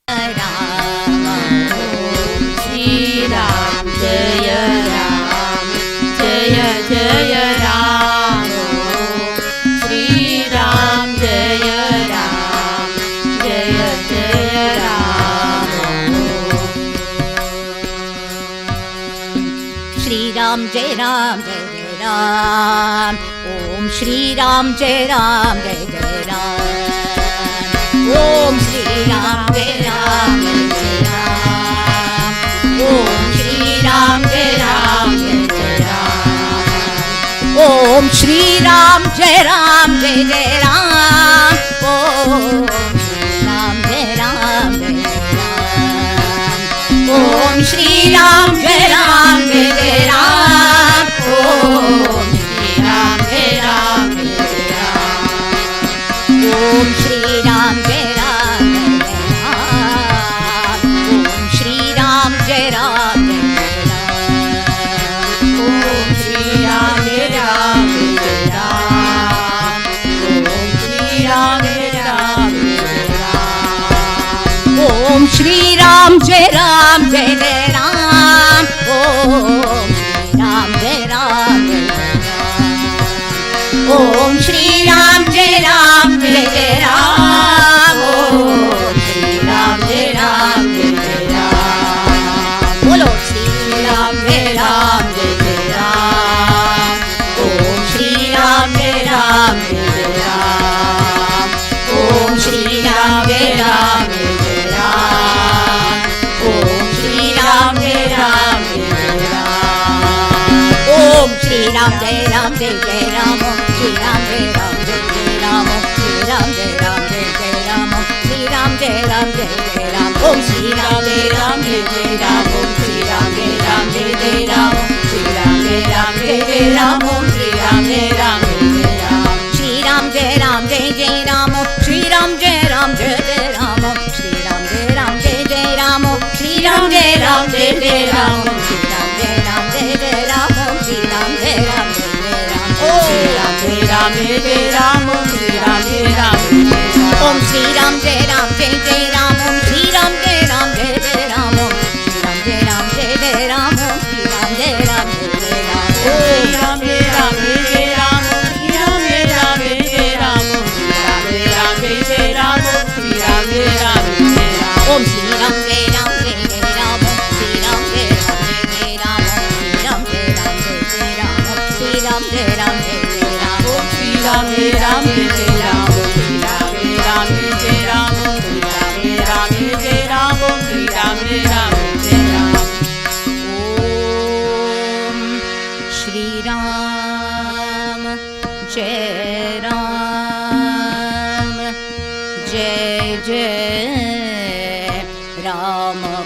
राम श्री राम जय राम जय जय राम श्री राम जय राम जय जय राम श्री राम जय राम जय जय राम ओम श्री राम जय राम जय जय राम ओम श्री राम जय राम जय राम ओम श्री राम जय राम जय राम ओम श्री राम जय राम जय जय राम ओम श्री राम जय राम जय राम ओम श्री राम जय राम जय जय राम ओम श्री राम जय राम जय राम ओम श्री राम जय ओम श्री राम जय राम जय जय राम ओम श्री राम जय राम जय जय राम ओम श्री राम जय राम जय जय राम बोलो श्री राम जय राम जय जय राम ओम श्री राम जय राम जय जय राम ओम श्री राम जय राम श्री राम जय राम जय जय राम श्री राम जय राम जय जय राम श्री राम जय राम जय जय राम श्री राम जय राम जय जय राम ओम श्री राम जय राम जय जय राम ओम श्री राम जय राम जय जय राम श्री राम जय राम जय जय राम ओम श्री राम जय राम जय जय राम श्री राम जय राम जय जय राम श्री राम जय राम जय जय राम श्री राम जय राम जय जय राम श्री राम जय राम जय जय राम श्री राम जय राम जय जय राम श्री राम जय राम जय जय राम श्री राम जय राम जय जय राम श्री राम जय राम जय जय राम ओम श्री राम जय राम जय जय राम ओम श्री राम जय राम जय जय राम ओम श्री राम जय राम जय जय राम ओम श्री राम जय राम जय जय राम श्री राम जय राम जय जय राम श्री राम जय राम जय जय राम श्री राम जय राम जय जय राम श्री राम जय राम जय जय राम ओम श्री राम जय राम जय जय राम श्री राम जय राम जय जय राम श्री राम जय राम जय जय राम श्री राम जय राम जय जय राम ओम श्री राम जय राम जय जय राम श्री राम जय राम जय जय राम श्री राम जय राम जय जय राम ओम श्री राम जय राम जय जय राम ओम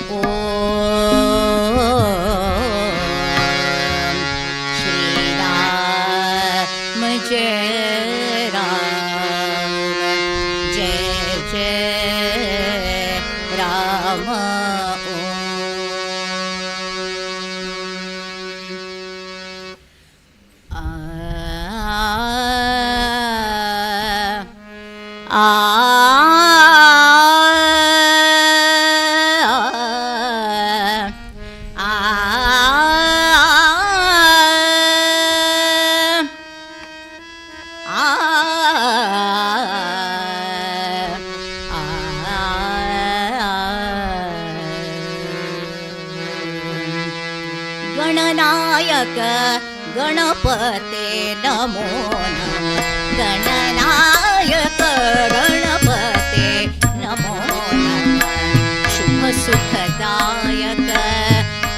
श्री राम जय राम जय जय राम गणनायक गणपते नमो नमः गणनायक गणपते नमो नमः शुभ सुखदायक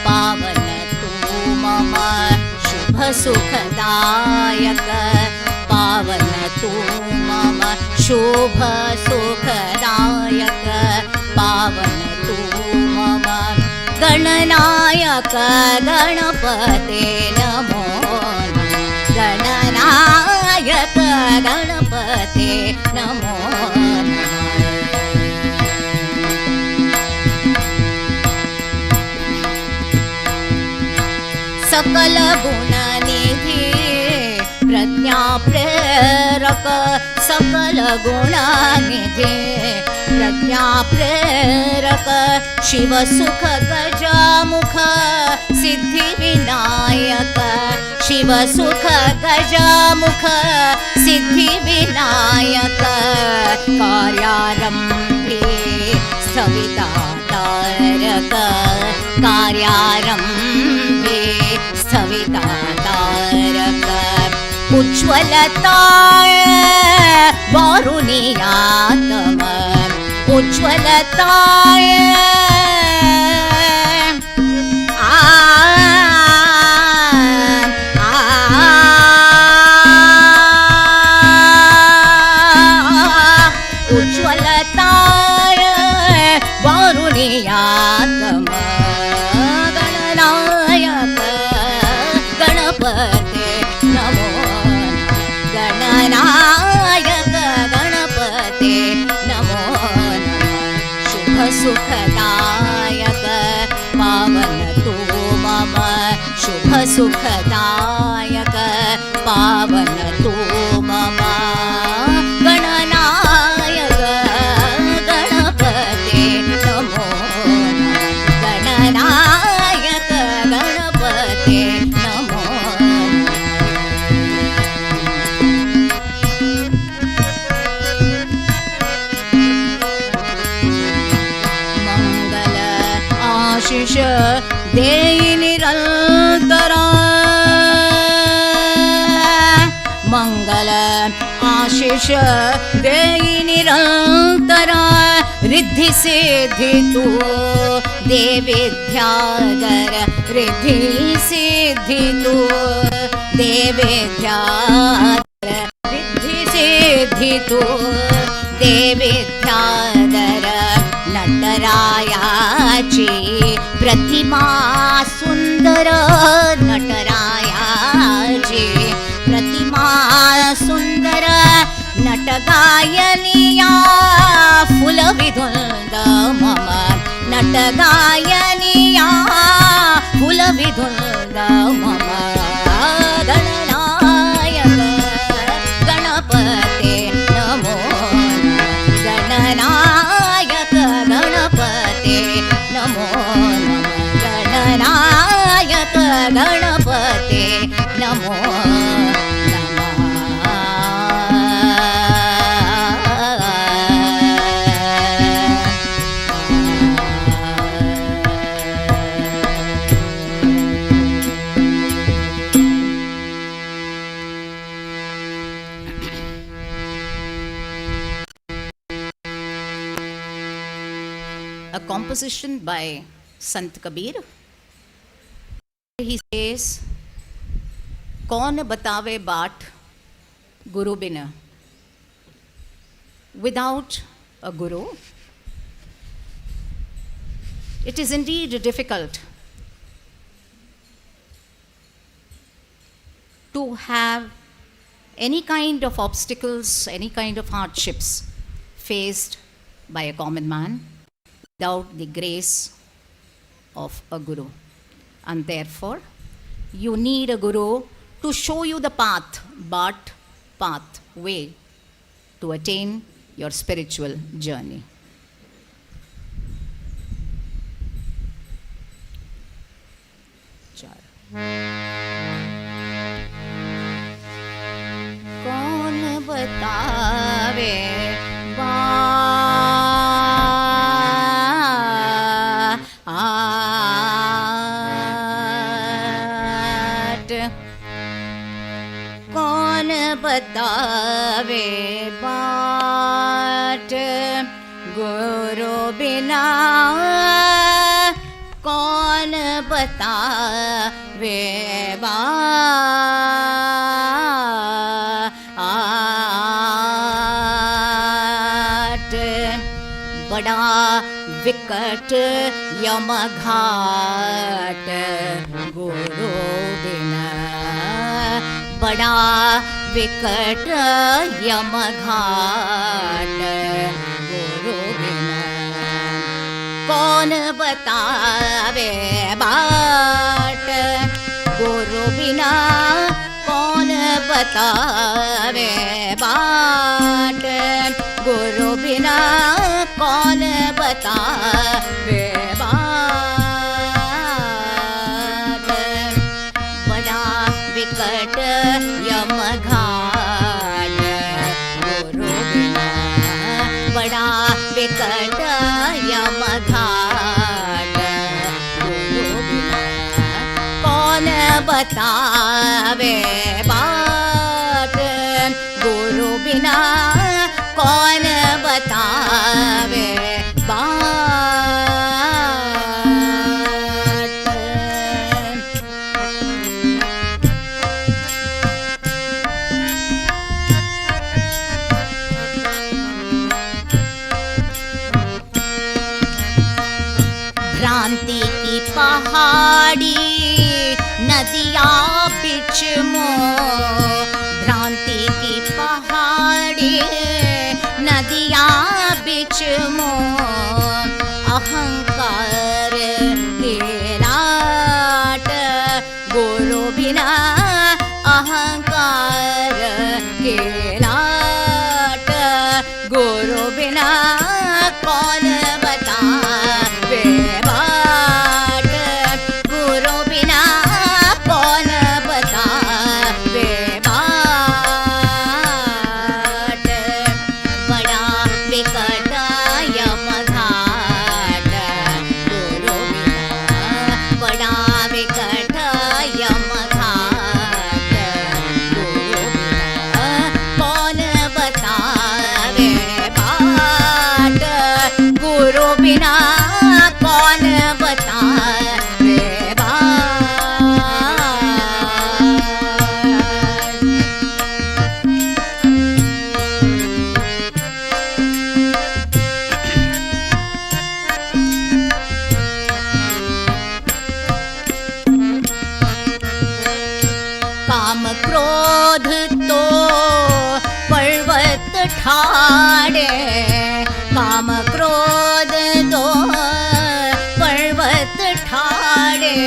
पावन तू मम शुभ सुखदायक पावन तू मम शुभ सुखदायक पावन तू मम गणनायक गणपते नमो नमः गणनायक गणपते नमो नमः सकल गुण निधि प्रज्ञा प्रेरक सकल गुणनिधे प्रज्ञा प्रेरक शिव सुख गजामुख सिद्धि विनायक शिव सुख गजामुख सिद्धि विनायक कार्यारंभे स्थविता तारक कार्यारंभे स्थविता तारक उज्ज्वलताय वारुणीयातम उज्ज्वलताय उज्ज्वलताय वारुणीयातम गणनायक गणपते नमो गणनायक गणपते नमो शुभ सुखदायक पावन तू मम शुभ सुखदायक पावन तू मम गणनायक गणपते नमो गणनायक गणपते नमो मंगल आशीष देई निरंतर मंगल आशीष देई निरंतर रिद्धि सिद्धि तू दे विद्याधर रिद्धि सिद्धि तू दे विद्याधर रिद्धि सिद्धि तू दे विद्याधर नटरायाची प्रतिमा सुंदर नटरायाची प्रतिमा सुंदर नटगायनिया फुल विधुंद मम नटगायनिया फुल विधुंद मम गणनायक गणपते नमो गणनायक गणपते नमो गणनायक गणपते नमो A composition by Sant Kabir. He says, "Kaun batave baat guru bina." Without a guru, it is indeed difficult to have any kind of obstacles, any kind of hardships faced by a common man without the grace of a guru. And therefore, you need a guru to show you the way to attain your spiritual journey. कौन बतावे कौन बतावे बाट गुरु बिना कौन बतावे बाट बड़ा विकट यमघाट गुरु बिना बड़ा विकट यमघाट गुरु बिना कौन बतावे बाट गुरु बिना कौन बतावे बाट, गुरु बिना कौन बतावे बाट। बड़ा विकट यमघाट, गुरु बिना बड़ा विकट यमघाट, गुरु बिना कौन बतावे बाट, गुरु बिना कौन बतावे बाट। भ्रांति की पहाड़ी नदिया बिच मोह, भ्रांति की पहाड़ी नदिया बिच मोह, अहंकार के राट, गुरु बिना अहंकार के राट, गुरु बिना कौन बतावे बाट, गुरु बिना कौन बतावे बाट। बड़ा विकट यमघाट, गुरु बिना बड़ा विकट यमघाट, गुरु बिना कौन बतावे बाट, गुरु बिना कौन बतावे काम क्रोध तो पर्वत ठाड़े, काम क्रोध तो पर्वत ठाड़े,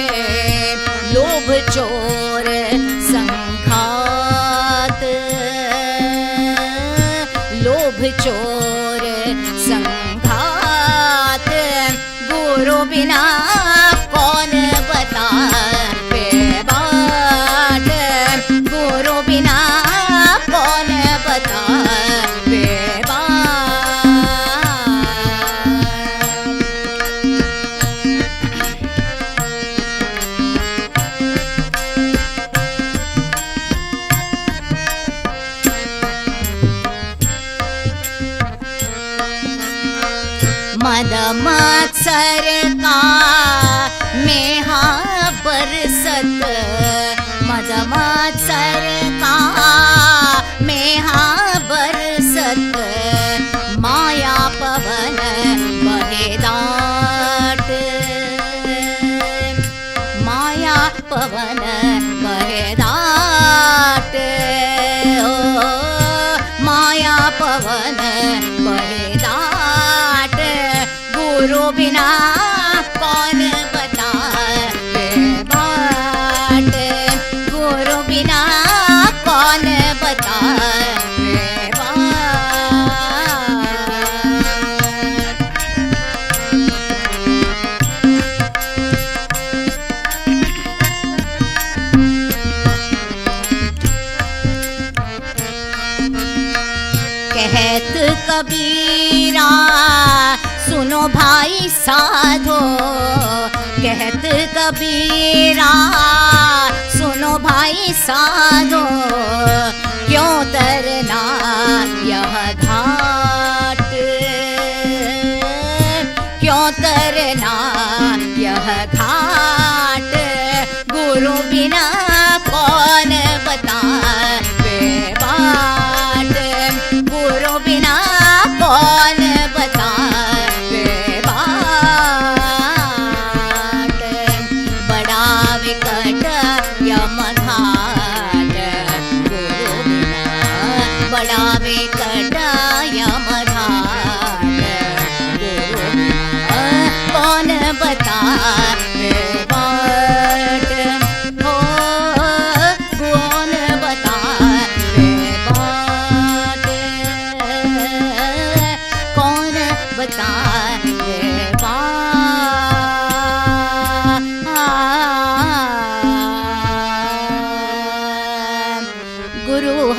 लोभ चोर संघात, लोभ चोर संघात, गुरु बिना कौन बतावे बाट, गुरु बिना कौन बतावे बाट। मद मत्सर का मेहा बरसत, मद मत्सर का मेहा बरसत, माया पवन बहे दाट, माया पवन बहे दाट, ओ माया पवन बहे दाट, गुरु बिना कौन बतावे बाट, गुरु बिना कौन बतावे बाट। कहत कबीरा सुनो भाई साधो, कहत कबीरा सुनो भाई साधो, क्यों तरना यह घाट, क्यों तरना यह घाट, गुरु बिना कौन बतावे बाट, गुरु बिना कौन बतावे बाट। बड़ा विकट यमघाट, गुरु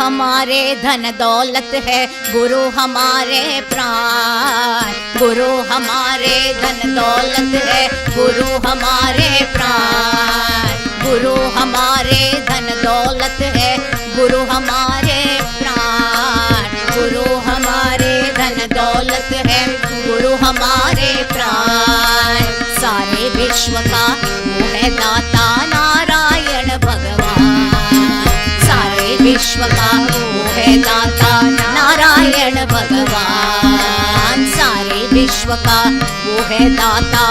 हमारे धन दौलत है, गुरु हमारे प्राण। गुरु हमारे धन दौलत है, गुरु हमारे प्राण। गुरु हमारे धन दौलत है, गुरु हमारे प्राण। गुरु हमारे धन दौलत है, गुरु हमारे प्राण। सारे विश्व का वो है दाता नारायण भगवान। सारे विश्व का वो है दाता नारायण भगवान। सारे विश्व का वो है दाता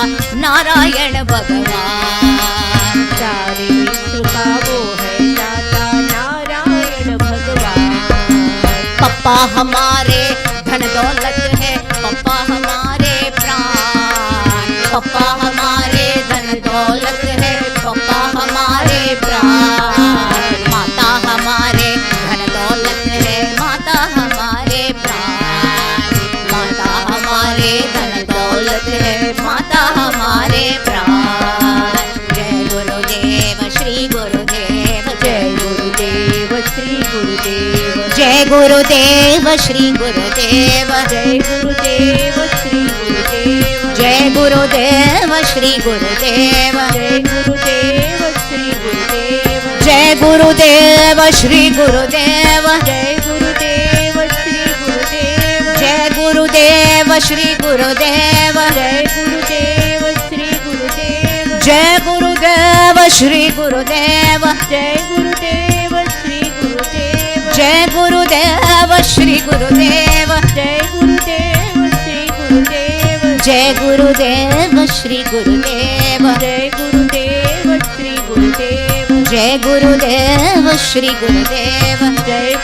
नारायण भगवान। सारे विश्व का वो है दाता नारायण भगवान। पप्पा हमारे धन दौलत है, पप्पा हमारे प्राण। पप्पा हमारे धन दौलत है, पप्पा हमारे प्राण। माता हमारे धन दौलत है, माता हमारे प्राण। माता हमारे धन दौलत है, माता हमारे प्राण। जय गुरुदेव श्री गुरुदेव, जय गुरुदेव श्री गुरुदेव, जय गुरुदेव श्री गुरुदेव, जय गुरुदेव श्री गुरुदेव, जय गुरुदेव श्री गुरुदेव, जय गुरुदेव श्री गुरुदेव, जय गुरुदेव श्री गुरुदेव, जय गुरुदेव श्री गुरुदेव, जय गुरुदेव श्री गुरुदेव, जय गुरुदेव श्री गुरुदेव, जय गुरुदेव श्री गुरुदेव, जय गुरुदेव श्री गुरुदेव, जय गुरुदेव श्री गुरुदेव, जय गुरुदेव श्री गुरुदेव, जय गुरुदेव श्री गुरुदेव, जय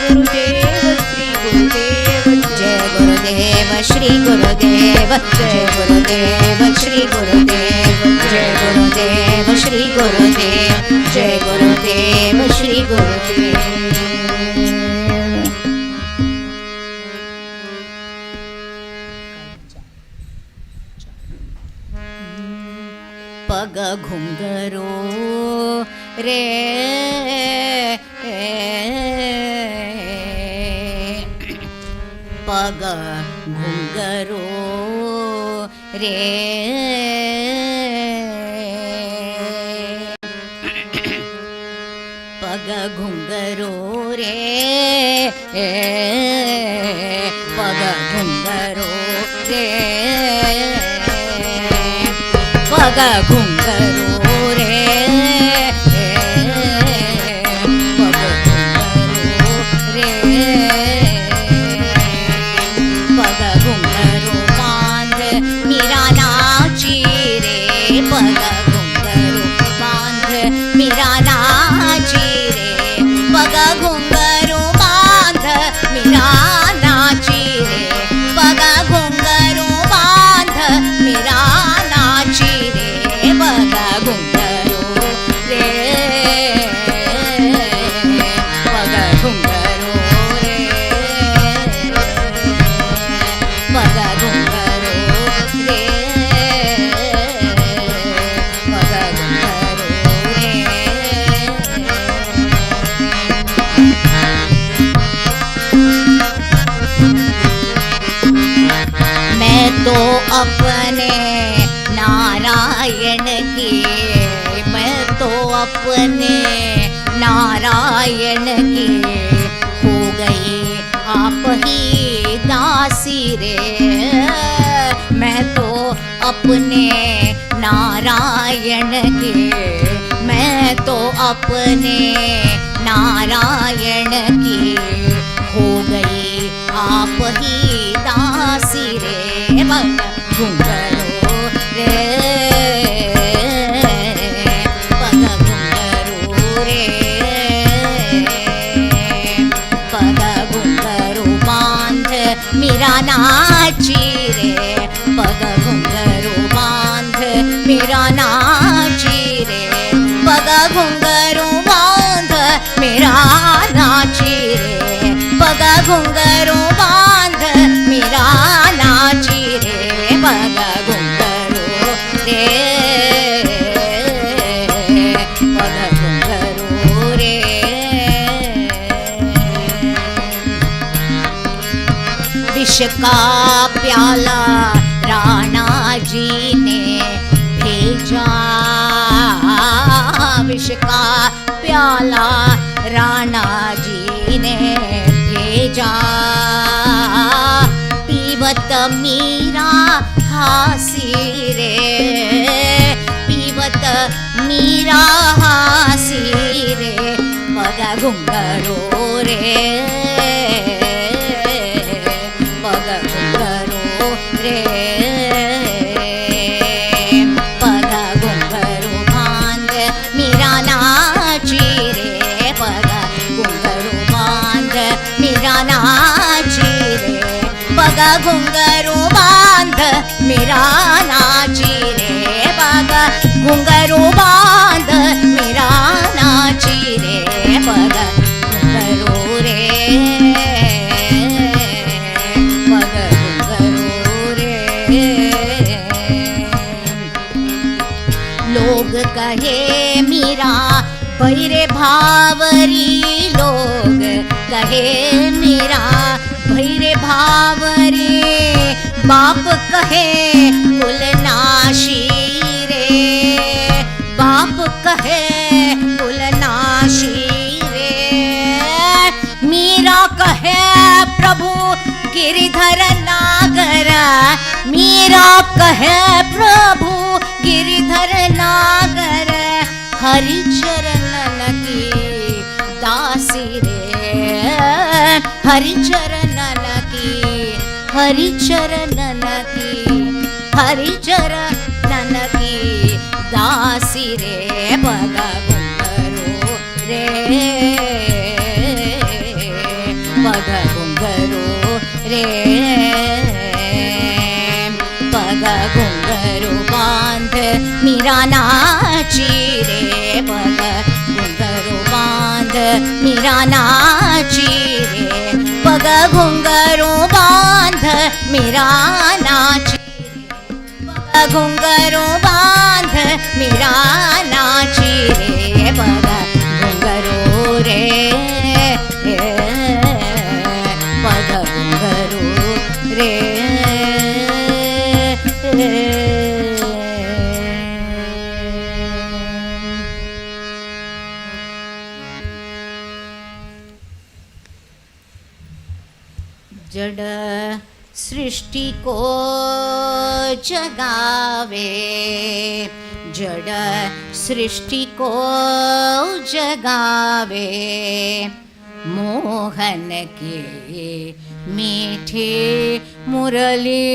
गुरुदेव श्री गुरुदेव, जय गुरुदेव श्री गुरुदेव, जय गुरुदेव श्री गुरुदेव, जय गुरुदेव श्री गुरुदेव। पग घुंघरो रे पग घुंघरो रे पग घुंघरो रे पग घुंघरो रे पग घुंघरो रे पग घुंघरो रे पग घुंघरो बांध मीरा नाची रे पग घुंघरो बांध मीरा नाची रे पग घुंघरो बांध मीरा नाची रे पग घुंघरो बांध मीरा नाची रे पग घुंघरो रे पग घुंघरो रे पग घुंघरो रे पग घुंघरो रे। मैं तो अपने नारायण की, मैं तो अपने नारायण की हो गई आप ही दासी रे। मैं तो अपने नारायण की, मैं तो अपने नारायण की हो गई आप ही दासी रे। पग घुंघरो रे पग घुंघरो रे पग घुंघरो बांध मीरा नाची रे पग घुंघरो बांध मीरा नाची रे पग घुंघरो बांध मीरा नाची रे पग घुंघरो बांध मीरा नाची रे पग घुंघरो रे पग घुंघरो रे का प्याला राणा जी ने भेजा, विष का प्याला राणा जी ने भेजा। पीवत मीरा हासी रे, पीवत मीरा हासी रे, पग घुंघरू रे, पग घुंघरू रे, पग घुंघरू बांध मीरा नाची रे, पग घुंघरू बांध मीरा नाची रे, पग घुंघरू बांध मीरा नाची रे, पग घुंघरू बांध मीरा नाची रे, पग घुंघरू रे, पग घुंघरू रे। लोग कहे मीरा भैरे भावरी, लोग कहे मीरा भैरे भावरी, बाप कहे कुल नाशी रे, बाप कहे कुल नाशी रे। मीरा कहे प्रभु गिरिधर नागर, मीरा कहे प्रभु गिरिधर नागर, हरि चरणन की दासी रे, हरि चरणन की, हरि चरणन की, हरि चरणन की दासी रे, पग घुंघरू रे, पग घुंघरू रे, पग घुंघरू बांध मीरा नाची रे, पग घुंघरू बांध मीरा नाची रे, पग घुंघरू बांध मीरा नाची, पग घुंघरू बांध मीरा नाची रे, पग घुंघरू रे, पग घुंघरू रे। जड़ सृष्टि को जगावे, जड़ सृष्टि को जगावे, मोहन के मीठी मुरली,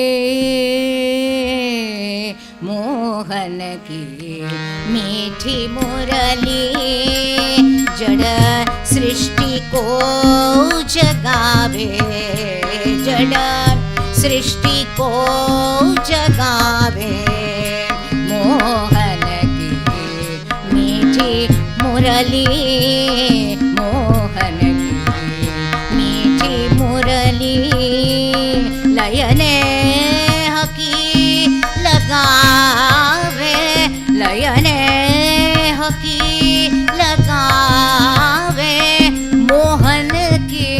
मोहन की मीठी मुरली, जड़ सृष्टि को जगावे, जड़ सृष्टि को जगावे, मोहन की मीठी मुरली, मोहन की मीठी मुरली, लयने हकी लगावे, लयने हकी लगावे, मोहन की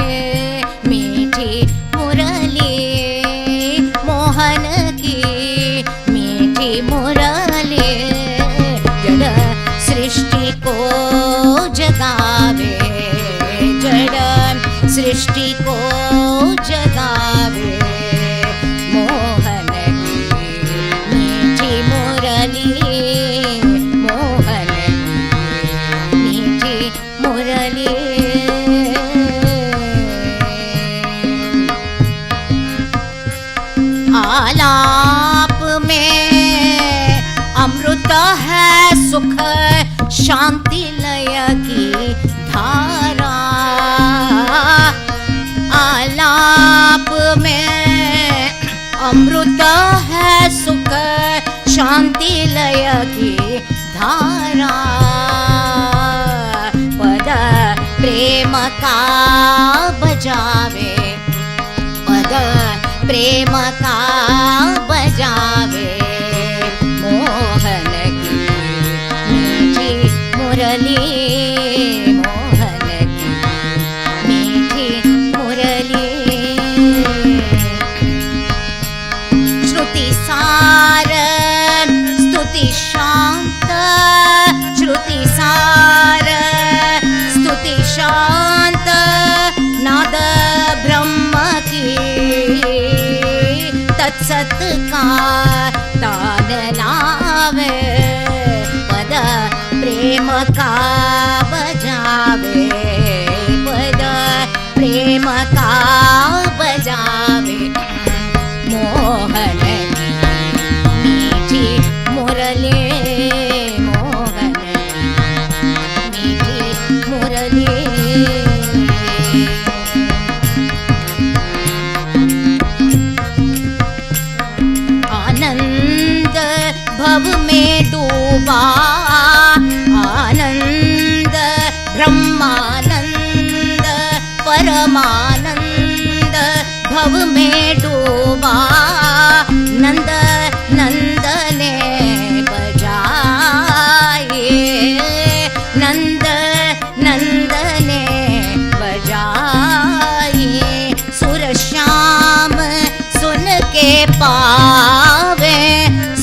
मीठी मुरली, मोहन की मीठी मुरली, जड़ सृष्टि को जगावे, जड़ सृष्टि को जगावे, मोहन की मीठी मुरली, मोहन की मीठी मुरली। आलाप में अमृत है सुख शांति लय की धारा, आलाप में अमृत है सुख शांति लय की धारा, पद प्रेम का बजावे, पद प्रेम का बजावे, मोहन की मीठी मुरली, मोहन की मीठी मुरली। भगत का तान लावे, पद प्रेम का बजावे, पद प्रेम का बजावे। मोहन मीठी मुरली, मोहन मीठी मुरली। आनंद भव में डूबा, आनंद ब्रह्मानंद परमानंद भव में डूबा। नंद नंद ने बजाए, नंद नंद ने बजाए। सुर श्याम सुन के पावे,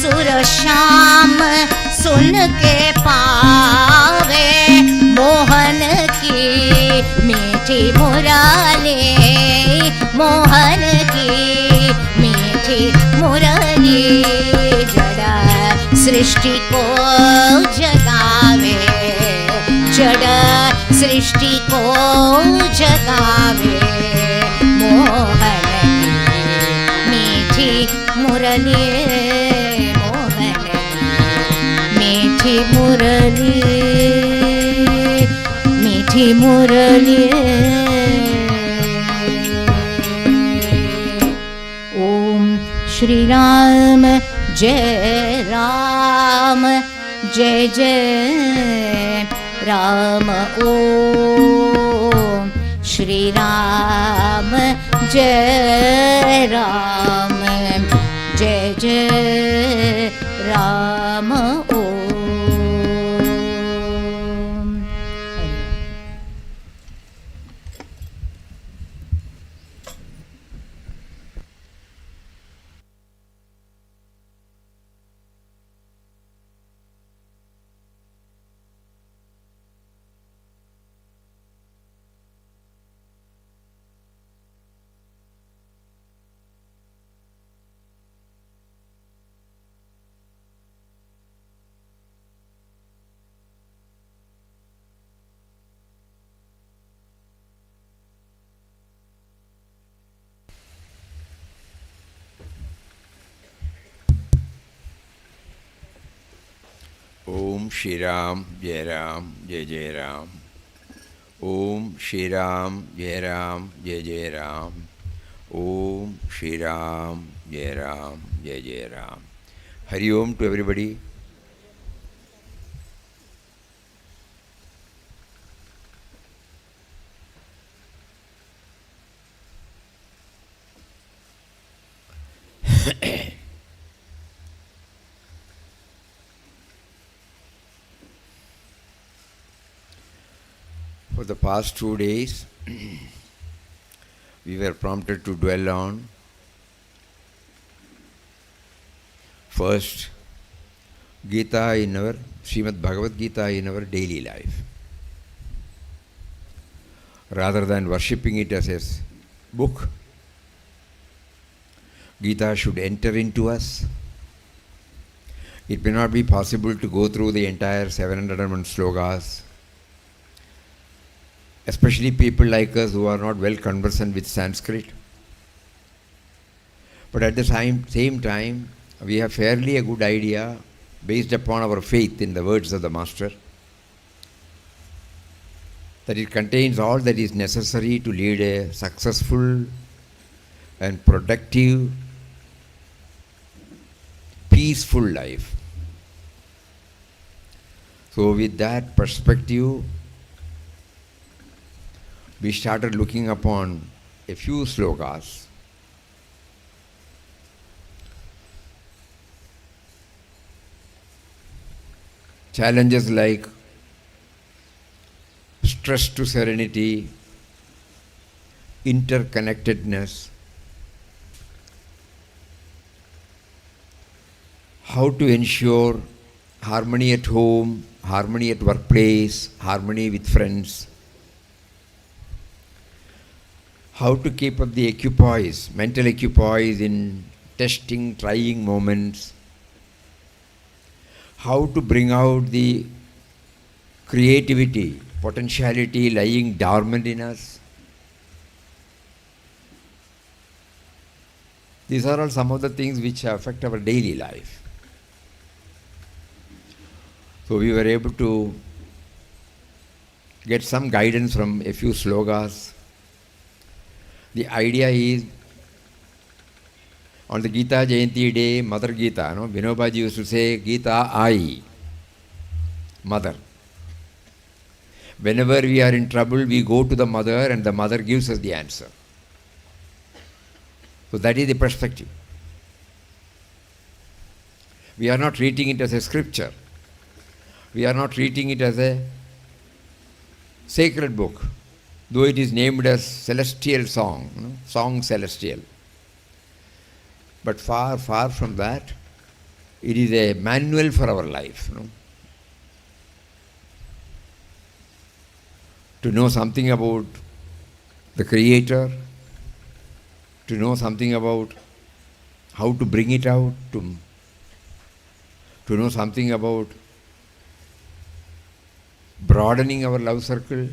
सुर श्याम सुन के पावे। मोहन की मीठी मुरली, मोहन की मीठी मुरली। जड़ सृष्टि को जगावे, जड़ सृष्टि को जगावे। मोहन मीठी मुरली, मोहन मीठी मुरली, मीठी मुरली। ओम श्री राम जय राम, जय जय राम। ओम श्री राम जय राम, जय जय राम। ओम ओम श्री राम जय जय राम। ओम श्री राम जय जय राम। ओम श्री राम जय जय Ram. Hari Om to everybody. For the past 2 days, we were prompted to dwell on first Gita in our Srimad Bhagavad Gita in our daily life. Rather than worshipping it as a book, Gita should enter into us. It may not be possible to go through the entire 701 slokas, especially people like us who are not well conversant with Sanskrit. But at the same time, we have fairly a good idea, based upon our faith in the words of the Master, that it contains all that is necessary to lead a successful and productive, peaceful life. So with that perspective, we started looking upon a few slokas. Challenges like stress to serenity, interconnectedness, how to ensure harmony at home, harmony at workplace, harmony with friends, how to keep up the equipoise, mental equipoise in testing, trying moments, how to bring out the creativity, potentiality lying dormant in us. These are all some of the things which affect our daily life. So we were able to get some guidance from a few slogas. The idea is, on the Gita Jayanti day, Mother Gita, no? Vinobaji used to say, Gita I, Mother. Whenever we are in trouble, we go to the Mother and the Mother gives us the answer. So that is the perspective. We are not treating it as a scripture. We are not treating it as a sacred book, though it is named as celestial song, song celestial. But far, far from that, it is a manual for our life. To know something about the Creator, to know something about how to bring it out, to know something about broadening our love circle,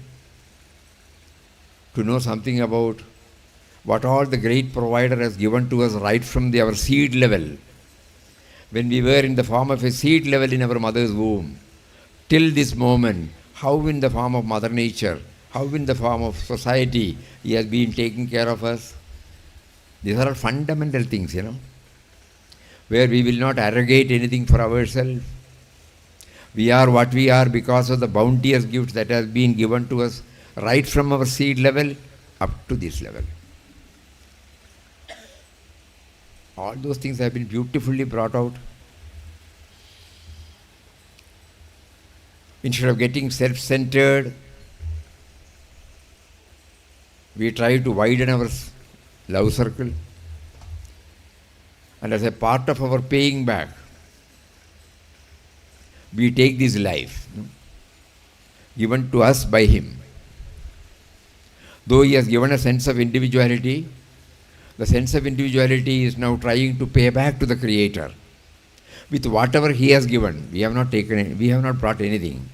to know something about what all the great provider has given to us right from our seed level. When we were in the form of a seed level in our mother's womb, till this moment, how in the form of Mother Nature, how in the form of society, He has been taking care of us. These are all fundamental things, where we will not arrogate anything for ourselves. We are what we are because of the bounteous gift that has been given to us right from our seed level up to this level. All those things have been beautifully brought out. Instead of getting self-centered, we try to widen our love circle. And as a part of our paying back, we take this life given to us by Him. Though He has given a sense of individuality, the sense of individuality is now trying to pay back to the Creator. With whatever He has given, we have not brought anything.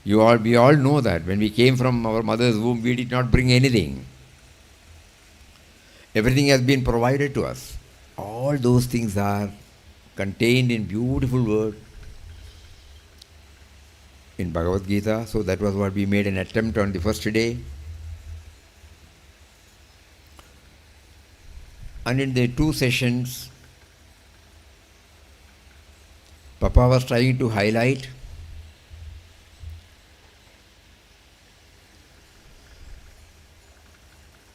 We all know that when we came from our mother's womb, we did not bring anything. Everything has been provided to us. All those things are contained in beautiful words in Bhagavad Gita. So that was what we made an attempt on the first day. And in the 2 sessions, Papa was trying to highlight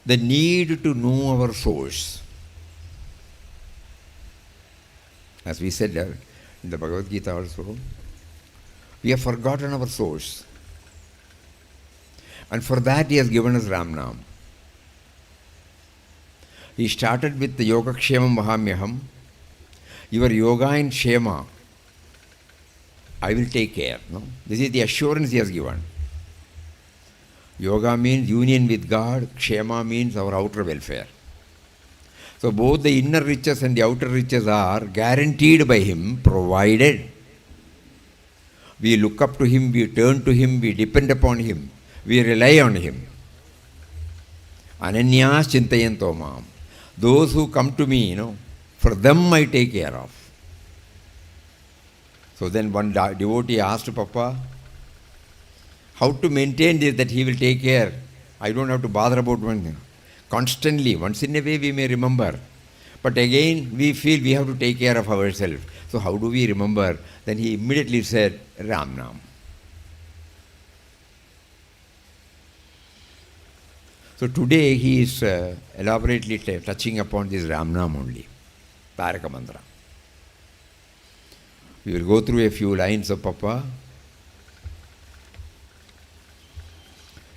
the need to know our source. As we said in the Bhagavad Gita also, we have forgotten our source. And for that He has given us Ramnam. He started with the Yoga Kshemam Mahamyaham. Your yoga and Kshema, I will take care. No? This is the assurance He has given. Yoga means union with God. Kshema means our outer welfare. So both the inner riches and the outer riches are guaranteed by Him, provided we look up to Him, we turn to Him, we depend upon Him, we rely on Him. Ananyas chintayanto mam. Those who come to me, for them I take care of. So then one devotee asked Papa, how to maintain this, that He will take care? I don't have to bother about one thing. Constantly, once in a way we may remember. But again, we feel we have to take care of ourselves. So how do we remember? Then he immediately said, Ramnam. So today he is elaborately touching upon this Ramnam only, Taraka Mantra. We will go through a few lines of Papa.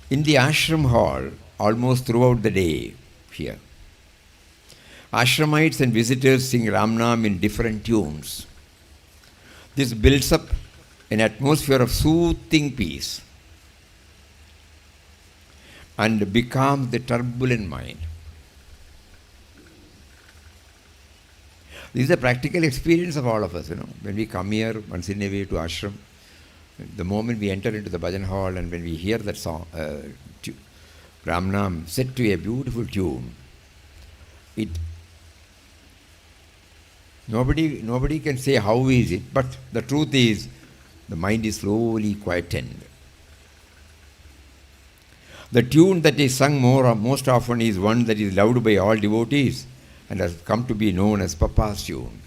In the ashram hall, almost throughout the day here, ashramites and visitors sing Ramnam in different tunes. This builds up an atmosphere of soothing peace and becomes the turbulent mind. This is a practical experience of all of us, When we come here once in a way to ashram, the moment we enter into the bhajan hall and when we hear that song, Ramnam set to a beautiful tune, nobody can say how is it, but the truth is the mind is slowly quietened. The tune that is sung most often is one that is loved by all devotees and has come to be known as Papa's tune.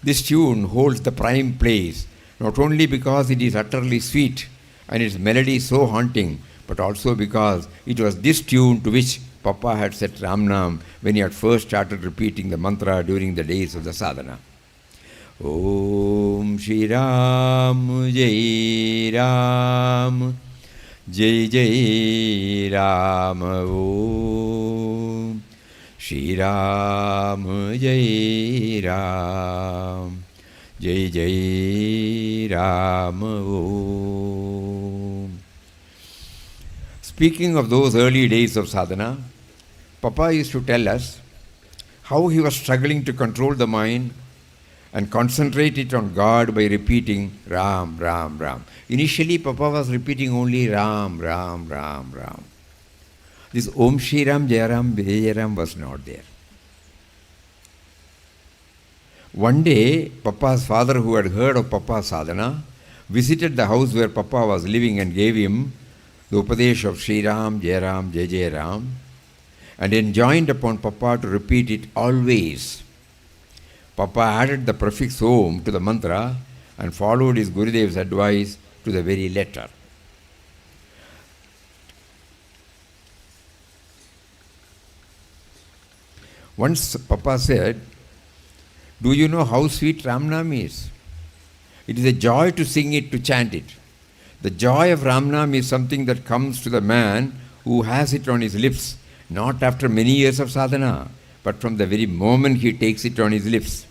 This tune holds the prime place, not only because it is utterly sweet and its melody so haunting, but also because it was this tune to which Papa had set Ramnam when he had first started repeating the mantra during the days of the sadhana. Om Shri Ram Jai Ram Jai Jai Ram Om Shri Ram Jai Ram Jai Jai Ram Om. Speaking of those early days of sadhana, Papa used to tell us how he was struggling to control the mind and concentrate it on God by repeating Ram, Ram, Ram. Initially, Papa was repeating only Ram, Ram, Ram, Ram. This Om Shri Ram, Jai Ram, Jai Ram was not there. One day, Papa's father, who had heard of Papa's sadhana, visited the house where Papa was living and gave him the Upadesh of Shri Ram, Jai Ram, Jai Jai Ram, and enjoined upon Papa to repeat it always. Papa added the prefix Om to the mantra and followed his Gurudev's advice to the very letter. Once Papa said, "Do you know how sweet Ramnam is? It is a joy to sing it, to chant it. The joy of Ramnam is something that comes to the man who has it on his lips, not after many years of sadhana, but from the very moment he takes it on his lips.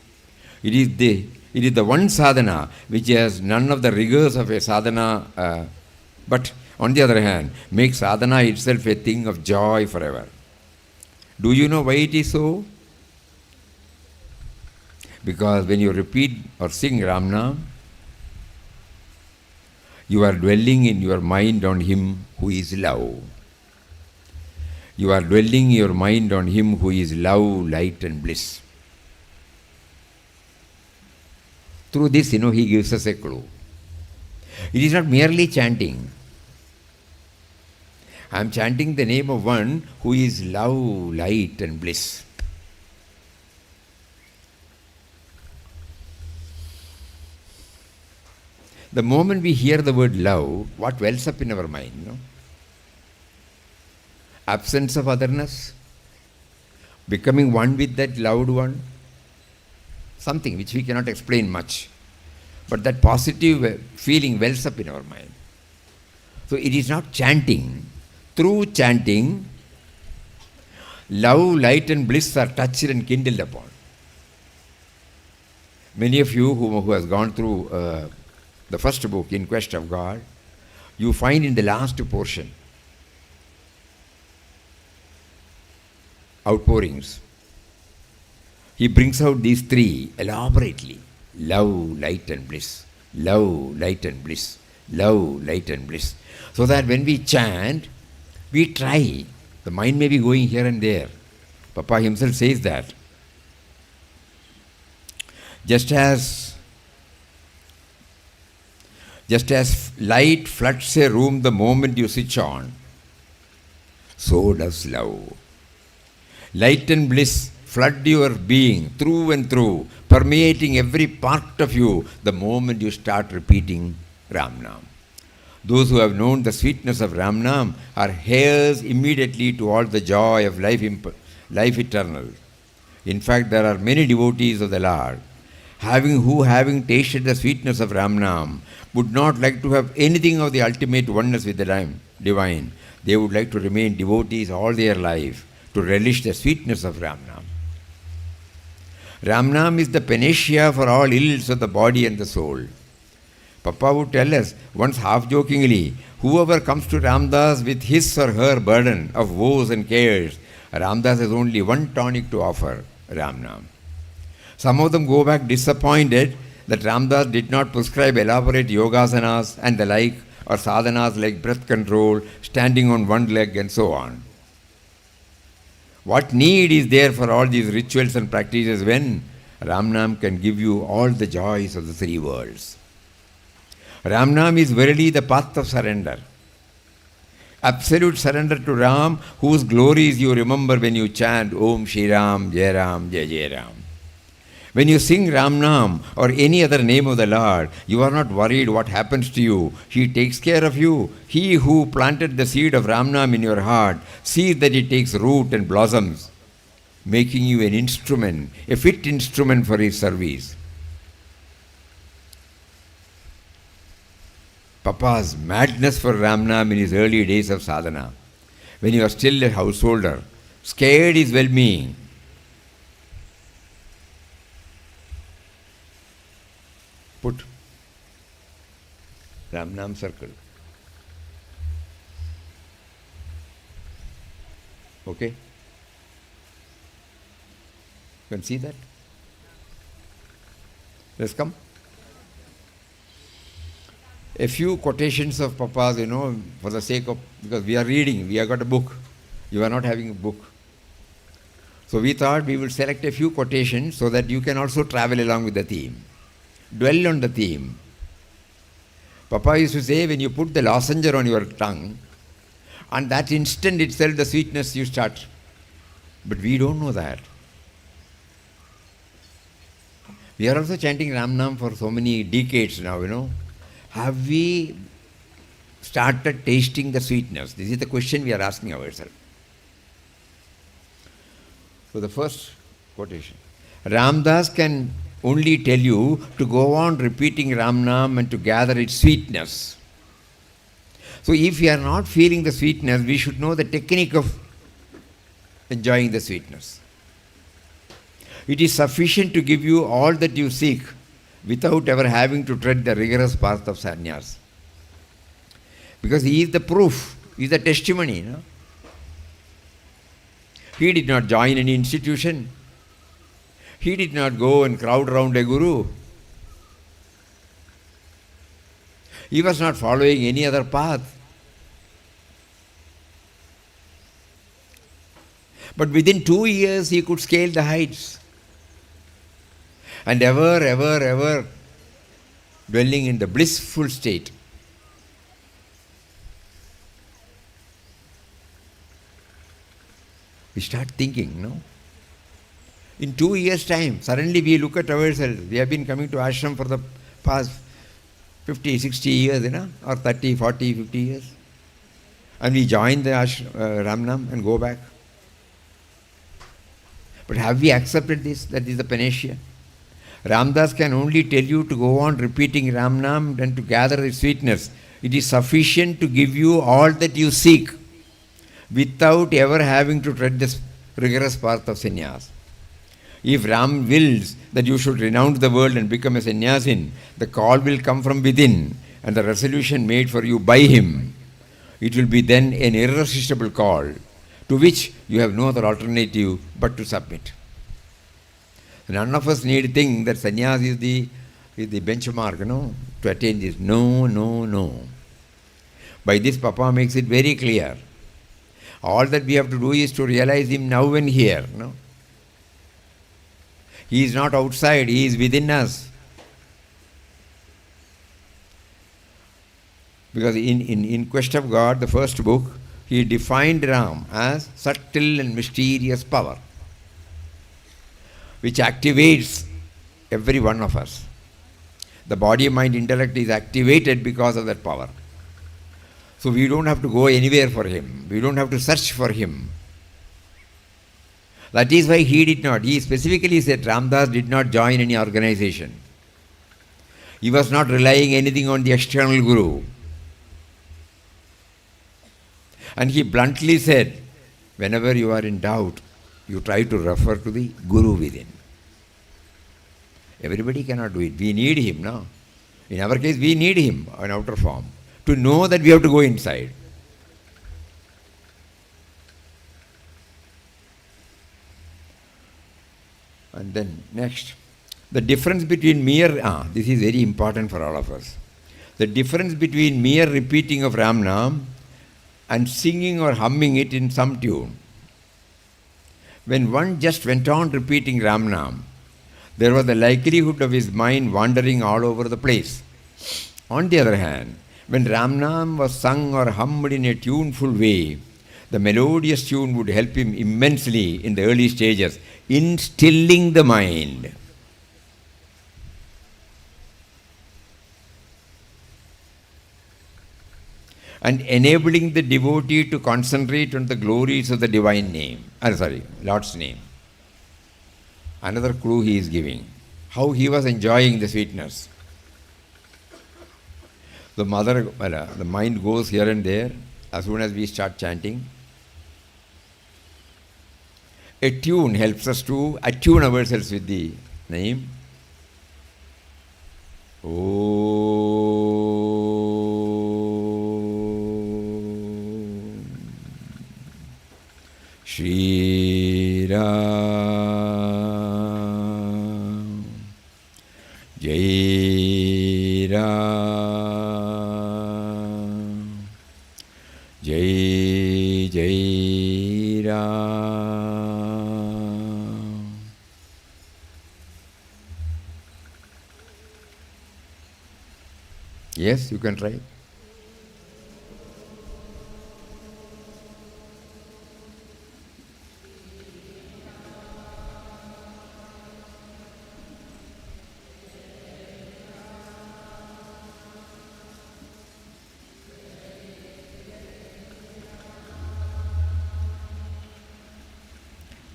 It is the one sadhana which has none of the rigors of a sadhana, but on the other hand, makes sadhana itself a thing of joy forever. Do you know why it is so? Because when you repeat or sing Ramnam, you are dwelling in your mind on Him who is love. You are dwelling your mind on Him who is love, light and bliss." Through this, He gives us a clue. It is not merely chanting. I am chanting the name of one who is love, light and bliss. The moment we hear the word love, what wells up in our mind? Absence of otherness, becoming one with that loved one, something which we cannot explain much. But that positive feeling wells up in our mind. So it is not chanting. Through chanting, love, light and bliss are touched and kindled upon. Many of you who has gone through the first book, In Quest of God, you find in the last portion outpourings. He brings out these three elaborately: love, light and bliss, love, light and bliss, love, light and bliss. So that when we chant, we try. The mind may be going here and there. Papa himself says that. Just as light floods a room the moment you switch on, so does love. Light and bliss flood your being through and through, permeating every part of you the moment you start repeating Ramnam. Those who have known the sweetness of Ramnam are heirs immediately to all the joy of life eternal. In fact, there are many devotees of the Lord having tasted the sweetness of Ramnam, would not like to have anything of the ultimate oneness with the divine. They would like to remain devotees all their life, to relish the sweetness of Ramnam. Ramnam is the panacea for all ills of the body and the soul. Papa would tell us, once half-jokingly, whoever comes to Ramdas with his or her burden of woes and cares, Ramdas has only one tonic to offer, Ramnam. Some of them go back disappointed that Ramdas did not prescribe elaborate yogasanas and the like, or sadhanas like breath control, standing on one leg and so on. What need is there for all these rituals and practices when Ramnam can give you all the joys of the three worlds? Ramnam is verily the path of surrender. Absolute surrender to Ram, whose glories you remember when you chant Om Shri Ram, Jai Ram, Jai Jai Ram. When you sing Ramnam or any other name of the Lord, you are not worried what happens to you. He takes care of you. He who planted the seed of Ramnam in your heart sees that it takes root and blossoms, making you an instrument, a fit instrument for his service. Papa's madness for Ramnam in his early days of sadhana, when he was still a householder, scared his well-being. Put Ramnam circle. Okay? You can see that? Let's come. A few quotations of Papa's, for the sake of, because we are reading, we have got a book. You are not having a book. So we thought we will select a few quotations so that you can also travel along with the theme. Dwell on the theme. Papa used to say, when you put the lozenge on your tongue, on that instant itself the sweetness you start. But we don't know that. We are also chanting Ramnam for so many decades now, Have we started tasting the sweetness? This is the question we are asking ourselves. So the first quotation. Ramdas can only tell you to go on repeating Ramnam and to gather its sweetness. So if we are not feeling the sweetness, we should know the technique of enjoying the sweetness. It is sufficient to give you all that you seek without ever having to tread the rigorous path of sannyas. Because he is the proof, he is the testimony. He did not join any institution. He did not go and crowd around a guru. He was not following any other path. But within 2 years he could scale the heights. And ever dwelling in the blissful state. We start thinking, In 2 years' time, suddenly we look at ourselves. We have been coming to ashram for the past 50, 60 years, or 30, 40, 50 years. And we join the Ramnam and go back. But have we accepted this? That is the panacea. Ramdas can only tell you to go on repeating Ramnam and to gather its sweetness. It is sufficient to give you all that you seek without ever having to tread this rigorous path of sannyas. If Ram wills that you should renounce the world and become a sannyasin, the call will come from within and the resolution made for you by him. It will be then an irresistible call to which you have no other alternative but to submit. None of us need to think that sannyas is the benchmark, to attain this. No. By this, Papa makes it very clear. All that we have to do is to realize him now and here. He is not outside, he is within us. Because in Quest of God, the first book, he defined Ram as subtle and mysterious power, which activates every one of us. The body, mind, intellect is activated because of that power. So we don't have to go anywhere for him. We don't have to search for him. That is why he did not. He specifically said Ramdas did not join any organization. He was not relying anything on the external guru. And he bluntly said, whenever you are in doubt, you try to refer to the guru within. Everybody cannot do it. We need him now. In our case, we need him in outer form to know that we have to go inside. And then next, The difference between this is very important for all of us. The difference between mere repeating of Ram Nam and singing or humming it in some tune. When one just went on repeating Ram Nam, there was the likelihood of his mind wandering all over the place. On the other hand, when Ram Nam was sung or hummed in a tuneful way, the melodious tune would help him immensely in the early stages in stilling the mind. And enabling the devotee to concentrate on the glories of the divine name. Lord's name. Another clue he is giving. How he was enjoying the sweetness. The mind goes here and there as soon as we start chanting. A tune helps us to attune ourselves with the name. Shri Ram Jai Ram Jai Jai Ram. Yes, you can try.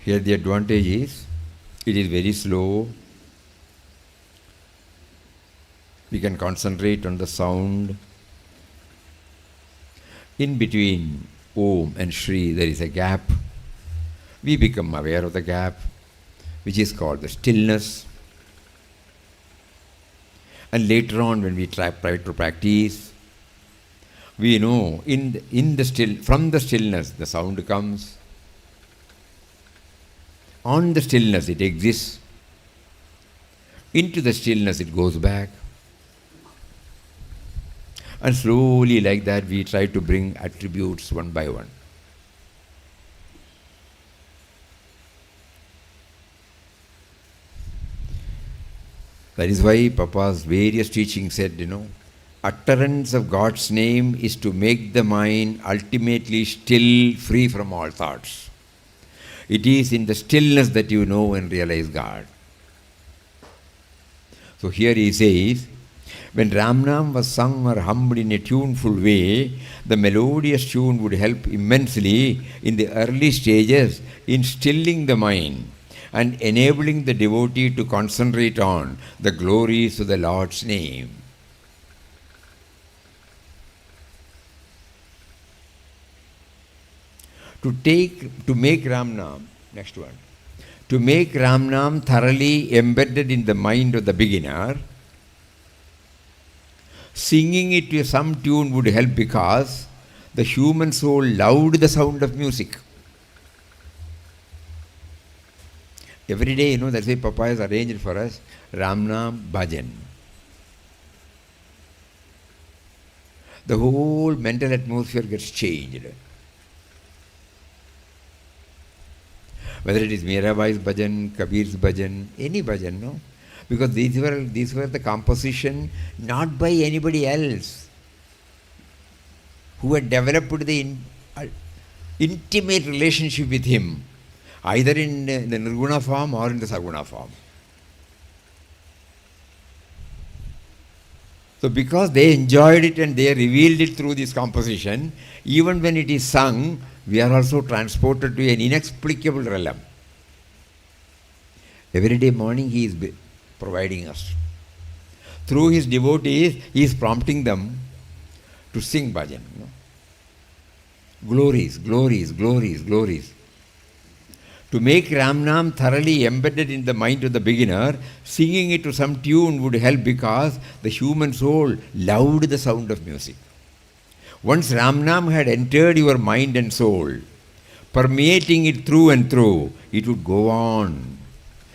Here the advantage is, it is very slow. We can concentrate on the sound. In between Om and Shri there is a gap. We become aware of the gap, which is called the stillness. And later on when we try to practice, we know from the stillness the sound comes. On the stillness it exists. Into the stillness it goes back. And slowly like that we try to bring attributes one by one. That is why Papa's various teachings said, utterance of God's name is to make the mind ultimately still, free from all thoughts. It is in the stillness that you know and realize God. So here he says, when Ram Nam was sung or hummed in a tuneful way, the melodious tune would help immensely in the early stages in stilling the mind and enabling the devotee to concentrate on the glories of the Lord's name. To make Ram Nam, next one, to make Ram Nam thoroughly embedded in the mind of the beginner, singing it to some tune would help because the human soul loved the sound of music. Every day, that's why Papa has arranged for us Ram Nam Bhajan. The whole mental atmosphere gets changed. Whether it is Mirabai's bhajan, Kabir's bhajan, any bhajan, no? Because these were the composition not by anybody else who had developed the intimate relationship with him, either in the Nirguna form or in the Saguna form. So because they enjoyed it and they revealed it through this composition, even when it is sung, we are also transported to an inexplicable realm. Every day morning he is providing us. Through his devotees, he is prompting them to sing bhajan. Glories, glories, glories, glories. To make Ram Nam thoroughly embedded in the mind of the beginner, singing it to some tune would help because the human soul loved the sound of music. Once Ram Nam had entered your mind and soul, permeating it through and through, it would go on.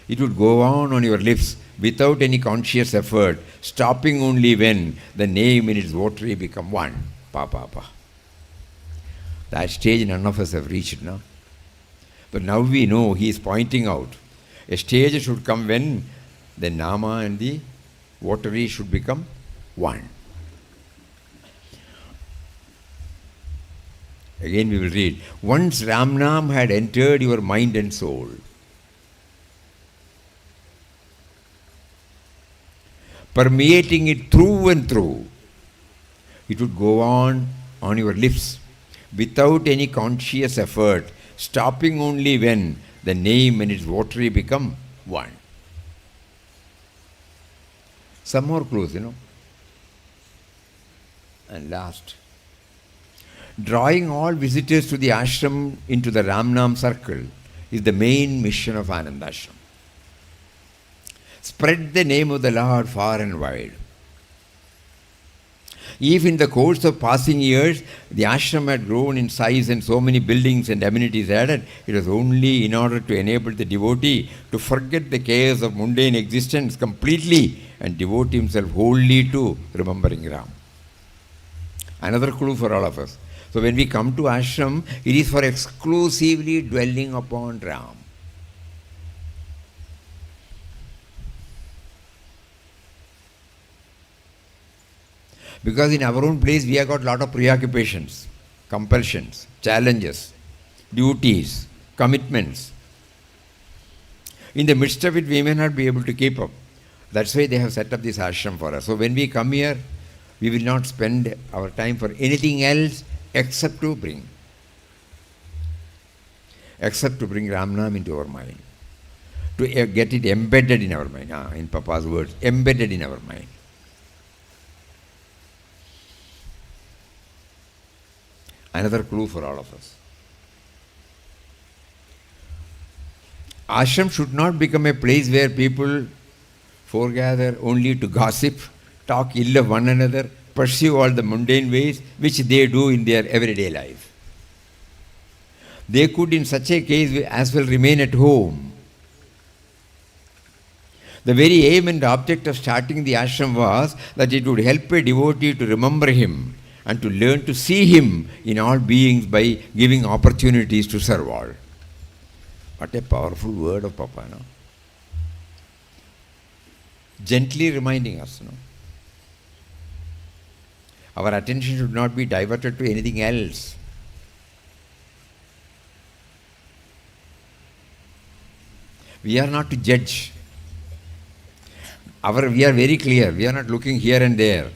It would go on your lips without any conscious effort, stopping only when the name and its votary become one. Pa. That stage none of us have reached now. But now we know he is pointing out. A stage should come when the nama and the votary should become one. Again we will read. Once Ramnam had entered your mind and soul, permeating it through and through, it would go on your lips without any conscious effort, stopping only when the name and its votary become one. Some more clues, And last, drawing all visitors to the ashram into the Ramnam circle is the main mission of Anandashram. Spread the name of the Lord far and wide. If in the course of passing years the ashram had grown in size and so many buildings and amenities added, it was only in order to enable the devotee to forget the cares of mundane existence completely and devote himself wholly to remembering Ram. Another clue for all of us. So when we come to ashram, it is for exclusively dwelling upon Ram. Because in our own place we have got a lot of preoccupations, compulsions, challenges, duties, commitments. In the midst of it we may not be able to keep up. That's why they have set up this ashram for us. So when we come here, we will not spend our time for anything else except to bring Ramnam into our mind. To get it embedded in our mind. In Papa's words, embedded in our mind. Another clue for all of us. Ashram should not become a place where people foregather only to gossip, talk ill of one another, pursue all the mundane ways which they do in their everyday life. They could in such a case as well remain at home. The very aim and object of starting the ashram was that it would help a devotee to remember him and to learn to see him in all beings by giving opportunities to serve all. What a powerful word of Papa, no? Gently reminding us, Our attention should not be diverted to anything else. We are not to judge. We are very clear. We are not looking here and there.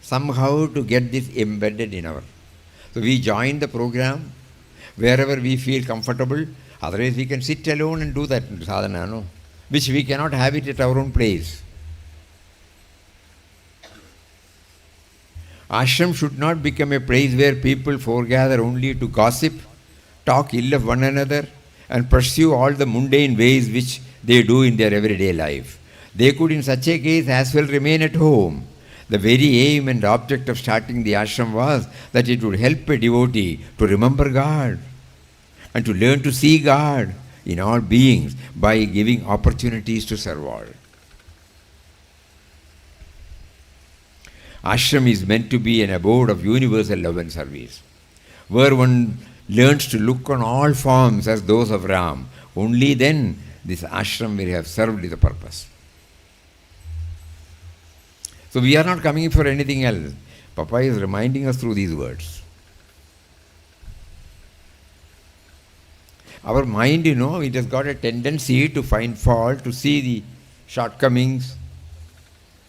Somehow to get this embedded in our. So we join the program wherever we feel comfortable. Otherwise we can sit alone and do that sadhana, no? Which we cannot have it at our own place. Ashram should not become a place where people foregather only to gossip, talk ill of one another, and pursue all the mundane ways which they do in their everyday life. They could in such a case as well remain at home. The very aim and object of starting the ashram was that it would help a devotee to remember God and to learn to see God in all beings by giving opportunities to serve all. Ashram is meant to be an abode of universal love and service, where one learns to look on all forms as those of Ram. Only then this ashram will have served the purpose. So we are not coming for anything else. Papa is reminding us through these words. Our mind, it has got a tendency to find fault, to see the shortcomings,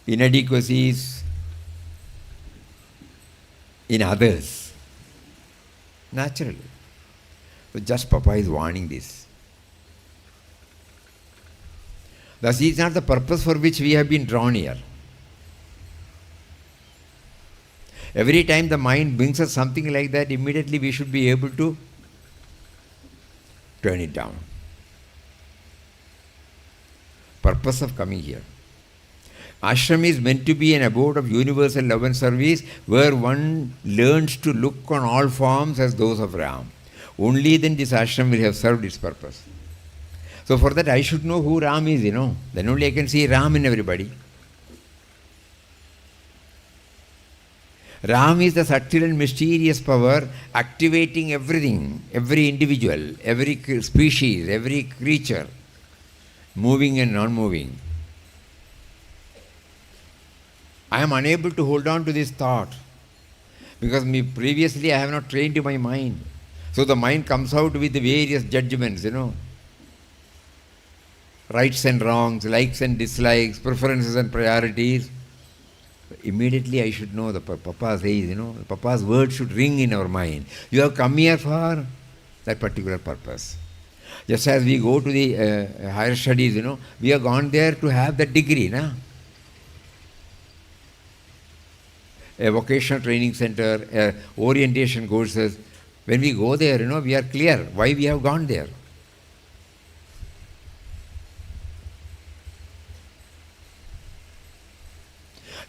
inadequacies in others. Naturally. So just Papa is warning this. Thus, it is not the purpose for which we have been drawn here. Every time the mind brings us something like that, immediately we should be able to turn it down. Purpose of coming here. Ashram is meant to be an abode of universal love and service where one learns to look on all forms as those of Ram. Only then this ashram will have served its purpose. So for that I should know who Ram is, Then only I can see Ram in everybody. Ram is the subtle and mysterious power activating everything, every individual, every species, every creature, moving and non-moving. I am unable to hold on to this thought because previously I have not trained my mind. So the mind comes out with the various judgments, rights and wrongs, likes and dislikes, preferences and priorities. Immediately I should know, the Papa says, Papa's word should ring in our mind. You have come here for that particular purpose. Just as we go to the higher studies, we have gone there to have that degree, a vocational training center, orientation courses. When we go there, we are clear why we have gone there.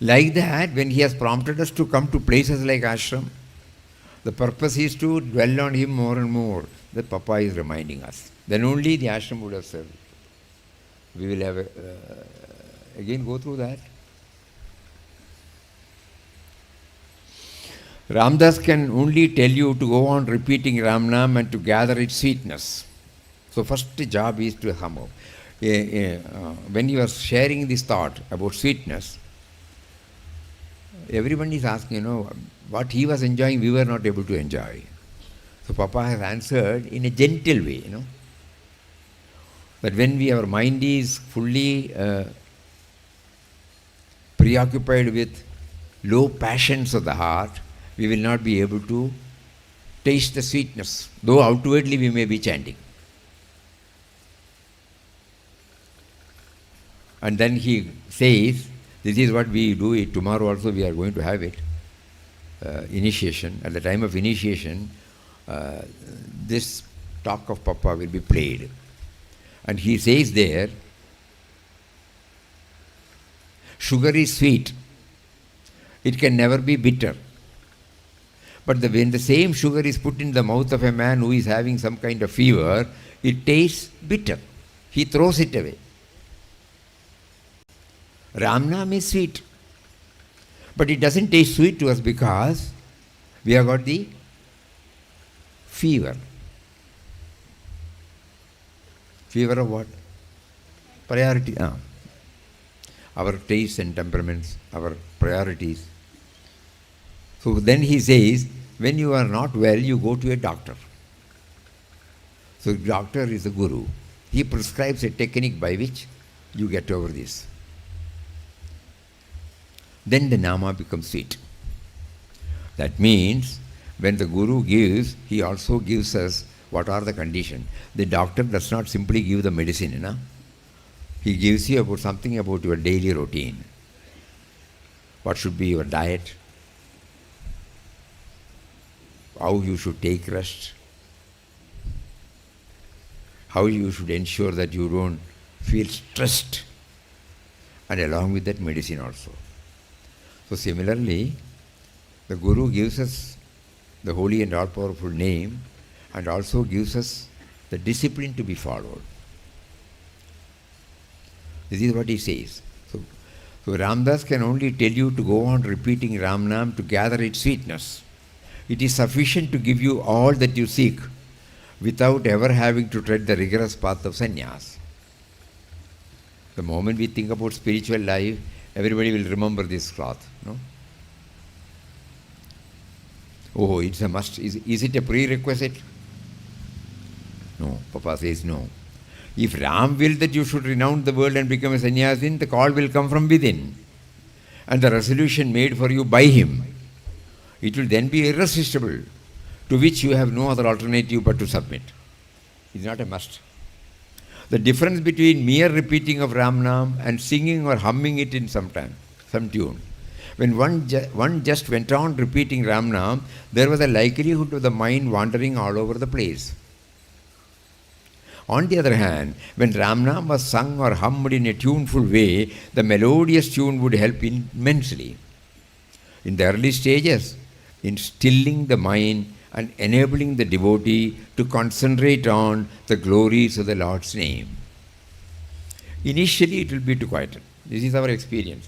Like that, when he has prompted us to come to places like ashram, the purpose is to dwell on him more and more. That Papa is reminding us. Then only the ashram would have served. We will have again go through that. Ramdas can only tell you to go on repeating Ramnam and to gather its sweetness. So first job is to hum up. When you are sharing this thought about sweetness, everyone is asking, what he was enjoying, we were not able to enjoy. So Papa has answered in a gentle way, that when our mind is fully preoccupied with low passions of the heart, we will not be able to taste the sweetness, though outwardly we may be chanting. And then he says, this is what we do it. Tomorrow also we are going to have it. Initiation. At the time of initiation, this talk of Papa will be played. And he says there, sugar is sweet. It can never be bitter. But when the same sugar is put in the mouth of a man who is having some kind of fever, it tastes bitter. He throws it away. Ramnam is sweet. But it doesn't taste sweet to us because we have got the fever. Fever of what? Priority. Our tastes and temperaments, our priorities. So then he says, when you are not well, you go to a doctor. So the doctor is the guru. He prescribes a technique by which you get over this. Then the nama becomes sweet. That means when the guru gives, he also gives us what are the conditions. The doctor does not simply give the medicine. He gives you about something about your daily routine. What should be your diet? How you should take rest? How you should ensure that you don't feel stressed? And along with that, medicine also. So similarly, the Guru gives us the holy and all-powerful name and also gives us the discipline to be followed. This is what he says. So Ramdas can only tell you to go on repeating Ramnam to gather its sweetness. It is sufficient to give you all that you seek without ever having to tread the rigorous path of sannyas. The moment we think about spiritual life, everybody will remember this cloth. No? Oh, it's a must. Is it a prerequisite? No. Papa says no. If Ram willed that you should renounce the world and become a sannyasin, the call will come from within. And the resolution made for you by him, it will then be irresistible, to which you have no other alternative but to submit. It's not a must. The difference between mere repeating of Ramnam and singing or humming it in some tune. When one just went on repeating Ramnam, there was a likelihood of the mind wandering all over the place. On the other hand, when Ramnam was sung or hummed in a tuneful way, the melodious tune would help immensely. In the early stages, in stilling the mind and enabling the devotee to concentrate on the glories of the Lord's name. Initially it will be too quiet. This is our experience.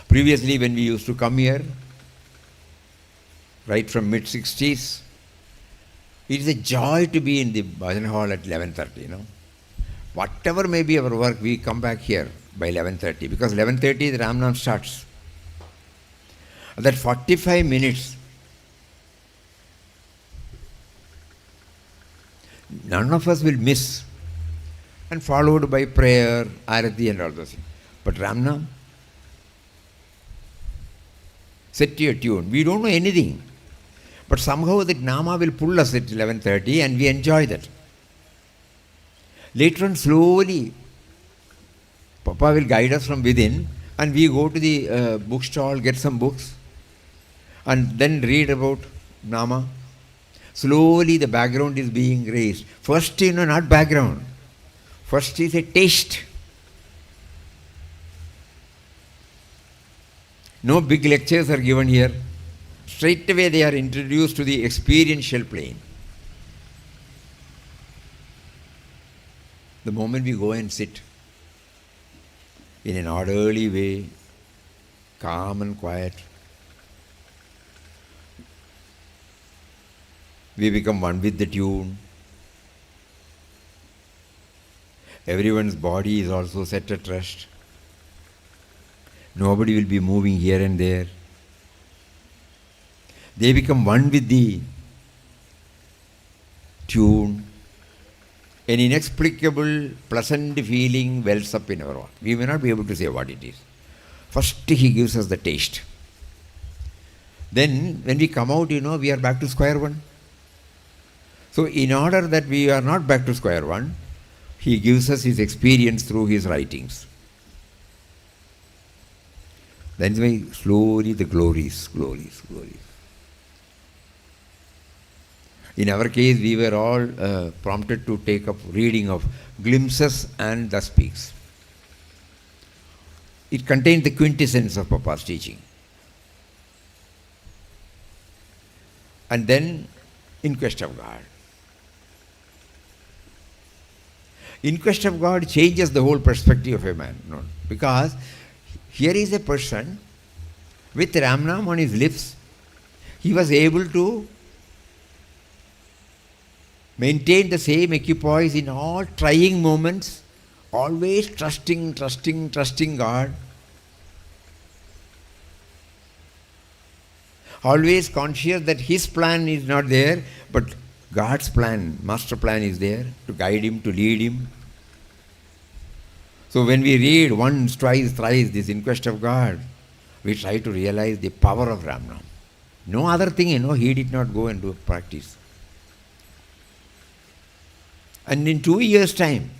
Previously when we used to come here, right from mid-60s, it is a joy to be in the bhajan hall at 11:30, Whatever may be our work, we come back here by 11:30 because 11:30 the Ramnam starts. That 45 minutes, none of us will miss, and followed by prayer, arati and all those things. But Ramnam, set your tune. We don't know anything. But somehow that Nama will pull us at 11:30 and we enjoy that. Later on, slowly, Papa will guide us from within and we go to the bookstall, get some books and then read about Nama. Slowly the background is being raised. First, not background. First is a taste. No big lectures are given here. Straight away they are introduced to the experiential plane. The moment we go and sit in an orderly way, calm and quiet, we become one with the tune. Everyone's body is also set at rest. Nobody will be moving here and there. They become one with the tune. An inexplicable, pleasant feeling wells up in our heart. We may not be able to say what it is. First, he gives us the taste. Then, when we come out, we are back to square one. So, in order that we are not back to square one, he gives us his experience through his writings. Then, slowly the glories. In our case, we were all prompted to take up reading of Glimpses and Thus Speaks. It contained the quintessence of Papa's teaching. And then, In Quest of God. In Quest of God changes the whole perspective of a man. No, because here is a person with Ramnam on his lips. He was able to maintain the same equipoise in all trying moments, always trusting God, always conscious that his plan is not there, but God's plan, master plan is there to guide him, to lead him. So when we read once, twice, thrice this In Quest of God, we try to realize the power of Ramnam. No other thing, he did not go and do practice. And in 2 years' time,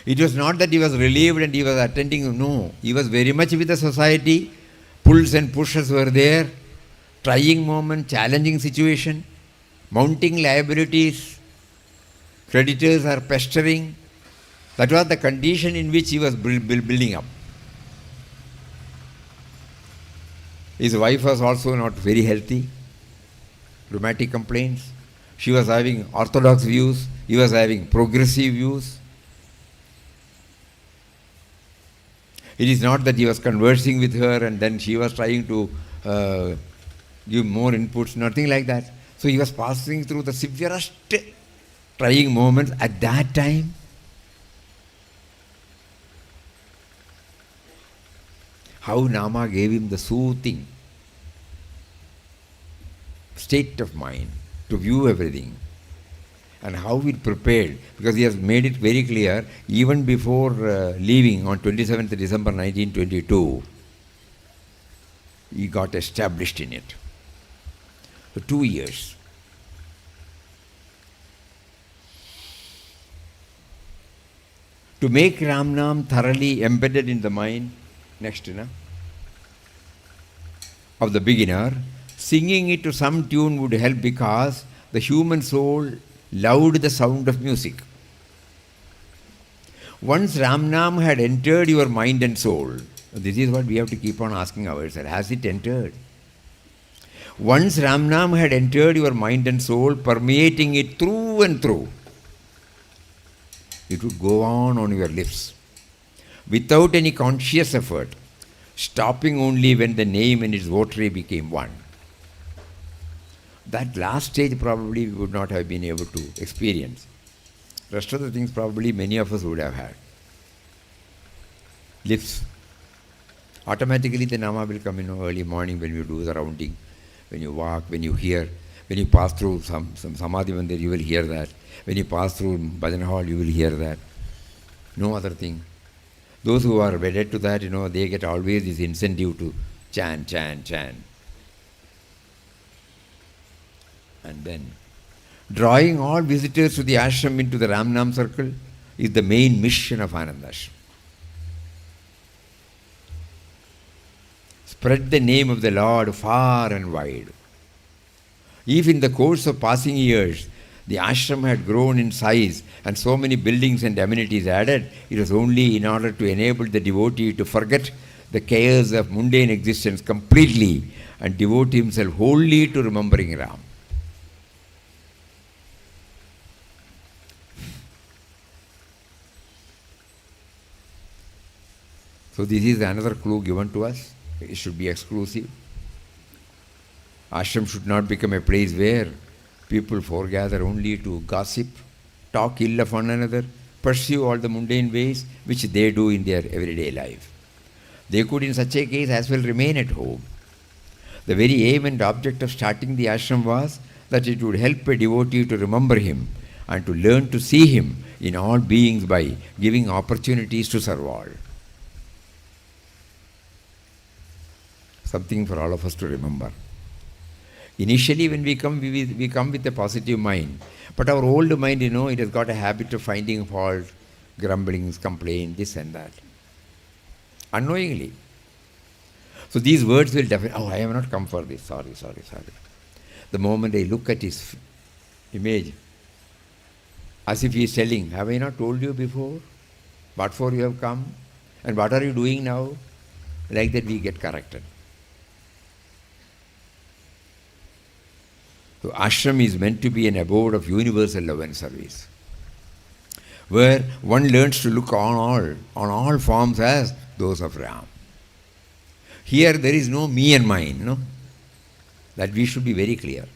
it was not that he was relieved and he was attending, no. He was very much with the society. Pulls and pushes were there. Trying moment, challenging situation, mounting liabilities, creditors are pestering. That was the condition in which he was building up. His wife was also not very healthy, rheumatic complaints. She was having orthodox views, he was having progressive views. It is not that he was conversing with her and then she was trying to give more inputs, nothing like that. So he was passing through the severest trying moments at that time. How Nama gave him the soothing state of mind to view everything, and how he prepared, because he has made it very clear, even before leaving on 27th December 1922, he got established in it. For 2 years. To make Ramnam thoroughly embedded in the mind, next, of the beginner, singing it to some tune would help because the human soul loved the sound of music. Once Ramnam had entered your mind and soul, this is what we have to keep on asking ourselves, has it entered? Once Ramnam had entered your mind and soul, permeating it through and through, It would go on your lips without any conscious effort, stopping only when the name and its votary became one. That last stage probably we would not have been able to experience. Rest of the things probably many of us would have had. Lips. Automatically the nama will come, early morning when you do the rounding, when you walk, when you hear, when you pass through some samadhi mandir, you will hear that. When you pass through bhajan hall, you will hear that. No other thing. Those who are wedded to that, they get always this incentive to chant, chant, chant. And then, drawing all visitors to the ashram into the Ramnam circle is the main mission of Anandashram. Spread the name of the Lord far and wide. If in the course of passing years, the ashram had grown in size and so many buildings and amenities added, it was only in order to enable the devotee to forget the cares of mundane existence completely and devote himself wholly to remembering Ram. So this is another clue given to us. It should be exclusive. Ashram should not become a place where people foregather only to gossip, talk ill of one another, pursue all the mundane ways which they do in their everyday life. They could in such a case as well remain at home. The very aim and object of starting the ashram was that it would help a devotee to remember him and to learn to see him in all beings by giving opportunities to serve all. Something for all of us to remember. Initially when we come with a positive mind. But our old mind, it has got a habit of finding fault, grumblings, complaints, this and that. Unknowingly. So these words will definitely, I have not come for this, sorry. The moment I look at his image, as if he is telling, have I not told you before? What for you have come? And what are you doing now? Like that we get corrected. So ashram is meant to be an abode of universal love and service, where one learns to look on all forms as those of Ram. Here there is no me and mine, that we should be very clear.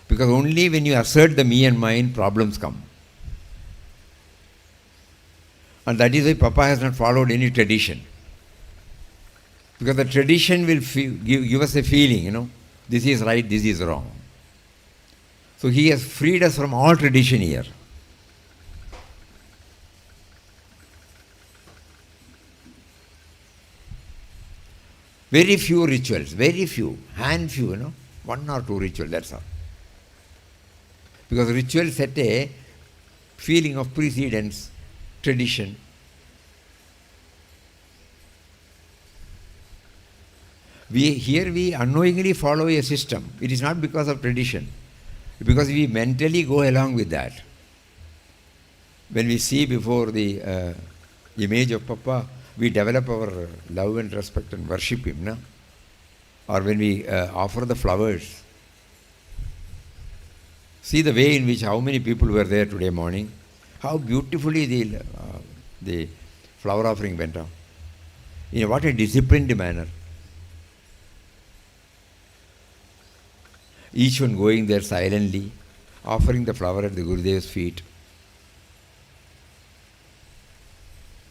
Because only when you assert the me and mine, problems come. And that is why Papa has not followed any tradition. Because the tradition will give us a feeling, this is right, this is wrong. So he has freed us from all tradition here. Very few rituals, very few, few, 1 or 2 rituals, that's all. Because rituals set a feeling of precedence, tradition. We unknowingly follow a system. It is not because of tradition. Because we mentally go along with that. When we see before the image of Papa, we develop our love and respect and worship him. Or when we offer the flowers. See the way in which how many people were there today morning. How beautifully the flower offering went on. In what a disciplined manner. Each one going there silently, offering the flower at the Gurudev's feet.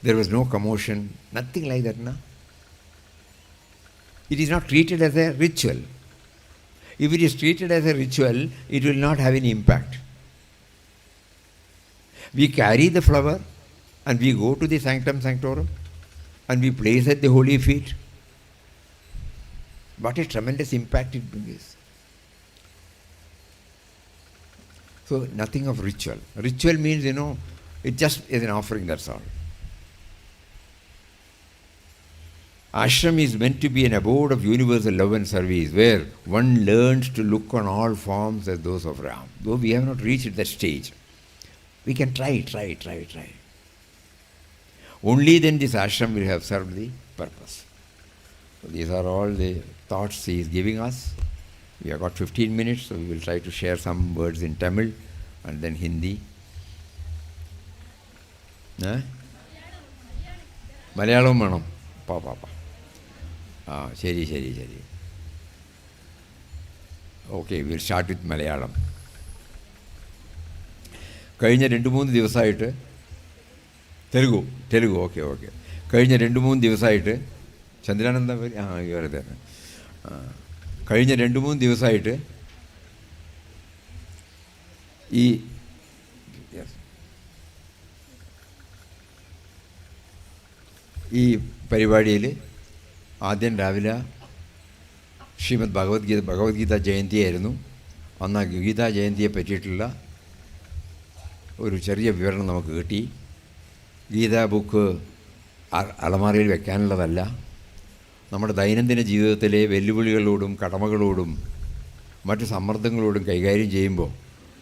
There was no commotion, nothing like that, It is not treated as a ritual. If it is treated as a ritual, it will not have any impact. We carry the flower and we go to the sanctum sanctorum and we place at the holy feet. What a tremendous impact it brings. So nothing of ritual. Ritual means, it just is an offering, that's all. Ashram is meant to be an abode of universal love and service, where one learns to look on all forms as those of Ram. Though we have not reached that stage, we can try. Only then this ashram will have served the purpose. So these are all the thoughts he is giving us. We have got 15 minutes, so we will try to share some words in Tamil and then Hindi. മലയാളവും വേണം. പാ ആ ശരി ശരി ശരി. Okay, will start with Malayalam. കഴിഞ്ഞ 2-3 ദിവസമായിട്ട് Telugu okay. കഴിഞ്ഞ 2-3 ദിവസമായിട്ട് ചന്ദ്രാനന്ദ വെറുതെ കഴിഞ്ഞ 2-3 ദിവസമായിട്ട് ഈ പരിപാടിയിൽ ആദ്യം രാവിലെ ശ്രീമദ് ഭഗവത്ഗീത ജയന്തിയായിരുന്നു. അന്ന് ആ ഗീതാ ജയന്തിയെ പറ്റിയിട്ടുള്ള ഒരു ചെറിയ വിവരണം നമുക്ക് കിട്ടി. ഗീതാ ബുക്ക് അലമാരയിൽ വെക്കാനുള്ളതല്ല. നമ്മുടെ ദൈനംദിന ജീവിതത്തിലെ വെല്ലുവിളികളോടും കടമകളോടും മറ്റ് സമ്മർദ്ദങ്ങളോടും കൈകാര്യം ചെയ്യുമ്പോൾ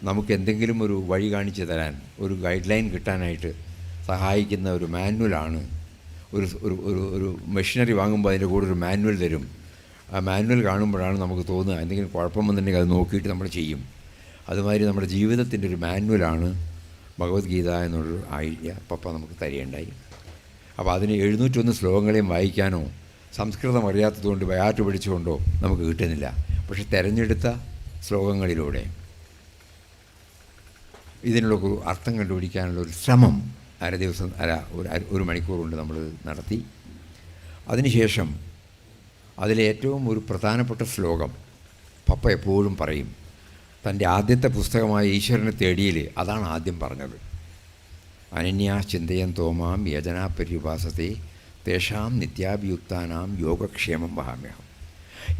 നമുക്ക് എന്തെങ്കിലും ഒരു വഴി കാണിച്ചു തരാൻ, ഒരു ഗൈഡ് ലൈൻ കിട്ടാനായിട്ട് സഹായിക്കുന്ന ഒരു മാനുവലാണ്. ഒരു മെഷീനറി വാങ്ങുമ്പോൾ അതിൻ്റെ കൂടെ ഒരു മാനുവൽ തരും. ആ മാനുവൽ കാണുമ്പോഴാണ് നമുക്ക് തോന്നുക എന്തെങ്കിലും കുഴപ്പം വന്നിട്ടുണ്ടെങ്കിൽ അത് നോക്കിയിട്ട് നമ്മൾ ചെയ്യും. അതുമാതിരി നമ്മുടെ ജീവിതത്തിൻ്റെ ഒരു മാനുവലാണ് ഭഗവത്ഗീത എന്നുള്ളൊരു ഐഡിയ പപ്പ നമുക്ക് തരികയുണ്ടായി. അപ്പോൾ അതിന് 701 ശ്ലോകങ്ങളെയും വായിക്കാനോ സംസ്കൃതം അറിയാത്തതുകൊണ്ട് ബയാറ്റ് പഠിച്ചുകൊണ്ടോ നമുക്ക് കിട്ടുന്നില്ല. പക്ഷെ തിരഞ്ഞെടുത്ത ശ്ലോകങ്ങളിലൂടെ ഇതിനുള്ള ഒരു അർത്ഥം കണ്ടുപിടിക്കാനുള്ള ഒരു ശ്രമം ഒരു മണിക്കൂർ കൊണ്ട് നമ്മൾ നടത്തി. അതിനുശേഷം അതിലെ ഏറ്റവും ഒരു പ്രധാനപ്പെട്ട ശ്ലോകം പപ്പ എപ്പോഴും പറയും. തൻ്റെ ആദ്യത്തെ പുസ്തകമായ ഈശ്വരനെ തേടിയിൽ അതാണ് ആദ്യം പറഞ്ഞത്. അനന്യാ ചിന്തയൻ തോമാം യജനാ പര്യുപാസത്തെ തേഷാം നിത്യാഭിയുക്താനാം യോഗക്ഷേമം വഹാമ്യഹം.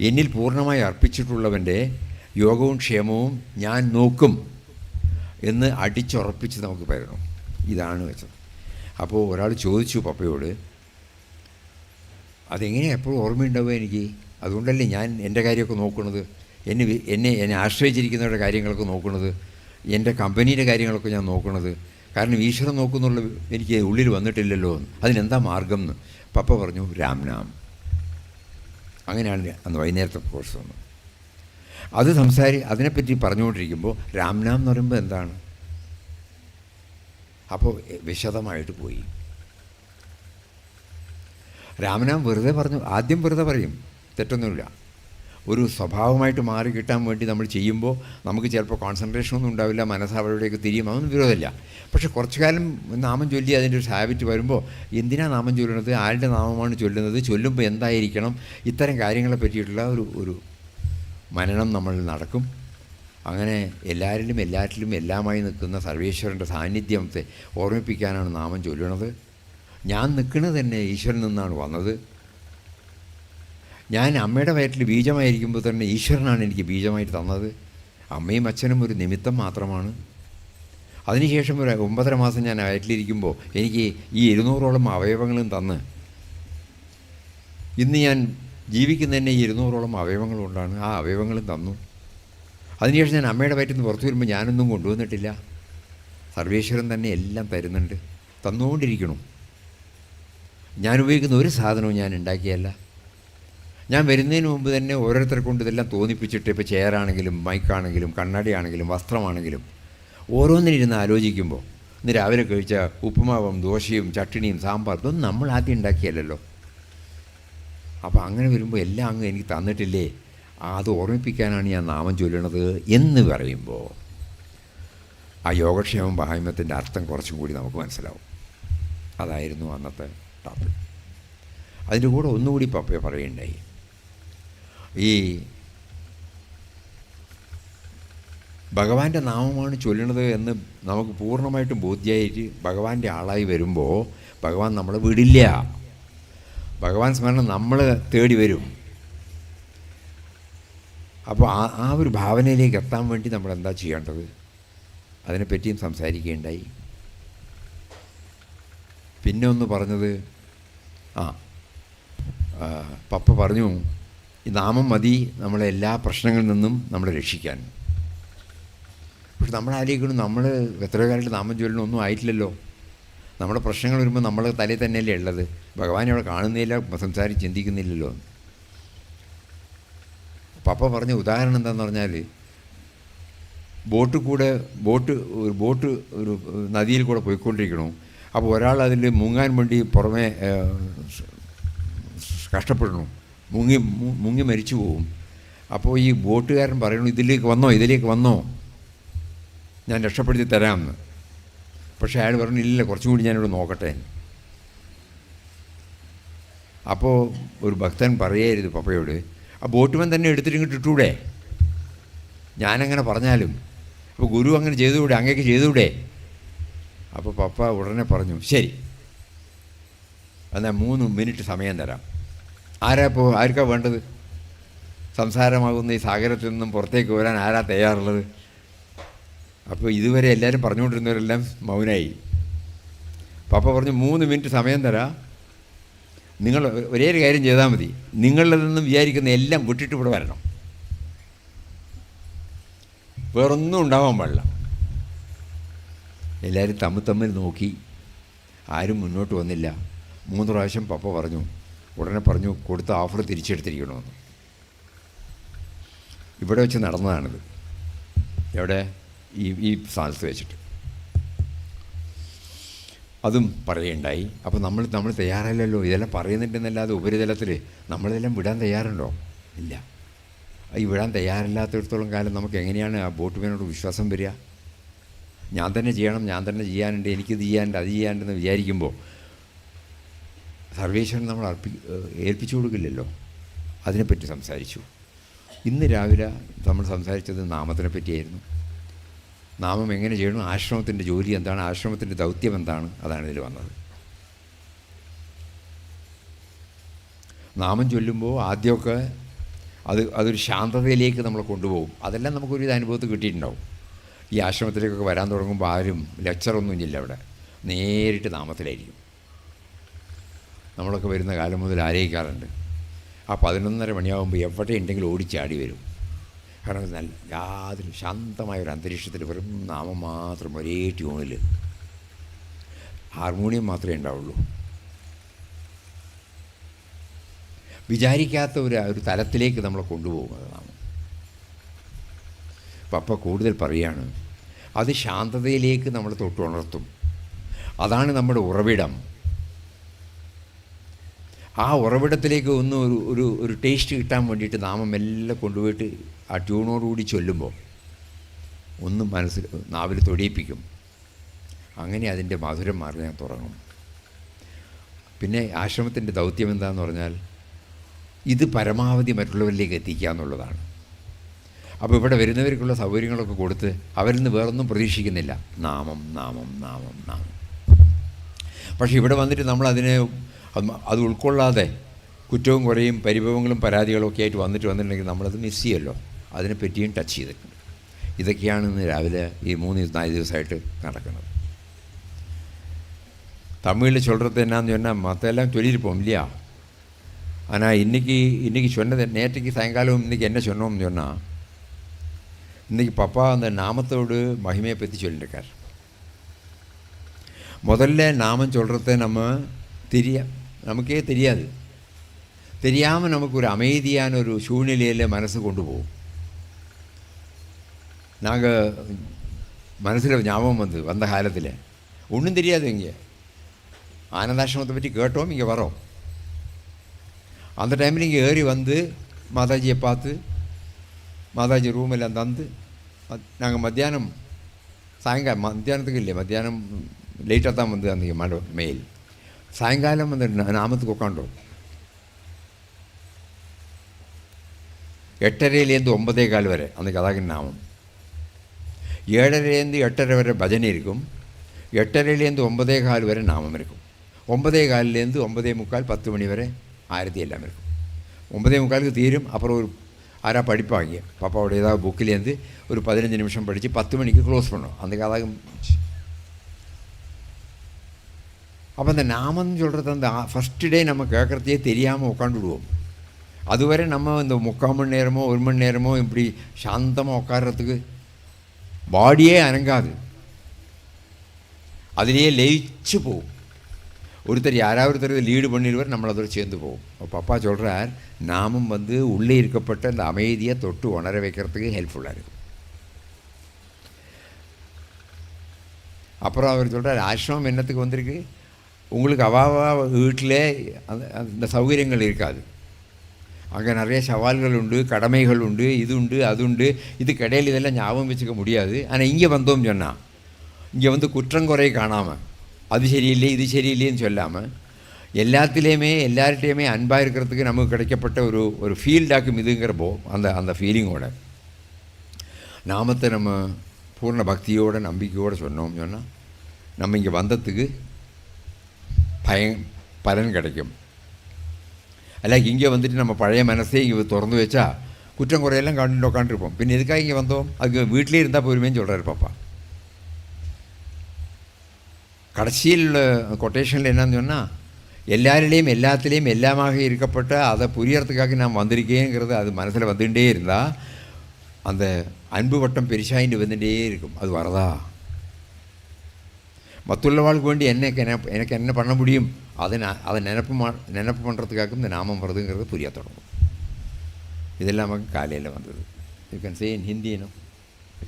എന്നിൽ പൂർണ്ണമായി അർപ്പിച്ചിട്ടുള്ളവൻ്റെ യോഗവും ക്ഷേമവും ഞാൻ നോക്കും എന്ന് അടിച്ചുറപ്പിച്ച് നമുക്ക് പറയണം. ഇതാണ് വെച്ചത്. അപ്പോൾ ഒരാൾ ചോദിച്ചു പപ്പയോട്, അതെങ്ങനെയാണ് എപ്പോഴും ഓർമ്മയുണ്ടാവുക എനിക്ക്? അതുകൊണ്ടല്ലേ ഞാൻ എൻ്റെ കാര്യമൊക്കെ നോക്കുന്നത്, എന്നെ ആശ്രയിച്ചിരിക്കുന്നവരുടെ കാര്യങ്ങളൊക്കെ നോക്കുന്നത്, എൻ്റെ കമ്പനിയുടെ കാര്യങ്ങളൊക്കെ ഞാൻ നോക്കുന്നത്. കാരണം ഈശ്വരൻ നോക്കുന്നുള്ള എനിക്ക് ഉള്ളിൽ വന്നിട്ടില്ലല്ലോ. അതിനെന്താ മാർഗം എന്ന് പപ്പ പറഞ്ഞു, രാംനാം. അങ്ങനെയാണ് അന്ന് വൈകുന്നേരത്തെ കോഴ്സ് വന്നത്. അതിനെപ്പറ്റി പറഞ്ഞുകൊണ്ടിരിക്കുമ്പോൾ രാംനാം എന്ന് പറയുമ്പോൾ എന്താണ്? അപ്പോൾ വിശദമായിട്ട് പോയി. രാമനാം വെറുതെ പറഞ്ഞു, ആദ്യം വെറുതെ പറയും, തെറ്റൊന്നുമില്ല. ഒരു സ്വഭാവമായിട്ട് മാറി കിട്ടാൻ വേണ്ടി നമ്മൾ ചെയ്യുമ്പോൾ നമുക്ക് ചിലപ്പോൾ കോൺസെൻട്രേഷനൊന്നും ഉണ്ടാവില്ല, മനസ്സ് അവിടേക്ക് തിരിയും, അതൊന്നും വിരോധമില്ല. പക്ഷെ കുറച്ചു കാലം നാമം ചൊല്ലി അതിൻ്റെ ഒരു ഹാബിറ്റ് വരുമ്പോൾ എന്തിനാണ് നാമം ചൊല്ലുന്നത്, ആരുടെ നാമമാണ് ചൊല്ലുന്നത്, ചൊല്ലുമ്പോൾ എന്തായിരിക്കണം, ഇത്തരം കാര്യങ്ങളെ പറ്റിയിട്ടുള്ള ഒരു മനനം നമ്മൾ നടക്കും. അങ്ങനെ എല്ലാറ്റിലും എല്ലാമായി നിൽക്കുന്ന സർവേശ്വരൻ്റെ സാന്നിധ്യത്തെ ഓർമ്മിപ്പിക്കാനാണ് നാമം ചൊല്ലുന്നത്. ഞാൻ നിൽക്കുന്നത് തന്നെ ഈശ്വരനിൽ നിന്നാണ് വന്നത്. ഞാൻ അമ്മയുടെ വയറ്റിൽ ബീജമായിരിക്കുമ്പോൾ തന്നെ ഈശ്വരനാണ് എനിക്ക് ബീജമായിട്ട് തന്നത്. അമ്മയും അച്ഛനും ഒരു നിമിത്തം മാത്രമാണ്. അതിനുശേഷം ഒരു 9.5 മാസം ഞാൻ വയറ്റിലിരിക്കുമ്പോൾ എനിക്ക് ഈ 200ഓളം അവയവങ്ങളും തന്ന് ഇന്ന് ഞാൻ ജീവിക്കുന്നതന്നെ ഈ 200ഓളം അവയവങ്ങൾ കൊണ്ടാണ്. ആ അവയവങ്ങളും തന്നു. അതിനുശേഷം ഞാൻ അമ്മയുടെ വയറ്റിൽ നിന്ന് പുറത്തു വരുമ്പോൾ ഞാനൊന്നും കൊണ്ടുവന്നിട്ടില്ല. സർവേശ്വരൻ തന്നെ എല്ലാം തരുന്നുണ്ട്, തന്നുകൊണ്ടിരിക്കണം. ഞാൻ ഉപയോഗിക്കുന്ന ഒരു സാധനവും ഞാൻ ഉണ്ടാക്കിയല്ല. ഞാൻ വരുന്നതിന് മുമ്പ് തന്നെ ഓരോരുത്തരെ കൊണ്ട് ഇതെല്ലാം തോന്നിപ്പിച്ചിട്ട്, ഇപ്പോൾ ചെയറാണെങ്കിലും മൈക്കാണെങ്കിലും കണ്ണാടിയാണെങ്കിലും വസ്ത്രമാണെങ്കിലും ഓരോന്നിനിരുന്ന് ആലോചിക്കുമ്പോൾ ഇന്ന് രാവിലെ കഴിച്ച ഉപ്പുമാവും ദോശയും ചട്ടിണിയും സാമ്പാർ ഇതൊന്നും നമ്മൾ ആദ്യം ഉണ്ടാക്കിയല്ലോ. അപ്പോൾ അങ്ങനെ വരുമ്പോൾ എല്ലാം അങ്ങ് എനിക്ക് തന്നിട്ടില്ലേ, അത് ഓർമ്മിപ്പിക്കാനാണ് ഞാൻ നാമം ചൊല്ലണത് എന്ന് പറയുമ്പോൾ ആ യോഗക്ഷേമം മഹാത്മ്യത്തിൻ്റെ അർത്ഥം കുറച്ചും കൂടി നമുക്ക് മനസ്സിലാവും. അതായിരുന്നു അന്നത്തെ ടോപ്പിക്. അതിൻ്റെ കൂടെ ഒന്നുകൂടി പപ്പ പറയുണ്ടായി, ഈ ഭഗവാന്റെ നാമമാണ് ചൊല്ലണത് എന്ന് നമുക്ക് പൂർണ്ണമായിട്ടും ബോധ്യമായിട്ട് ഭഗവാന്റെ ആളായി വരുമ്പോൾ ഭഗവാൻ നമ്മളെ വിടില്ല. ഭഗവാൻ സ്മരണം നമ്മൾ തേടി വരും. അപ്പോൾ ആ ഒരു ഭാവനയിലേക്ക് എത്താൻ വേണ്ടി നമ്മൾ എന്താ ചെയ്യേണ്ടത്, അതിനെപ്പറ്റിയും സംസാരിക്കുകയുണ്ടായി. പിന്നെ ഒന്ന് പറഞ്ഞത്, പപ്പ പറഞ്ഞു, ഈ നാമം മതി നമ്മളെ എല്ലാ പ്രശ്നങ്ങളിൽ നിന്നും നമ്മളെ രക്ഷിക്കാൻ. പക്ഷെ നമ്മളാലോചിക്കണം, നമ്മൾ എത്ര കാലത്ത് നാമം ചൊല്ലണമൊന്നും ആയിട്ടില്ലല്ലോ. നമ്മുടെ പ്രശ്നങ്ങൾ വരുമ്പോൾ നമ്മൾ തലയിൽ തന്നെയല്ലേ ഉള്ളത്, ഭഗവാനെ അവിടെ കാണുന്നില്ല, സംസാരിച്ച് ചിന്തിക്കുന്നില്ലല്ലോ. പപ്പ പറഞ്ഞ ഉദാഹരണം എന്താണെന്ന് പറഞ്ഞാൽ, ബോട്ട് ഒരു നദിയിൽ കൂടെ പോയിക്കൊണ്ടിരിക്കണു. അപ്പോൾ ഒരാൾ അതിൽ മുങ്ങാൻ വേണ്ടി പുറമേ കഷ്ടപ്പെടണം, മുങ്ങി മരിച്ചു പോകും. അപ്പോൾ ഈ ബോട്ടുകാരൻ പറയണു, ഇതിലേക്ക് വന്നോ, ഞാൻ രക്ഷപ്പെടുത്തി തരാമെന്ന്. പക്ഷേ അയാൾ പറഞ്ഞു, ഇല്ല, കുറച്ചും കൂടി ഞാനിവിടെ നോക്കട്ടെ. അപ്പോൾ ഒരു ഭക്തൻ പറയരുത് പപ്പയോട്, ആ ബോട്ടുമൻ തന്നെ എടുത്തിട്ട് ഇങ്ങോട്ട് ഇട്ടൂടെ, ഞാനങ്ങനെ പറഞ്ഞാലും. അപ്പോൾ ഗുരു അങ്ങനെ ചെയ്തുകൂടെ, അങ്ങേക്ക് ചെയ്തുകൂടെ? അപ്പോൾ പപ്പ ഉടനെ പറഞ്ഞു, ശരി, എന്നാൽ 3 മിനിറ്റ് സമയം തരാം. ആർക്കാ വേണ്ടത്? സംസാരമാകുന്ന ഈ സാഗരത്തിൽ നിന്നും പുറത്തേക്ക് വരാൻ ആരാ തയ്യാറുള്ളത്? അപ്പോൾ ഇതുവരെ എല്ലാവരും പറഞ്ഞുകൊണ്ടിരുന്നവരെല്ലാം മൗനായി. പപ്പ പറഞ്ഞു, 3 മിനിറ്റ് സമയം തരാം, നിങ്ങൾ ഒരേ ഒരു കാര്യം ചെയ്താൽ മതി, നിങ്ങളിൽ നിന്നും വിചാരിക്കുന്ന എല്ലാം വിട്ടിട്ട് ഇവിടെ വരണം, വേറൊന്നും ഉണ്ടാവാൻ പാടില്ല. എല്ലാവരും തമ്മിൽ നോക്കി, ആരും മുന്നോട്ട് വന്നില്ല. 3 പ്രാവശ്യം പപ്പ പറഞ്ഞു. ഉടനെ പറഞ്ഞു, കൊടുത്ത ഓഫർ തിരിച്ചെടുത്തിരിക്കണമെന്ന്. ഇവിടെ വെച്ച് നടന്നതാണിത്. എവിടെ? ഈ സ്ഥാനത്ത് വെച്ചിട്ട്. അതും പറയുണ്ടായി. അപ്പോൾ നമ്മൾ തയ്യാറല്ലല്ലോ, ഇതെല്ലാം പറയുന്നുണ്ടെന്നല്ലാതെ ഉപരിതലത്തിൽ നമ്മളിതെല്ലാം വിടാൻ തയ്യാറുണ്ടോ? ഇല്ല. ഈ വിടാൻ തയ്യാറില്ലാത്തിടത്തോളം കാലം നമുക്ക് എങ്ങനെയാണ് ആ ബോട്ടുമേനോട് വിശ്വാസം വരിക? ഞാൻ തന്നെ ചെയ്യണം, ഞാൻ തന്നെ ചെയ്യാനുണ്ട്, എനിക്കിത് ചെയ്യാനുണ്ട്, അത് ചെയ്യാനുണ്ടെന്ന് വിചാരിക്കുമ്പോൾ സർവേശ്വരൻ നമ്മൾ ഏൽപ്പിച്ചു കൊടുക്കില്ലല്ലോ. അതിനെപ്പറ്റി സംസാരിച്ചു. ഇന്ന് രാവിലെ നമ്മൾ സംസാരിച്ചത് നാമത്തിനെ പറ്റിയായിരുന്നു. നാമം എങ്ങനെ ചെയ്യണം, ആശ്രമത്തിൻ്റെ ജോലി എന്താണ്, ആശ്രമത്തിൻ്റെ ദൗത്യം എന്താണ്, അതാണ് ഇതിൽ വന്നത്. നാമം ചൊല്ലുമ്പോൾ ആദ്യമൊക്കെ അതൊരു ശാന്തതയിലേക്ക് നമ്മളെ കൊണ്ടുപോകും. അതെല്ലാം നമുക്കൊരു അനുഭവത്തിൽ കിട്ടിയിട്ടുണ്ടാവും. ഈ ആശ്രമത്തിലേക്കൊക്കെ വരാൻ തുടങ്ങുമ്പോൾ ആരും ലെക്ചറൊന്നും ഇല്ല, അവിടെ നേരിട്ട് നാമത്തിലായിരിക്കും. നമ്മളൊക്കെ വരുന്ന കാലം മുതൽ ആലോചിക്കാറുണ്ട്, ആ 11:30 മണിയാകുമ്പോൾ എവിടെ ഉണ്ടെങ്കിലും ഓടിച്ചാടി വരും. കാരണം യാതൊരു ശാന്തമായൊരു അന്തരീക്ഷത്തിൽ വെറും നാമം മാത്രം, ഒരേ ട്യൂണിൽ. ഹാർമോണിയം മാത്രമേ ഉണ്ടാവുള്ളൂ. വിചാരിക്കാത്ത ഒരു തലത്തിലേക്ക് നമ്മളെ കൊണ്ടുപോകുന്നത് നാമം. പപ്പ കൂടുതൽ പറയുകയാണ്, അത് ശാന്തതയിലേക്ക് നമ്മൾ തൊട്ടുണർത്തും. അതാണ് നമ്മുടെ ഉറവിടം. ആ ഉറവിടത്തിലേക്ക് ഒന്ന് ഒരു ടേസ്റ്റ് കിട്ടാൻ വേണ്ടിയിട്ട് നാമം എല്ലാം കൊണ്ടുപോയിട്ട് ആ ട്യൂണോടുകൂടി ചൊല്ലുമ്പോൾ ഒന്ന് മനസ്സിൽ നാവിൽ തൊടിയിപ്പിക്കും. അങ്ങനെ അതിൻ്റെ മധുരം മാറാൻ തുടങ്ങും. പിന്നെ ആശ്രമത്തിൻ്റെ ദൗത്യം എന്താണെന്ന് പറഞ്ഞാൽ ഇത് പരമാവധി മറ്റുള്ളവരിലേക്ക് എത്തിക്കുക എന്നുള്ളതാണ്. അപ്പോൾ ഇവിടെ വരുന്നവർക്കുള്ള സൗകര്യങ്ങളൊക്കെ കൊടുത്ത് അവരിൽ നിന്ന് വേറൊന്നും പ്രതീക്ഷിക്കുന്നില്ല, നാമം നാമം നാമം നാമം. പക്ഷേ ഇവിടെ വന്നിട്ട് നമ്മളതിനെ അത് ഉൾക്കൊള്ളാതെ കുറ്റവും കുറയും പരിഭവങ്ങളും പരാതികളും ഒക്കെ ആയിട്ട് വന്നിട്ടുണ്ടെങ്കിൽ നമ്മളത് മിസ് ചെയ്യുമല്ലോ. അതിനെപ്പറ്റിയും ടച്ച് ചെയ്തിട്ടുണ്ട്. ഇതൊക്കെയാണ് ഇന്ന് രാവിലെ ഈ 3-4 ദിവസമായിട്ട് നടക്കുന്നത്. തമിഴിൽ சொல்கிறது என்னன்னு சொன்னால் மற்றெல்லாம் சொல்லியிருப்போம் இல்லையா? ஆனால் இன்றைக்கி சொன்னது, நேற்றுக்கு சாயங்காலம் இன்றைக்கி என்ன சொன்னோம்னு சொன்னால், இன்றைக்கி பப்பா அந்த நாமத்தோடு மகிமையை பற்றி சொல்லியிருக்கார். முதல்ல நாமம் சொல்கிறத நமக்கே தெரியாமல் நமக்கு ஒரு அமைதியான ஒரு சூழ்நிலையில் மனசு கொண்டு போகும். நாங்கள் மனசில் ஞாபகம் வந்த காலத்தில் ஒன்றும் தெரியாது. இங்கே ஆனந்தாசிரமத்தை பற்றி கேட்டோம், இங்கே வரோம். அந்த டைமில் இங்கே ஏறி வந்து மாதாஜியை பார்த்து மாதாஜி ரூம் எல்லாம் தந்து நாங்கள் மத்தியானத்துக்கு இல்லையே, மத்தியானம் லேட்டாக தான் வந்து அந்த மெயில் சாயங்காலம் அந்த நாமத்துக்கு உட்காண்டோம். 8:30 9:15 വരെ അന്നേക്ക് അതാകും നാമം. 7:30 8:30 വരെ ഭജന ഇരിക്കും. 8:30 9:15 വരെ നാമം ഇരിക്കും. 9:15 9:45 10 മണി വരെ ആരതി എല്ലാം ഇരിക്കും. 9:45 തീരും. അപ്പുറം ഒരു ആരാ പഠിപ്പാക്കിയ പാപ്പാவோட ஏதாவது புக்கிலேருந்து ஒரு 15 நிமிஷம் படித்து 10 மணிக்கு க்ளோஸ் பண்ணோம். அன்றைக்கு அதாகும். அப்போ அந்த நாமன்னு சொல்கிறது அந்த ஃபஸ்ட்டு டே நம்ம கேட்குறதையே தெரியாமல் உட்காந்துடுவோம். அதுவரை நம்ம இந்த 3/4 மணி நேரமோ 1 மணி நேரமோ இப்படி சாந்தமாக உட்கார்றதுக்கு பாடியே அனங்காது, அதிலேயே லயிச்சு போகும். ஒருத்தர் யாராவது லீடு பண்ணிடுவார், நம்மளை அதோடு சேர்ந்து போகும். அப்பா சொல்கிறார், நாமம் வந்து உள்ளே இருக்கப்பட்ட அந்த அமைதியை தொட்டு உணர வைக்கிறதுக்கு ஹெல்ப்ஃபுல்லாக இருக்கும். அப்புறம் அவர் சொல்கிறார், ஆசிரமம் என்னத்துக்கு வந்திருக்கு, உங்களுக்கு அவாவா வீட்டிலே அந்த சௌகரியங்கள் இருக்காது, அங்கே நிறைய சவால்கள் உண்டு, கடமைகள் உண்டு, இது உண்டு அது உண்டு, இதுக்கு இடையில் இதெல்லாம் ஞாபகம் வச்சுக்க முடியாது. ஆனால் இங்கே வந்தோம்னு சொன்னால், இங்கே வந்து குற்றங்குறை காணாமல் அது சரியில்லை இது சரியில்லைன்னு சொல்லாமல் எல்லாத்துலேயுமே எல்லார்கிட்டையுமே அன்பாக இருக்கிறதுக்கு நமக்கு கிடைக்கப்பட்ட ஒரு ஃபீல்டாக்கும் இதுங்கிறப்போ அந்த ஃபீலிங்கோட நாமத்தை நம்ம பூர்ண பக்தியோட நம்பிக்கையோடு சொன்னோம்னு சொன்னால் நம்ம இங்கே வந்ததுக்கு பலன் கிடைக்கும். அல்ல இங்கே வந்துட்டு நம்ம பழைய மனசே இங்கே திறந்து வச்சா குற்றம் குறையெல்லாம் கண்டு உட்காந்துருப்போம். பின் எதுக்காக இங்கே வந்தோம், அதுக்கு வீட்டிலே இருந்தால் போயிருமேன்னு சொல்கிறாரு பாப்பா. கடைசியில் கொட்டேஷனில் என்னன்னு சொன்னால், எல்லாரிலேயும் எல்லாத்துலேயும் எல்லாமாக இருக்கப்பட்ட அதை புரியறதுக்காக நான் வந்திருக்கேங்கிறது அது மனசில் வந்துகிட்டே இருந்தால் அந்த அன்பு வட்டம் பெருசாகிட்டு வந்துகிட்டே இருக்கும். அது வரதா மற்றுள்ளவாளுக்கு வேண்டி எனக்கு என்ன பண்ண முடியும், அதை நினப்பு பண்ணுறதுக்காக இந்த நாமம் வருதுங்கிறது புரிய தொடங்கும். இதெல்லாம் நமக்கு காலையில் வந்தது. You can say in Hindi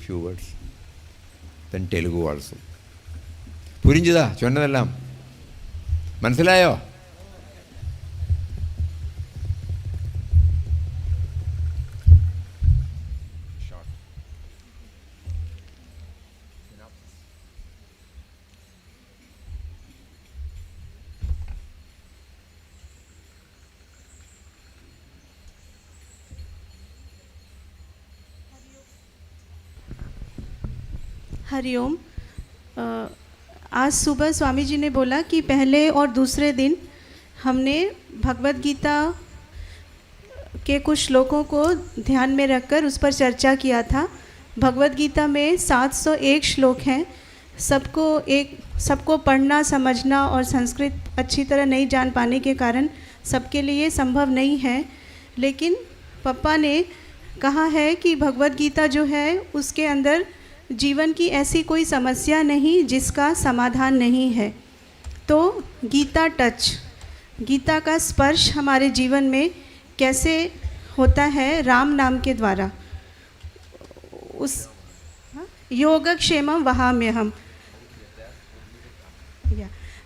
few words, then Telugu also. புரிஞ்சுதா சொன்னதெல்லாம்? മനസ്സിലായോ? हरिओम। आज सुबह स्वामी जी ने बोला कि पहले और दूसरे दिन हमने भगवत गीता के कुछ श्लोकों को ध्यान में रखकर उस पर चर्चा किया था। भगवत गीता में 701 श्लोक हैं। सबको पढ़ना समझना और संस्कृत अच्छी तरह नहीं जान पाने के कारण सबके लिए संभव नहीं है, लेकिन पापा ने कहा है कि भगवत गीता जो है उसके अंदर जीवन की ऐसी कोई समस्या नहीं जिसका समाधान नहीं है। तो गीता टच, गीता का स्पर्श हमारे जीवन में कैसे होता है, राम नाम के द्वारा। उस योगक्षेमम वहाम्यहम।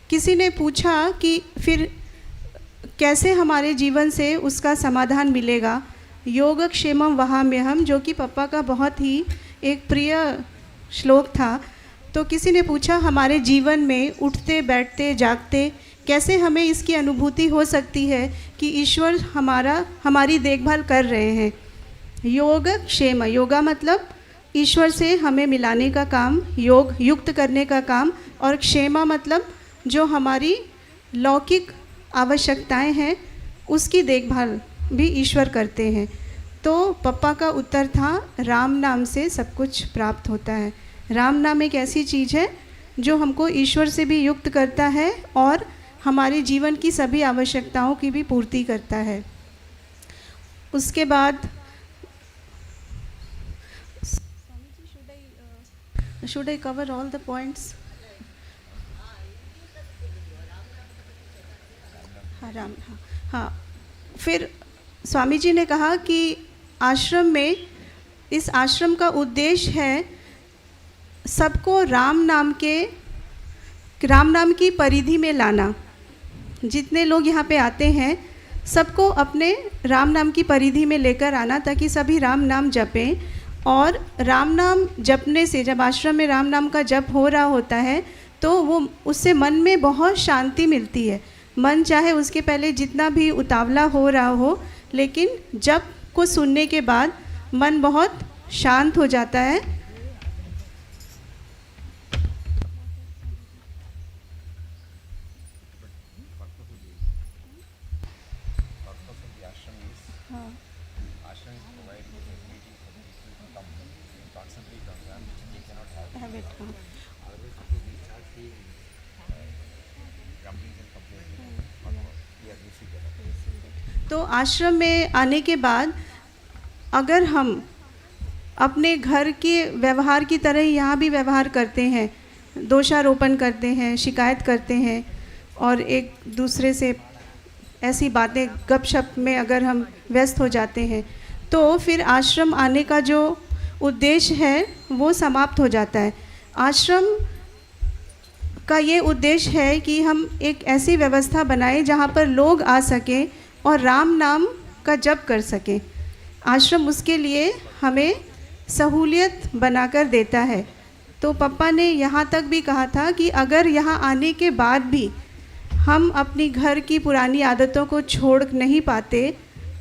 किसी ने पूछा कि फिर कैसे हमारे जीवन से उसका समाधान मिलेगा। योगक्षेमम वहाम्यहम, जो कि पापा का बहुत ही एक प्रिय श्लोक था। तो किसी ने पूछा हमारे जीवन में उठते बैठते जागते कैसे हमें इसकी अनुभूति हो सकती है कि ईश्वर हमारी देखभाल कर रहे हैं। योग क्षेम, योगा मतलब ईश्वर से हमें मिलाने का काम, योग युक्त करने का काम, और क्षेमा मतलब जो हमारी लौकिक आवश्यकताएं हैं उसकी देखभाल भी ईश्वर करते हैं। तो पप्पा का उत्तर था राम नाम से सब कुछ प्राप्त होता है। राम नाम एक ऐसी चीज़ है जो हमको ईश्वर से भी युक्त करता है और हमारे जीवन की सभी आवश्यकताओं की भी पूर्ति करता है। उसके बाद should I cover all the points? हाँ, फिर स्वामी जी ने कहा कि आश्रम में, इस आश्रम का उद्देश्य है सबको राम नाम की परिधि में लाना। जितने लोग यहाँ पे आते हैं सबको अपने राम नाम की परिधि में लेकर आना, ताकि सभी राम नाम जपें। और राम नाम जपने से, जब आश्रम में राम नाम का जप हो रहा होता है तो वो उससे मन में बहुत शांति मिलती है। मन चाहे उसके पहले जितना भी उतावला हो रहा हो, लेकिन जप को सुनने के बाद मन बहुत शांत हो जाता है। तो आश्रम में आने के बाद अगर हम अपने घर के व्यवहार की तरह ही यहाँ भी व्यवहार करते हैं, दोषारोपण करते हैं, शिकायत करते हैं और एक दूसरे से ऐसी बातें गपशप में अगर हम व्यस्त हो जाते हैं, तो फिर आश्रम आने का जो उद्देश्य है वो समाप्त हो जाता है। आश्रम का ये उद्देश्य है कि हम एक ऐसी व्यवस्था बनाएं जहाँ पर लोग आ सकें और राम नाम का जप कर सकें। आश्रम उसके लिए हमें सहूलियत बनाकर देता है। तो पापा ने यहाँ तक भी कहा था कि अगर यहाँ आने के बाद भी हम अपनी घर की पुरानी आदतों को छोड़ नहीं पाते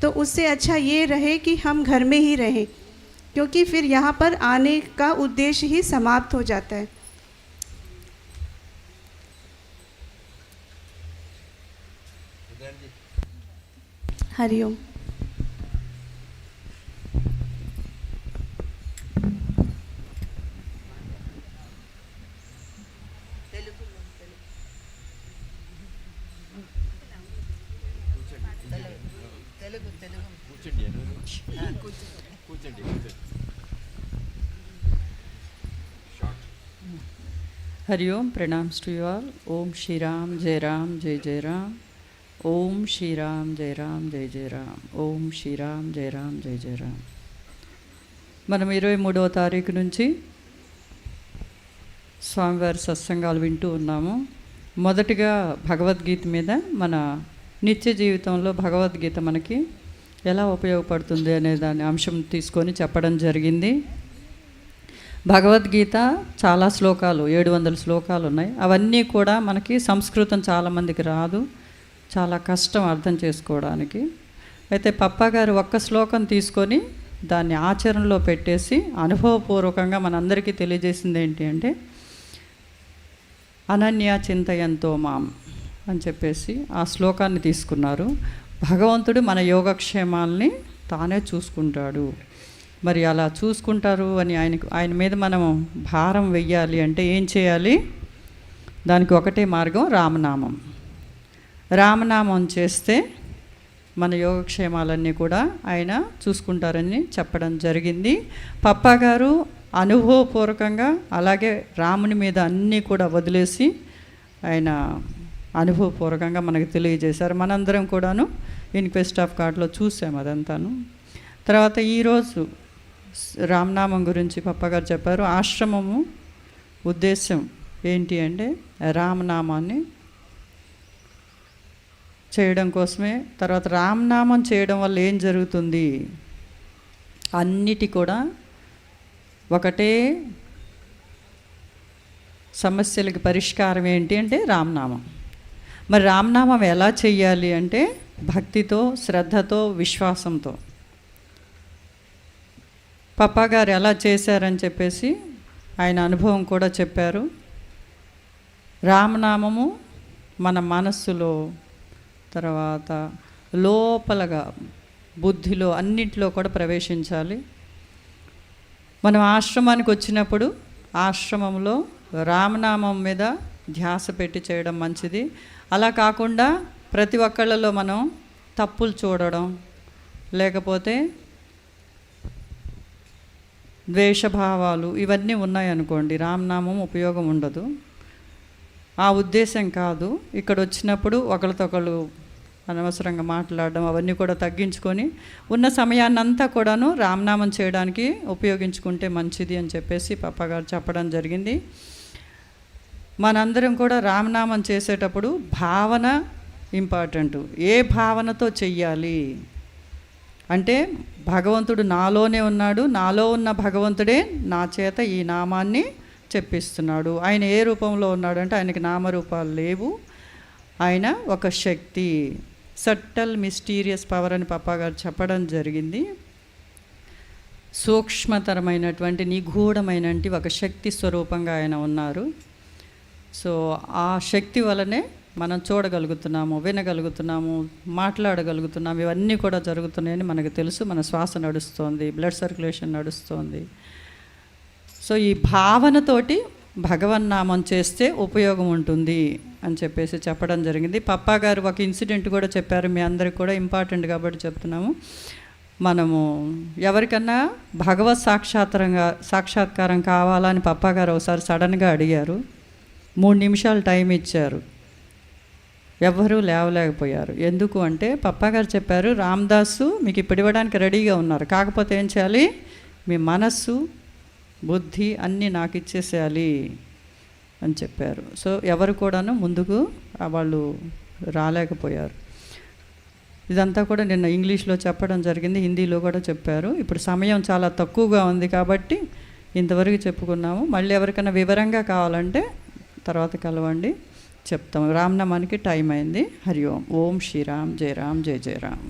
तो उससे अच्छा ये रहे कि हम घर में ही रहें, क्योंकि फिर यहाँ पर आने का उद्देश्य ही समाप्त हो जाता है। Hariom. Hariom, प्रणाम्स to you all. ओम श्री राम, जय राम, जय जय राम। ओम श्री राम, जय राम, जय जय राम। ఓం శ్రీరామ్, జయ రామ్, జయ జయ రామ్. మనం 23వ తారీఖు నుంచి స్వామివారి సత్సంగాలు వింటూ ఉన్నాము. మొదటిగా భగవద్గీత మీద మన నిత్య జీవితంలో భగవద్గీత మనకి ఎలా ఉపయోగపడుతుంది అనే దాని అంశం తీసుకొని చెప్పడం జరిగింది. భగవద్గీత చాలా శ్లోకాలు, 700 శ్లోకాలు ఉన్నాయి. అవన్నీ కూడా మనకి సంస్కృతం చాలామందికి రాదు, చాలా కష్టం అర్థం చేసుకోవడానికి. అయితే పప్పా గారు ఒక్క శ్లోకం తీసుకొని దాన్ని ఆచరణలో పెట్టేసి అనుభవపూర్వకంగా మనందరికీ తెలియజేసింది ఏంటి అంటే, అనన్య చింతయంతో మాం అని చెప్పేసి ఆ శ్లోకాన్ని తీసుకున్నారు. భగవంతుడు మన యోగక్షేమాల్ని తానే చూసుకుంటాడు. మరి అలా చూసుకుంటారు అని ఆయన మీద మనం భారం వెయ్యాలి అంటే ఏం చేయాలి? దానికి ఒకటే మార్గం, రామనామం. రామనామం చేస్తే మన యోగక్షేమాలన్నీ కూడా ఆయన చూసుకుంటారని చెప్పడం జరిగింది. పప్పా గారు అనుభవపూర్వకంగా అలాగే రాముని మీద అన్నీ కూడా వదిలేసి ఆయన అనుభవపూర్వకంగా మనకు తెలియజేశారు. మనందరం కూడాను ఇన్క్వెస్ట్ ఆఫ్ గాడ్లో చూసాము అదంతాను. తర్వాత ఈరోజు రామనామం గురించి పప్పా గారు చెప్పారు. ఆశ్రమము ఉద్దేశం ఏంటి అంటే రామనామాన్ని చేయడం కోసమే. తర్వాత రామనామం చేయడం వల్ల ఏం జరుగుతుంది? అన్నిటి కూడా ఒకటే సమస్యలకి పరిష్కారం ఏంటి అంటే రామనామం. మరి రామనామం ఎలా చెయ్యాలి అంటే భక్తితో, శ్రద్ధతో, విశ్వాసంతో. పప్పా గారు ఎలా చేశారని చెప్పేసి ఆయన అనుభవం కూడా చెప్పారు. రామనామము మన మనస్సులో, తర్వాత లోపలగా బుద్ధిలో అన్నింటిలో కూడా ప్రవేశించాలి. మనం ఆశ్రమానికి వచ్చినప్పుడు ఆశ్రమంలో రామనామం మీద ధ్యాస పెట్టి చేయడం మంచిది. అలా కాకుండా ప్రతి ఒక్కళ్ళలో మనం తప్పులు చూడడం, లేకపోతే ద్వేషభావాలు ఇవన్నీ ఉన్నాయనుకోండి, రామనామం ఉపయోగం ఉండదు. ఆ ఉద్దేశం కాదు. ఇక్కడ వచ్చినప్పుడు ఒకరితో ఒకళ్ళు అనవసరంగా మాట్లాడడం అవన్నీ కూడా తగ్గించుకొని ఉన్న సమయాన్నంతా కూడాను రామనామం చేయడానికి ఉపయోగించుకుంటే మంచిది అని చెప్పేసి పప్పా గారు చెప్పడం జరిగింది. మనందరం కూడా రామనామం చేసేటప్పుడు భావన ఇంపార్టెంట్. ఏ భావనతో చెయ్యాలి అంటే, భగవంతుడు నాలోనే ఉన్నాడు, నాలో ఉన్న భగవంతుడే నా చేత ఈ నామాన్ని చెప్పిస్తున్నాడు. ఆయన ఏ రూపంలో ఉన్నాడు అంటే ఆయనకి నామరూపాలు లేవు. ఆయన ఒక శక్తి, సట్టల్ మిస్టీరియస్ పవర్ అని పప్పా గారు చెప్పడం జరిగింది. సూక్ష్మతరమైనటువంటి నిగూఢమైనటువంటి ఒక శక్తి స్వరూపంగా ఆయన ఉన్నారు. సో ఆ శక్తి వలనే మనం చూడగలుగుతున్నాము, వినగలుగుతున్నాము, మాట్లాడగలుగుతున్నాము. ఇవన్నీ కూడా జరుగుతున్నాయని మనకు తెలుసు. మన శ్వాస నడుస్తోంది, బ్లడ్ సర్క్యులేషన్ నడుస్తోంది. సో ఈ భావనతోటి భగవన్నామం చేస్తే ఉపయోగం ఉంటుంది అని చెప్పేసి చెప్పడం జరిగింది. పప్పా గారు ఒక ఇన్సిడెంట్ కూడా చెప్పారు, మీ అందరికి కూడా ఇంపార్టెంట్ కాబట్టి చెప్తున్నాము. మనము ఎవరికన్నా భగవత్ సాక్షాత్కారం కావాలని పప్పా గారు ఒకసారి సడన్గా అడిగారు. 3 నిమిషాలు టైం ఇచ్చారు, ఎవ్వరూ లేవలేకపోయారు. ఎందుకు అంటే పప్పా గారు చెప్పారు, రామదాసు మీకు ఇప్పుడు ఇవ్వడానికి రెడీగా ఉన్నారు, కాకపోతే ఏం చేయాలి, మీ మనస్సు బుద్ధి అన్నీ నాకు ఇచ్చేసేయాలి. అని చెప్పారు. సో ఎవరు కూడాను ముందుకు వాళ్ళు రాలేకపోయారు. ఇదంతా కూడా నిన్న ఇంగ్లీష్లో చెప్పడం జరిగింది, హిందీలో కూడా చెప్పారు. ఇప్పుడు సమయం చాలా తక్కువగా ఉంది కాబట్టి ఇంతవరకు చెప్పుకున్నాము. మళ్ళీ ఎవరికైనా వివరంగా కావాలంటే తర్వాత కలవండి, చెప్తాము. రామ్నామానికి టైం అయింది. హరి ఓం. ఓం శ్రీరామ్ జయ రామ్ జయ జయ Ram.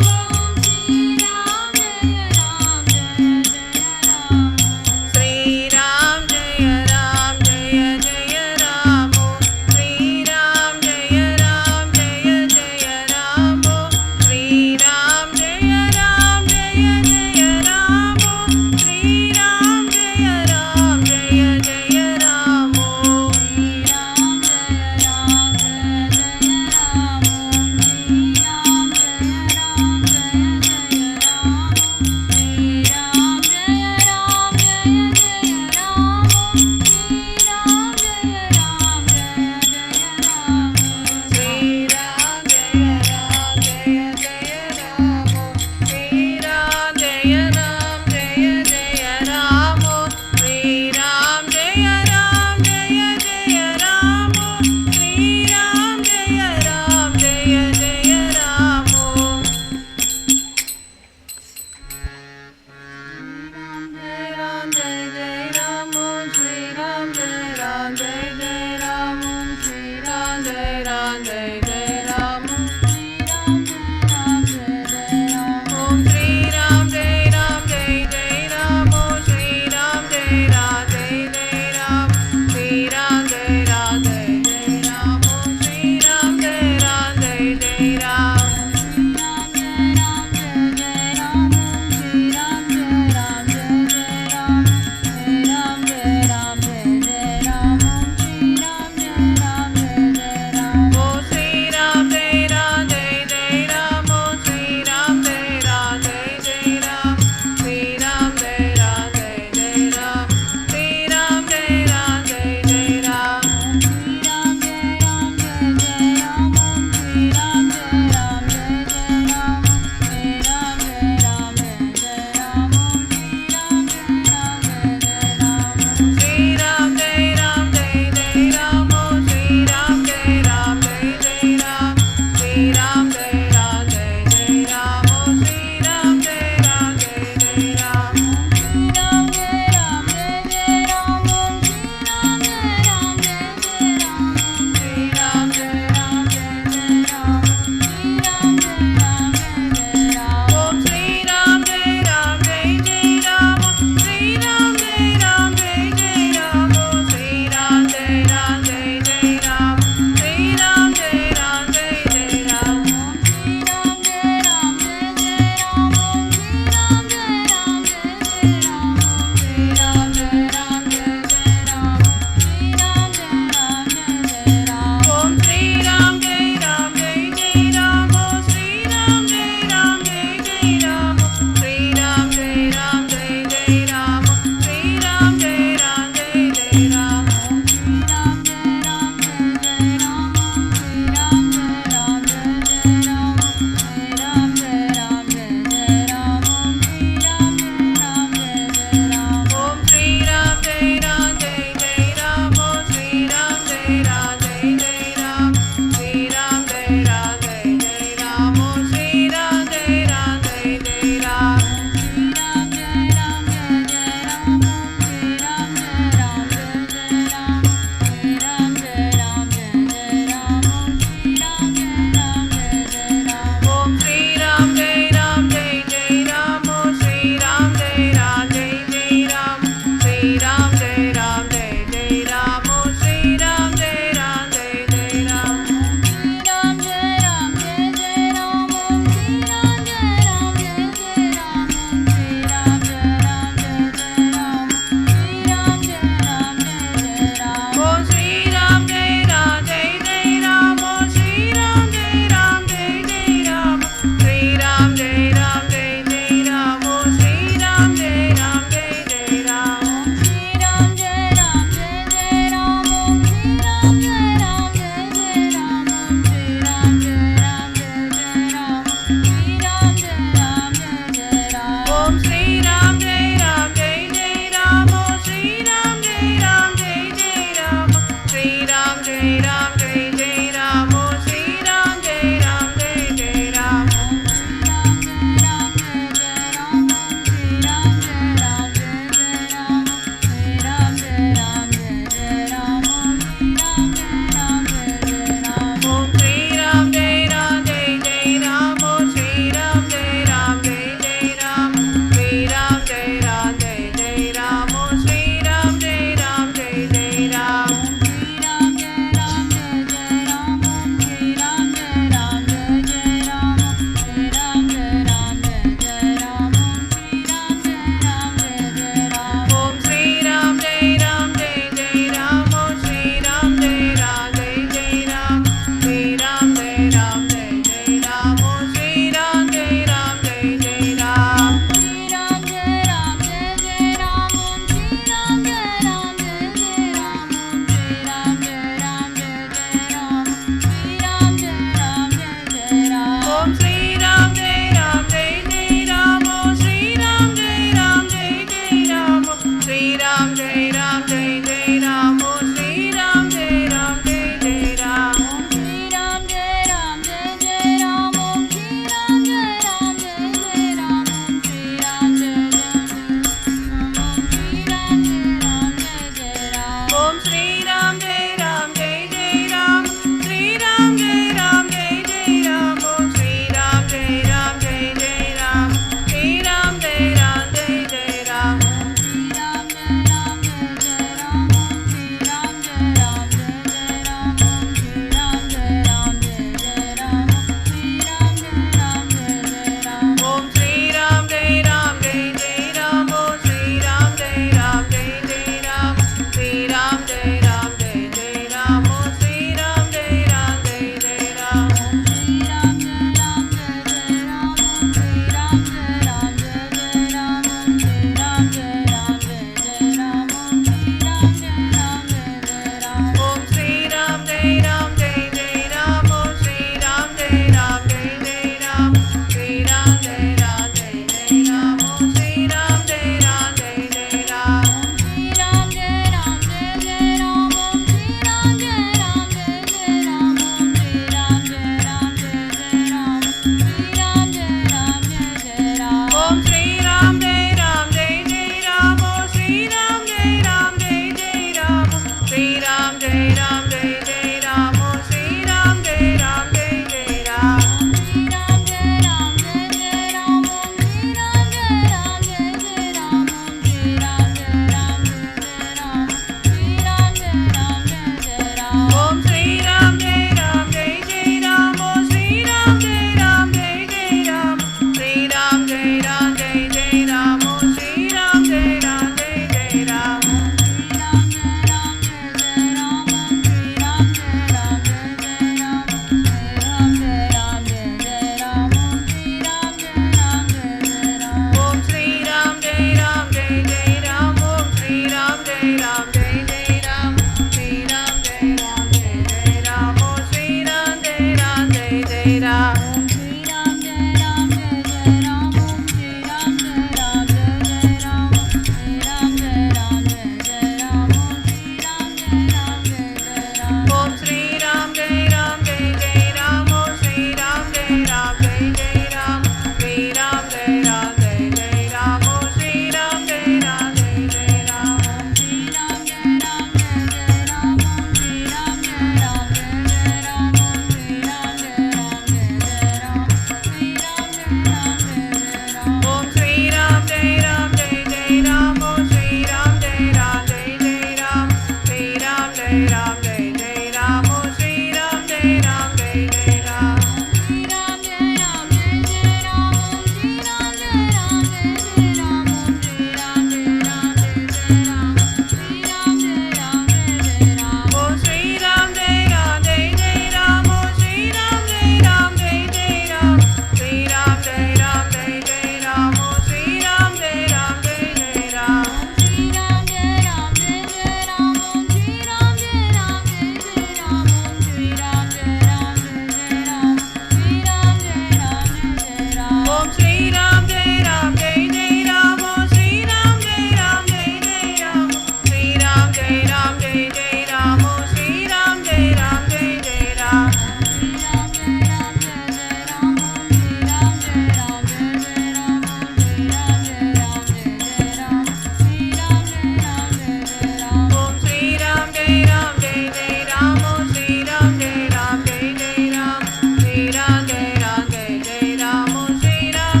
Ram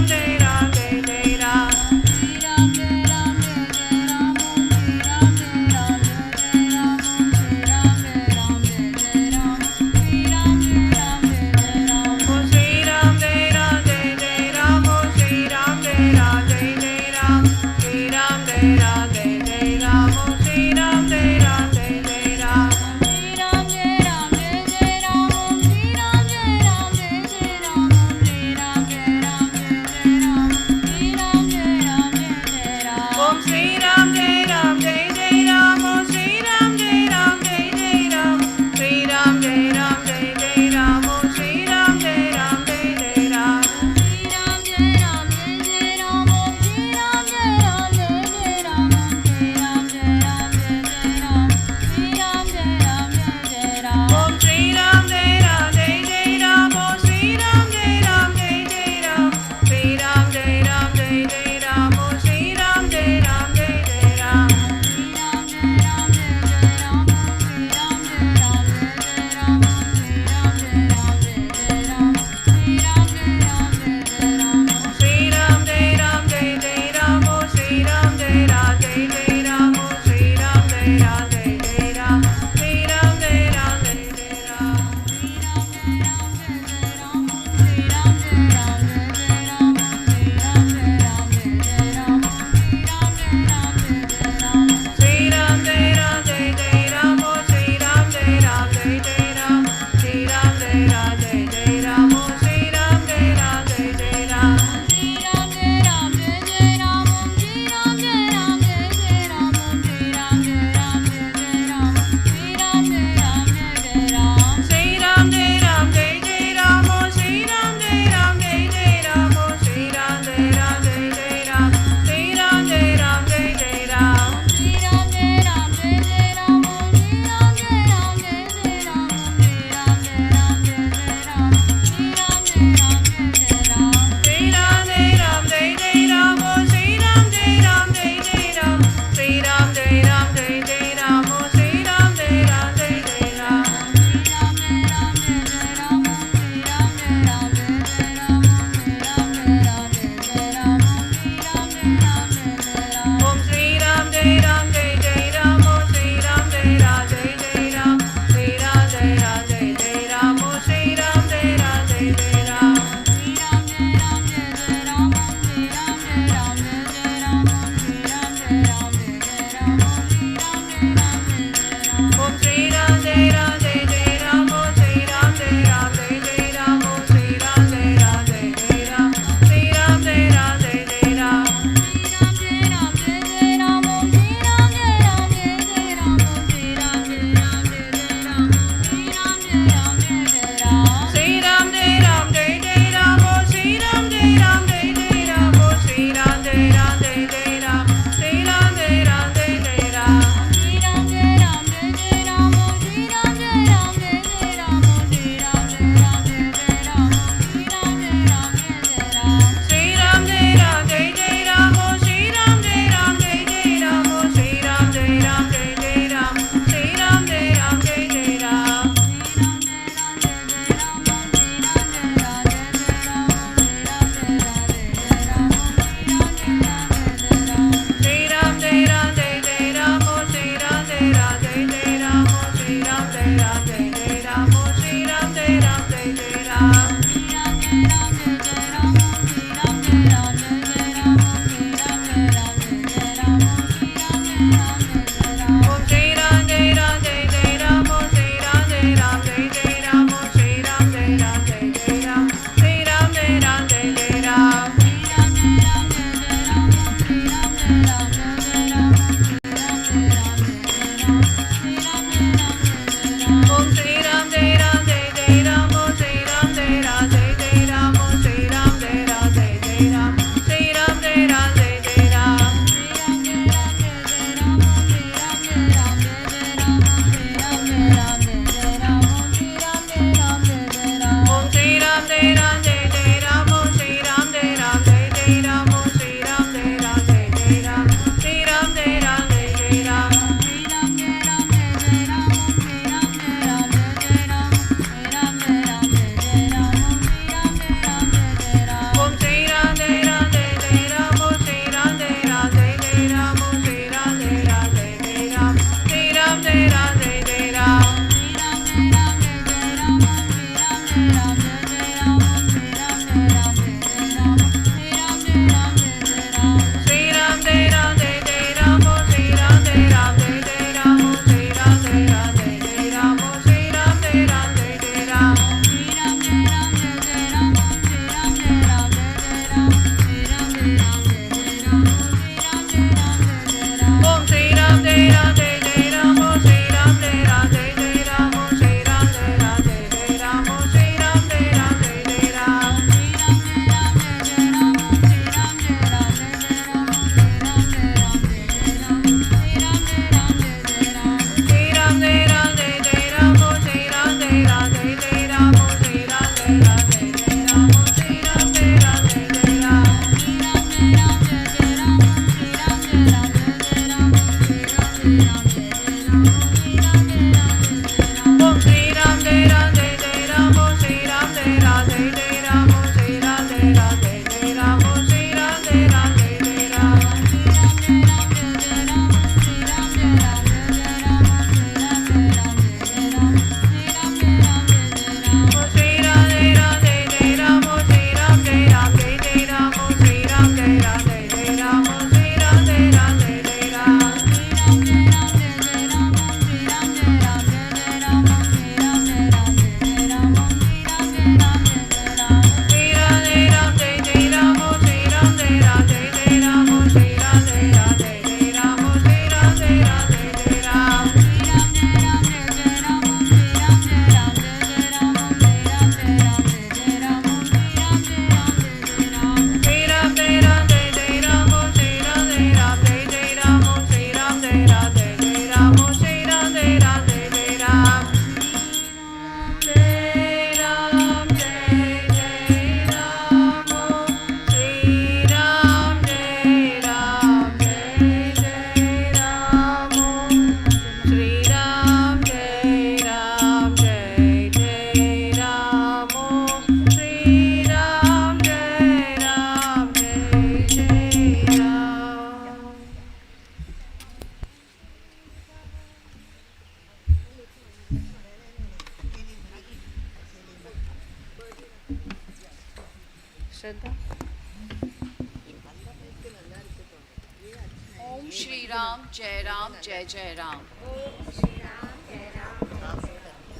Om Shri Ram, Jai Ram, Jai Jai Ram.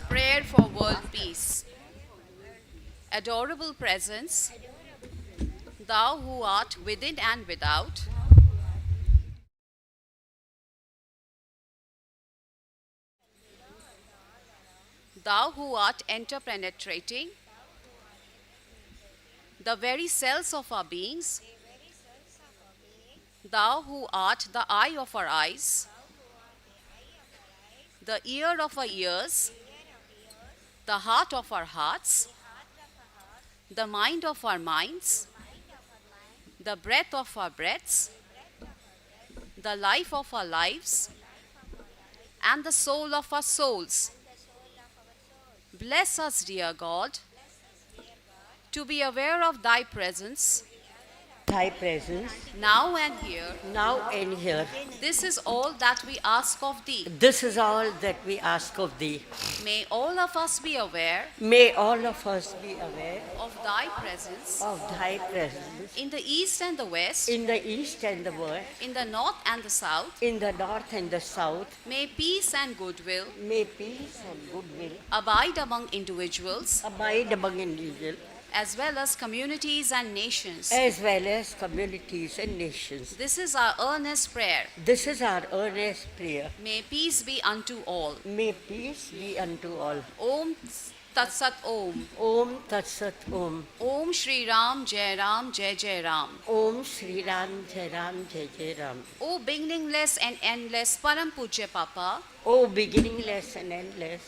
Prayer for world peace. Adorable presence, thou who art within and without, thou who art interpenetrating the very cells of our beings, thou who art the eye of our eyes, the ear of our ears, the heart of our hearts, the mind of our minds, the breath of our breaths, the life of our lives, and the soul of our souls. Bless us, dear God, to be aware of thy presence Thy presence, now and here. now and here. This is all that we ask of thee. This is all that we ask of thee. May all of us be aware May all of us be aware of thy presence of thy presence in the east and the west, in the east and the west, in the north and the south. in the north and the south. May peace and goodwill May peace and goodwill abide among individuals abide among individuals as well as communities and nations. as well as communities and nations. This is our earnest prayer. This is our earnest prayer. May peace be unto all. May peace be unto all. Om Tat Sat Om. Om Tat Sat Om. Om Shri Ram, Jai Ram, Jai Jai Ram. Om Shri Ram Jai Ram Jai Jai Ram. O beginningless and endless Param Pujya Papa, O beginningless and endless,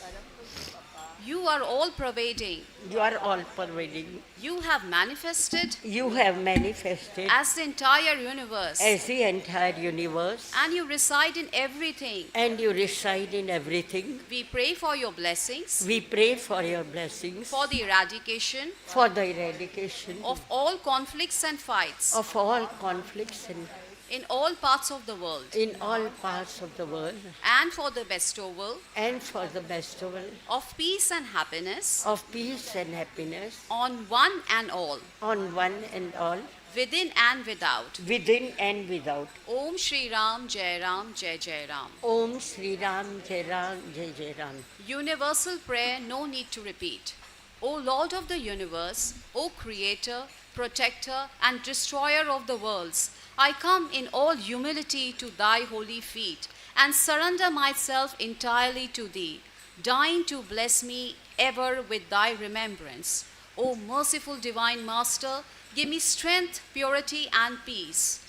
you are all pervading. you are all pervading. You have manifested You have manifested as the entire universe, as the entire universe, and you reside in everything. and you reside in everything. We pray for your blessings, We pray for your blessings, for the eradication for the eradication of all conflicts and fights of all conflicts in all parts of the world, in all parts of the world, and for the bestowal and for the bestowal of peace and happiness of peace and happiness on one and all, on one and all, within and without. within and without. Om Shri Ram, Jai Ram, Jai Jai Ram. Om Shri Ram Jai Ram Jai Jai Ram. Universal prayer, no need to repeat. O Lord of the universe, O Creator, Protector, and Destroyer of the worlds, I come in all humility to thy holy feet and surrender myself entirely to thee, deign to bless me ever with thy remembrance. O merciful divine Master, give me strength, purity, and peace.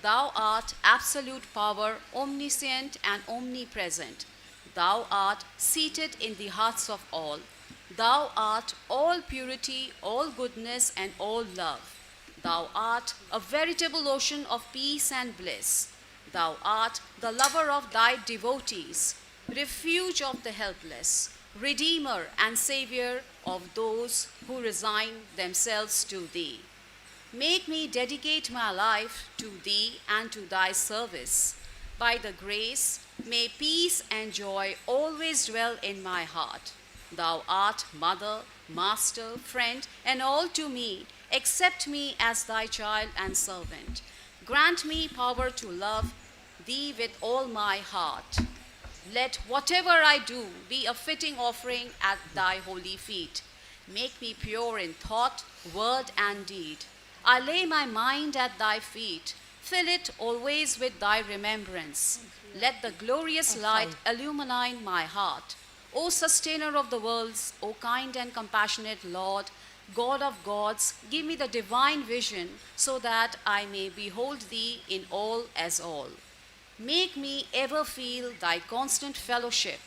Thou art absolute power, omniscient and omnipresent. Thou art seated in the hearts of all. Thou art all purity, all goodness, and all love. Thou art a veritable ocean of peace and bliss. Thou art the lover of thy devotees, refuge of the helpless, redeemer and savior of those who resign themselves to thee. Make me dedicate my life to thee and to thy service. By the grace, may peace and joy always dwell in my heart. Thou art mother, master, friend, and all to me. Accept me as thy child and servant. Grant me power to love thee with all my heart. Let whatever I do be a fitting offering at thy holy feet. Make me pure in thought, word, and deed. I lay my mind at thy feet. Fill it always with thy remembrance. Let the glorious light illumine my heart. O sustainer of the worlds, O kind and compassionate Lord, God of gods, give me the divine vision so that I may behold thee in all as all. Make me ever feel thy constant fellowship.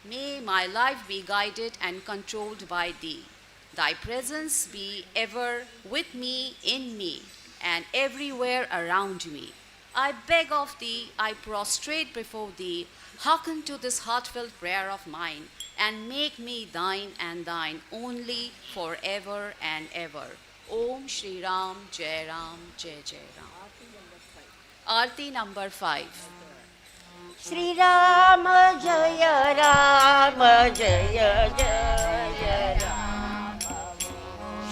May my life be guided and controlled by thee. Thy presence be ever with me, in me, and everywhere around me. I beg of thee, I prostrate before thee, hearken to this heartfelt prayer of mine, and make me thine and thine only forever and ever. Om Shri Ram, Jai Ram, Jai Jai Ram. Aarti number 5. Shri Ram Jaya Ram Jaya Jaya Ram.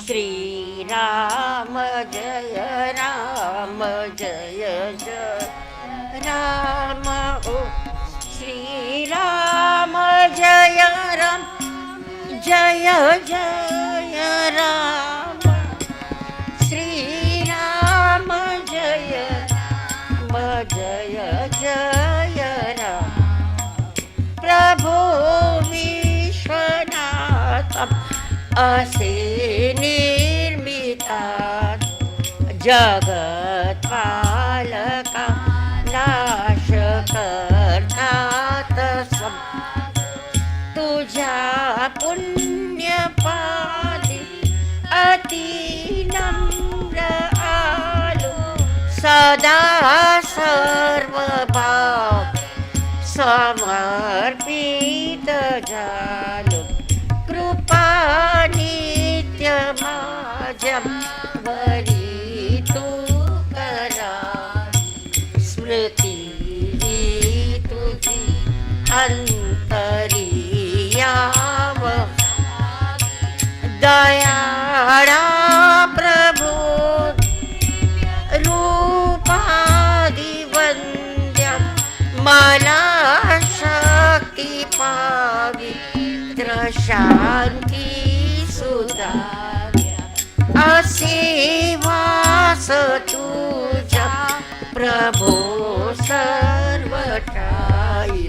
Shri Ram जय राम जय जय राम ओ श्री राम जय राम जय जय राम श्री राम जय राम जय जय राम प्रभु विश्वनाथम असे निर्मिता जगत्पालका नाशकर्ता तस्म तुझ्या पुण्यपादी अति नम्र आलो सदा सर्वभाव समर्पित झालो कृपा नित्य माझ्या वरी तू करा स्मृती तुझी अंतरियाव दयाळा प्रभू रूपादि वंद्य मला शक्ती पावित्र शांती सुधा असे वास तुझ्या प्रभो सर्व ठाई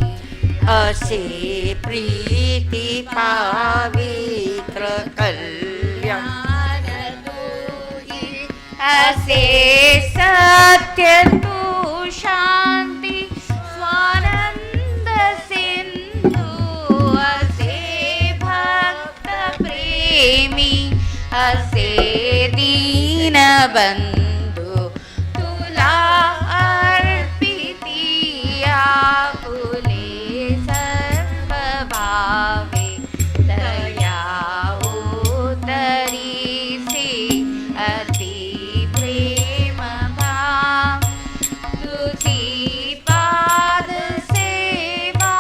असे प्रीती पावित्र कल्याण तुझी असे सत्य तू शांती स्वानंद सिंधू असे भक्त प्रेमी असे दीनबंधू तुला अर्पिती आपुले सर्व भावे दया उतरीसी अति प्रेम भाव तुझी पाद सेवा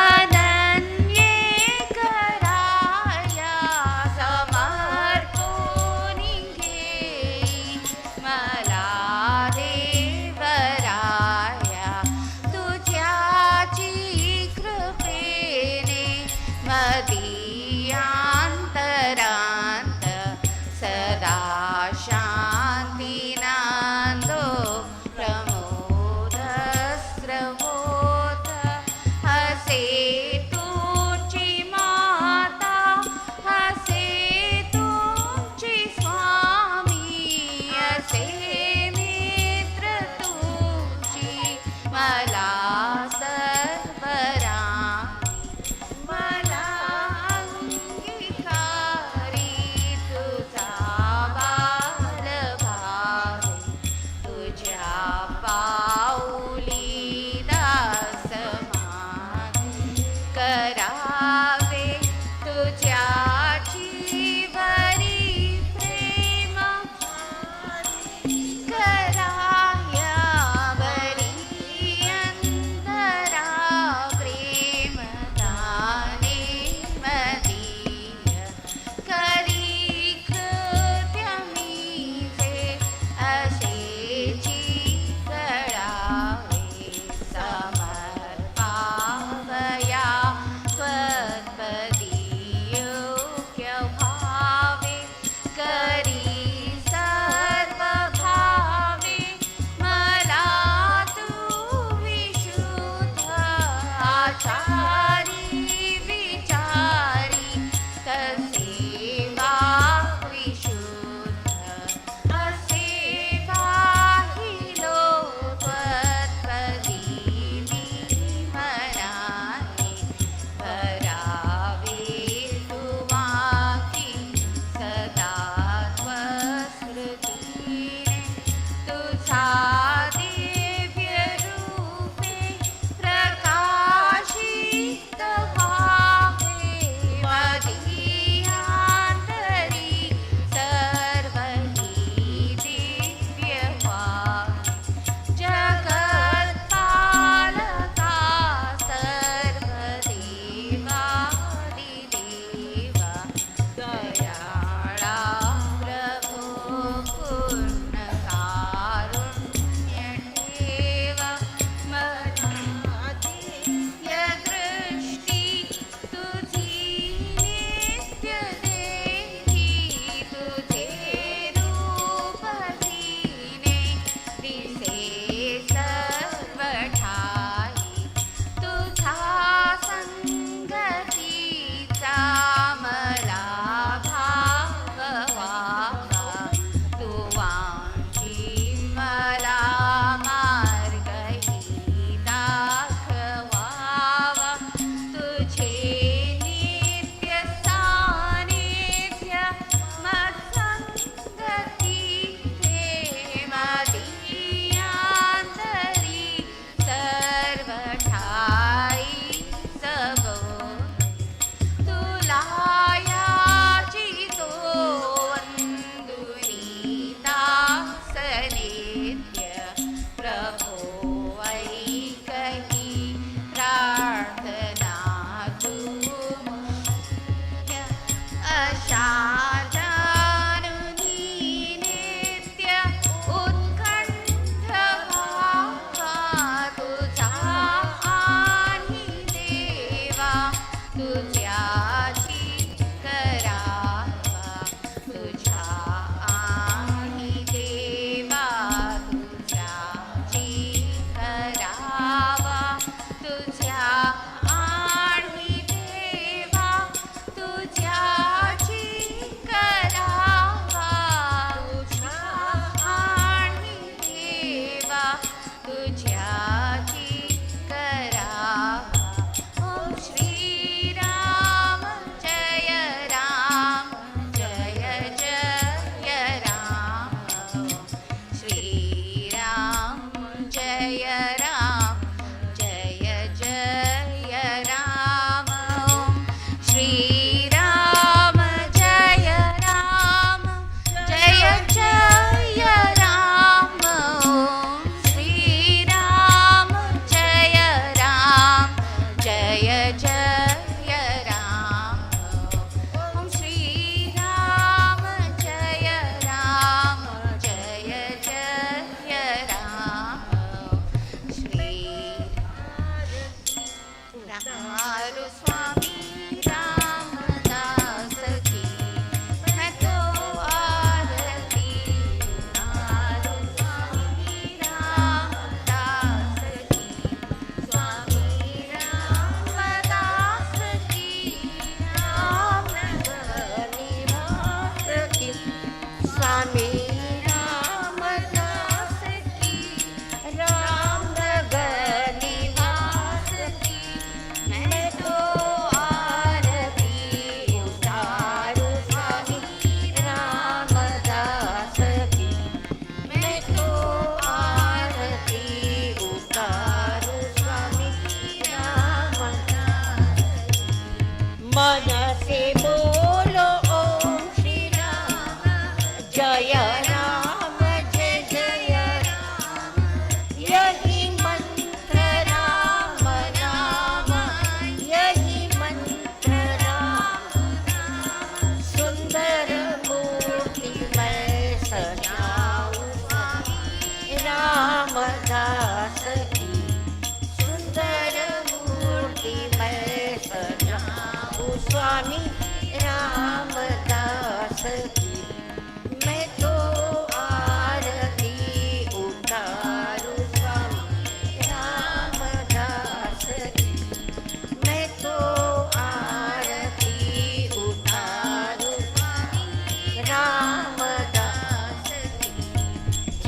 अनन्ये कराया समर्पणी घेई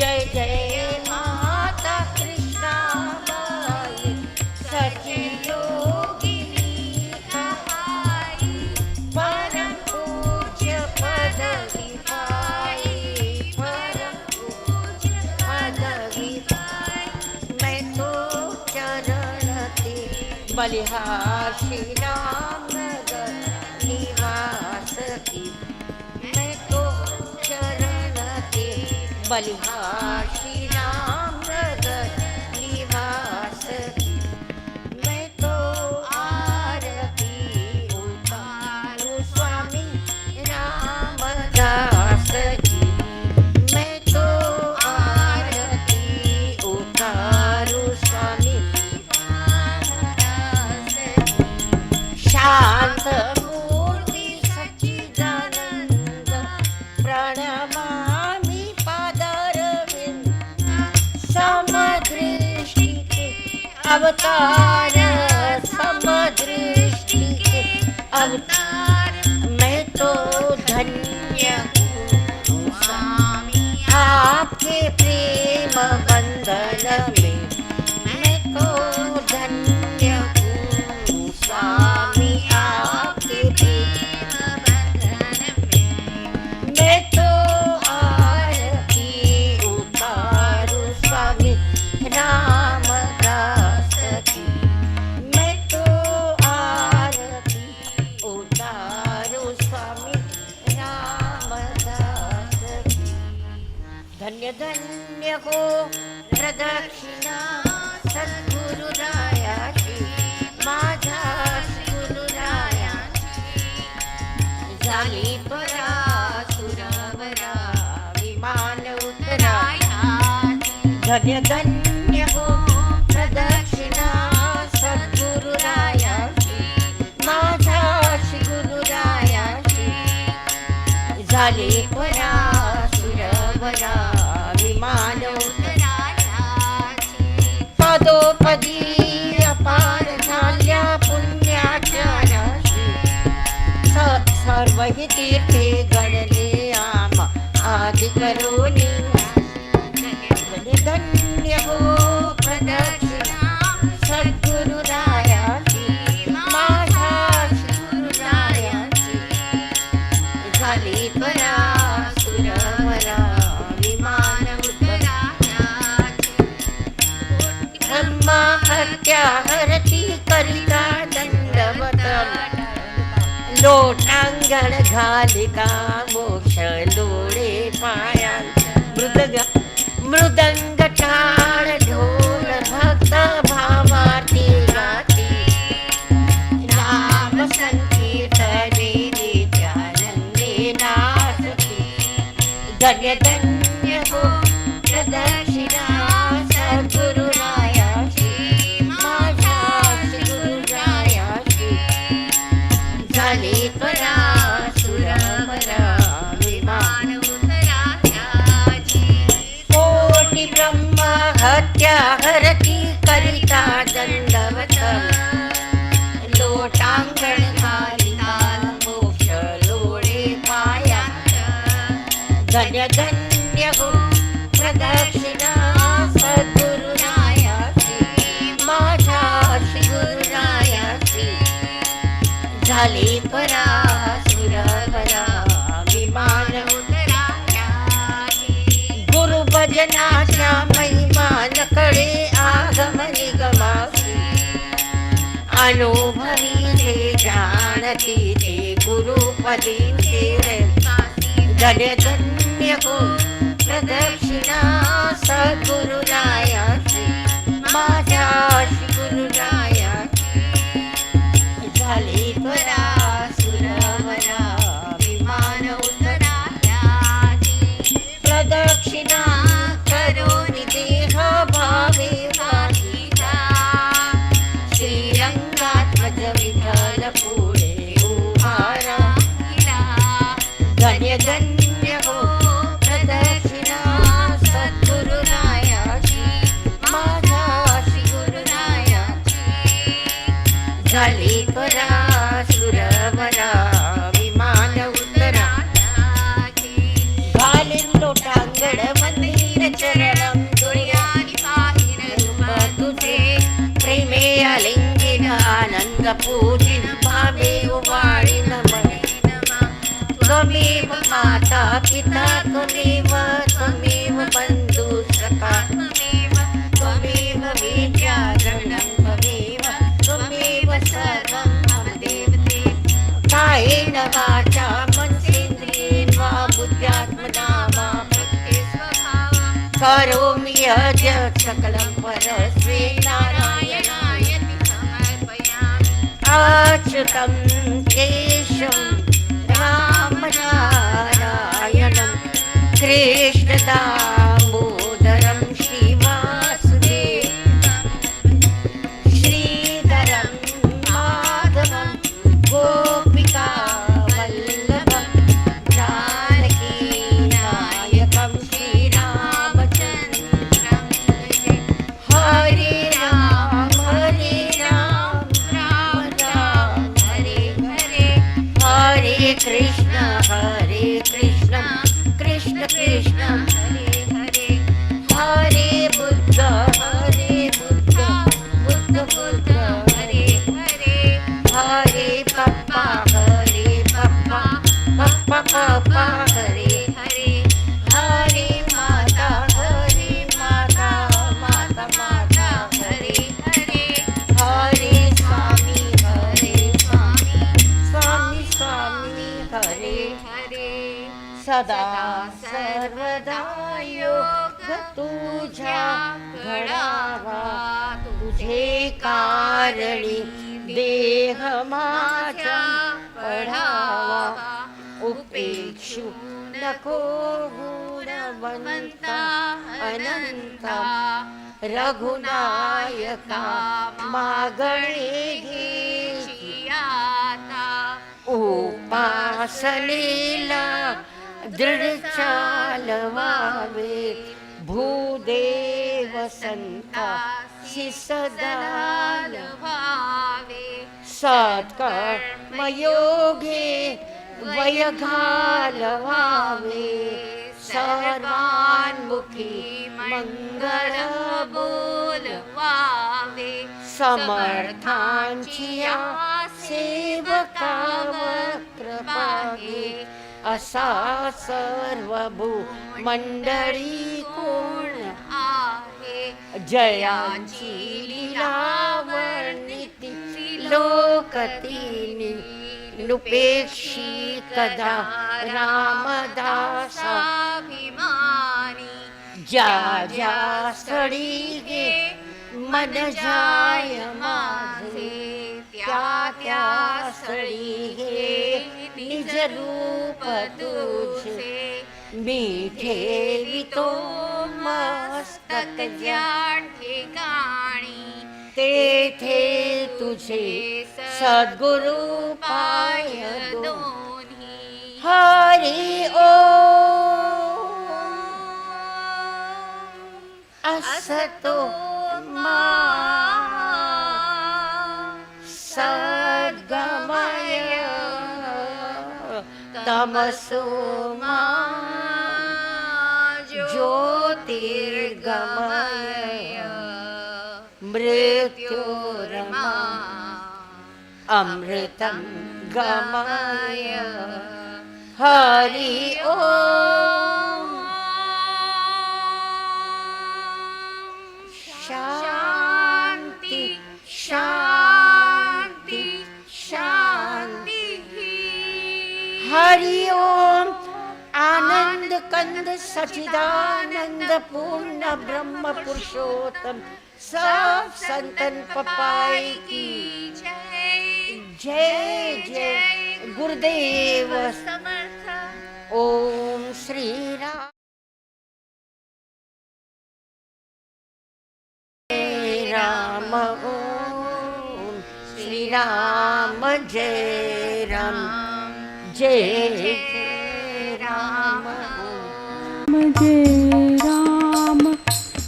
जय जय माता कृष्णाबाई सच योगिनी कहाई परम पूज्य पदवी पाई परम पूज्य पदवी पाई मैं तो चरण ते बलिहार श्री राम नगर निवास की मैं तो चरण ते बलिहार श्री राम नगर निवास की मैं तो आरती उतारू स्वामी रामदास की मैं तो आरती उतारू स्वामी रामदास की शांत मूर्ति सच्चिदानंद प्रणमामि पादारविंद समदृष्टि के अवतार समदृष्टि के अवतार मैं तो धन्य हूँ स्वामी आपके प्रेम बंधन में मैं तो धन्य हूँ स्वामी आपके प्रेम बंधन में मैं तो आरती उतारू स्वामी रामदास की मैं तो आरती उतारू स्वामी रामदास की धन्य धन्य हो प्रदक्षिणा सद्गुरुरायाची माझ्या गुरुरायाची झाली परासुरवरा विमान उतरायाची धन्य धन्य हो प्रदक्षिणा सद्गुरुरायाची माझ्या गुरुरायाची झाली परासुरवरा विमान उतरायाची पदोपदी अपार झाल्या पुण्याच्या राशी सर्व हि तीर्थे गणले आम आदि करोनी धन्य हो प्रदक्षिणा सद्गुरुरायाची माझ्या गुरुरायाची झाली परासुरवरा विमान उतरायाची ब्रह्मा हत्या हरती करिता दंडवत लोटांगण घालिका मोक्ष लोळे पाया मृदंग टाळ ढोल भक्त भावाती गाती नाम संकीर्तने नित्यानंदे नाचती धन्य धन्य हो प्रदक्षिणा सद्गुरुरायाची माझ्या गुरुरायाची झाली परासुरवरा विमान उतरायाची कोटी ब्रह्म हत्या हरती करिता दंडवत लोटांगण घालिता मोक्ष लोळे पाया धन्य धन्य हो प्रदक्षिणा सद्गुरुरायाची माझ्या गुरुरायाची झाली परासुरवरा विमान उतरायाची गुरु भजनाच्या महिमानकडे आगम निगमासी अनुभवी ते जाणती ते गुरुपदी धन्य धन्य हो प्रदक्षिणा सद्गुरुरायाची माझ्या गुरुरायाची झाली परासुरवरा विमान उतरायाची प्रदक्षिणा करोनी देह भावे वाहिता श्रीरंगात्मज विठ्ठल पुढे उभा राहिला धन्य धन्य हो प्रदक्षिणा सद्गुरुरायाची माझ्या गुरुरायाची झाली परासुरवरा विमान उतरायाची घालीन लोटांगण मंदिर चरणं तुर्यानि पाहिन रूप तुझे प्रेमे आलिंगिन आनंद पूजिन भावे उवाळीन मने त्वमेव माता पिता त्वमेव बंधु सखा त्वमेव विद्या द्रविणं त्वमेव सर्वं मम देवते कायेन वाचा मनसेन्द्रियेर्वा बुद्ध्यात्मना वा करोमि यद्यत् सकलं परस्मै नारायणायति समर्पयामि अच्युतं केशवं रामनारायणं कृष्णदामोदरं श्रीवासुदेवं श्रीधरं माधवं गोपिकावल्लभं जानकीनायकं श्रीरामचन्द्रं भजे हरे राम राम राम हरे हरे हरे कृष्ण कृष्ण कृष्ण हरे हरे हरे बुद्ध बुद्ध बुद्ध हरे हरे हरे पप्पा पप्पा हरे हरे हरे माता माता हरे हरे हरे स्वामी स्वामी हरे हरे सदा सर्वदा योग तुझ्या घडावा तुझे कारणी देह माझा पढावा उपेक्षु नको गुणवंता अनंता रघुनायका मागणे घेता उपासनेला दृढ चालवावे भूदेव संतासी सदा लभावे सत्कर्मयोगे वय घालवावे सर्वान्मुखी मंगळ बोलवावे समर्थांची या सेवकावर कृपा घे असा सर्व मंडळी कोण आहे जयांची लीला वर्णिती लोकतीनी लुपेक्षी कदा रामदासाभिमानी ज्या ज्या स्थळी गे मन जाय माझे त्या त्या स्थळी गे निज रूप तुझे मी ठेवितो मस्तक ज्या ठिकाणी तेथे तुझे सद्गुरु पाय दोन्ही हरि ओम असतो मा सद्गमय तमसो मा ज्योतिर्गमय मृत्योर्मा अमृतं गमय हरि ओम शांति शांति शांति हरि ओम आनंद कंद सचिदानंद पूर्ण ब्रह्म पुरुषोत्तम सब संतन पपाई की जय जय गुरुदेव समर्थ ओम श्री राम ओम श्री राम जय राम जय जय राम जय राम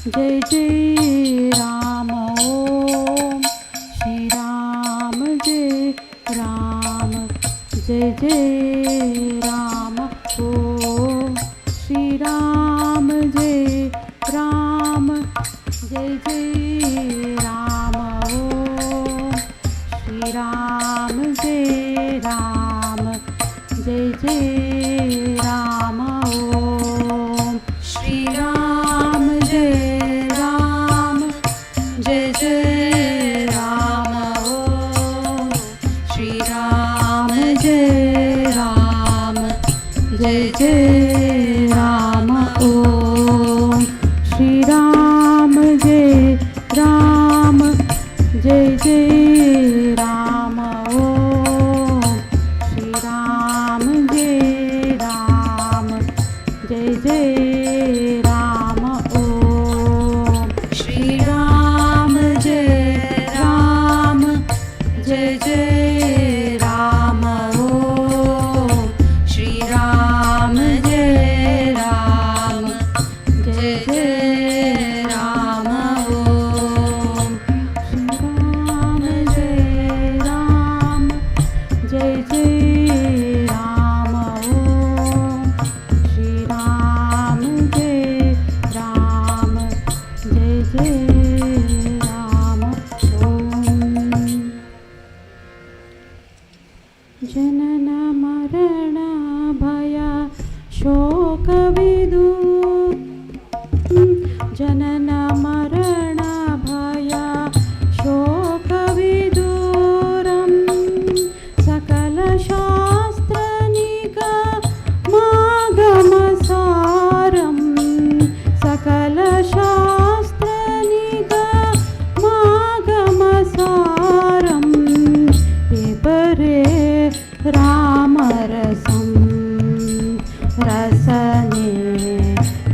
जय जय राम ओम श्री राम जय राम जय जय राम ओम श्री राम जय जय जय राम ओम श्री राम जय राम जय जय राम ओम श्री राम जय राम जय जय राम ओम श्री राम जय राम जय जय राम ओम श्री राम जय राम जय जय राम ओम श्री राम जय राम जय जय राम ओम श्री राम जय राम जय जय राम ओम श्री राम जय राम जय जय राम ओम श्री राम जय राम जय जय राम ओम जनन मरण भय शोक विदूर जनन मरण भय शोक विदूरं सकल शास्त्र निगमागमसारं सकल शास्त्र निगमागमसारं पिबरे रामरसं रसने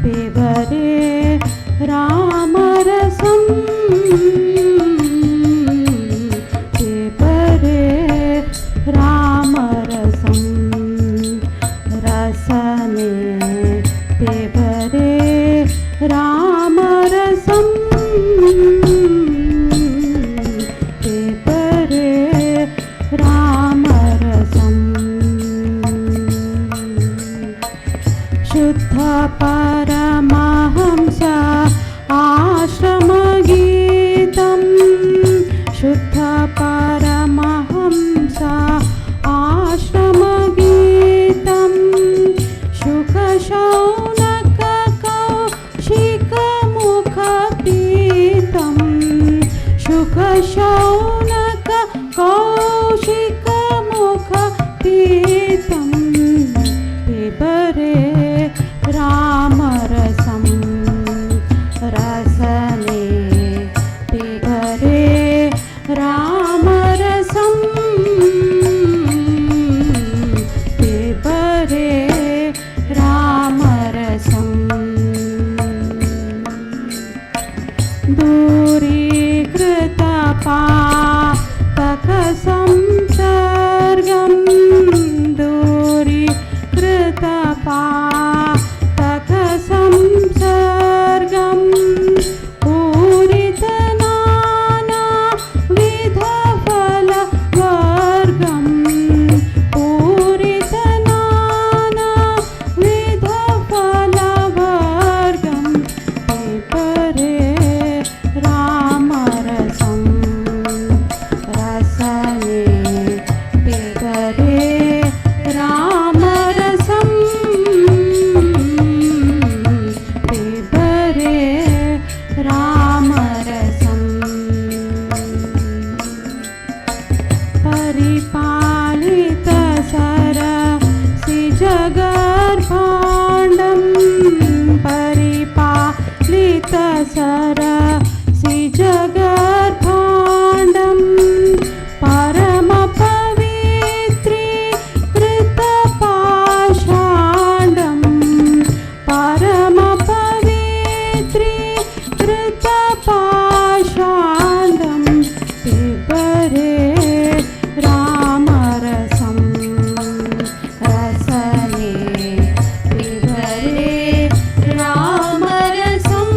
पिबरे रामरसं पिबरे रामरसं रसने पिबरे रामरसं पिबरे रामरसं शुद्ध परमहंस आश्रमगीतं शुद्ध परमहंस आश्रमगीतं शुकशौनक कौशिकमुखपीतं शुकशौनक कौशिकमुखपीतं पिबरे रामरसं रसने पिबरे रामरसं पिबरे रामरसं दूरीकृतपातकसंसर्गं दूरीकृतपातकसंसर्गं पूरितनानाविधफलवर्गं पूरितनानाविधफलवर्गं पिबरे रामरसं रसने पिबरे रामरसं पिबरे रामरसं परिपालितसरसिजगर्भाण्डं परिपालितसरसिजगर्भाण्डं परमपवित्रीकृतपाषाण्डं परमपवित्रीकृतपाषाण्डं पिबरे रामरसं रसने पिबरे रामरसं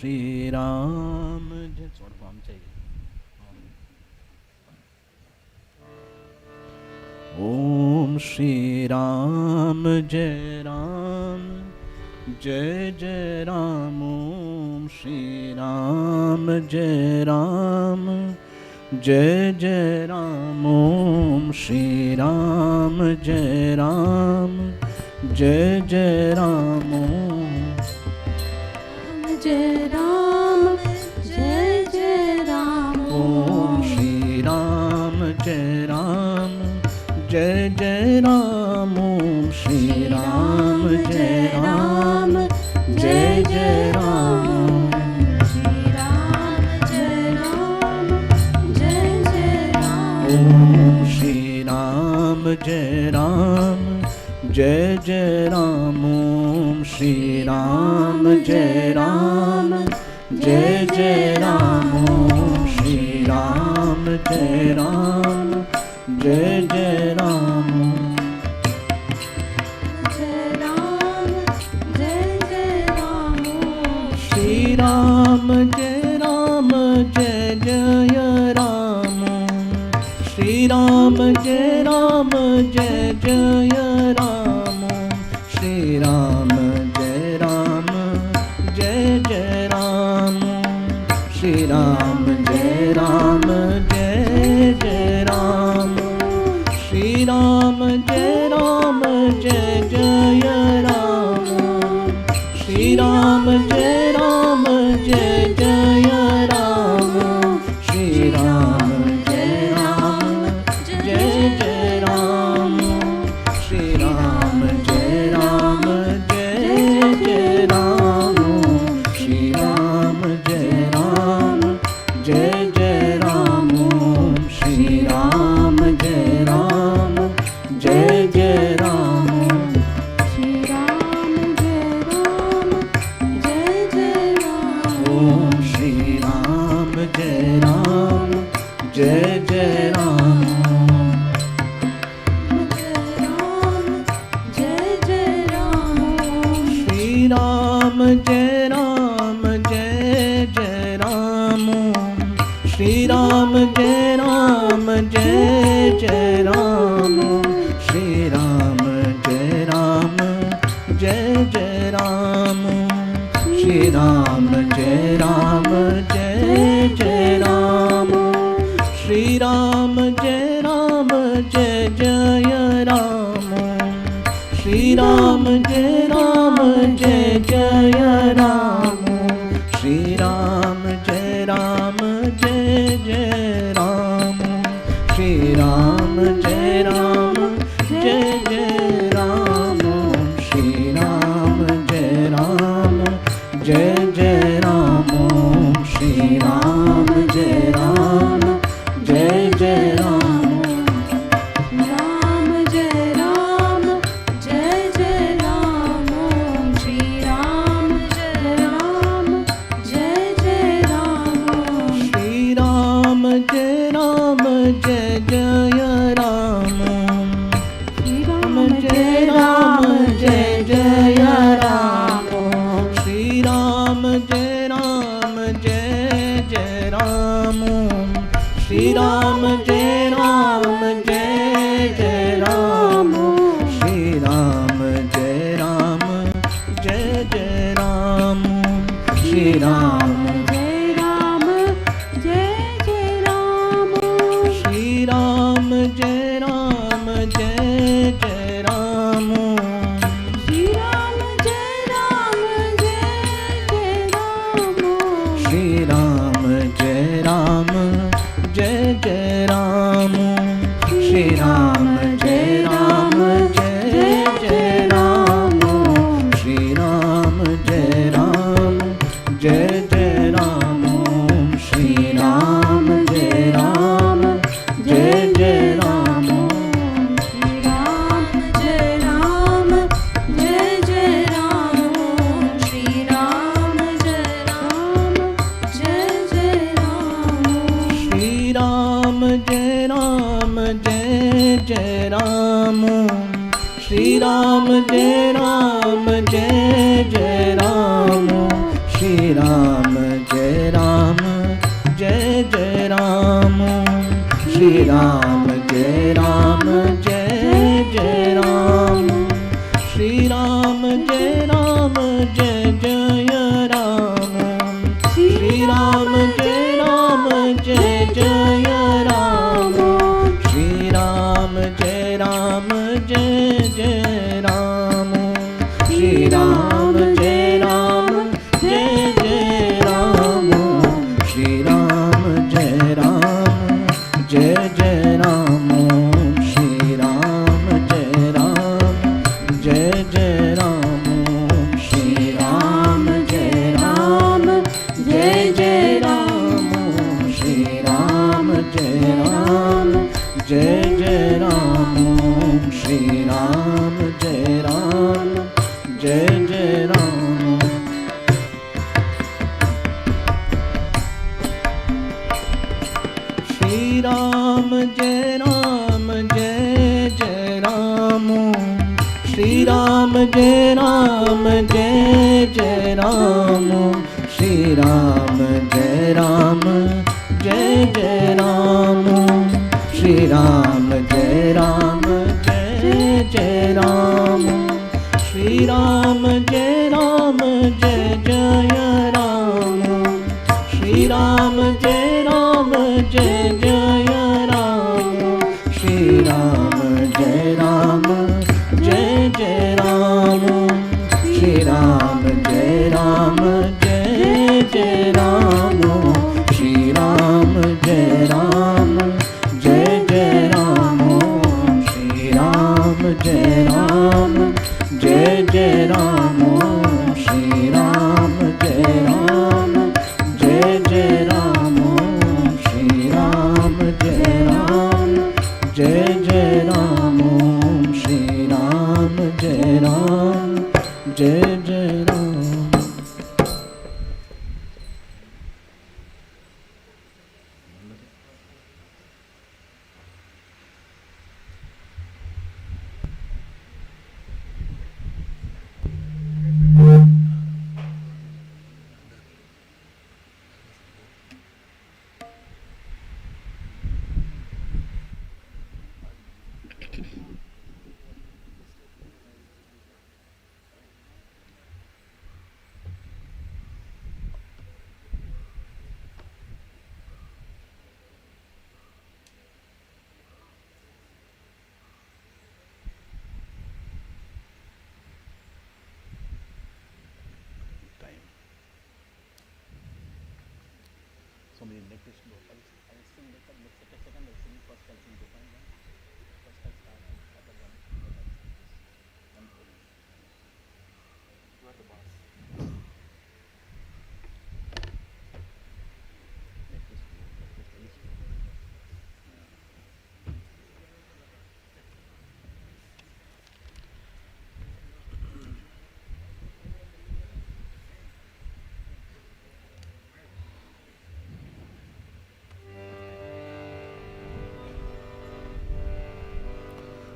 श्री राम जय। ओम श्री राम जय राम जय जय राम। ओम श्री राम जय राम जय जय राम। ओम श्री राम जय राम जय जय राम। जय राम जय जय राम। ओम श्री राम जय राम जय जय राम। ओम श्री राम जय राम जय जय राम। श्री राम जय राम जय जय राम। ओम श्री राम जय राम जय जय राम। ओम श्री राम जय राम जय जय राम। ओम श्री राम जय राम जय जय राम। जय राम जय जय राम। श्री राम जय राम जय जय राम। श्री राम जय राम जय जय राम। श्री राम जय राम जय जय राम। श्री राम जय राम जय जय राम। श्री राम जय राम जय जय राम। श्री राम जय राम जय जय राम। श्री राम जय राम जय जय राम। श्री राम जय राम जय जय राम। श्री राम जय राम जय जय राम। श्री राम जय राम जय जय राम। श्री राम जय राम जय जय राम। ओम श्री राम जय राम जय जय राम। जय जय राम। श्री राम जय राम जय जय राम। श्री राम जय राम जय जय राम। श्री राम जय राम जय जय राम। श्री राम जय राम जय जय राम। श्री राम जय राम जय जय राम। श्री राम जय राम जय जय राम। श्री राम जय राम जय जय राम। श्री राम जय राम जय जय राम। श्री राम जय राम जय जय राम। श्री राम जय राम जय जय राम। राम जय राम जय जय राम। श्री राम जय राम जय जय राम। श्री राम जय राम जय जय राम। श्री राम जय राम जय जय राम। श्री राम जय राम जय जय राम। श्री राम जय राम जय जय राम। श्री राम जय राम जय जय राम। श्री राम जय राम जय जय राम। श्री राम जय राम जय जय राम। श्री राम जय राम जय जय राम। श्री राम जय राम जय जय राम। श्री राम जय राम जय जय राम। श्री राम जय राम जय जय राम। श्री राम जय राम जय जय राम। श्री राम जय राम जय जय राम। श्री राम जय राम जय जय राम। श्री राम जय राम जय जय राम। श्री राम जय राम जय जय राम। श्री राम जय राम ओम श्री राम जय राम जय जय राम। श्री राम जय राम जय जय राम श्री राम जय राम जय जय राम श्री राम जय राम जय जय राम श्री राम जय राम जय जय राम श्री राम जय राम जय जय राम श्री राम जय राम जय जय राम श्री राम जय राम जय जय राम श्री राम जय राम जय जय राम श्री राम जय राम जय जय राम श्री राम जय राम जय जय राम श्री राम जय राम जय जय राम श्री राम जय राम जय जय राम श्री राम जय राम जय जय राम।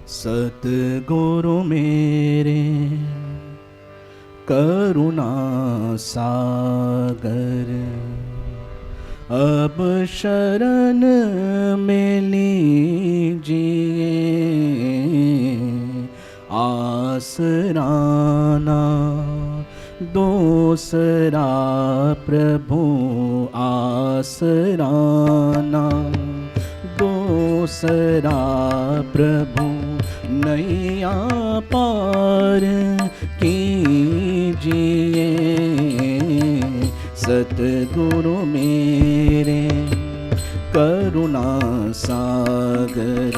सतगुरु मेरे करुणा सागर, अब शरण में लीजिए आसराना दूसरा प्रभु आसराना दूसरा प्रभु नैया पार कीजिए। सतगुरु मेरे करुणा सागर,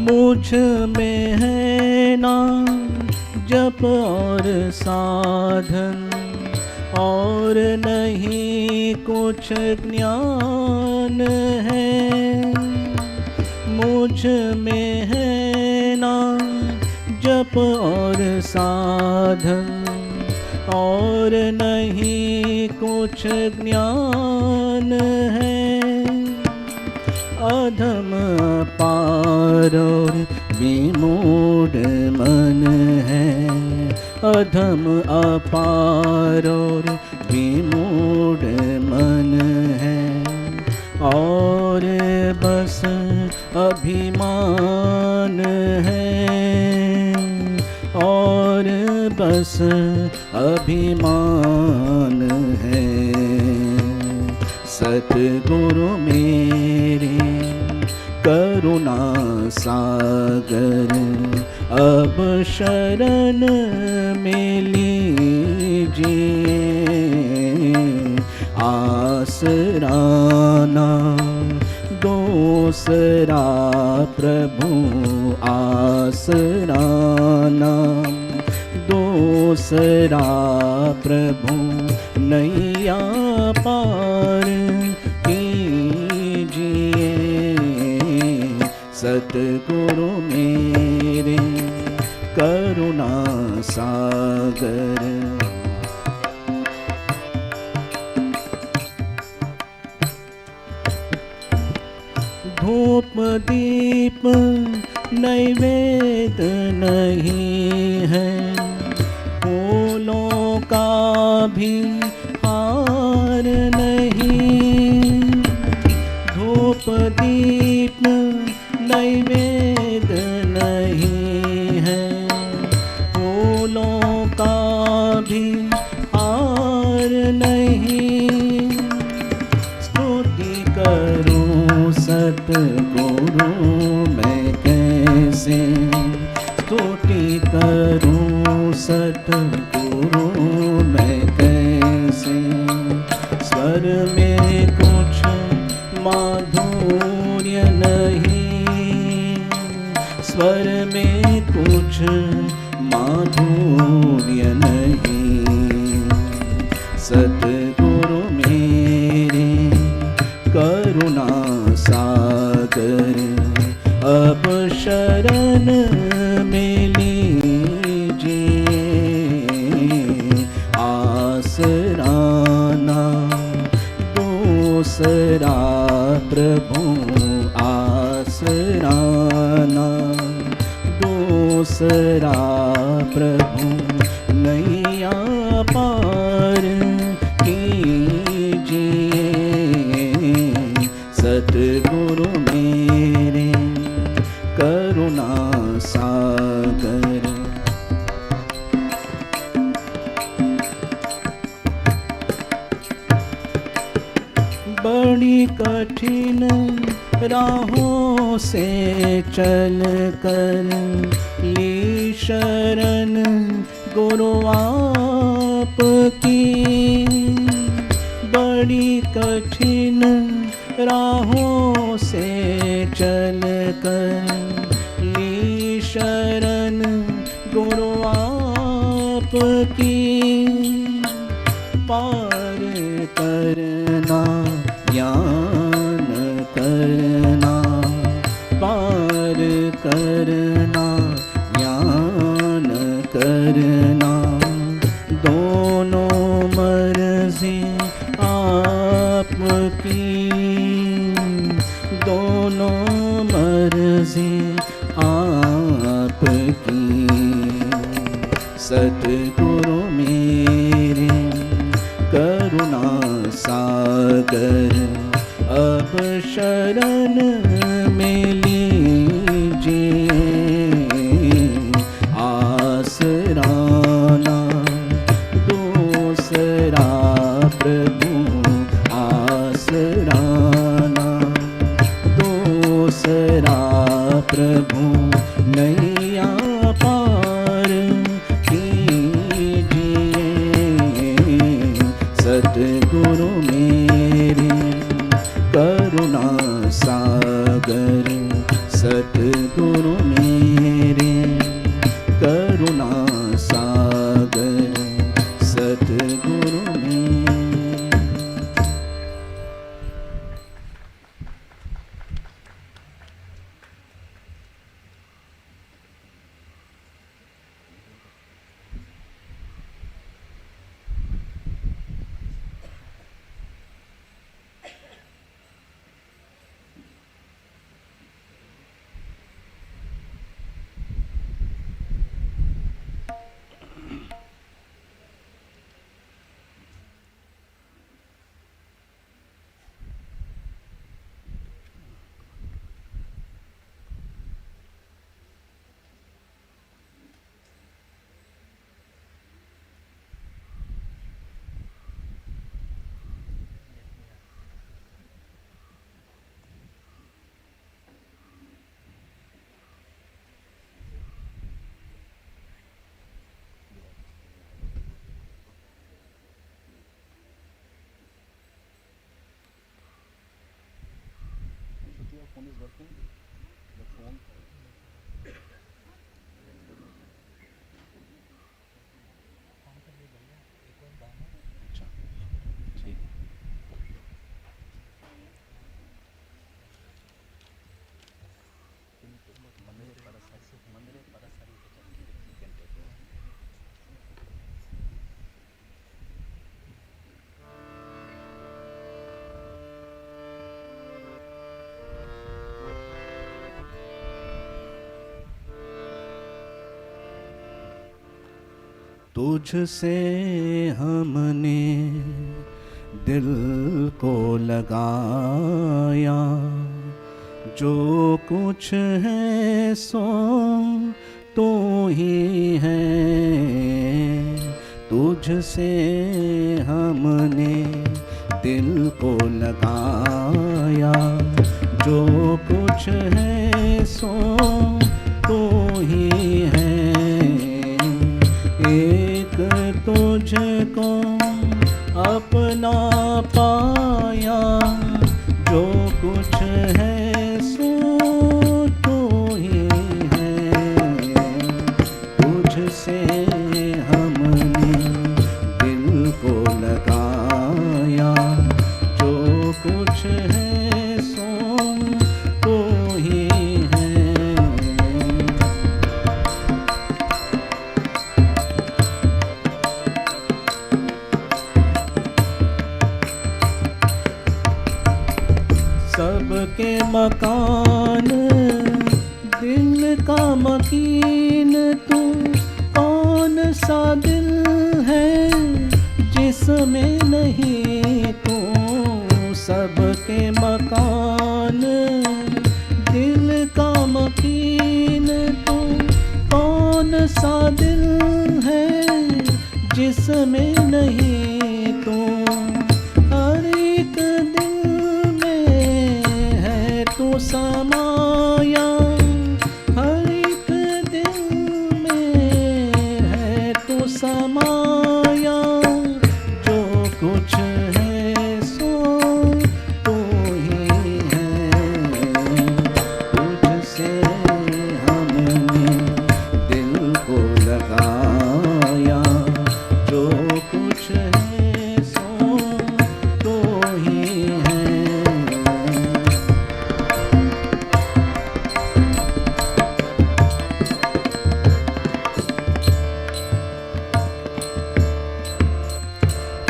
मुझ में है ना जप और साधन, और नहीं कुछ ज्ञान है। मुझ में है ना जप और साधन, और नहीं कुछ ज्ञान है। अधम पार और विमूढ़ मन है, अधम अपार और विमूढ़ मन है। और बस अभिमान है, और बस अभिमान है। सतगुरु मेरे करुणा सागर, अब शरण में लीजिए आसराना दूसरा प्रभु आसराना दूसरा प्रभु नैया पार कीजिए सतगुरु मेरे करुणा सागर। धूप दीप नैवेद्य नहीं है, फूलों का भी हार नहीं। धूप दीप नैवेद्य नहीं है, फूलों का भी हार नहीं। स्तुति करूं सतगुरु मैं कैसे, स्तुति करूं सतगुरु मैं कैसे। स्वर में कुछ माधुर्य नहीं, स्वर में कुछ माधुर्य नहीं। सतगुरु मेरे करुणा सागर, अब शरण में लीजिए आसरा ना दूसरा प्रभु, आसरा ना दूसरा प्रभु। नैया पार कीजिए सतगुरु मेरे करुणा सागर। बड़ी कठिन राहों से चल कर ली शरण गुरु आपकी। बड़ी कठिन राहों से चल कर ली शरण गुरु आपकी। पार करना ज्ञान करना, पार करना ज्ञान करना। दोनों मर्जी आपकी, दोनों मर्जी आपकी। सतगुरु मेरे करुणा सागर, अब शरण में लीजिए आसरा ना दूसरा प्रभु, आसरा ना दूसरा प्रभु। नैया पार कीजिए सतगुरु मेरे करुणा सागर। सतगुरु मेरे करुणा सागर, सतगुरु मेरे। तुझसे हमने दिल को लगाया, जो कुछ है सो तो ही है। तुझसे हमने दिल को लगाया, जो कुछ है सो तो ही है। एक तुझको अपना पाया, जो कुछ है सो तो ही है। तुझसे हमने दिल को लगाया, जो कुछ है सो तो ही है। सबके मकान दिल का मकीन, तू कौन सा दिल है जिसमें नहीं तू। सबके मकान दिल का मकीन, तू कौन सा दिल है जिसमें नहीं तू। हर एक दिल में है तू समाया, हर एक दिल में है तू समाया। जो कुछ है सो तो ही है। तुझसे हमने दिल को लगाया, जो कुछ है सो तो ही है।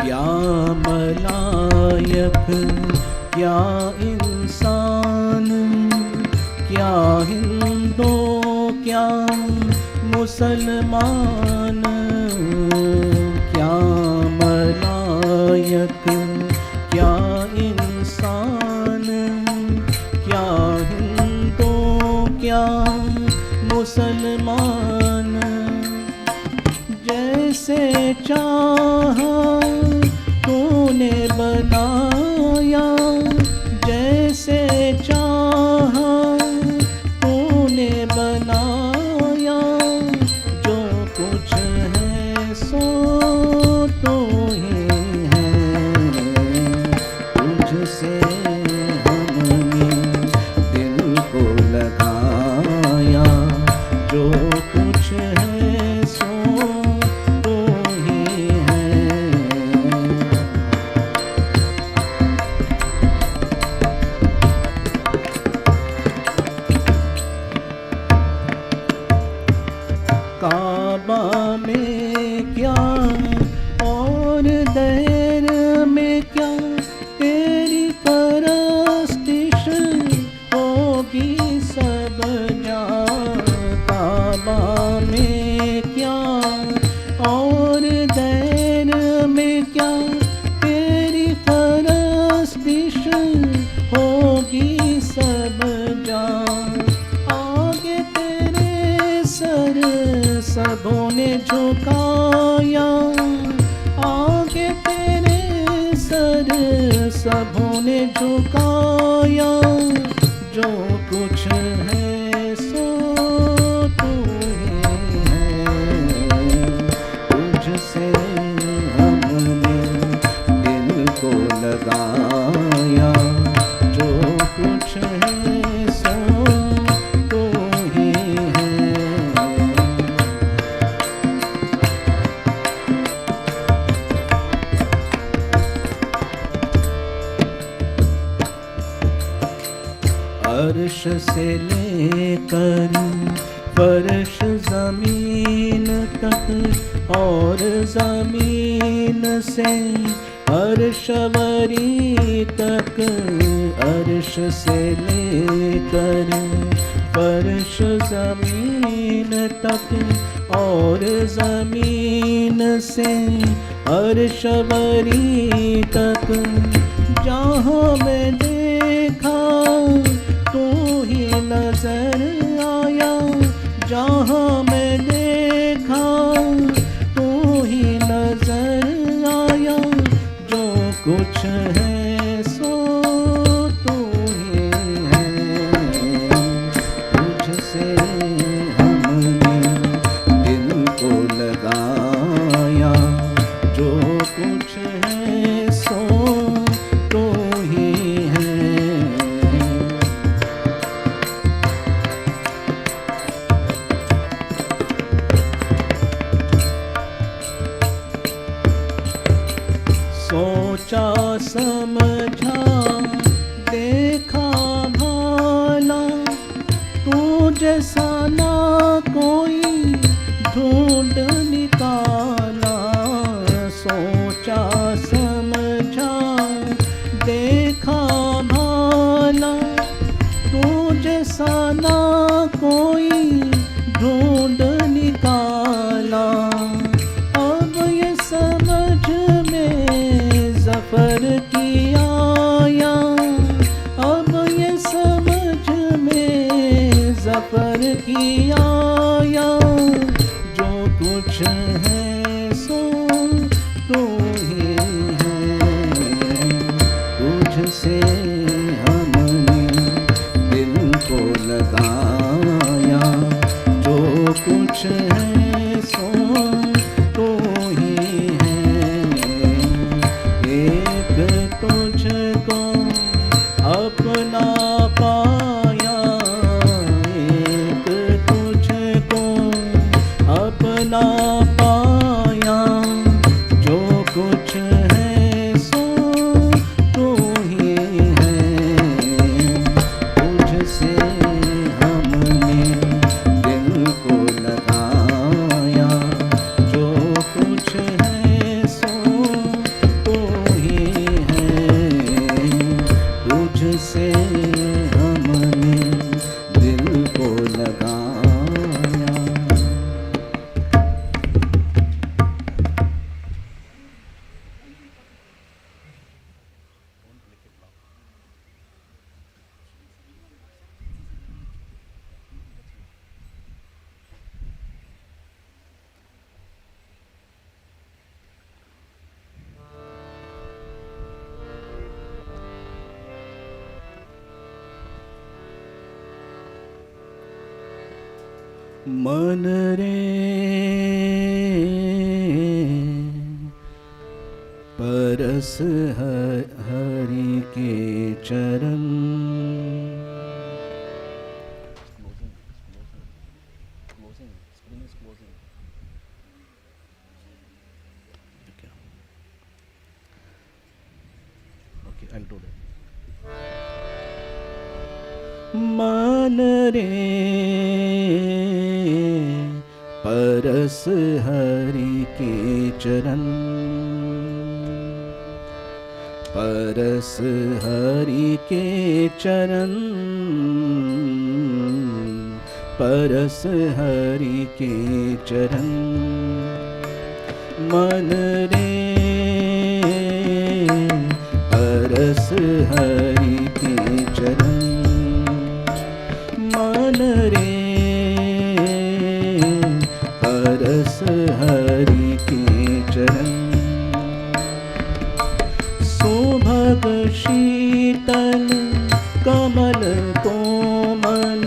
क्या मलायक, क्या इंसान, क्या हिंदू, क्या मुसलमान। क्या मलायक, क्या इंसान, क्या हिंदू, क्या मुसलमान। जैसे चाहा तूने बनाया, जैसे चाहा तूने बनाया। जो कुछ है सो तो ही है। तुझसे हमने दिल को लगाया, जो कुछ है सो तो ही है। काबा में क्या और दैर में क्या, तेरी परस्तिश होगी सब जहाँ। काबा में क्या और दैर में क्या, तेरी परस्तिश होगी सब जहाँ। आगे तेरे सर सबों ने झुकाया, आगे तेरे सर सबों ने झुकाया। जो कुछ है सो तू ही है। तुझसे हमने दिल को लगाया, जो कुछ है सो तो ही है। अर्श से लेकर फर्श जमीन तक, और जमीन से अर्शवरी तक। अर्श से लेकर फर्श जमीन तक और जमीन से अर्शवरी तक, जहाँ मैं देखा तू ही नजर आया, जहाँ मैं देखा तू ही नजर आया, जो कुछ है सो तू ही है, तुझसे हमने दिल को लगाया, जो कुछ है सो तू ही है। सोचा समझा देखा भाला, तू जैसा ना कोई ढूंढ निकाला। सोचा समझा देखा भाला, तू जैसा ना कोई ढूंढ निकाला। अब ये समझ में ज़फ़र की आया, अब ये समझ में ज़फ़र की आया, जो कुछ है सो तू ही है, तुझसे हमने दिल को लगाया, जो कुछ है सो तू ही है। एक तुझको अपना पाया, एक तुझको अपना पाया, जो कुछ है सो तू ही है, तुझसे हमने दिल को लगाया, जो कुछ है सो तू ही है, तुझसे हमने दिल को लगाया। मन रे परस हरि के चरण, मन रे परस हरि के चरण, परस हरि के चरण, परस हरि के चरण। मन रे परस हरि के चरण, मन रे परस हरि के चरण। सुभग शीतल कमल कोमल,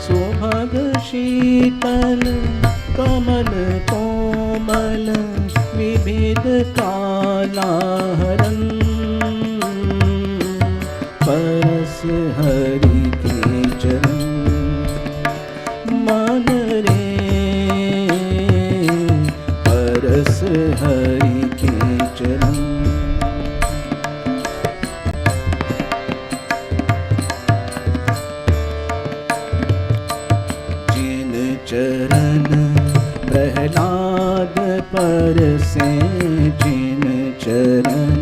सुभग शीतल कमल कोमल, विविध काला हरण, परस हरि के चरण। मन रे परस हरि के चरण। जिन चरण प्रहलाद परसे, जिन चरण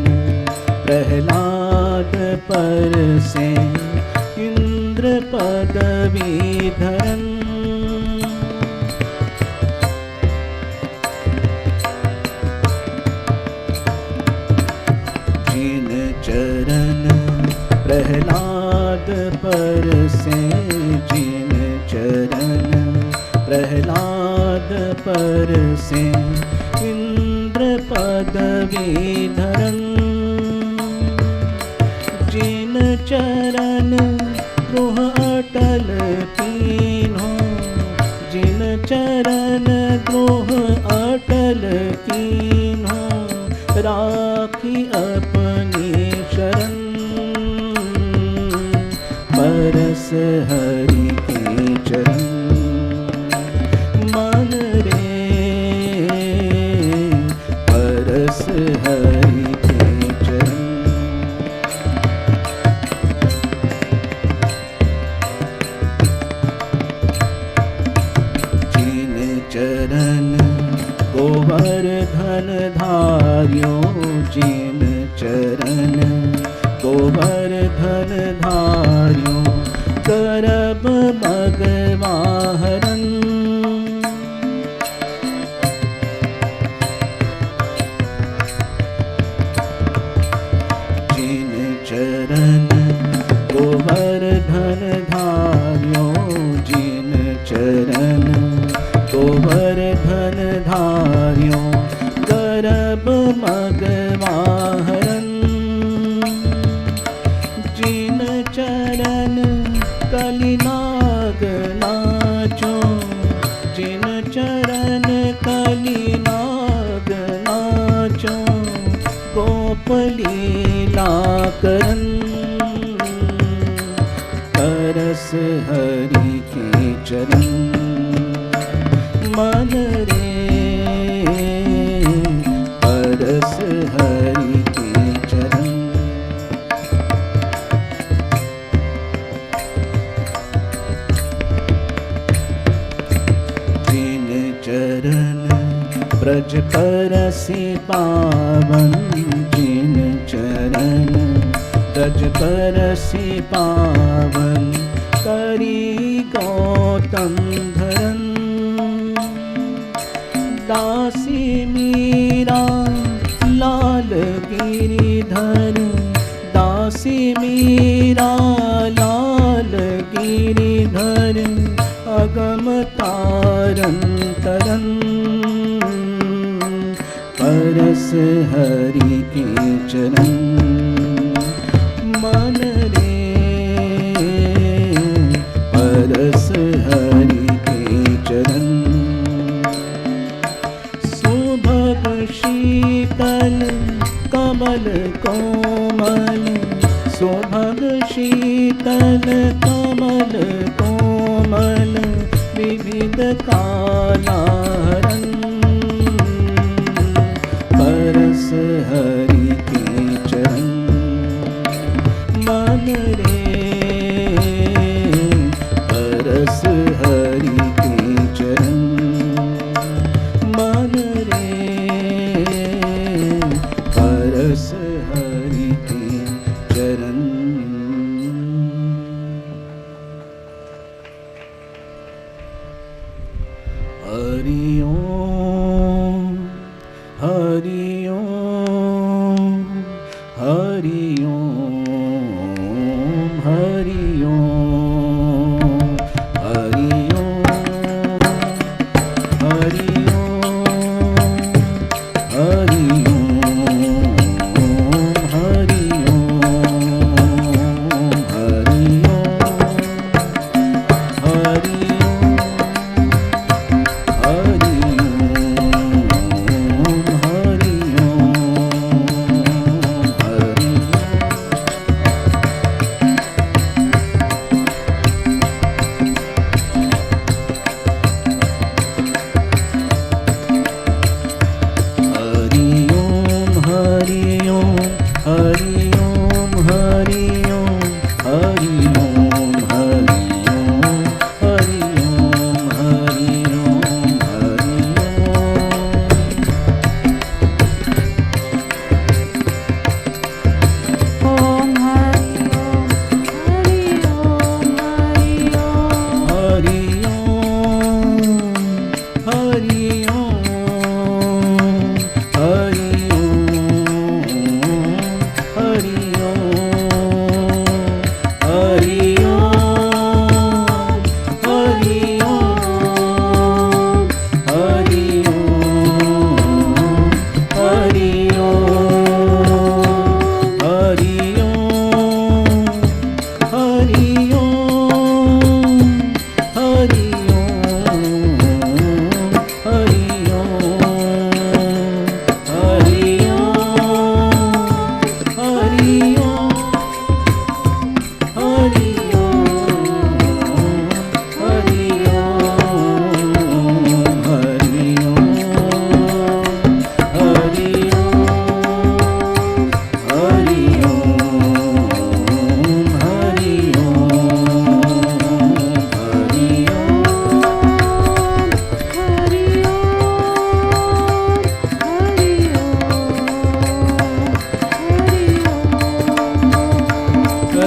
प्रहलाद परसे, इंद्र इंद्र पदवी धरन् जिन चरण प्रहलाद पर से, जिन चरण प्रहलाद पर से इंद्र पदवी धरन् जिन चरण द्रोह अटल कीन्हो, जिन चरण द्रोह अटल कीन्हो, राखी अपनी शरण परस हरि के चरण मन रे परस हरि के चरण जिन चरण गोवर्धन धार्यो, जिन चरण गोवर्धन धार्यो, करब भगवाहरन् जिन चरण गोवर्धन धार्यो, जिन चरण गोवर्धन धार्यो, करब भगवाहरन् जिन चरण कलिनाग नाचो, जिन चरण कलिनाग नाचो, गोप लीला करन् परस हरि के चरण मन रे परस हरि के चरण जिन चरण ब्रज परसि पावन, जिन चरण ब्रज परसि पावन, करी गौतम धरन् दासी मीरा लाल गिरिधर, दासी मीरा लाल गिरिधर, अगम तारन तरन् परस हरि के चरण मन रे परस हरि के चरण सुभग शीतल कमल कोमल, सुभग शीतल कमल कोमल, विविध कालाहरन् परस हरि के चरण मन रे परस हरि के चरण मन रे परस हरि के चरण हरि ओम हरि ओम हरि ओम हरि ओम हरि ओम हरि ओम हरि ओम हरि ओम हरि ओम हरि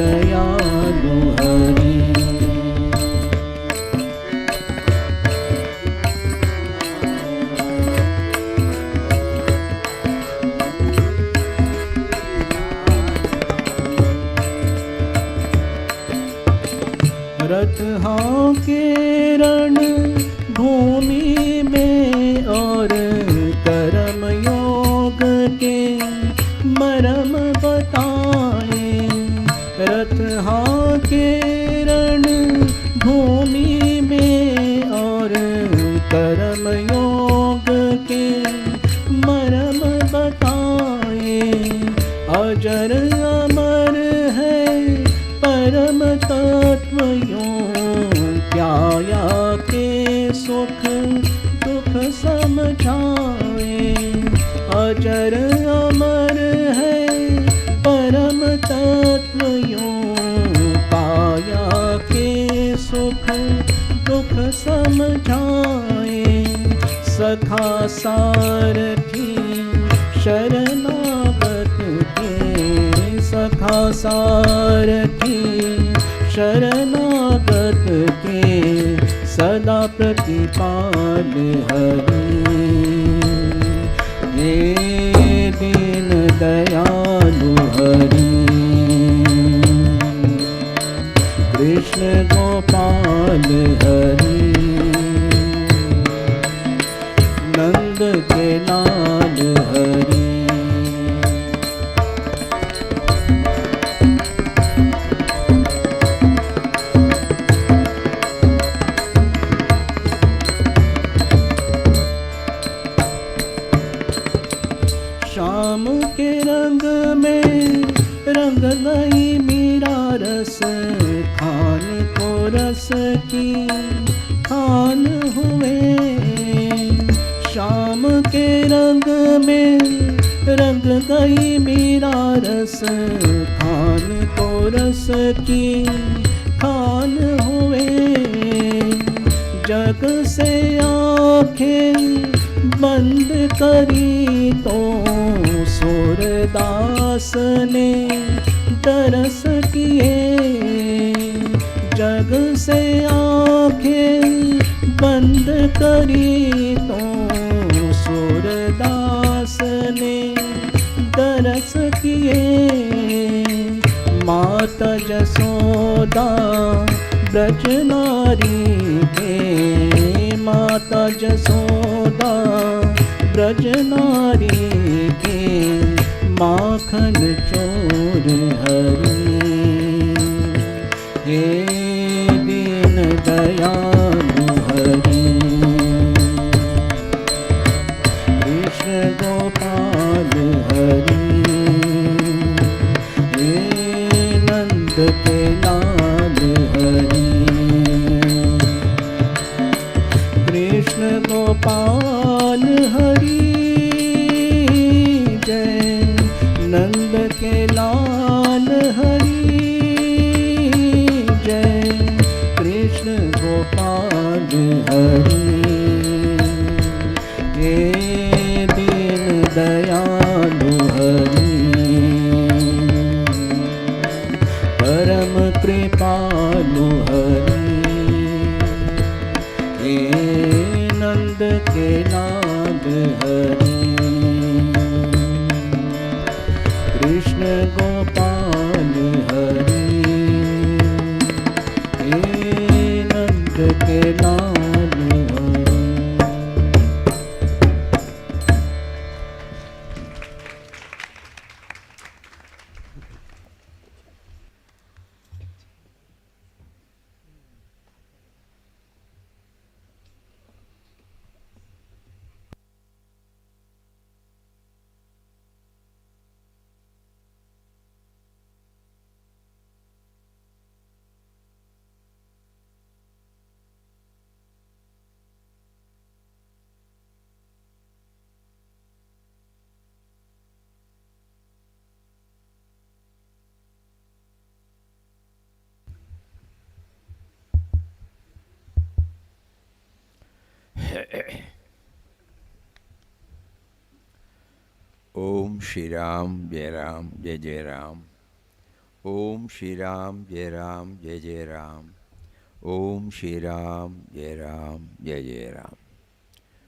दयालु हरि। रथ हाँके रण भूमि में और कर्म योग के मरम बताए। रथ हाँके रण भूमि में और कर्म योग के मरम बताए। अजर अमर है परम तत्व क्या के सुख दुख समझाए। अजर अमर है परम तत्व पाया के सुख दुख समझाए। सखा सारथी शरणागत के, सखा सारथी शरणागत के सदा प्रतिपाल हरि। हे दीन दयालु हरि, कृष्ण गोपाल हरि, नंद के लाल हरि। शाम के रंग में रंग गई मीरा रस, खान को रस की खान हुए। शाम के रंग में रंग गई मीरा रस, खान को रस की खान हुए। जग से आँखें बंद करी तो सूरदास ने दरस किए। जग से आँखें बंद करी तो सूरदास ने दरस किए। माता जसोदा ब्रज नारी के, माता जसोदा ब्रज नारी के माखन चोर हरि। हे दीन दयालु हरि, कृष्ण गोपाल हरि, हे नंद के लाल हरि। कृष्ण गोपाल हरि जय, नंद के लाल हरि जय। कृष्ण गोपाल हरि, हे दीन दयालु हरि, परम कृपालु हरि, हे नंद के लाल हरि। कृष्ण गोपाल हरि, हे नंद के लाल हरि। ओम श्री राम जय जय Ram. Om Shri Ram, Jai Ram, Jai Jai Ram. Om Shri Ram, Jai Ram, Jai Jai Ram.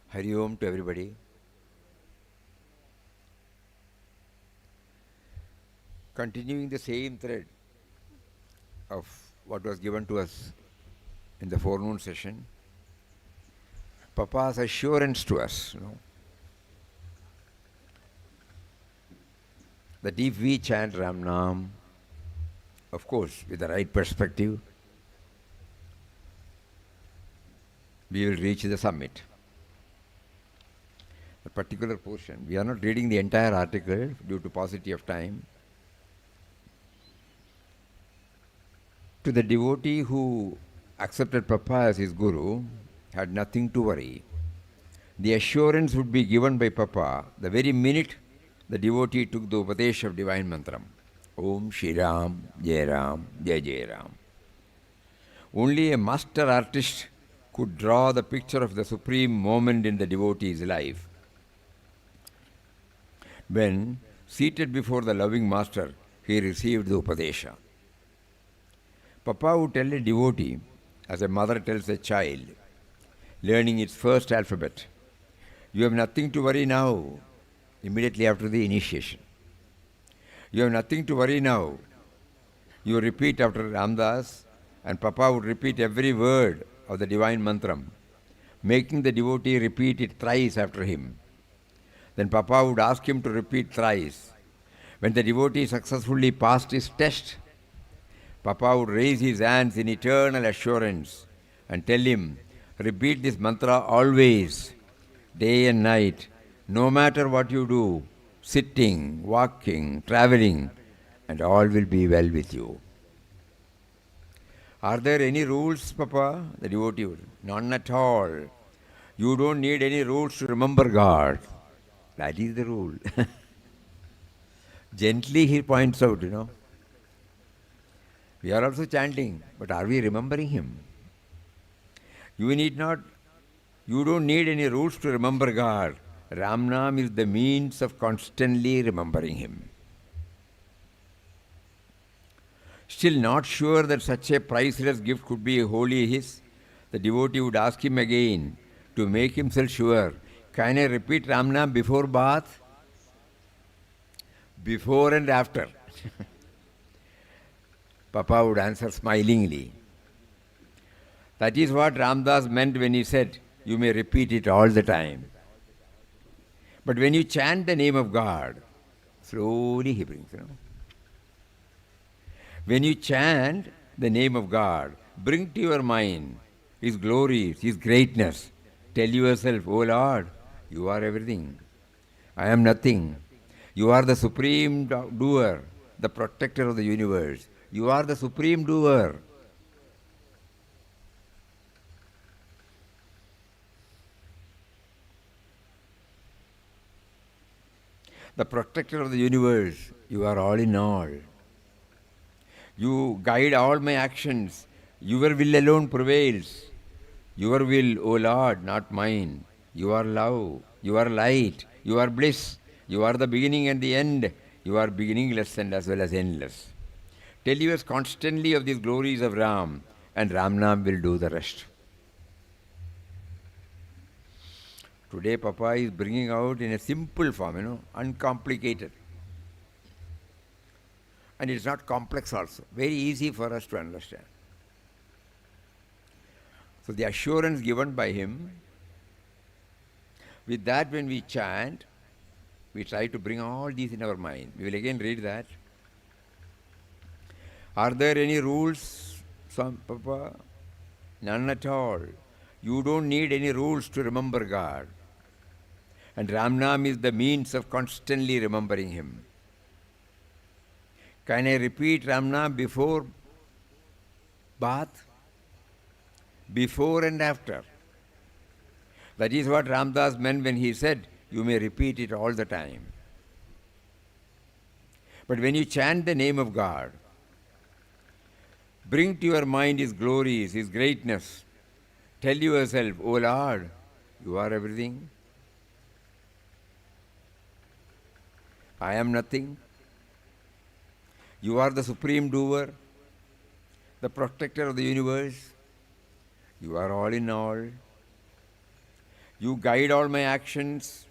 Hari Om to everybody. Continuing the same thread of what was given to us in the forenoon session, Papa's assurance to us, that if we chant Ram Nam, of course, with the right perspective, we will reach the summit. A particular portion, we are not reading the entire article due to paucity of time. To the devotee who accepted Papa as his guru, had nothing to worry. The assurance would be given by Papa the very minute the devotee took the Upadesh of divine mantram. Om Shri Ram, Jai Ram, Jai Jai Ram. Only a master artist could draw the picture of the supreme moment in the devotee's life. When, seated before the loving master, he received the Upadesha. Papa would tell a devotee, as a mother tells a child, learning its first alphabet, you have nothing to worry now, immediately after the initiation. You have nothing to worry now. You repeat after Ramdas, and Papa would repeat every word of the divine mantram, making the devotee repeat it thrice after him. Then Papa would ask him to repeat thrice. When the devotee successfully passed his test, Papa would raise his hands in eternal assurance and tell him, repeat this mantra always, day and night, no matter what you do, sitting, walking, traveling, and all will be well with you. Are there any rules, Papa? The devotee would. None at all. You don't need any rules to remember God. That is the rule. Gently he points out, We are also chanting, but are we remembering Him? You don't need any rules to remember God. Ram Nam is the means of constantly remembering Him. Still not sure that such a priceless gift could be wholly his, the devotee would ask him again to make himself sure. Can I repeat Ram Nam before bath? Before and after. Papa would answer smilingly. That is what Ramdas meant when he said, you may repeat it all the time. But when you chant the name of God, slowly he brings, When you chant the name of God, bring to your mind His glories, His greatness. Tell yourself, oh Lord, you are everything. I am nothing. You are the supreme doer, the protector of the universe. You are the supreme doer. The protector of the universe. You are all in all. You guide all my actions. Your will alone prevails. Your will, O Lord, not mine. You are love. You are light. You are bliss. You are the beginning and the end. You are beginningless and as well as endless. Tell us constantly of these glories of Ram, and Ram Nam will do the rest. Today Papa is bringing out in a simple form, uncomplicated. And it's not complex also. Very easy for us to understand. So the assurance given by him, with that when we chant, we try to bring all these in our mind. We will again read that. Are there any rules, Papa? None at all. You don't need any rules to remember God. And Ram Nam is the means of constantly remembering Him. Can I repeat Ram Nam before bath? Before and after. That is what Ramdas meant when he said, you may repeat it all the time. But when you chant the name of God, bring to your mind His glories, His greatness. Tell yourself, oh Lord, you are everything. I am nothing. You are the supreme doer, the protector of the universe. You are all in all. You guide all my actions.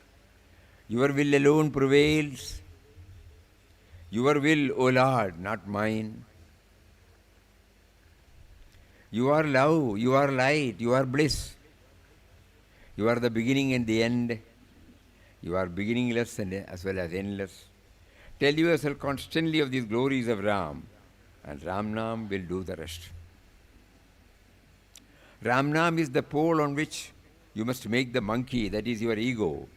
Your will alone prevails. Your will, O Lord, not mine. You are love, you are light, you are bliss. You are the beginning and the end. You are beginningless and as well as endless. Tell yourself constantly of these glories of Ram, and Ram Nam will do the rest. Ram Nam is the pole on which you must make the monkey, that is your ego,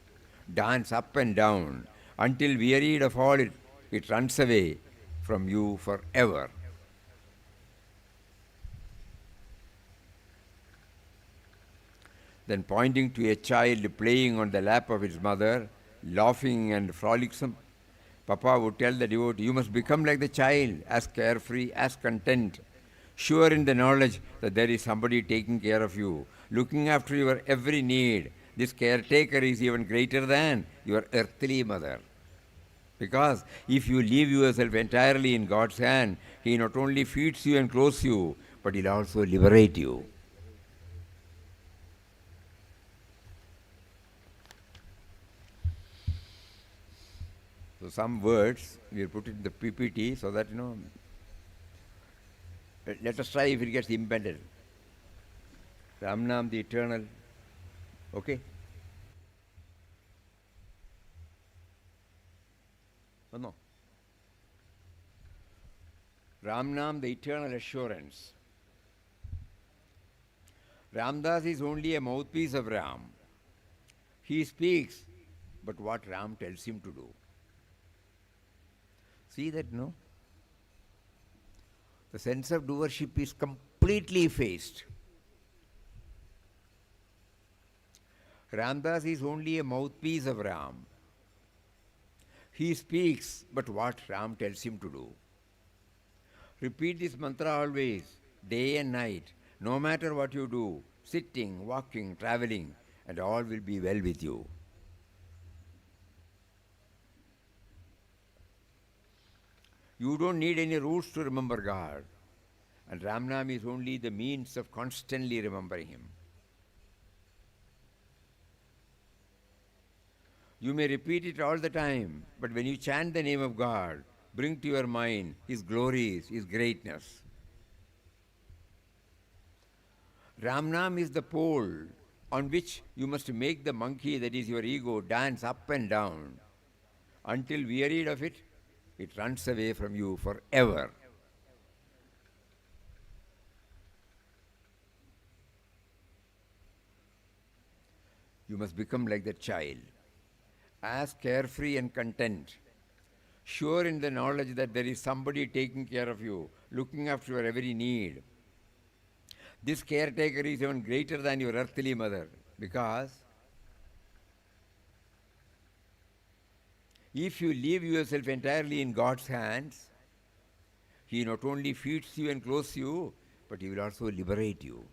dance up and down until wearied of all it runs away from you forever. Then pointing to a child playing on the lap of its mother, laughing and frolicsome, Papa would tell the devotee, you must become like the child, as carefree, as content, sure in the knowledge that there is somebody taking care of you, looking after your every need. This caretaker is even greater than your earthly mother. Because if you leave yourself entirely in God's hand, He not only feeds you and clothes you, but He'll also liberate you. So some words we will put in the PPT so that let us try if it gets embedded. Ram Nam, the eternal. Okay? Oh, no. Ram Nam, the eternal assurance. Ramdas is only a mouthpiece of Ram. He speaks, but what Ram tells him to do. See that, no? The sense of doership is completely effaced. Ramdas is only a mouthpiece of Ram. He speaks, but what Ram tells him to do. Repeat this mantra always, day and night, no matter what you do, sitting, walking, traveling, and all will be well with you. You don't need any rules to remember God, and Ramnam is only the means of constantly remembering Him. You may repeat it all the time, but when you chant the name of God, bring to your mind His glories, His greatness. Ramnam is the pole on which you must make the monkey, that is your ego, dance up and down until wearied of it, it runs away from you forever. You must become like that child, as carefree and content, sure in the knowledge that there is somebody taking care of you, looking after your every need. This caretaker is even greater than your earthly mother, because if you leave yourself entirely in God's hands, He not only feeds you and clothes you, but He will also liberate you.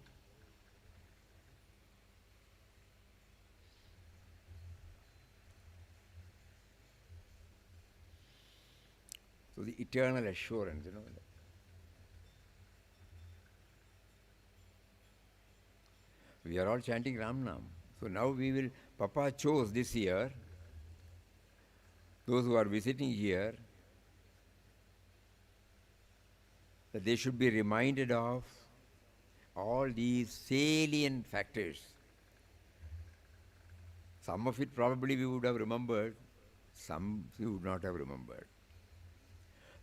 So the eternal assurance, We are all chanting Ram Nam. So now we will, Papa chose this year, those who are visiting here, that they should be reminded of all these salient factors. Some of it probably we would have remembered, some we would not have remembered.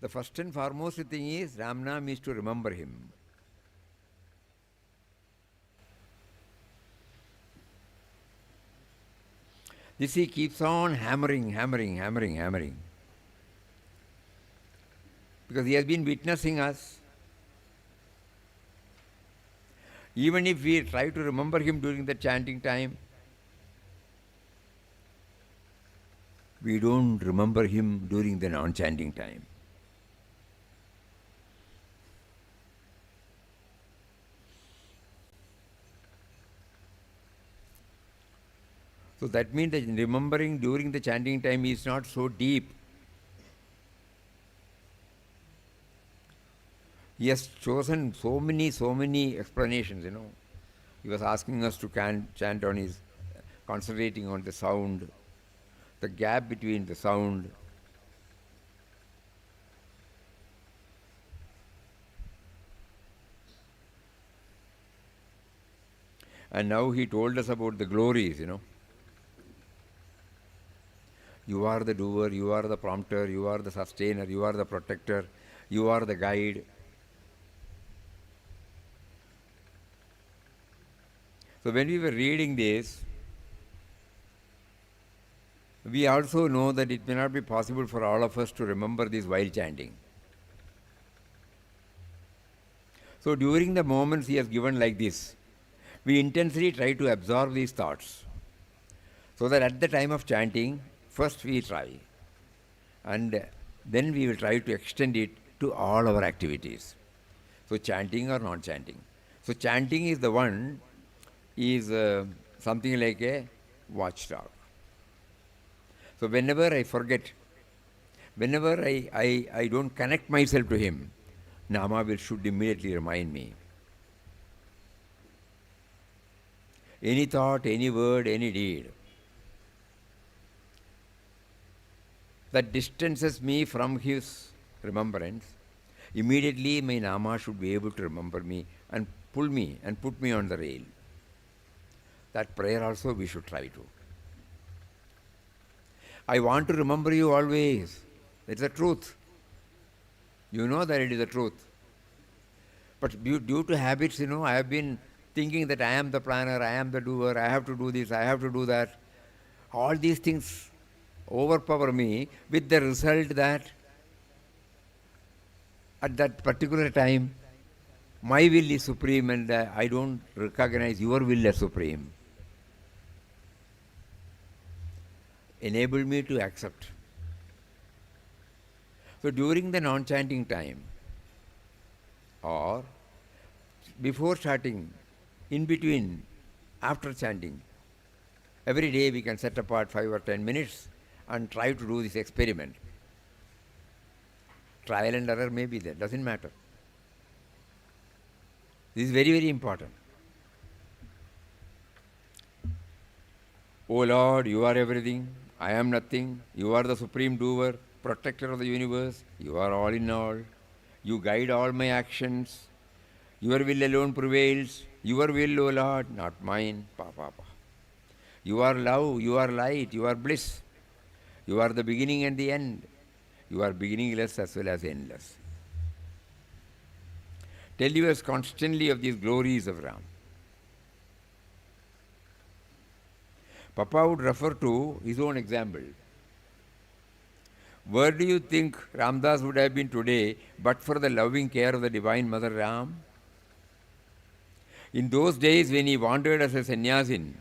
The first and foremost thing is, Ramnam is to remember Him. This He keeps on hammering. Because He has been witnessing us. Even if we try to remember Him during the chanting time, we don't remember Him during the non-chanting time. So that means that remembering during the chanting time is not so deep. He has chosen so many explanations, He was asking us to chant on his, concentrating on the sound, the gap between the sound. And now he told us about the glories, You are the doer, you are the prompter, you are the sustainer, you are the protector, you are the guide. So when we were reading this, we also know that it may not be possible for all of us to remember this while chanting. So during the moments he has given like this, we intensely try to absorb these thoughts, so that at the time of chanting, first we try, and then we will try to extend it to all our activities. So chanting or non-chanting. So chanting is the one, is something like a watchdog. So whenever I forget, whenever I don't connect myself to him, Nama should immediately remind me. Any thought, any word, any deed that distances me from his remembrance, immediately my Nama should be able to remember me and pull me and put me on the rail. That prayer also we should try to. I want to remember you always. It's the truth. You know that it is the truth. But due to habits, I have been thinking that I am the planner, I am the doer, I have to do this, I have to do that. All these things overpower me, with the result that at that particular time, my will is supreme and I don't recognize your will as supreme. Enable me to accept. So during the non-chanting time, or before starting, in between, after chanting, every day we can set apart 5 or 10 minutes and try to do this experiment. Trial and error may be there, doesn't matter. This is very, very important. O Lord, you are everything, I am nothing, you are the supreme doer, protector of the universe, you are all in all, you guide all my actions, your will alone prevails, your will, O Lord, not mine, Papa. You are love, you are light, you are bliss, you are the beginning and the end, you are beginningless as well as endless. Tell us constantly of these glories of Ram. Papa would refer to his own example. Where do you think Ramdas would have been today but for the loving care of the Divine Mother Ram? In those days when he wandered as a sannyasin,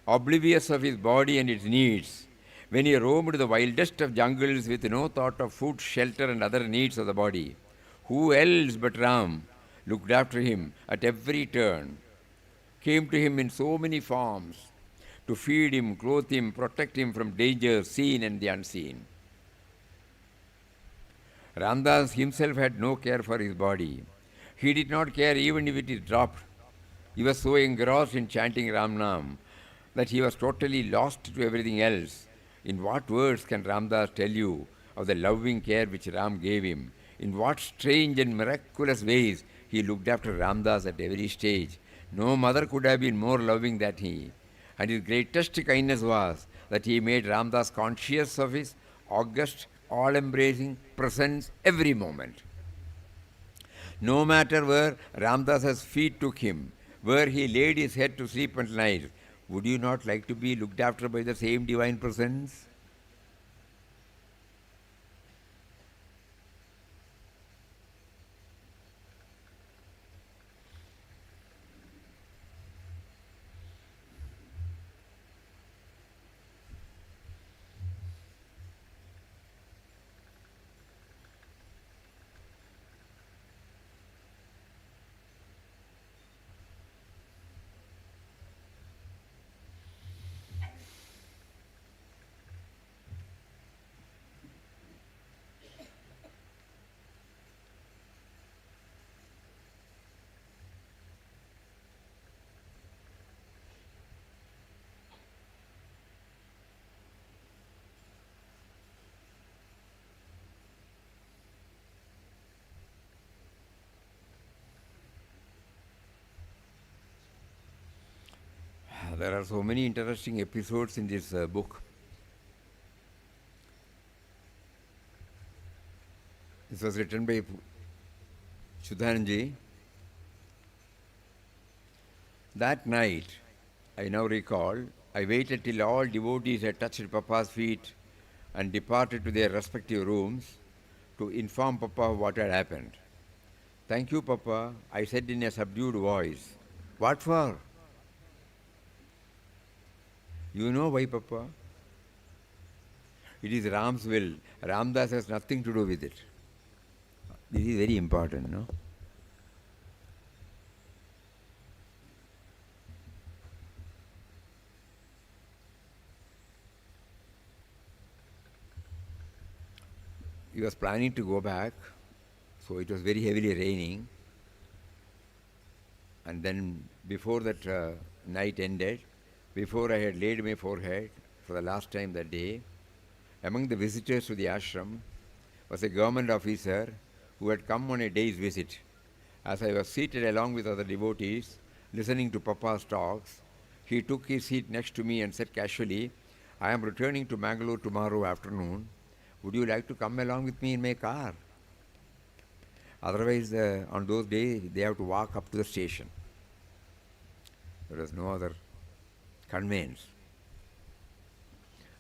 oblivious of his body and its needs, when he roamed the wildest of jungles with no thought of food, shelter and other needs of the body, who else but Ram looked after him at every turn, came to him in so many forms to feed him, clothe him, protect him from dangers seen and the unseen. Ramdas himself had no care for his body. He did not care even if it is dropped. He was so engrossed in chanting Ram Nam that he was totally lost to everything else. In what words can Ramdas tell you of the loving care which Ram gave him? In what strange and miraculous ways he looked after Ramdas at every stage. No mother could have been more loving than he. And his greatest kindness was that he made Ramdas conscious of his august, all-embracing presence every moment. No matter where Ramdas's feet took him, where he laid his head to sleep at night, would you not like to be looked after by the same divine presence? There are so many interesting episodes in this book. This was written by Sudhananji. That night, I now recall, I waited till all devotees had touched Papa's feet and departed to their respective rooms to inform Papa what had happened. Thank you, Papa, I said in a subdued voice. What for? You know why, Papa? It is Ram's will. Ramdas has nothing to do with it. This is very important, no? He was planning to go back, so it was very heavily raining. And then before that night ended, before I had laid my forehead for the last time that day, among the visitors to the ashram was a government officer who had come on a day's visit. As I was seated along with other devotees, listening to Papa's talks, he took his seat next to me and said casually, I am returning to Mangalore tomorrow afternoon. Would you like to come along with me in my car? Otherwise, on those days, they have to walk up to the station. There was no other conveyance.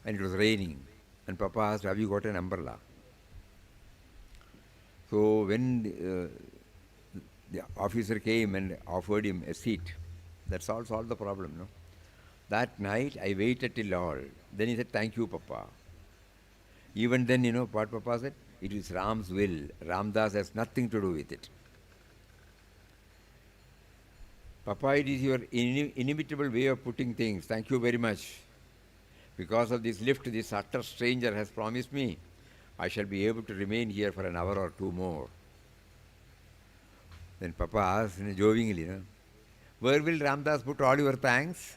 And it was raining. And Papa asked, have you got an umbrella? So when the officer came and offered him a seat, that solved the problem, no? That night, I waited till all. Then he said, thank you, Papa. Even then, you know what Papa said? It is Ram's will. Ramdas has nothing to do with it. Papa, it is your inimitable way of putting things. Thank you very much. Because of this lift, this utter stranger has promised me I shall be able to remain here for an hour or two more. Then Papa asked jokingly, no? Where will Ramdas put all your thanks?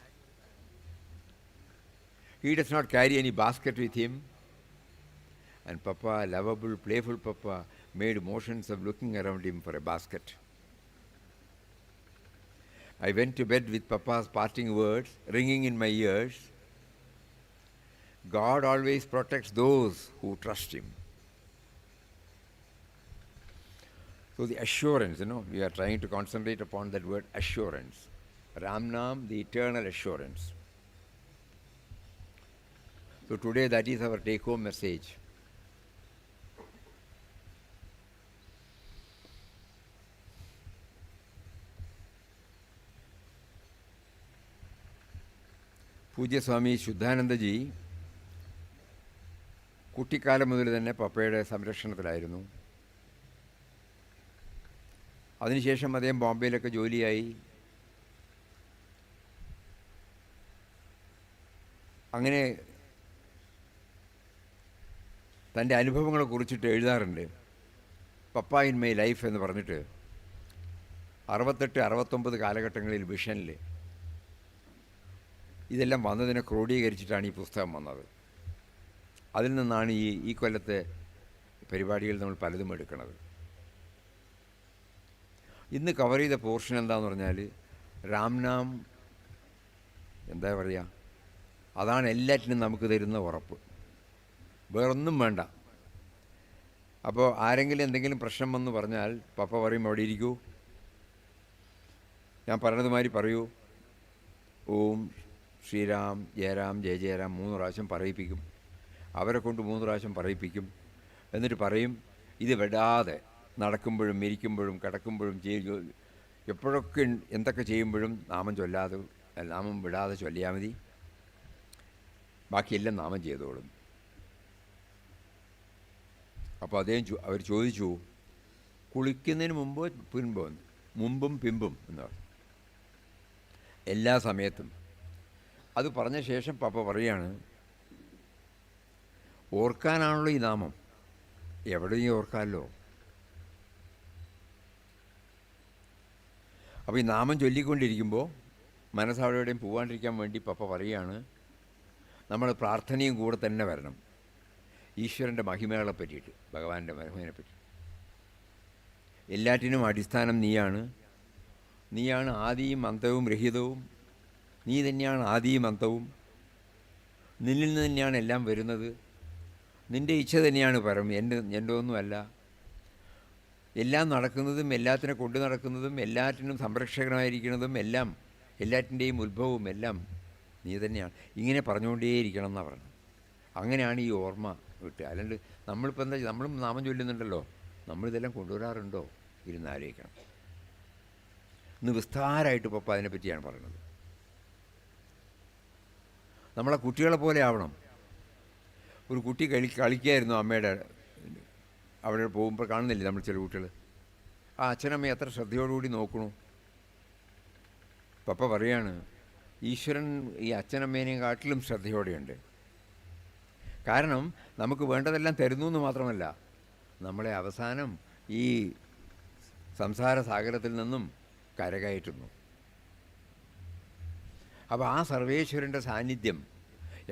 He does not carry any basket with him. And Papa, lovable, playful Papa, made motions of looking around him for a basket. I went to bed with Papa's parting words ringing in my ears. God always protects those who trust Him. So the assurance, you know, we are trying to concentrate upon that word assurance. Ramnam, the eternal assurance. So today that is our take-home message. പൂജ്യസ്വാമി ശുദ്ധാനന്ദജി കുട്ടിക്കാലം മുതൽ തന്നെ പപ്പയുടെ സംരക്ഷണത്തിലായിരുന്നു. അതിനുശേഷം അദ്ദേഹം ബോംബെയിലൊക്കെ ജോലിയായി. അങ്ങനെ തൻ്റെ അനുഭവങ്ങളെ കുറിച്ചിട്ട് എഴുതാറുണ്ട്. പപ്പ ഇൻ മൈ ലൈഫ് എന്ന് പറഞ്ഞിട്ട് 68-69 കാലഘട്ടങ്ങളിൽ വിഷനിൽ ഇതെല്ലാം വന്നതിനെ ക്രോഡീകരിച്ചിട്ടാണ് ഈ പുസ്തകം വന്നത്. അതിൽ നിന്നാണ് ഈ കൊല്ലത്തെ പരിപാടികൾ നമ്മൾ പലതും എടുക്കുന്നത്. ഇന്ന് കവർ ചെയ്ത പോർഷൻ എന്താണെന്ന് പറഞ്ഞാൽ രാംനാം എന്താ പറയുക, അതാണ് എല്ലാറ്റിനും നമുക്ക് തരുന്ന ഉറപ്പ്. വേറൊന്നും വേണ്ട. അപ്പോൾ ആരെങ്കിലും എന്തെങ്കിലും പ്രശ്നം വന്ന് പറഞ്ഞാൽ പപ്പ പറയും അവിടെ ഇരിക്കൂ, ഞാൻ പറഞ്ഞതുമാതിരി പറയൂ, ഓം ശ്രീരാം ജയരാം ജയ ജയരാം 3 പ്രാവശ്യം പറയിപ്പിക്കും. അവരെ കൊണ്ട് 3 പ്രാവശ്യം പറയിപ്പിക്കും. എന്നിട്ട് പറയും ഇത് വിടാതെ നടക്കുമ്പോഴും ഇരിക്കുമ്പോഴും കിടക്കുമ്പോഴും എപ്പോഴൊക്കെ എന്തൊക്കെ ചെയ്യുമ്പോഴും നാമം വിടാതെ ചൊല്ലിയാൽ മതി, ബാക്കിയെല്ലാം നാമം ചെയ്തോളും. അപ്പോൾ അവർ ചോദിച്ചു കുളിക്കുന്നതിന് മുമ്പും പിമ്പും എന്ന് പറഞ്ഞു, എല്ലാ സമയത്തും. അത് പറഞ്ഞ ശേഷം പപ്പ പറയാണ്, ഓർക്കാനാണല്ലോ ഈ നാമം, എവിടെയും ഓർക്കാമല്ലോ. അപ്പോൾ ഈ നാമം ചൊല്ലിക്കൊണ്ടിരിക്കുമ്പോൾ മനസ്സവിടെയും പോകാണ്ടിരിക്കാൻ വേണ്ടി പപ്പ പറയുകയാണ്, നമ്മൾ പ്രാർത്ഥനയും കൂടെ തന്നെ വരണം. ഈശ്വരൻ്റെ മഹിമകളെ പറ്റിയിട്ട്, ഭഗവാന്റെ മഹിമയെ പറ്റി. എല്ലാറ്റിനും അടിസ്ഥാനം നീയാണ് ആദിയും അന്തവും രഹിതവും നീ തന്നെയാണ് ആദിയും അന്തവും. നിന്നിൽ നിന്ന് തന്നെയാണ് എല്ലാം വരുന്നത്. നിൻ്റെ ഇച്ഛ തന്നെയാണ് പരം, എൻ്റെ ഒന്നുമല്ല. എല്ലാം നടക്കുന്നതും എല്ലാത്തിനെ കൊണ്ടു നടക്കുന്നതും എല്ലാറ്റിനും സംരക്ഷകനായിരിക്കുന്നതും എല്ലാം എല്ലാറ്റിൻ്റെയും ഉത്ഭവവും എല്ലാം നീ തന്നെയാണ്. ഇങ്ങനെ പറഞ്ഞുകൊണ്ടേയിരിക്കണം എന്നാണ് പറഞ്ഞത്. അങ്ങനെയാണ് ഈ ഓർമ്മ വിട്ട്. അല്ലാണ്ട് നമ്മളിപ്പോൾ എന്താ, നമ്മളും നാമം ചൊല്ലുന്നുണ്ടല്ലോ, നമ്മളിതെല്ലാം കൊണ്ടുവരാറുണ്ടോ? ഇരുന്നാലോചിക്കണം. ഇന്ന് വിസ്താരമായിട്ട് പപ്പ അതിനെപ്പറ്റിയാണ് പറയുന്നത്. നമ്മളെ കുട്ടികളെ പോലെ ആവണം. ഒരു കുട്ടി കളിക്കായിരുന്നു അമ്മയുടെ അവിടെ പോകുമ്പോൾ കാണുന്നില്ലേ നമ്മൾ ചില കുട്ടികൾ, ആ അച്ഛനമ്മ എത്ര ശ്രദ്ധയോടുകൂടി നോക്കണു. പപ്പ പറയാണ്, ഈശ്വരൻ ഈ അച്ഛനമ്മേനെയും കാട്ടിലും ശ്രദ്ധയോടെയുണ്ട്. കാരണം നമുക്ക് വേണ്ടതെല്ലാം തരുന്നു എന്ന് മാത്രമല്ല, നമ്മളെ അവസാനം ഈ സംസാര സാഗരത്തിൽ നിന്നും കരകയറ്റുന്നു. അപ്പോൾ ആ സർവേശ്വരൻ്റെ സാന്നിധ്യം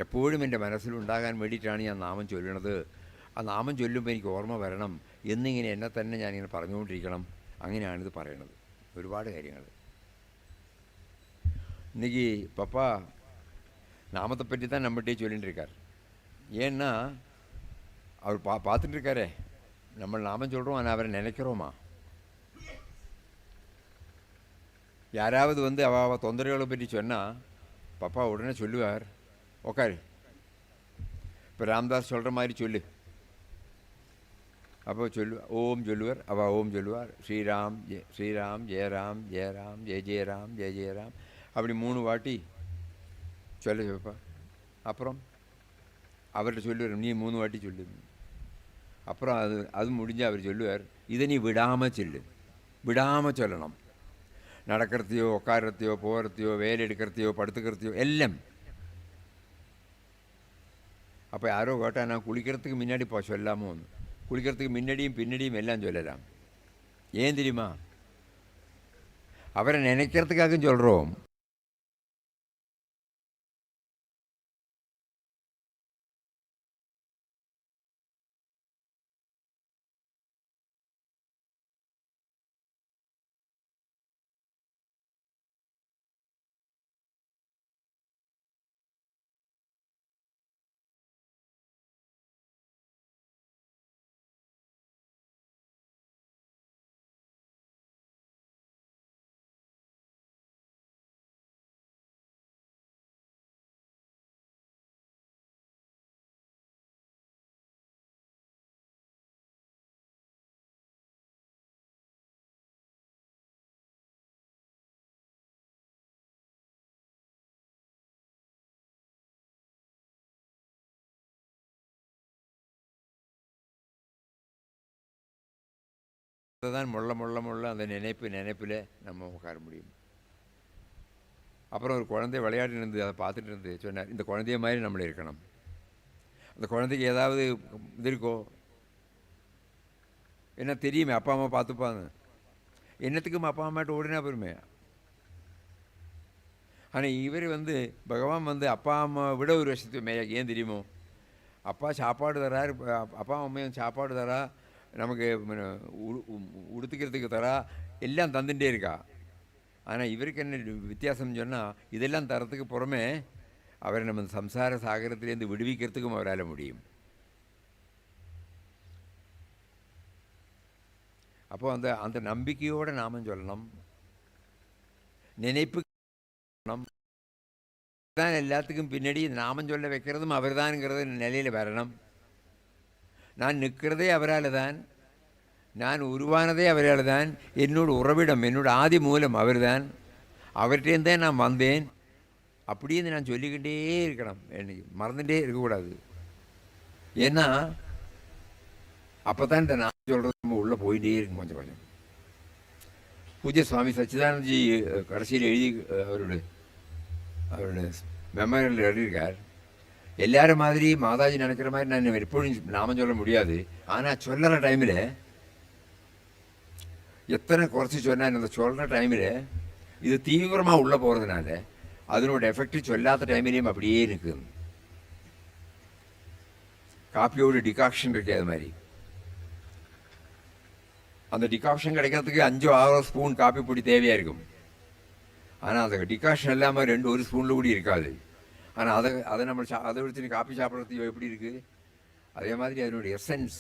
എപ്പോഴും എൻ്റെ മനസ്സിലുണ്ടാകാൻ വേണ്ടിയിട്ടാണ് ഞാൻ നാമം ചൊല്ലണത്. ആ നാമം ചൊല്ലുമ്പോൾ എനിക്ക് ഓർമ്മ വരണം എന്നിങ്ങനെ എന്നെ തന്നെ ഞാനിങ്ങനെ പറഞ്ഞുകൊണ്ടിരിക്കണം. അങ്ങനെയാണിത് പറയണത്. ഒരുപാട് കാര്യങ്ങൾ இன்றைக்கி பப்பா நாமத்தை பற்றி தான் நம்மகிட்டே சொல்லிட்டு இருக்கார். ஏன்னா அவர் பார்த்துட்டு இருக்காரே, நம்ம நாமம் சொல்கிறோம், ஆனால் அவரை நினைக்கிறோமா? யாராவது வந்து அவ தொந்தரவுகளை பற்றி சொன்னால் பப்பா உடனே சொல்லுவார், உக்காரு, இப்போ ராம்தாஸ் சொல்கிற மாதிரி சொல்லு. அப்போ ஓம் சொல்லுவார், அவள் ஓம் சொல்லுவார். ஸ்ரீராம் ஸ்ரீராம், ஜெயராம் ஜெயராம், ஜெய ஜெயராம் ஜெய ஜெயராம், அப்படி 3 வாட்டி சொல்ல வைப்பா. அப்புறம் அவர்கிட்ட சொல்லுவார், நீ 3 வாட்டி சொல்லு. அப்புறம் அது முடிஞ்சு அவர் சொல்லுவார், இதை நீ விடாமல் சொல்லு. விடாமல் சொல்லணும். நடக்கிறதையோ உட்காரத்தையோ போகிறதையோ வேலை எடுக்கிறதையோ படுத்துக்கிறதையோ எல்லாம். அப்போ யாரோ கேட்டா, நான் குளிக்கிறதுக்கு முன்னாடி சொல்லாமல் ஒன்று, குளிக்கிறதுக்கு முன்னாடியும் பின்னாடியும் எல்லாம் சொல்லலாம். ஏன் தெரியுமா? அவரை நினைக்கிறதுக்காக சொல்கிறோம். தான் முள்ள முள்ள முள்ள அந்த நினைப்பில் நம்ம உட்கார முடியும். அப்புறம் ஒரு குழந்தை விளையாடி இருந்து அதை பார்த்துட்டு இருந்து சொன்னார், இந்த குழந்தைய மாதிரி நம்மளே இருக்கணும். அந்த குழந்தைக்கு ஏதாவது இது இருக்கோ என்ன தெரியுமே, அப்பா அம்மா பார்த்துப்பாங்க. என்னத்துக்கும் அப்பா அம்மாட்ட ஓடினா போருமே. ஆனால் இவர் வந்து பகவான் வந்து அப்பா அம்மா விட ஒரு வருஷத்துக்கு மேலே. ஏன் தெரியுமோ? அப்பா சாப்பாடு தரார், அப்பா அம்மையும் சாப்பாடு தரா, நமக்கு உடுத்துக்கிறதுக்கு தரா, எல்லாம் தந்துட்டே இருக்கா. ஆனால் இவருக்கு என்ன வித்தியாசம் சொன்னால், இதெல்லாம் தரத்துக்கு புறமே அவரை நம்ம சம்சார சாகரத்திலேருந்து விடுவிக்கிறதுக்கும் அவரால் முடியும். அப்போ அந்த நம்பிக்கையோடு நாமம் சொல்லணும். நினைப்பு தான் எல்லாத்துக்கும் பின்னாடி நாமம் சொல்ல வைக்கிறதும் அவர் தான்ங்கிறது நிலையில் வரணும். நான் நிற்கிறதே அவரால் தான், நான் உருவானதே அவரால் தான், என்னோட உறவிடம் என்னோட ஆதி மூலம் அவர் தான், அவர்கிட்டேருந்தே நான் வந்தேன் அப்படின்னு நான் சொல்லிக்கிட்டே இருக்கணும். எனக்கு மறந்துகிட்டே இருக்கக்கூடாது. ஏன்னா அப்போ தான் இந்த நான் சொல்கிறது நம்ம உள்ளே போயிட்டே இருக்கும். கொஞ்சம் கொஞ்சம் பூஜ்ய சுவாமி சச்சிதானந்த்ஜி கடைசியில் எழுதி அவரோட மெமோரியல் எழுதியிருக்கார், எல்லாரும் மாதிரி மாதாஜி நினைக்கிற மாதிரி நான் எப்பொழுதும் நாமம் சொல்ல முடியாது. ஆனால் சொல்லுற டைமில் எத்தனை குறைச்சி சொன்னால் அந்த சொல்கிற டைமில் இது தீவிரமாக உள்ளே போகிறதுனால அதனோட எஃபெக்ட் சொல்லாத டைமிலையும் அப்படியே இருக்குது. காப்பியோட டிகாக்ஷன் இருக்கு, அது மாதிரி அந்த டிகாக்ஷன் கிடைக்கிறதுக்கு 5-6 ஸ்பூன் காப்பி பொடி தேவையாக இருக்கும். ஆனால் அந்த டிகாஷன் இல்லாமல் 2 ஸ்பூனில் கூடி இருக்காது. ஆனால் அதை நம்ம அதை எடுத்து காப்பி சாப்பிட்றது எப்படி இருக்குது, அதே மாதிரி அதனுடைய எசன்ஸ்.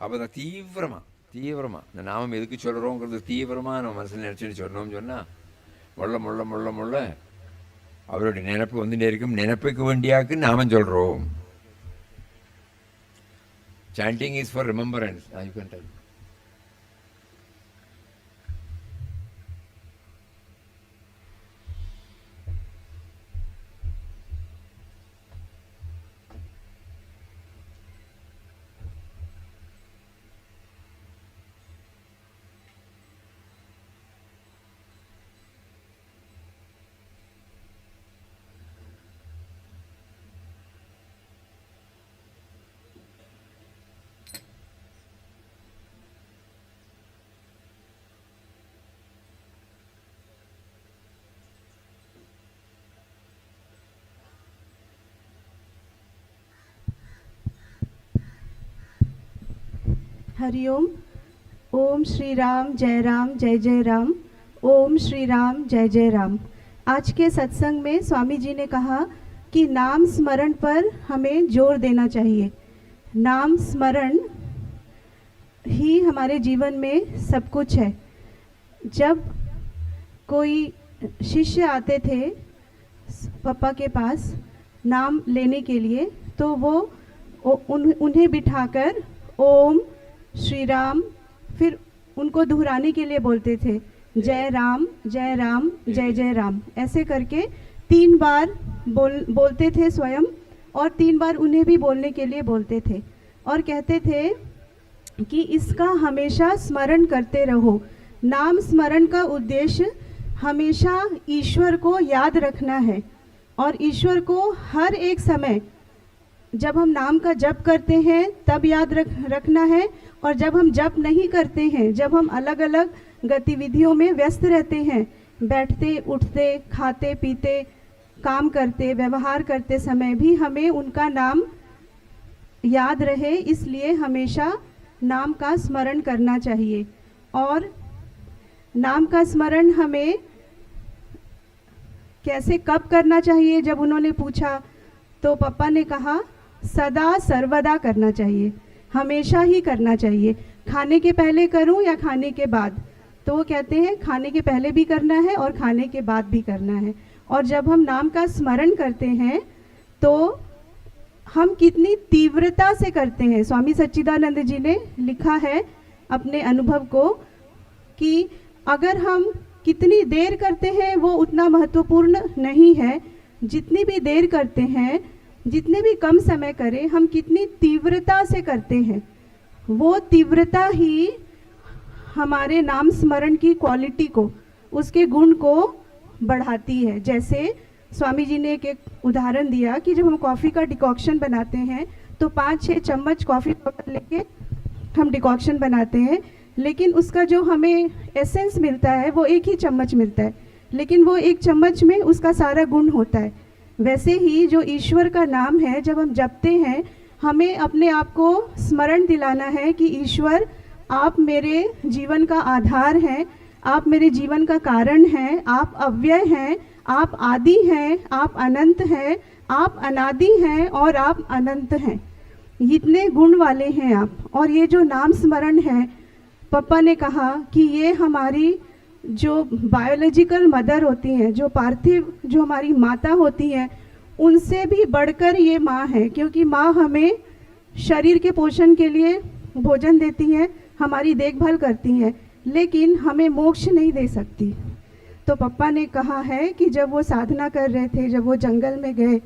அப்போ தான் தீவிரமாக இந்த நாமம் எதுக்கு சொல்கிறோங்கிறது தீவிரமாக நம்ம மனசில் நினச்சிட்டு சொன்னோம்னு சொன்னால் முள்ள அவருடைய நினைப்பு வந்துட்டே இருக்கும். நினைப்புக்கு வேண்டியாக்கு நாமம் சொல்கிறோம். Chanting is for remembrance. You can tell. हरिओम। ओम श्री राम जय राम। ओम श्री राम जय जय राम। आज के सत्संग में स्वामी जी ने कहा कि नाम स्मरण पर हमें जोर देना चाहिए। नाम स्मरण ही हमारे जीवन में सब कुछ है। जब कोई शिष्य आते थे पापा के पास नाम लेने के लिए, तो वो उन्हें बिठाकर ओम श्री राम, फिर उनको दोहराने के लिए बोलते थे जय राम जय जय राम। ऐसे करके 3 बार बोलते थे स्वयं, और 3 बार उन्हें भी बोलने के लिए बोलते थे, और कहते थे कि इसका हमेशा स्मरण करते रहो। नाम स्मरण का उद्देश्य हमेशा ईश्वर को याद रखना है, और ईश्वर को हर एक समय जब हम नाम का जप करते हैं तब याद रखना है, और जब हम जप नहीं करते हैं, जब हम अलग अलग गतिविधियों में व्यस्त रहते हैं, बैठते उठते खाते पीते काम करते व्यवहार करते समय भी हमें उनका नाम याद रहे, इसलिए हमेशा नाम का स्मरण करना चाहिए। और नाम का स्मरण हमें कैसे कब करना चाहिए, जब उन्होंने पूछा तो पापा ने कहा सदा सर्वदा करना चाहिए, हमेशा ही करना चाहिए। खाने के पहले करूं या खाने के बाद, तो वो कहते हैं खाने के पहले भी करना है और खाने के बाद भी करना है। और जब हम नाम का स्मरण करते हैं तो हम कितनी तीव्रता से करते हैं। स्वामी सच्चिदानंद जी ने लिखा है अपने अनुभव को कि अगर हम कितनी देर करते हैं वो उतना महत्वपूर्ण नहीं है, जितनी भी देर करते हैं, जितने भी कम समय करें, हम कितनी तीव्रता से करते हैं, वो तीव्रता ही हमारे नाम स्मरण की क्वालिटी को, उसके गुण को बढ़ाती है। जैसे स्वामी जी ने एक उदाहरण दिया कि जब हम कॉफ़ी का डिकॉक्शन बनाते हैं तो 5-6 चम्मच कॉफ़ी पाउडर लेके हम डिकॉक्शन बनाते हैं, लेकिन उसका जो हमें एसेंस मिलता है वो 1 ही चम्मच मिलता है, लेकिन वो 1 चम्मच में उसका सारा गुण होता है। वैसे ही जो ईश्वर का नाम है, जब हम जपते हैं, हमें अपने आप को स्मरण दिलाना है कि ईश्वर आप मेरे जीवन का आधार हैं, आप मेरे जीवन का कारण हैं, आप अव्यय हैं, आप आदि हैं, आप अनंत हैं, आप अनादि हैं और आप अनंत हैं। इतने गुण वाले हैं आप। और ये जो नाम स्मरण है, पापा ने कहा कि ये हमारी जो बायोलॉजिकल मदर होती हैं, जो पार्थिव जो हमारी माता होती हैं, उनसे भी बढ़कर ये माँ है, क्योंकि माँ हमें शरीर के पोषण के लिए भोजन देती हैं, हमारी देखभाल करती हैं, लेकिन हमें मोक्ष नहीं दे सकती। तो पापा ने कहा है कि जब वो साधना कर रहे थे, जब वो जंगल में गए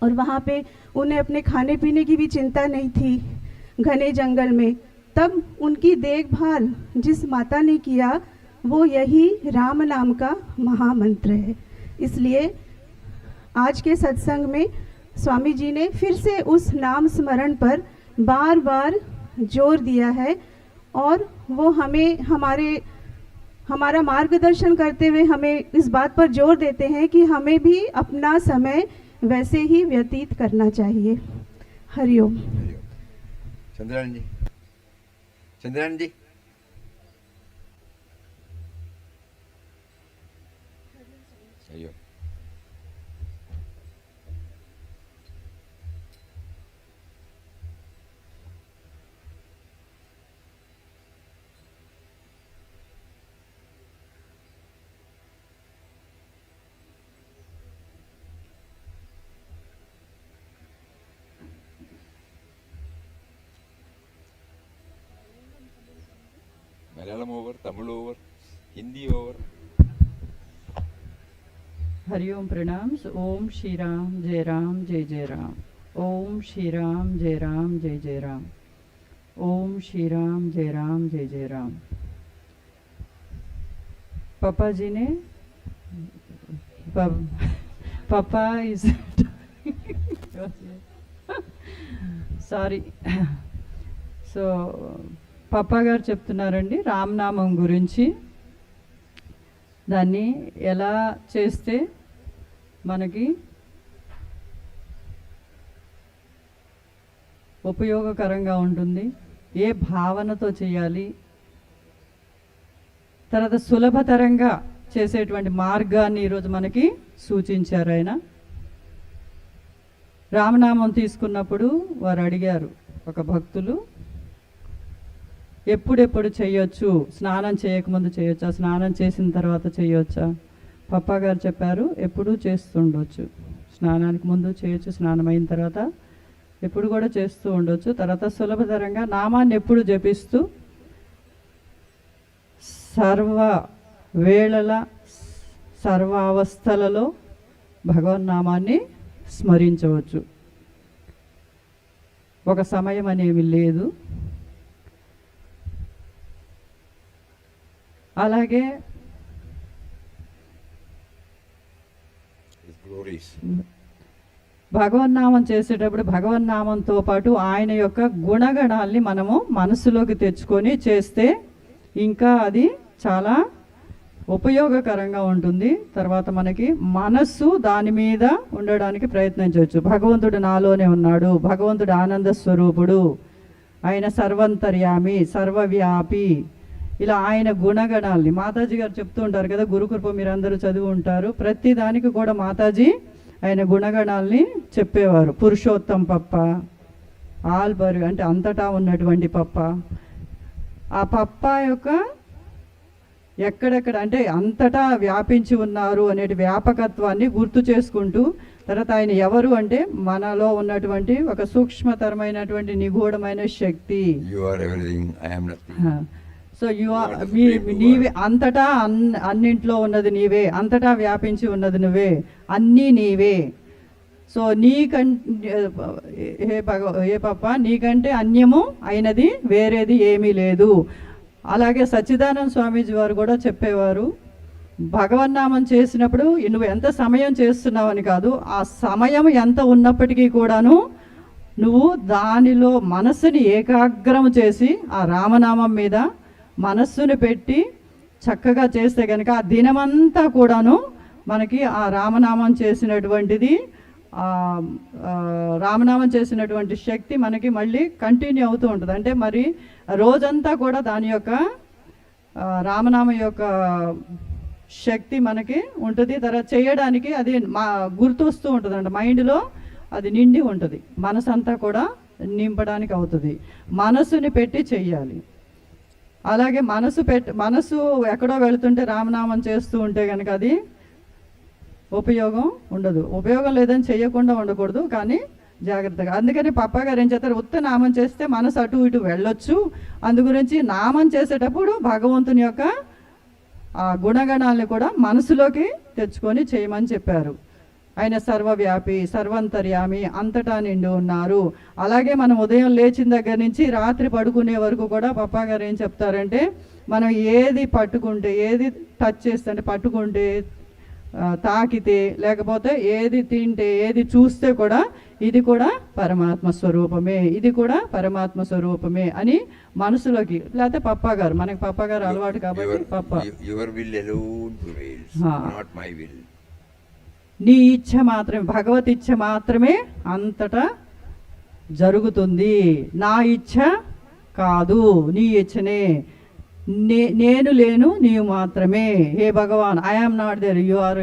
और वहाँ पे उन्हें अपने खाने पीने की भी चिंता नहीं थी घने जंगल में, तब उनकी देखभाल जिस माता ने किया वो यही राम नाम का महामंत्र है। इसलिए आज के सत्संग में स्वामी जी ने फिर से उस नाम स्मरण पर बार बार जोर दिया है, और वो हमें हमारा मार्गदर्शन करते हुए हमें इस बात पर जोर देते हैं कि हमें भी अपना समय वैसे ही व्यतीत करना चाहिए। हरिओम। चंद्रान जी, चंद्रान जी, అయ్యో Malayalam over, Tamil over, Hindi over. हरि ओम प्रणाम. ओम श्री राम जय राम जय जय राम. ओम श्री राम जय राम जय जय राम. ओम श्री राम जय राम जय जय राम. पापा जी ने पापा इज సారీ. సో పప్పా గారు చెప్తున్నారండి రామనామం గురించి. దాన్ని ఎలా చేస్తే మనకి ఉపయోగకరంగా ఉంటుంది, ఏ భావనతో చేయాలి, తర్వాత సులభతరంగా చేసేటువంటి మార్గాన్ని ఈరోజు మనకి సూచించారు ఆయన. రామనామం తీసుకున్నప్పుడు వారు అడిగారు, ఒక భక్తులు, ఎప్పుడెప్పుడు చేయొచ్చు, స్నానం చేయకముందు చేయొచ్చా, స్నానం చేసిన తర్వాత చేయొచ్చా? పప్పా గారు చెప్పారు ఎప్పుడూ చేస్తుండొచ్చు. స్నానానికి ముందు చేయొచ్చు, స్నానం అయిన తర్వాత ఎప్పుడు కూడా చేస్తూ ఉండొచ్చు. తర్వాత సులభతరంగా నామాన్ని ఎప్పుడు జపిస్తూ సర్వ వేళల సర్వ అవస్థలలో భగవన్నామాన్ని స్మరించవచ్చు. ఒక సమయం అనేవి లేదు. అలాగే భగవన్నామం చేసేటప్పుడు భగవన్నామంతో పాటు ఆయన యొక్క గుణగణాల్ని మనము మనసులోకి తెచ్చుకొని చేస్తే ఇంకా అది చాలా ఉపయోగకరంగా ఉంటుంది. తర్వాత మనకి మనస్సు దాని మీద ఉండడానికి ప్రయత్నించవచ్చు. భగవంతుడు నాలోనే ఉన్నాడు, భగవంతుడు ఆనంద స్వరూపుడు, ఆయన సర్వంతర్యామి, సర్వవ్యాపి, ఇలా ఆయన గుణగణాల్ని మాతాజీ గారు చెప్తూ ఉంటారు కదా, గురుకృప మీరందరూ చదివి ఉంటారు. ప్రతి దానికి కూడా మాతాజీ ఆయన గుణగణాల్ని చెప్పేవారు. పురుషోత్తం పప్ప, ఆల్బర్ అంటే అంతటా ఉన్నటువంటి పప్ప. ఆ పప్ప యొక్క ఎక్కడెక్కడ అంటే అంతటా వ్యాపించి ఉన్నారు అనే వ్యాపకత్వాన్ని గుర్తు చేసుకుంటూ, తర్వాత ఆయన ఎవరు అంటే మనలో ఉన్నటువంటి ఒక సూక్ష్మతరమైనటువంటి నిగూఢమైన శక్తి. సో నీవే అంతటా, అన్నింట్లో ఉన్నది నీవే, అంతటా వ్యాపించి ఉన్నది నువ్వే, అన్నీ నీవే. సో ఏ పప్ప నీకంటే అన్యము అయినది వేరేది ఏమీ లేదు. అలాగే సచ్చిదానంద స్వామీజీ వారు కూడా చెప్పేవారు, భగవన్నామం చేసినప్పుడు నువ్వు ఎంత సమయం చేస్తున్నావని కాదు, ఆ సమయం ఎంత ఉన్నప్పటికీ కూడాను నువ్వు దానిలో మనస్సుని ఏకాగ్రం చేసి ఆ రామనామం మీద మనస్సును పెట్టి చక్కగా చేస్తే కనుక ఆ దినమంతా కూడాను మనకి ఆ రామనామం చేసినటువంటిది, రామనామం చేసినటువంటి శక్తి మనకి మళ్ళీ కంటిన్యూ అవుతూ ఉంటుంది. అంటే మరి రోజంతా కూడా దాని యొక్క రామనామం యొక్క శక్తి మనకి ఉంటుంది. తర్వాత చేయడానికి అది గుర్తొస్తూ ఉంటుంది అంట, మైండ్లో అది నిండి ఉంటుంది, మనసు అంతా కూడా నింపడానికి అవుతుంది. మనసుని పెట్టి చెయ్యాలి. అలాగే మనసు ఎక్కడో వెళుతుంటే రామనామం చేస్తూ ఉంటే కనుక అది ఉపయోగం ఉండదు. ఉపయోగం లేదని చేయకుండా ఉండకూడదు, కానీ జాగ్రత్తగా. అందుకని పప్పా గారు ఏం చేస్తారు, ఉత్త నామం చేస్తే మనసు అటు ఇటు వెళ్ళొచ్చు. అందుగురించి నామం చేసేటప్పుడు భగవంతుని యొక్క ఆ గుణగణాలను కూడా మనసులోకి తెచ్చుకొని చేయమని చెప్పారు. ఆయన సర్వవ్యాపి, సర్వంతర్యామి, అంతటా నిండి ఉన్నారు. అలాగే మనం ఉదయం లేచిన దగ్గర నుంచి రాత్రి పడుకునే వరకు కూడా పప్పా గారు ఏం చెప్తారంటే, మనం ఏది పట్టుకుంటే, ఏది టచ్ చేస్తే అంటే పట్టుకుంటే, తాకితే, లేకపోతే ఏది తింటే, ఏది చూస్తే కూడా ఇది కూడా పరమాత్మ స్వరూపమే, ఇది కూడా పరమాత్మ స్వరూపమే అని మనసులోకి. లేకపోతే పప్పా గారు, మనకి పప్పా గారు అలవాటు కాబట్టి పప్పా, నీ ఇచ్ఛ మాత్రమే, భగవత్ ఇచ్ఛ మాత్రమే అంతటా జరుగుతుంది, నా ఇచ్ఛ కాదు, నీ ఇచ్ఛనే. నేను లేను నీవు మాత్రమే. హే భగవాన్, I am not there, you are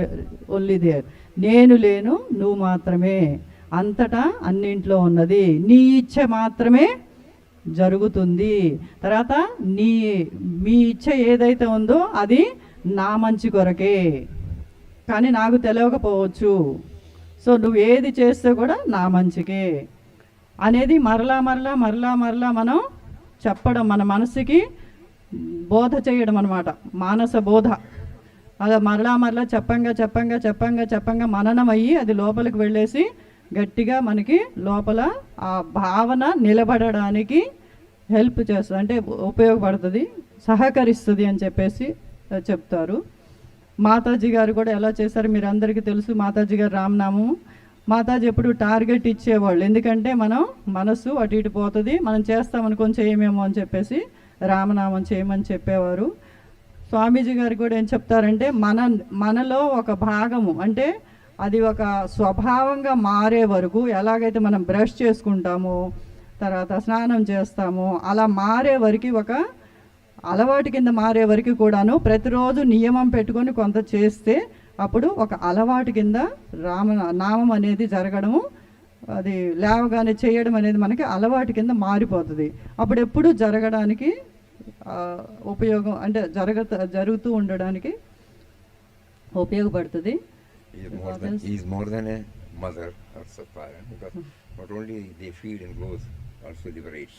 only there. నేను లేను నువ్వు మాత్రమే, అంతటా అన్నింట్లో ఉన్నది, నీ ఇచ్చ మాత్రమే జరుగుతుంది. తర్వాత మీ ఇచ్చ ఏదైతే ఉందో అది నా మంచి కొరకే, కానీ నాకు తెలియకపోవచ్చు. సో నువ్వు ఏది చేస్తే కూడా నా మంచికే అనేది మరలా మరలా మరలా మరలా మనం చెప్పడం, మన మనసుకి బోధ చేయడం అనమాట, మానస బోధ. అలా మరలా మరలా చెప్పంగా చెప్పంగా చెప్పంగా చెప్పంగా మననం అయ్యి అది లోపలికి వెళ్ళేసి గట్టిగా మనకి లోపల ఆ భావన నిలబడడానికి హెల్ప్ చేస్తుంది, అంటే ఉపయోగపడుతుంది, సహకరిస్తుంది అని చెప్పేసి చెప్తారు. మాతాజీ గారు కూడా ఎలా చేశారు మీరు అందరికీ తెలుసు. మాతాజీ గారు రామనామం, మాతాజీ ఎప్పుడు టార్గెట్ ఇచ్చేవాళ్ళు, ఎందుకంటే మనం మనసు అటు ఇటు పోతుంది, మనం చేస్తామని కొంచెం చేయమేమో అని చెప్పేసి రామనామం చేయమని చెప్పేవారు. స్వామీజీ గారు కూడా ఏం చెప్తారంటే మనలో ఒక భాగము, అంటే అది ఒక స్వభావంగా మారే వరకు, ఎలాగైతే మనం బ్రష్ చేసుకుంటామో తర్వాత స్నానం చేస్తామో అలా మారే వరకు, ఒక అలవాటు కింద మారే వరకు కూడాను ప్రతిరోజు నియమం పెట్టుకొని కొంత చేస్తే అప్పుడు ఒక అలవాటు కింద నామం అనేది జరగడము, అది లేవగానే చేయడం అనేది మనకి అలవాటు కింద మారిపోతుంది. అప్పుడు ఎప్పుడు జరగడానికి ఉపయోగం, అంటే జరుగుతూ ఉండడానికి ఉపయోగపడుతుంది. He is more than a mother or a parent, because not only they feed and clothe, also liberates.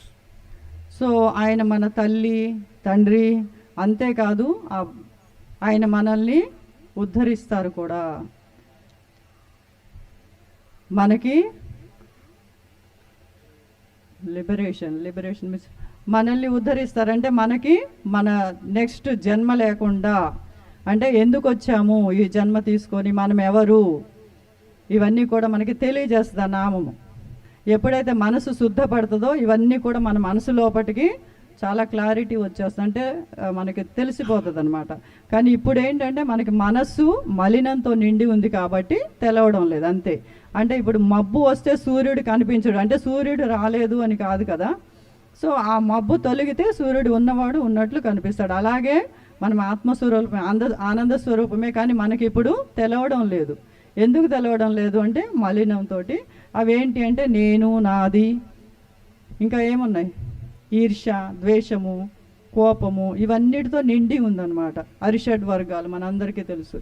So ఆయన మన తల్లి తండ్రి, అంతేకాదు ఆయన మనల్ని ఉద్ధరిస్తారు కూడా. మనకి లిబరేషన్ మీన్స్ మనల్ని ఉద్ధరిస్తారంటే మనకి మన నెక్స్ట్ జన్మ లేకుండా, అంటే ఎందుకు వచ్చాము ఈ జన్మ తీసుకొని, మనం ఎవరు, ఇవన్నీ కూడా మనకి తెలియజేస్తుంది ఆ నామము. ఎప్పుడైతే మనసు శుద్ధపడుతుందో ఇవన్నీ కూడా మన మనసు లోపటికి చాలా క్లారిటీ వచ్చేస్తుంది, అంటే మనకి తెలిసిపోతుంది అనమాట. కానీ ఇప్పుడు ఏంటంటే మనకి మనస్సు మలినంతో నిండి ఉంది కాబట్టి తెలవడం లేదు అంతే. అంటే ఇప్పుడు మబ్బు వస్తే సూర్యుడు కనిపించడు, అంటే సూర్యుడు రాలేదు అని కాదు కదా. సో ఆ మబ్బు తొలగితే సూర్యుడు ఉన్నవాడు ఉన్నట్లు కనిపిస్తాడు. అలాగే మనం ఆత్మస్వరూపమే, ఆనంద స్వరూపమే, కానీ మనకి ఇప్పుడు తెలవడం లేదు. ఎందుకు తెలవడం లేదు అంటే మలినంతో. అవేంటి అంటే నేను, నాది, ఇంకా ఏమున్నాయి, ఈర్ష్య, ద్వేషము, కోపము, ఇవన్నిటితో నిండి ఉందన్నమాట. అరిషడ్ వర్గాలు మనందరికీ తెలుసు.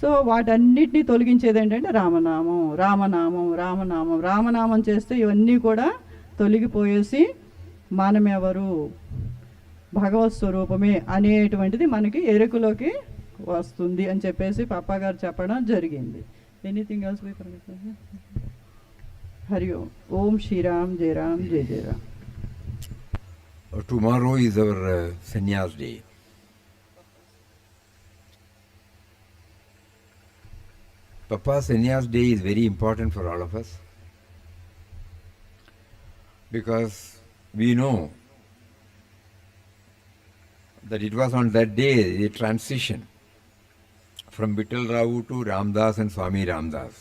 సో వాటన్నిటిని తొలగించేది ఏంటంటే రామనామం, రామనామం, రామనామం. రామనామం చేస్తే ఇవన్నీ కూడా తొలగిపోయేసి మనమెవరు, భగవత్ స్వరూపమే అనేటువంటిది మనకి ఎరుకలోకి వస్తుంది అని చెప్పేసి పప్పా గారు చెప్పడం జరిగింది. Anything else by permission? Hari Om. Om Shriram, జయ రామ్, జయ జయ Ram. Tomorrow is our sannyas day. Papa's sannyas day is very important for all of us, because we know that it was on that day the transition from Vittal Rao to Ramdas and Swami Ramdas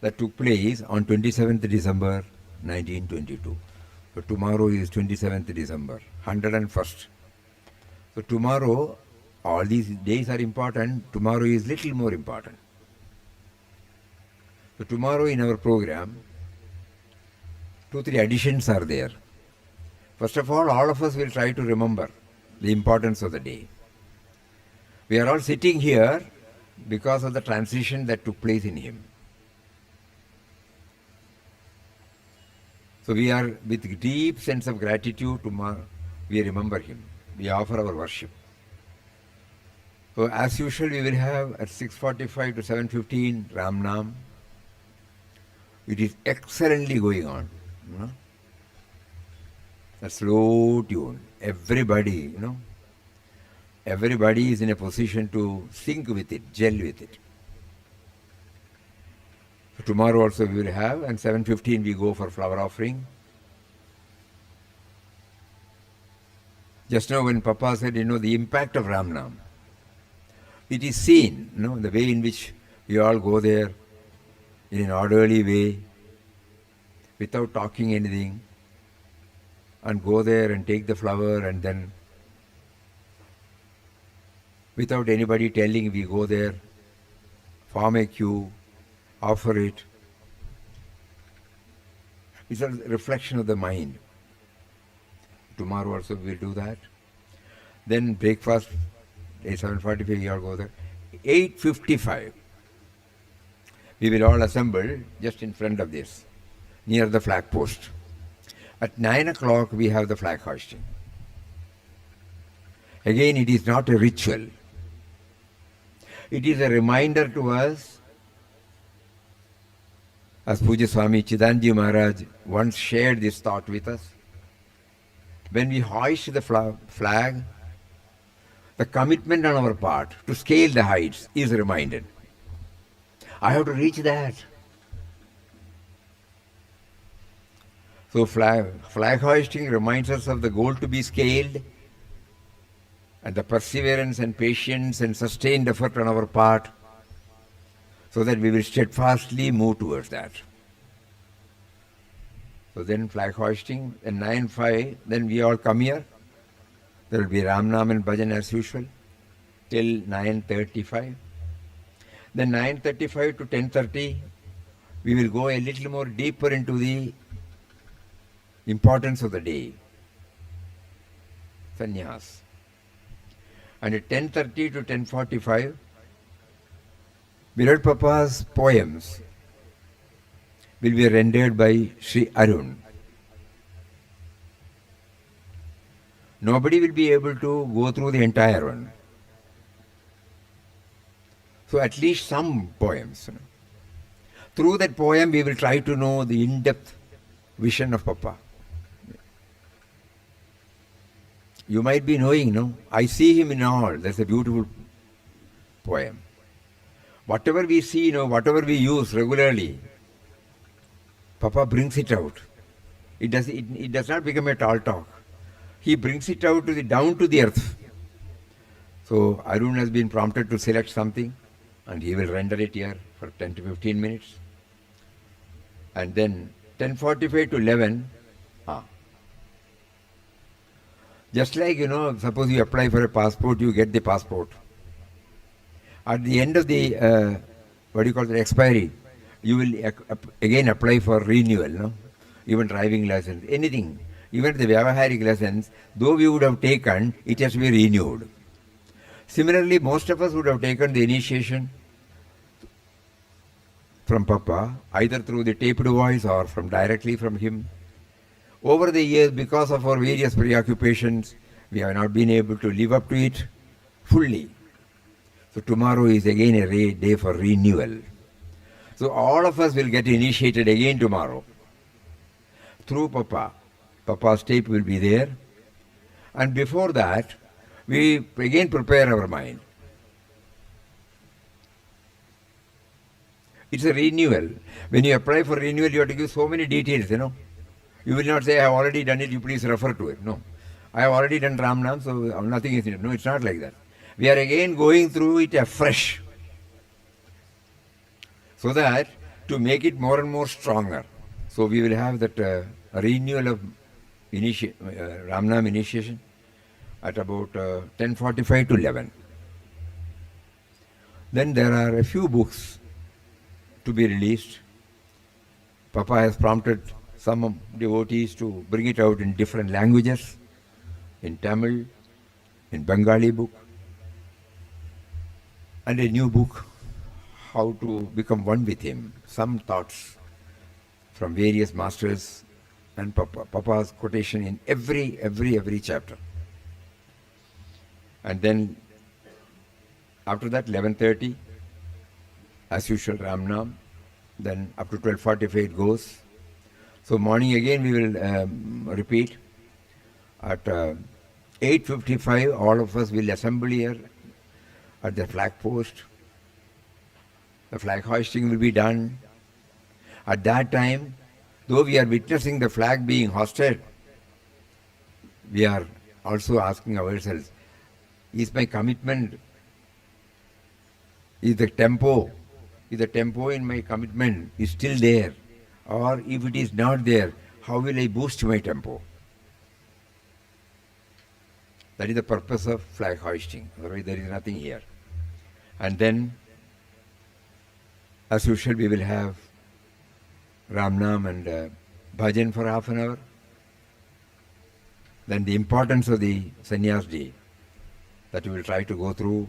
that took place on 27th December 1922. So tomorrow is 27th December, 101st. So tomorrow, all these days are important, tomorrow is little more important. So tomorrow in our program, 2-3 additions are there. First of all of us will try to remember the importance of the day. We are all sitting here because of the transition that took place in him. So we are with deep sense of gratitude we remember him. We offer our worship. So as usual we will have at 6:45 to 7:15 Ramnam. It is excellently going on. A slow tune. Everybody is in a position to sync with it, gel with it. So tomorrow also we will have, and 7:15 we go for flower offering. Just now when Papa said, the impact of Ramnam, it is seen, the way in which we all go there in an orderly way, without talking anything, and go there and take the flower and then without anybody telling. We go there, form a queue, offer it. It's a reflection of the mind. Tomorrow also we will do that. Then breakfast, at 7:45 we all go there. 8:55 we will all assemble just in front of this, near the flag post. At 9 o'clock we have the flag hoisting. Again, it is not a ritual. It is a reminder to us, as Puja Swami Chidanji Maharaj once shared this thought with us. When we hoist the flag, the commitment on our part to scale the heights is reminded. I have to reach that. So flag hoisting reminds us of the goal to be scaled, and the perseverance and patience and sustained effort on our part, so that we will steadfastly move towards that. So then flag hoisting, and 9:05, then we all come here. There will be Ram Nam and Bhajan as usual till 9:35. Then 9:35 to 10:30, we will go a little more deeper into the importance of the day, sannyas. And at 10:30 to 10:45, Virat Papa's poems will be rendered by Sri Arun. Nobody will be able to go through the entire one. So at least some poems. Through that poem we will try to know the in-depth vision of Papa. You might be knowing, no? I see him in all. That's a beautiful poem. Whatever we see, whatever we use regularly, Papa brings it out. It does not become a tall talk. He brings it out down to the earth. So Arun has been prompted to select something, and he will render it here for 10 to 15 minutes. And then 10:45 to 11, just like, suppose you apply for a passport, you get the passport. At the end of the, expiry, you will again apply for renewal, no? Even driving license, anything. Even the Vyavaharik license, though we would have taken, it has to be renewed. Similarly, most of us would have taken the initiation from Papa, either through the taped voice or directly from him. Over the years, because of our various preoccupations, we have not been able to live up to it fully. So tomorrow is again a day for renewal. So all of us will get initiated again tomorrow through Papa. Papa's tape will be there. And before that, we again prepare our mind. It's a renewal. When you apply for renewal, you have to give so many details, You will not say, I have already done it, you please refer to it. No. I have already done Ram Nam, so nothing is needed. No, it's not like that. We are again going through it afresh, so that to make it more and more stronger. So we will have that renewal of Ram Nam initiation at about 10:45 to 11. Then there are a few books to be released. Papa has prompted some devotees to bring it out in different languages, in Tamil, in Bengali book, and a new book, How to Become One with Him. Some thoughts from various masters and Papa's quotation in every chapter. And then after that, 11:30, as usual, Ram Nam. Then up to 12:45 it goes. So morning again we will repeat. At 8:55, all of us will assemble here at the flag post. The flag hoisting will be done. At that time, though we are witnessing the flag being hoisted, we are also asking ourselves, is my commitment, is the tempo in my commitment is still there? Or if it is not there, how will I boost my tempo? That is the purpose of flag hoisting. Otherwise there is nothing here. And then, as usual, we will have Ramnam and Bhajan for half an hour. Then the importance of the Sannyas Day, that we will try to go through.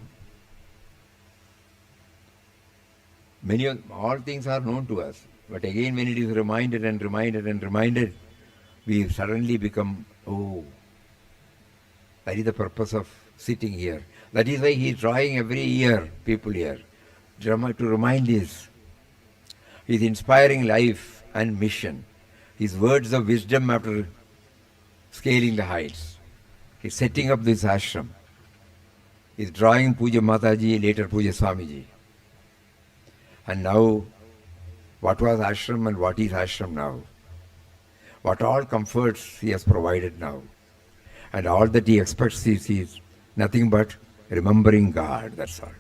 All things are known to us. But again, when it is reminded and reminded and reminded, we suddenly become, oh, that is the purpose of sitting here. That is why he is drawing every year people here to remind this. He is inspiring life and mission. His words of wisdom after scaling the heights. He is setting up this ashram. He is drawing Puja Mataji, later Puja Swamiji. And now, what was ashram and what is ashram now? What all comforts he has provided now. And all that he expects is nothing but remembering God, that's all.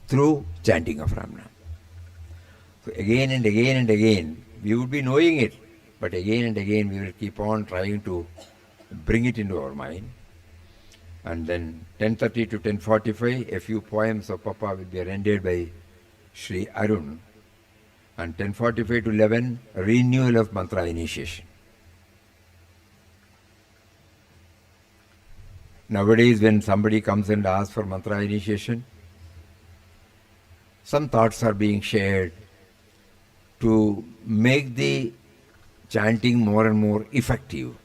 Through chanting of Ramnam. So again and again and again, we would be knowing it, but again and again we will keep on trying to bring it into our mind. And then 10:30 to 10:45, a few poems of Papa will be rendered by Sri Arun. And 10:45 to 11, renewal of mantra initiation. Nowadays, when somebody comes and asks for mantra initiation, some thoughts are being shared to make the chanting more and more effective.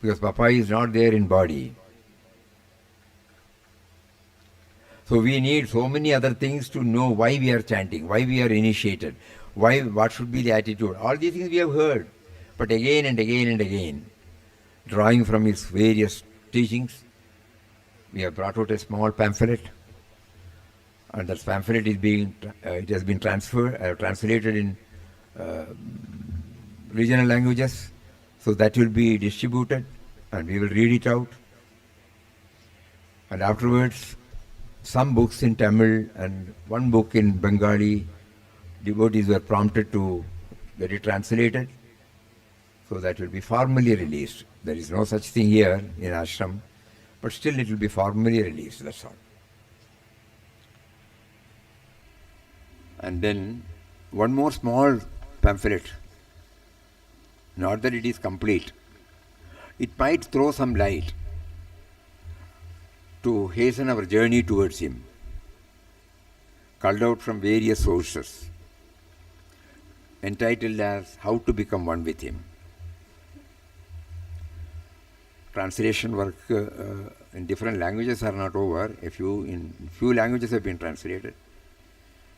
Because Papa is not there in body. So we need so many other things to know why we are chanting, why we are initiated, what should be the attitude. All these things we have heard. But again and again and again, drawing from his various teachings, we have brought out a small pamphlet, and that pamphlet is it has been translated in regional languages, so that will be distributed, and we will read it out. And afterwards, some books in Tamil and one book in Bengali, devotees were prompted to get it translated. So that will be formally released. There is no such thing here in ashram, but still it will be formally released, that's all. And then one more small pamphlet, not that it is complete. It might throw some light to hasten our journey towards him, culled out from various sources, entitled as How to Become One with Him. Translation work in different languages are not over. Few languages have been translated,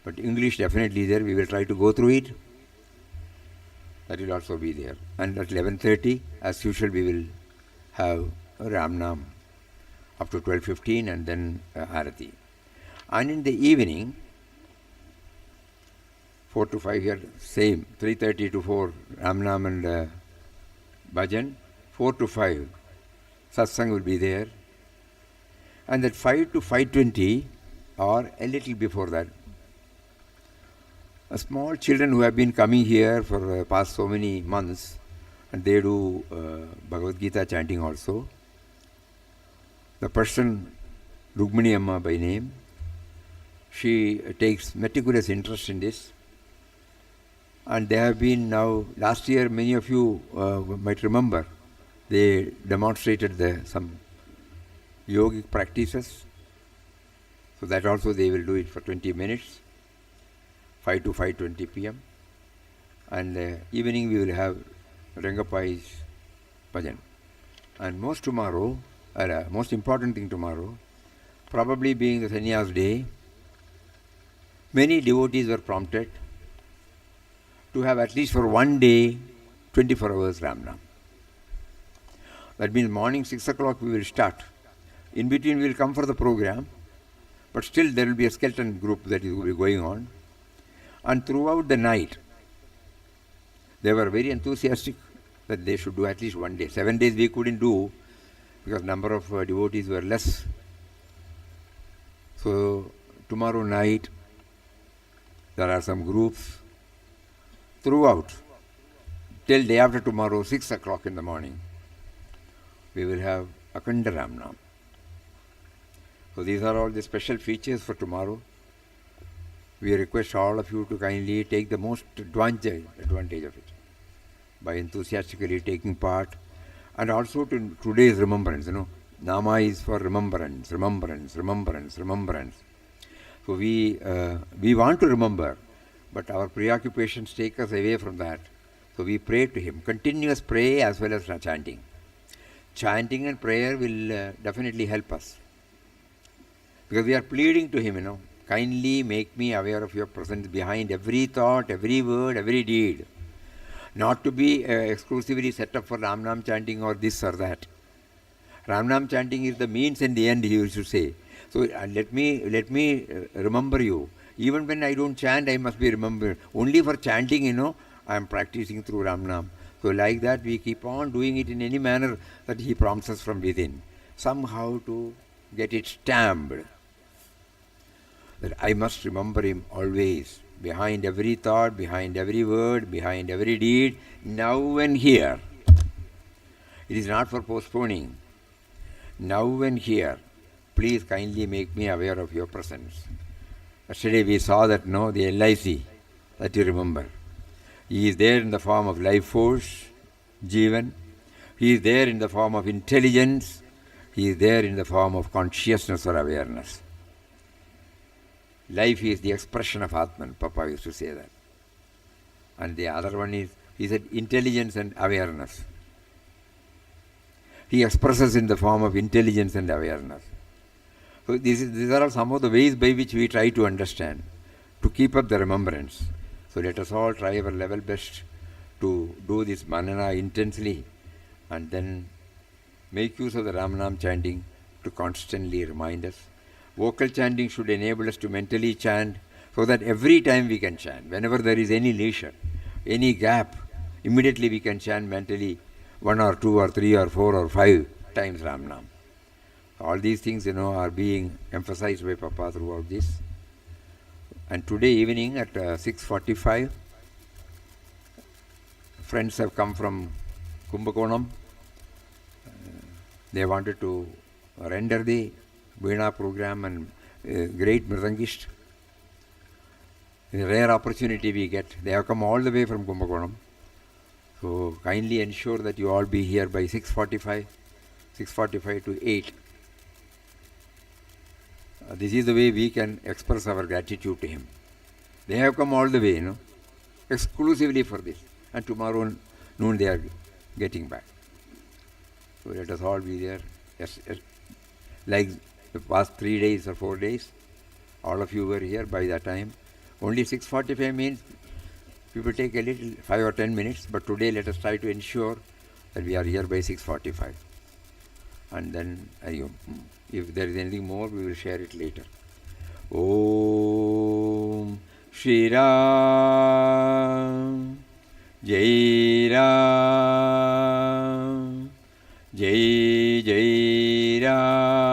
but English definitely there. We will try to go through it. That will also be there. And at 11:30, as usual, we will have Ramnam up to 12:15, and then Arati. And in the evening, 4 to 5 here, same, 3:30 to 4, Ramnam and Bhajan, 4 to 5. Satsang will be there. And at 5 to 5:20, or a little before that, small children who have been coming here for the past so many months, and they do Bhagavad Gita chanting also. The person, Rukmini Amma by name, she takes meticulous interest in this. And they have been now, last year, many of you might remember, they demonstrated some yogic practices. So that also they will do it for 20 minutes, 5 to 5:20 p.m. And evening we will have Rangapai's bhajan. And most important thing tomorrow, probably being the Sannyas Day, many devotees were prompted to have at least for one day 24 hours Ramnam. That means morning 6 o'clock we will start. In between we will come for the program, but still there will be a skeleton group that will be going on. And throughout the night, they were very enthusiastic that they should do at least one day. 7 days we couldn't do because number of devotees were less. So tomorrow night there are some groups throughout. till day after tomorrow, 6 o'clock in the morning, we will have Akhanda Ramnam. So these are all the special features for tomorrow. We request all of you to kindly take the most advantage of it by enthusiastically taking part, and also to today's remembrance. Nama is for remembrance, remembrance, remembrance, remembrance. So we want to remember, but our preoccupations take us away from that. So we pray to Him. Continuous prayer as well as chanting. Chanting and prayer will definitely help us, because we are pleading to Him, kindly make me aware of your presence behind every thought, every word, every deed. Not to be exclusively set up for Ram Nam chanting or this or that. Ram Nam chanting is the means and the end, he used to say. So let me remember you. Even when I don't chant, I must be remembered. Only for chanting, I am practicing through Ram Nam. So like that, we keep on doing it in any manner that He prompts us from within. Somehow to get it stamped. That I must remember Him always. Behind every thought, behind every word, behind every deed, now and here. It is not for postponing. Now and here, please kindly make me aware of your presence. Yesterday we saw that, the LIC, that you remember. He is there in the form of life force, Jivan. He is there in the form of intelligence. He is there in the form of consciousness or awareness. Life is the expression of Atman, Papa used to say that. And the other one is, he said, intelligence and awareness. He expresses in the form of intelligence and awareness. So these are all some of the ways by which we try to understand, to keep up the remembrance. So let us all try our level best to do this manana intensely, and then make use of the Ramanam chanting to constantly remind us. Vocal chanting should enable us to mentally chant, so that every time we can chant. Whenever there is any leisure, any gap, immediately we can chant mentally 1 or 2 or 3 or 4 or 5 times Ramanam. All these things, are being emphasized by Papa throughout this. And today evening at 6:45, friends have come from Kumbakonam. They wanted to render the Veena program, and great Mridangist. A rare opportunity we get. They have come all the way from Kumbakonam. So kindly ensure that you all be here by 6:45 to 8. This is the way we can express our gratitude to Him. They have come all the way, exclusively for this. And tomorrow noon they are getting back. So let us all be there. Yes, like the past 3 days or 4 days, all of you were here by that time. Only 6:45 means people take a little 5 or 10 minutes, but today let us try to ensure that we are here by 6:45. And then if there is anything more, we will share it later. Om Shri Ram Jai Ram Jai Jai Ram.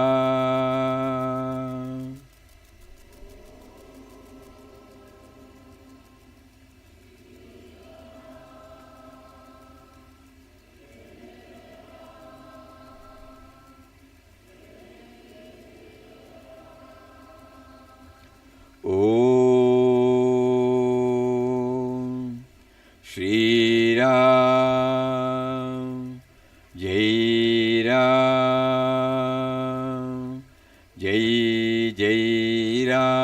Om Shri Ram Jai Ram Jai Jai Ram.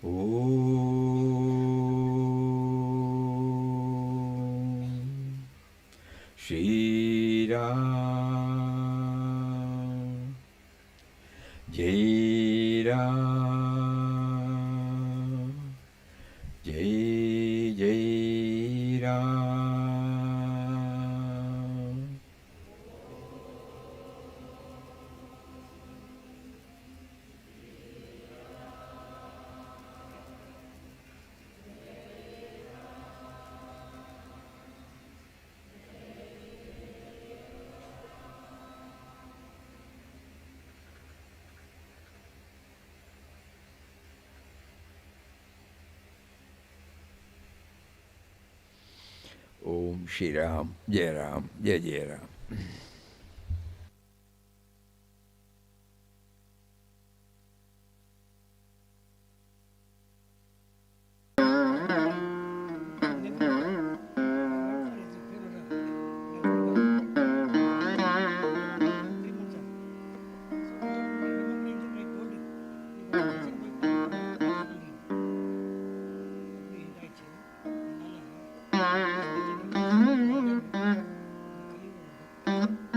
Om Shri Ram Jai Ram Jai Jai Ram. ओम श्री राम जय राम जय जय Ram. Thank you.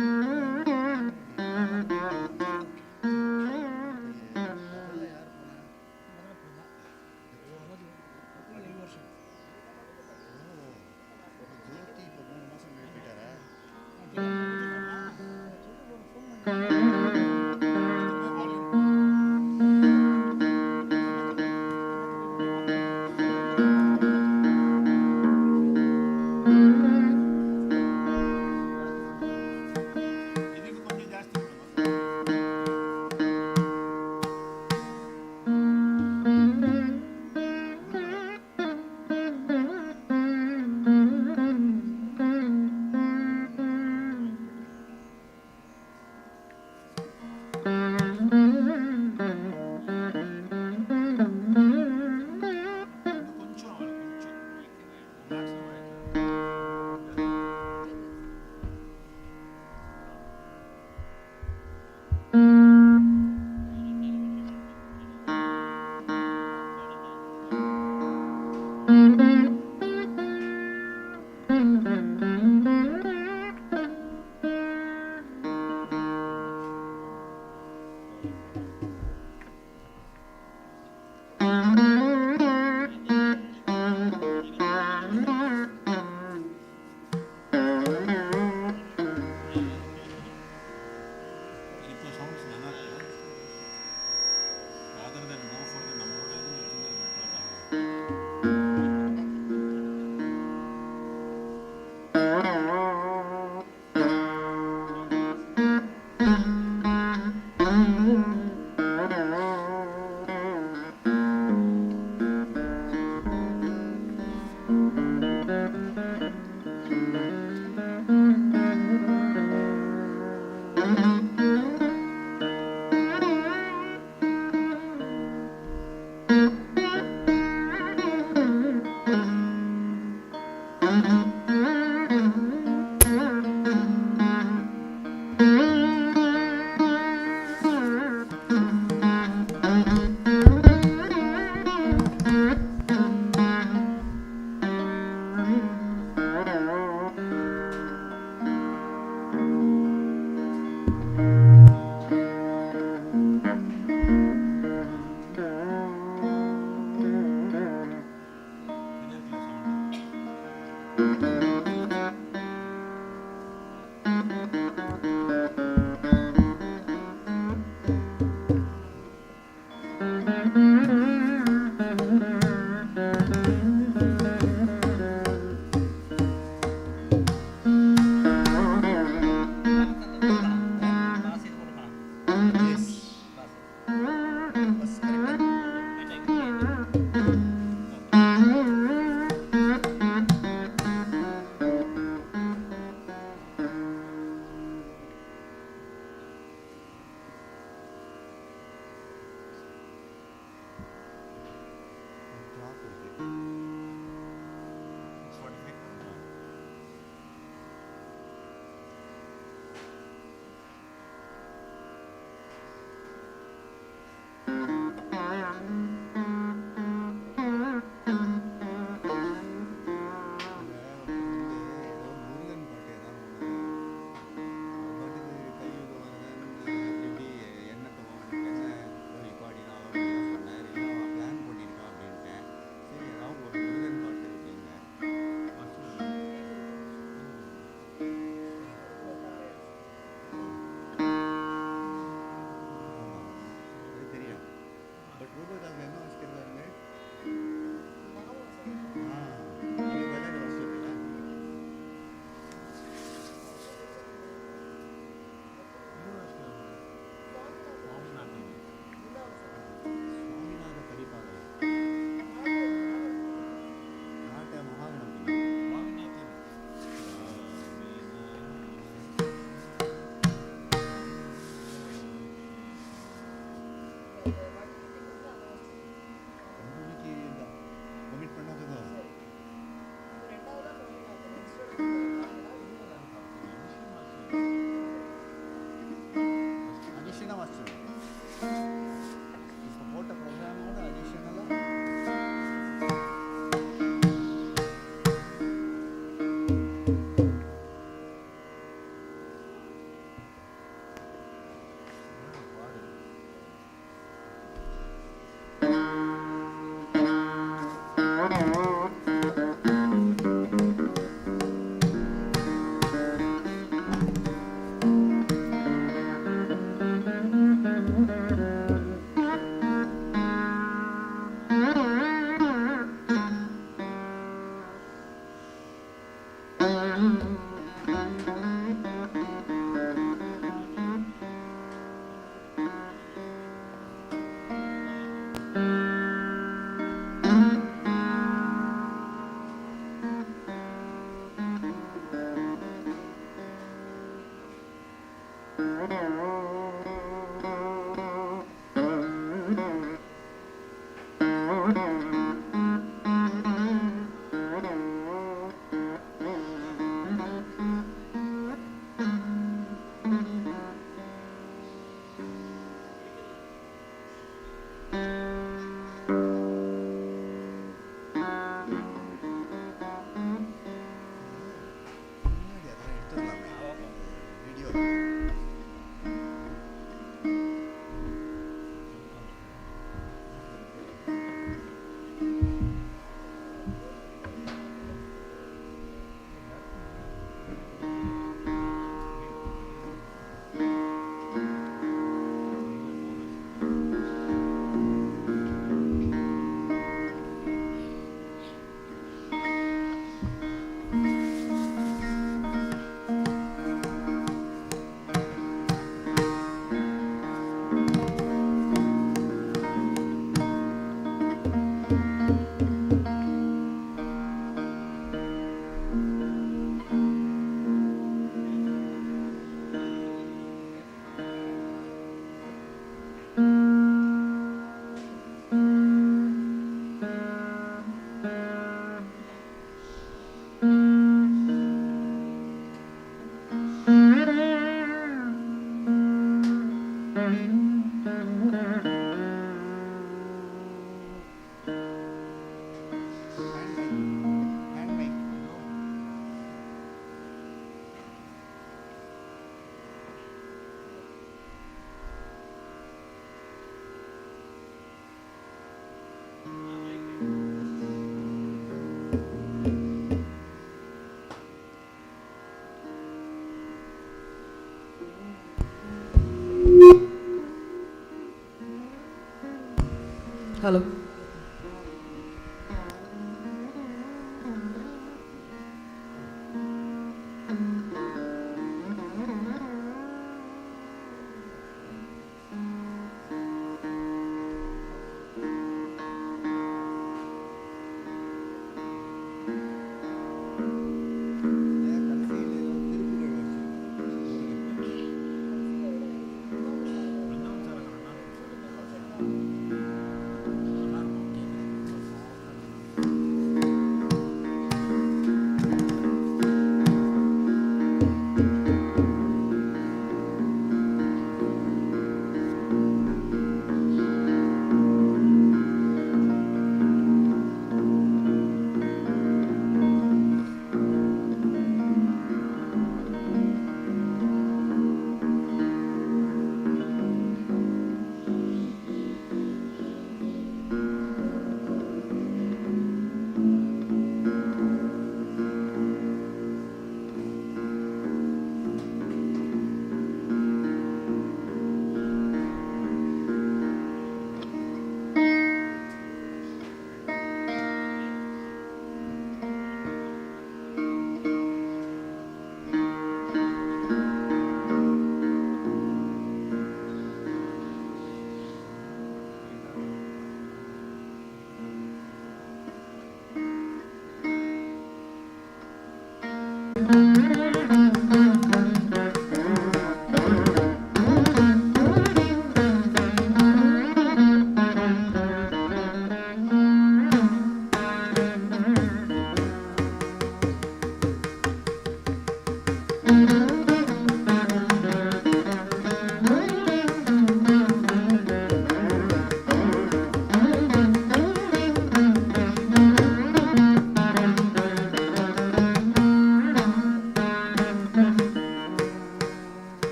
Hello.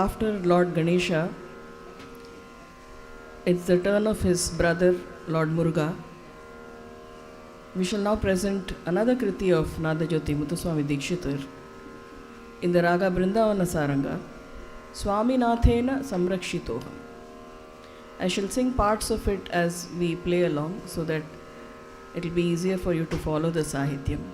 after Lord Ganesha, it's the turn of his brother, Lord Muruga. We shall now present another Kriti of Nadajyoti Muthuswami Dikshitar in the Raga Brindavana Saranga, Swami Nathena Samrakshitoha. I shall sing parts of it as we play along so that it will be easier for you to follow the Sahityam.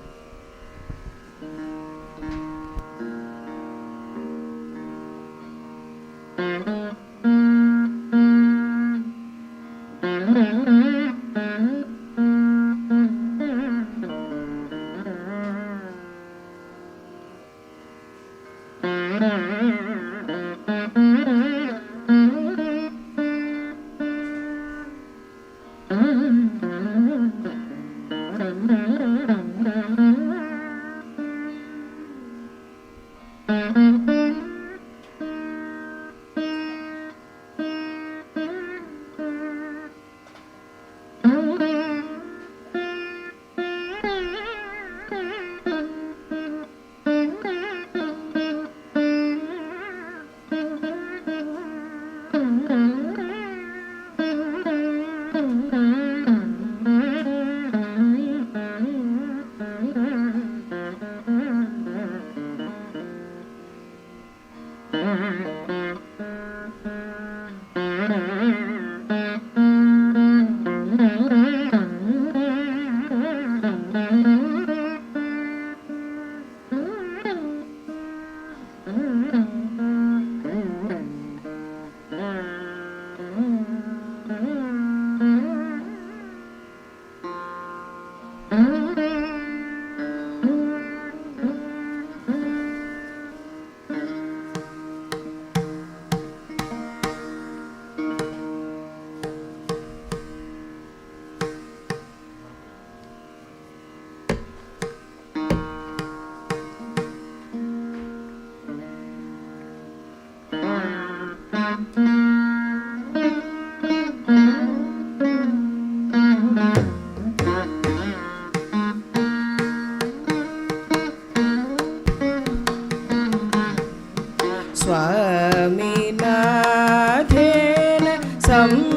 स्वामिनाथेन संरक्षितोऽहं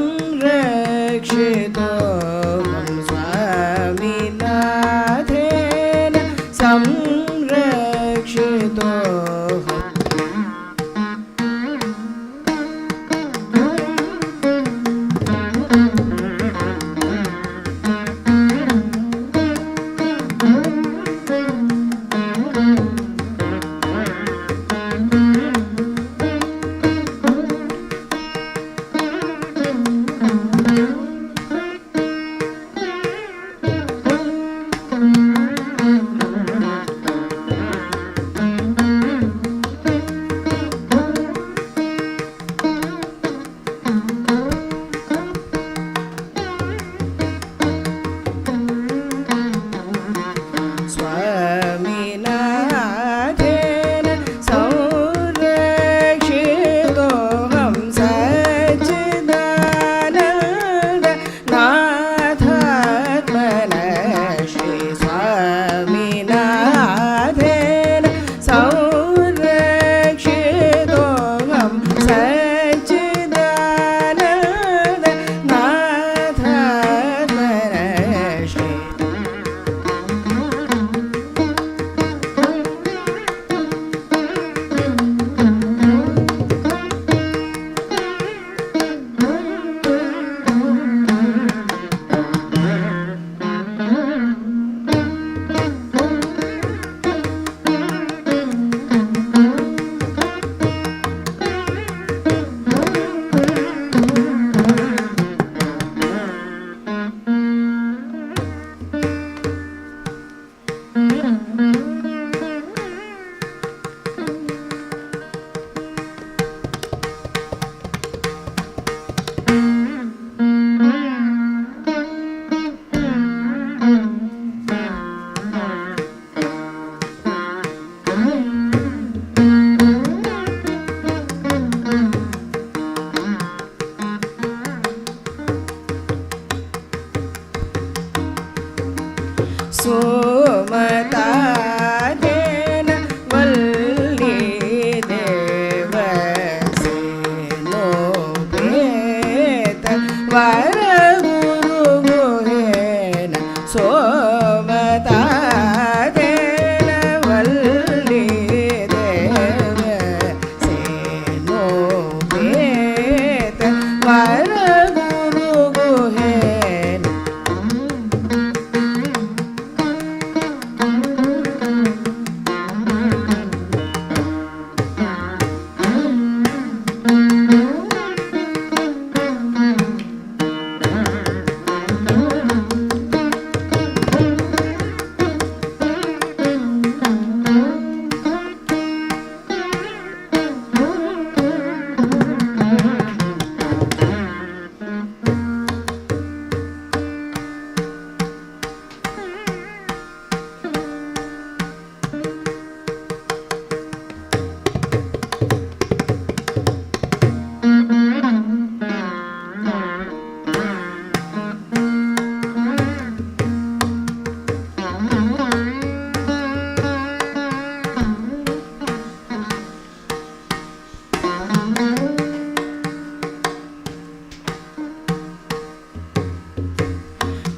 स्वामिनाथेन संरक्षितोऽहम् सोमतादेन वल्ली देव ವರಗುರುಗುಹೇನ ಸೋಮತಾದೇನ ವಲ್ಲಿ ದೇವ ಸೇನೋಪೇತ ವರಗುರುಗುಹೇನ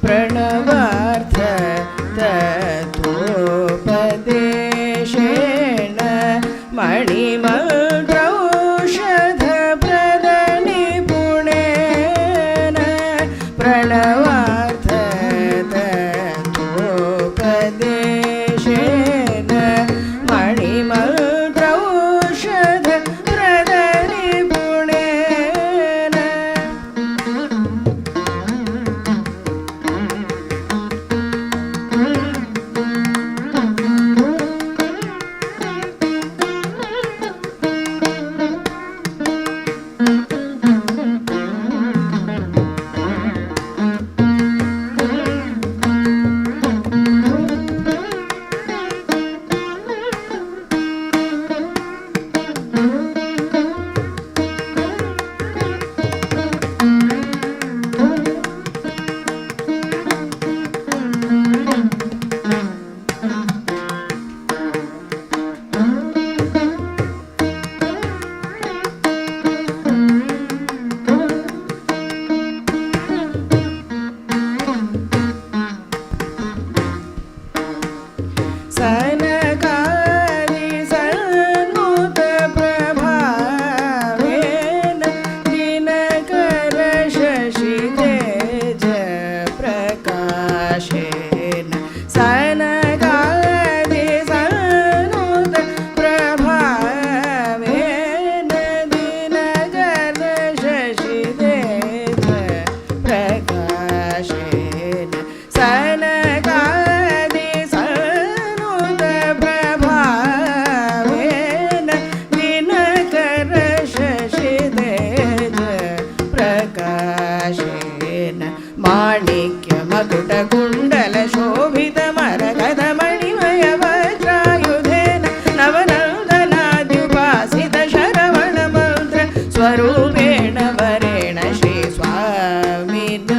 प्रणवार्थ तत्त्वोपदेशेन मणिमन्त्रौषधप्रदनिपुणेन प्रणवार्थ तत्त्वोपदेशेन मणिमन्त्रौषधप्रदनिपुणेन सनकादि सन्मुतप्रभावेन दिनकर शशितेज प्रकाशेन सनकादि सन्मुतप्रभावेन दिनकर शशितेज प्रकाशेन सनकादि प्रभावेन दिनकर शशितेज प्रकाशेन माणिक्यमकुटकुण्डल शोभितमरगद मणिमय वज्रायुधेन नवनन्दनाद्युपासित शरवणमन्त्र स्वरूपेण वरेण श्रीस्वामिनाथेन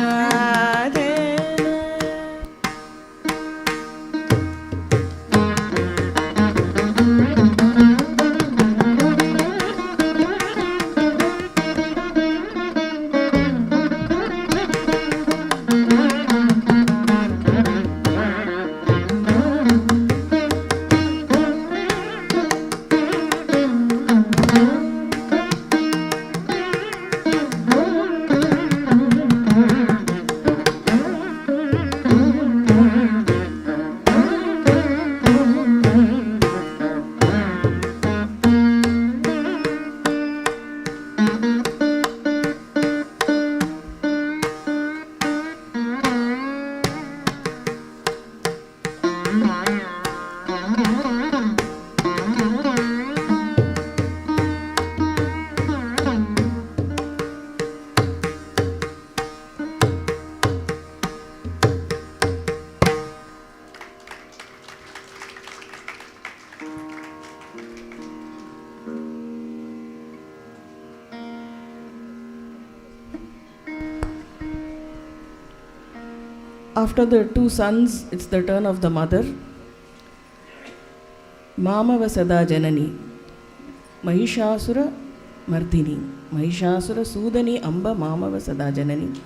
After the two sons, it's the turn of the mother. Mamava Sada Janani, Mahishasura Mardini. Mahishasura Sudani Amba Mamava Sada Janani,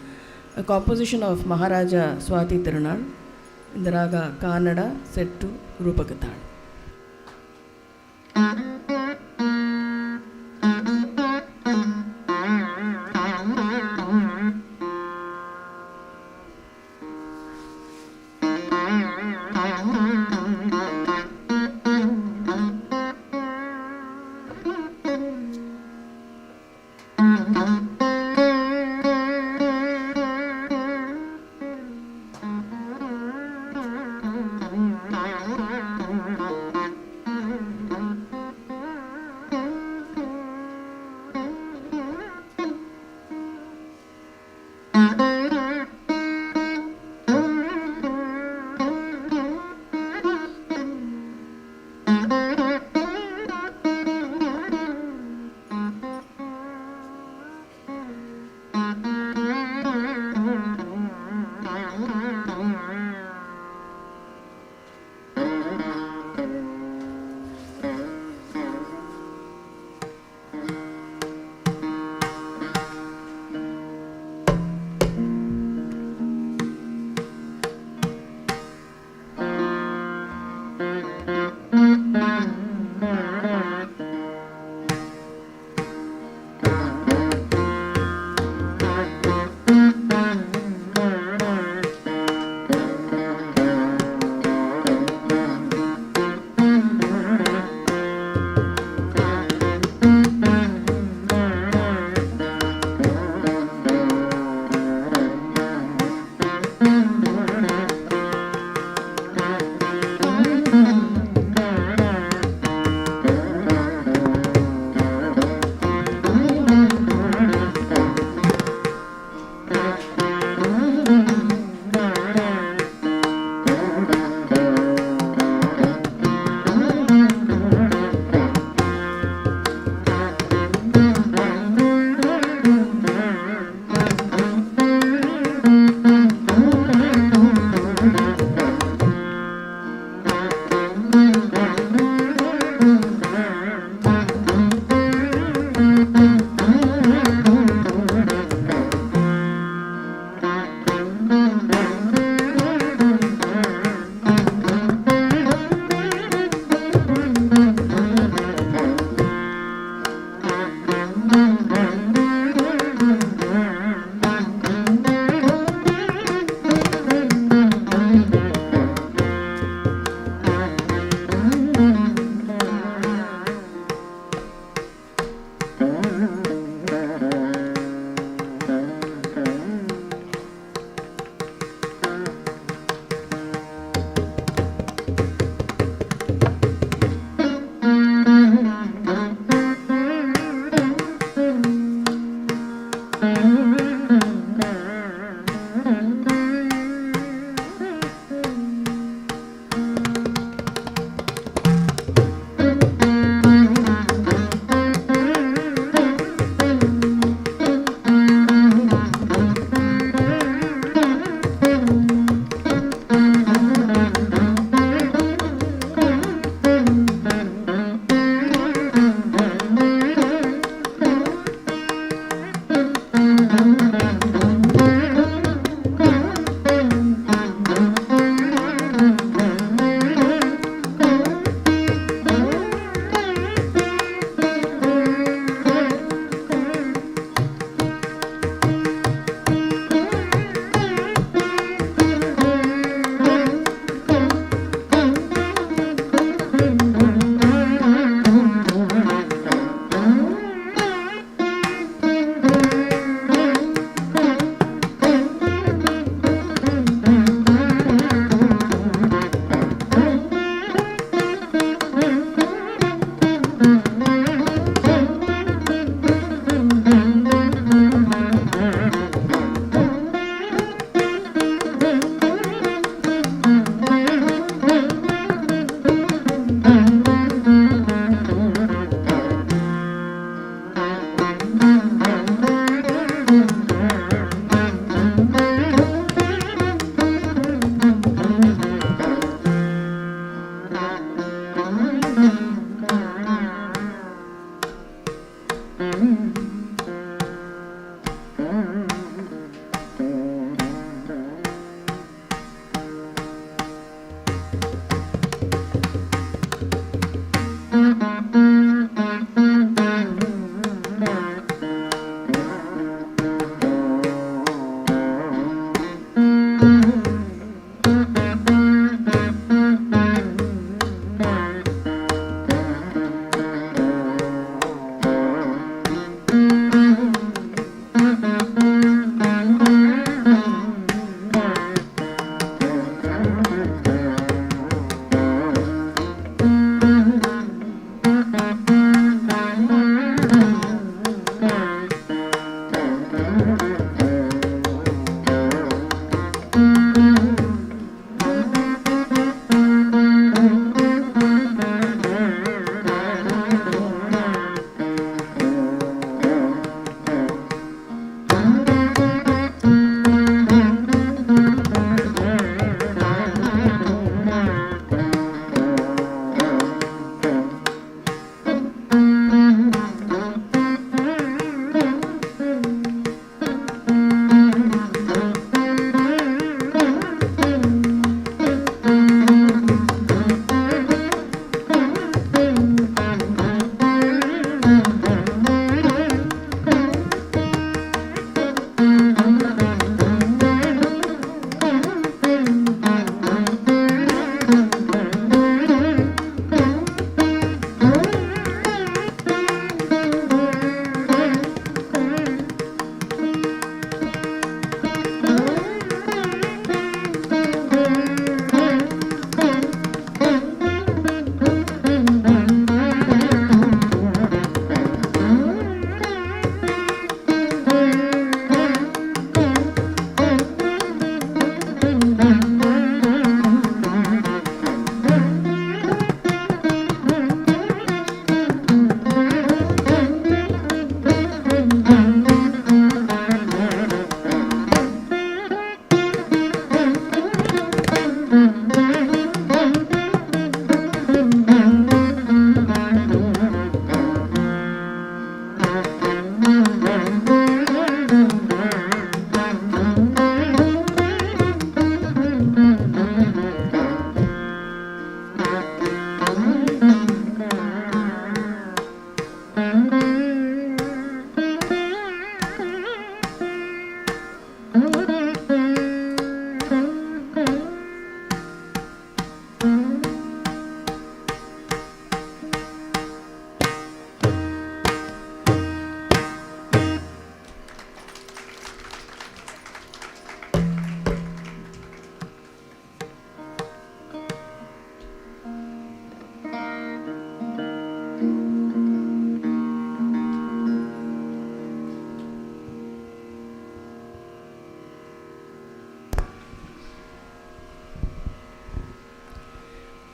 a composition of Maharaja Swati Tirunal in the raga Kannada set to Rupakatal.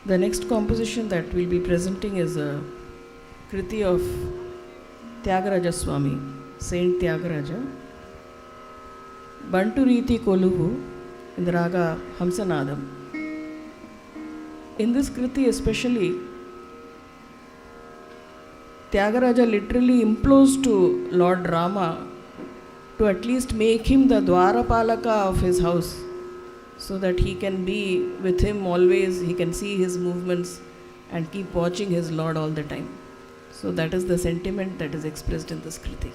The next composition that we'll be presenting is a Kriti of Tyagaraja Swami, Saint Tyagaraja. Bantu Riti Koluvu in the Raga Hamsanadam. In this Kriti especially, Tyagaraja literally implores to Lord Rama to at least make him the Dwarapalaka of his house, so that he can be with him always, he can see his movements and keep watching his Lord all the time. So that is the sentiment that is expressed in this Kriti.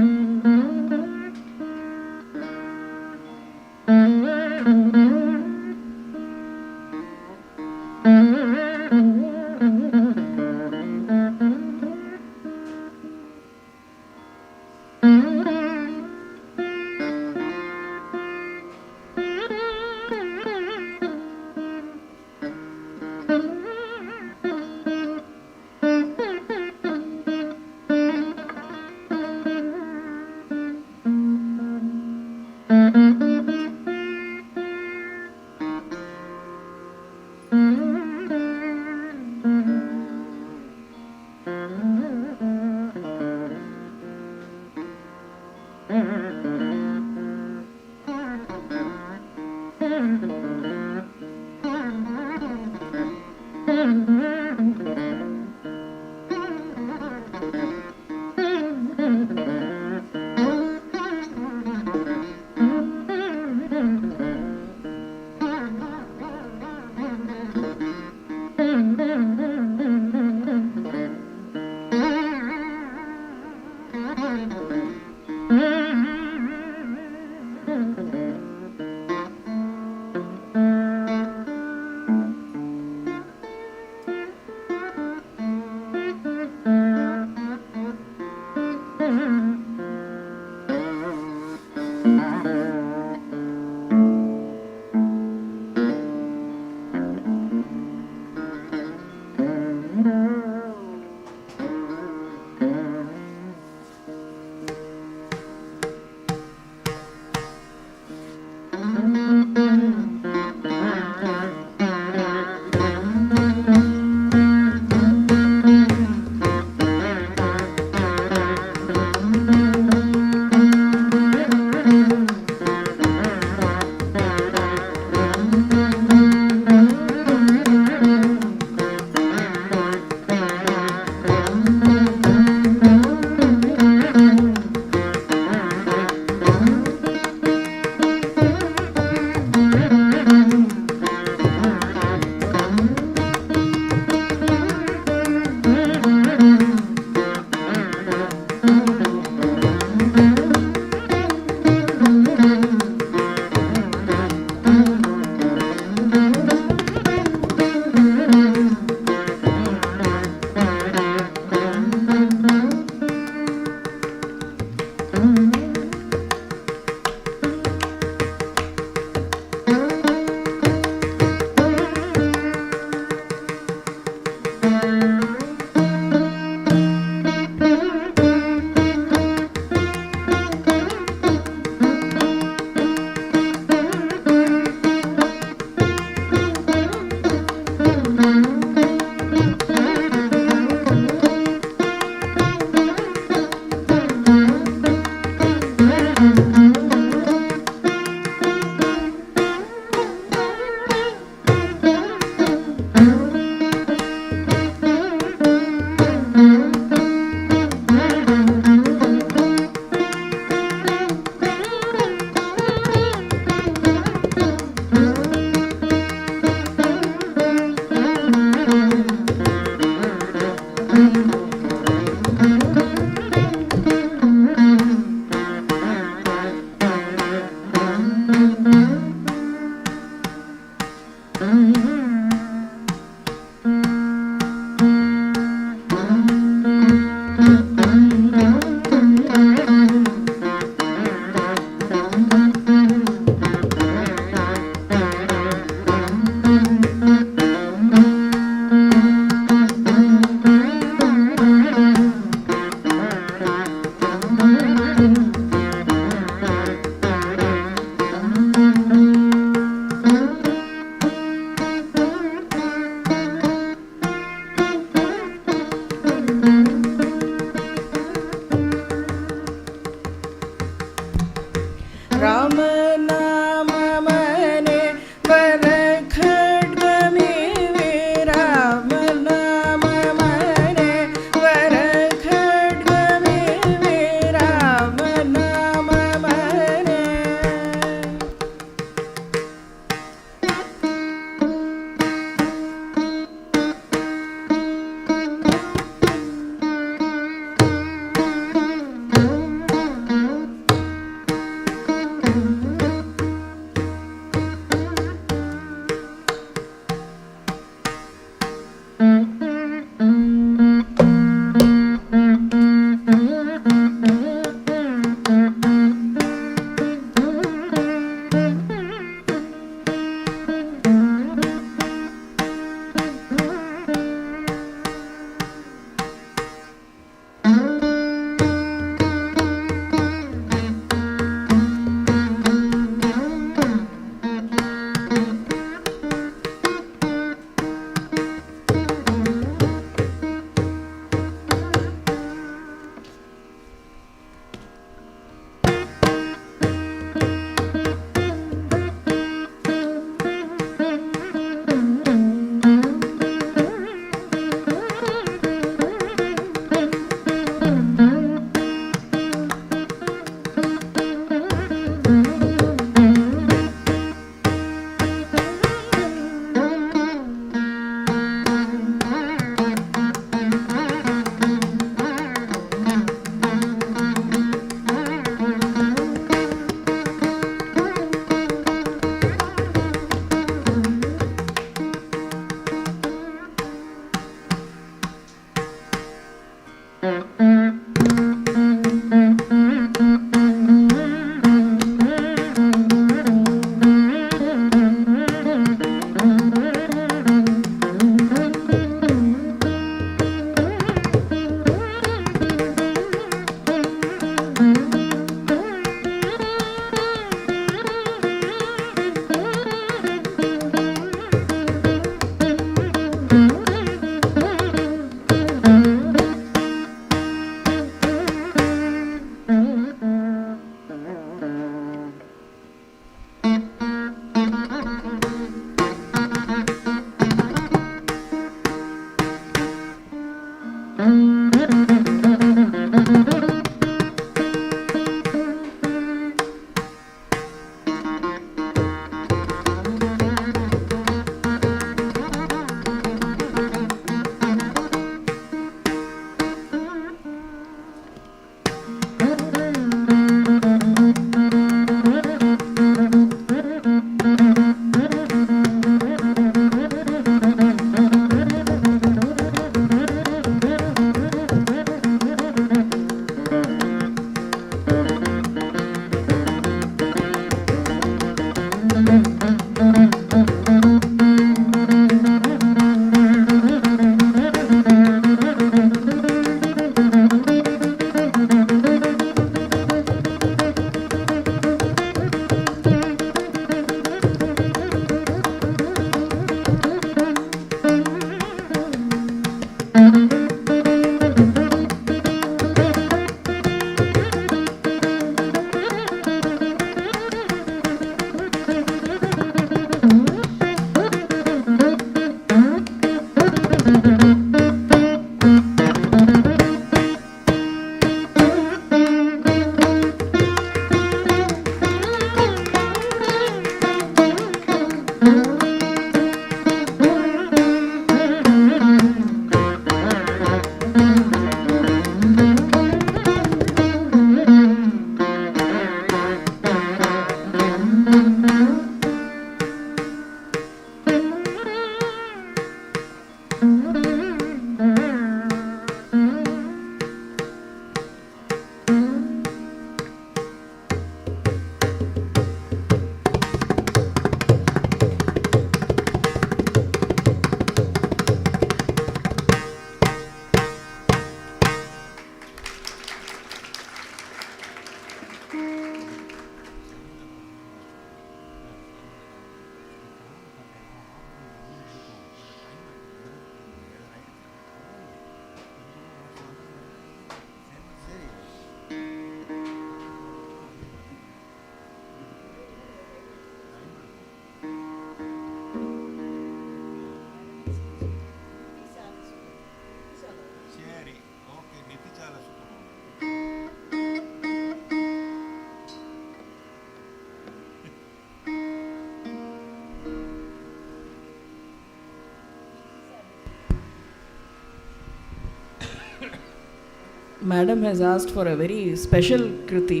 Madam has asked for a very special Kriti,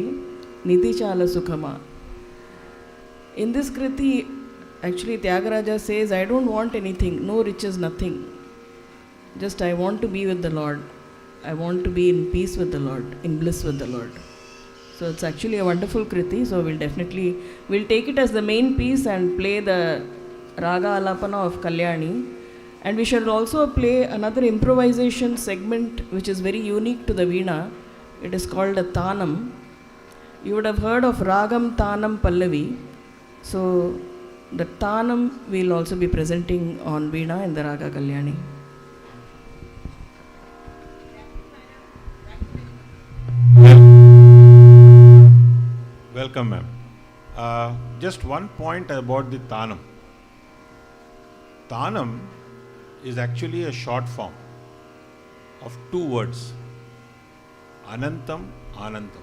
Niti Chala Sukhama. In this Kriti, actually Tyagaraja says, I don't want anything, no riches, nothing. Just I want to be with the Lord. I want to be in peace with the Lord, in bliss with the Lord. So it's actually a wonderful Kriti. So we'll take it as the main piece and play the Raga Alapana of Kalyani. And we shall also play another improvisation segment which is very unique to the Veena. It is called a Tanam. You would have heard of Ragam, Tanam, Pallavi. So the Tanam we'll also be presenting on Veena in the Raga Kalyani. Welcome, ma'am. Just one point about the Tanam. Tanam is actually a short form of two words, Anantam, Anandam.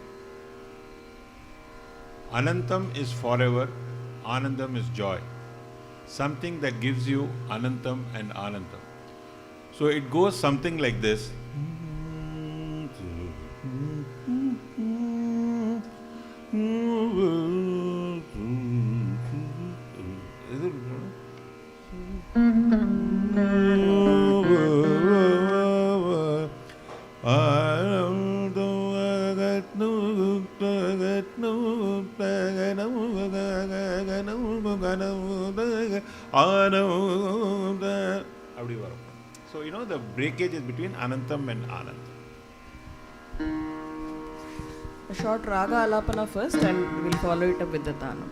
Anantam is forever, Anandam is joy. Something that gives you Anantam and Anandam. So it goes something like this. அப்படி வரும். So you know the breakage is between Anantam and Anand. A short raga alapana first and we'll follow it up with the tanam.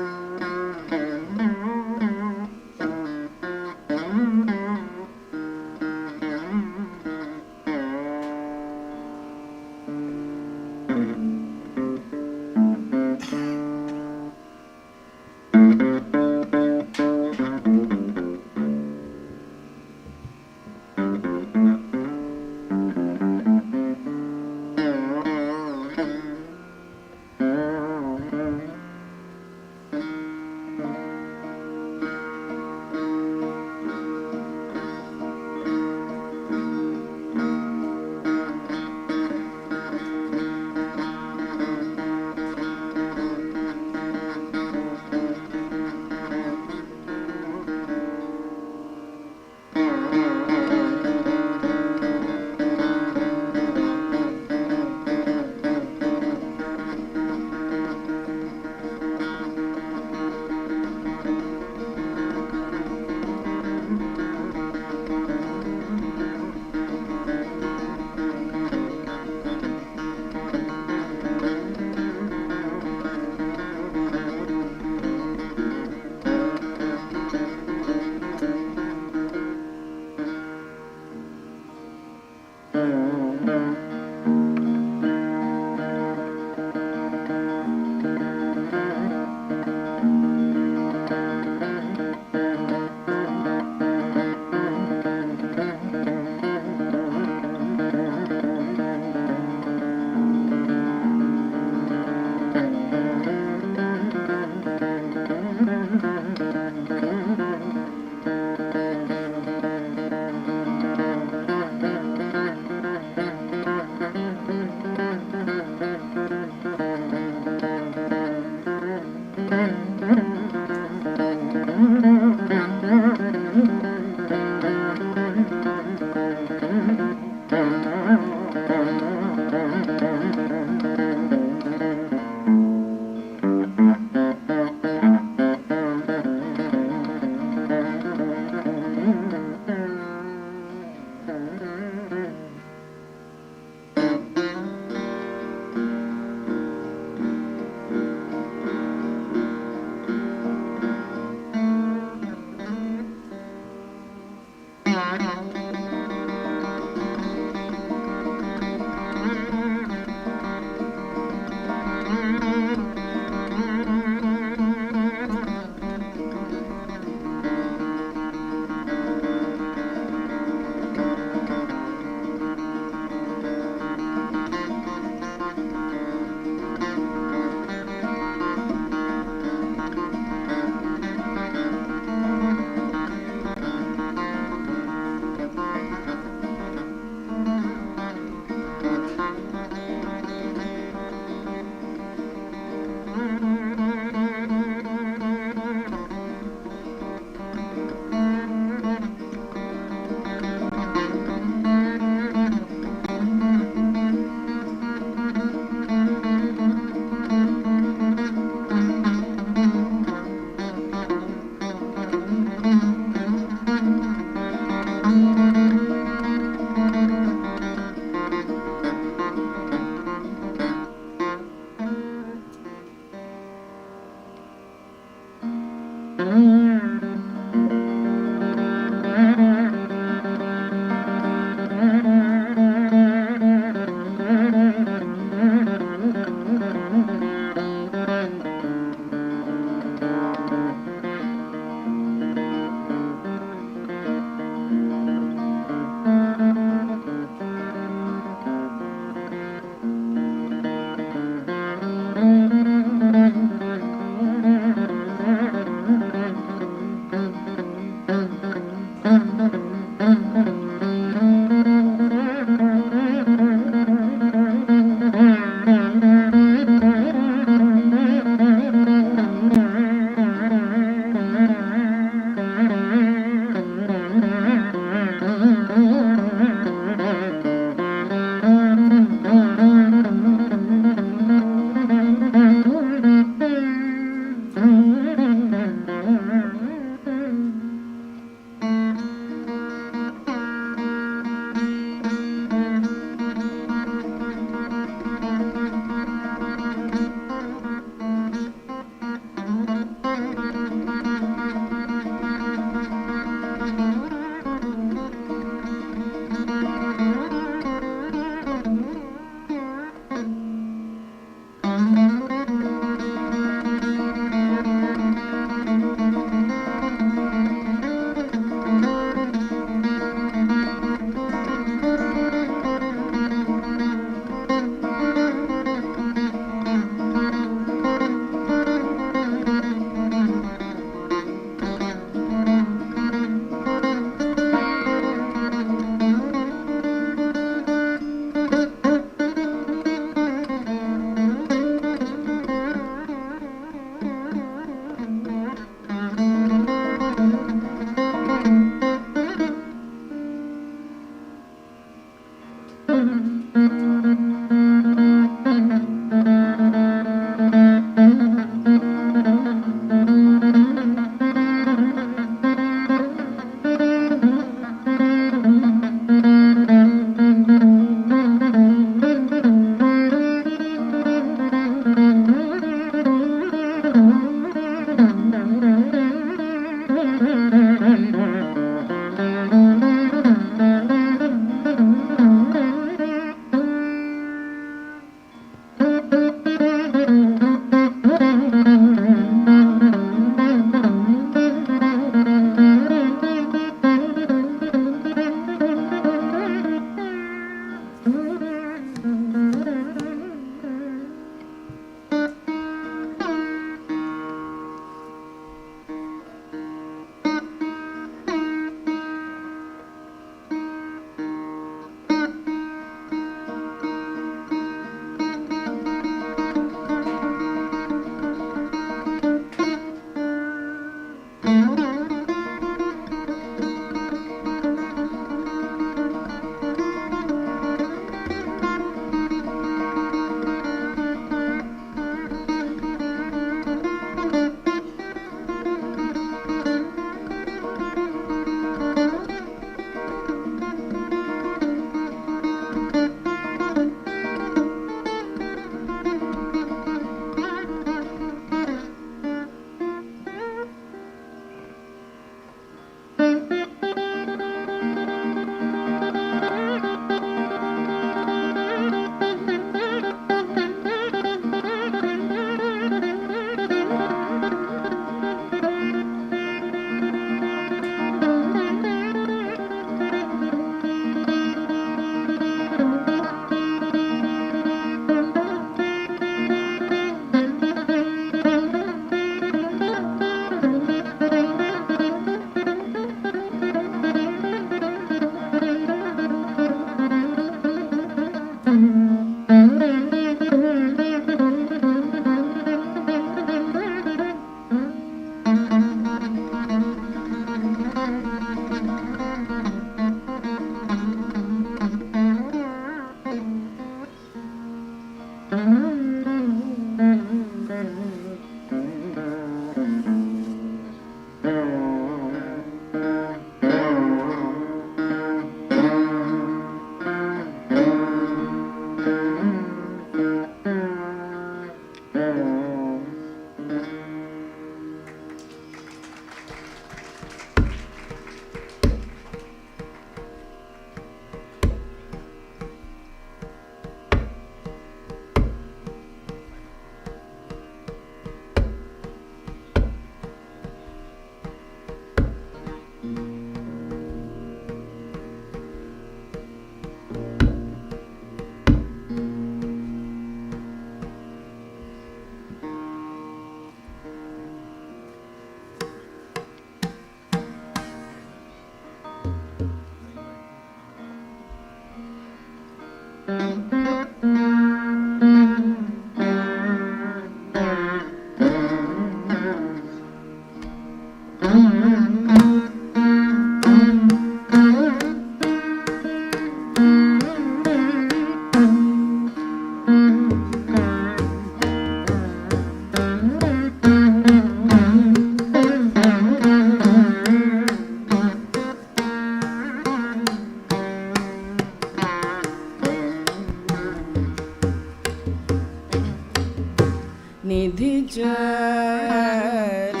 निधि जल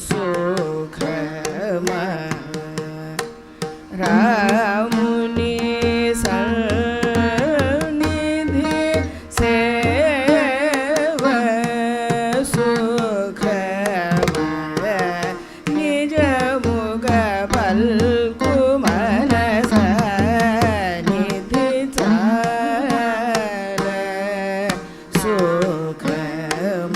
सुखम रामुनि सन्निधि save सुखम निज मुख पल्कु मनस निधि जल सुखम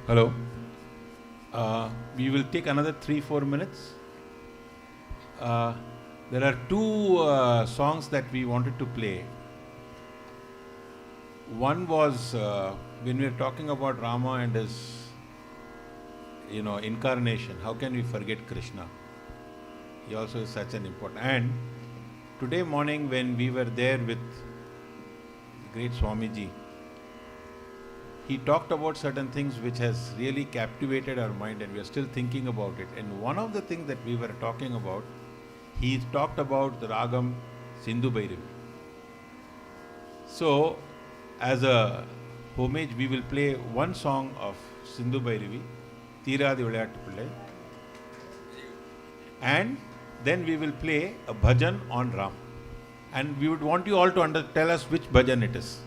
Hello. We will take another 3-4 minutes. There are two songs that we wanted to play. One was when we were talking about Rama and his, incarnation. How can we forget Krishna? He also is such an important. And today morning when we were there with the great Swamiji, he talked about certain things which has really captivated our mind, and we are still thinking about it. And one of the things that we were talking about, he talked about the ragam Sindhu Bhairavi. So, as a homage, we will play one song of Sindhu Bhairavi, Teeradi Vilayattu Pillai, and then we will play a bhajan on Ram. And we would want you all to tell us which bhajan it is.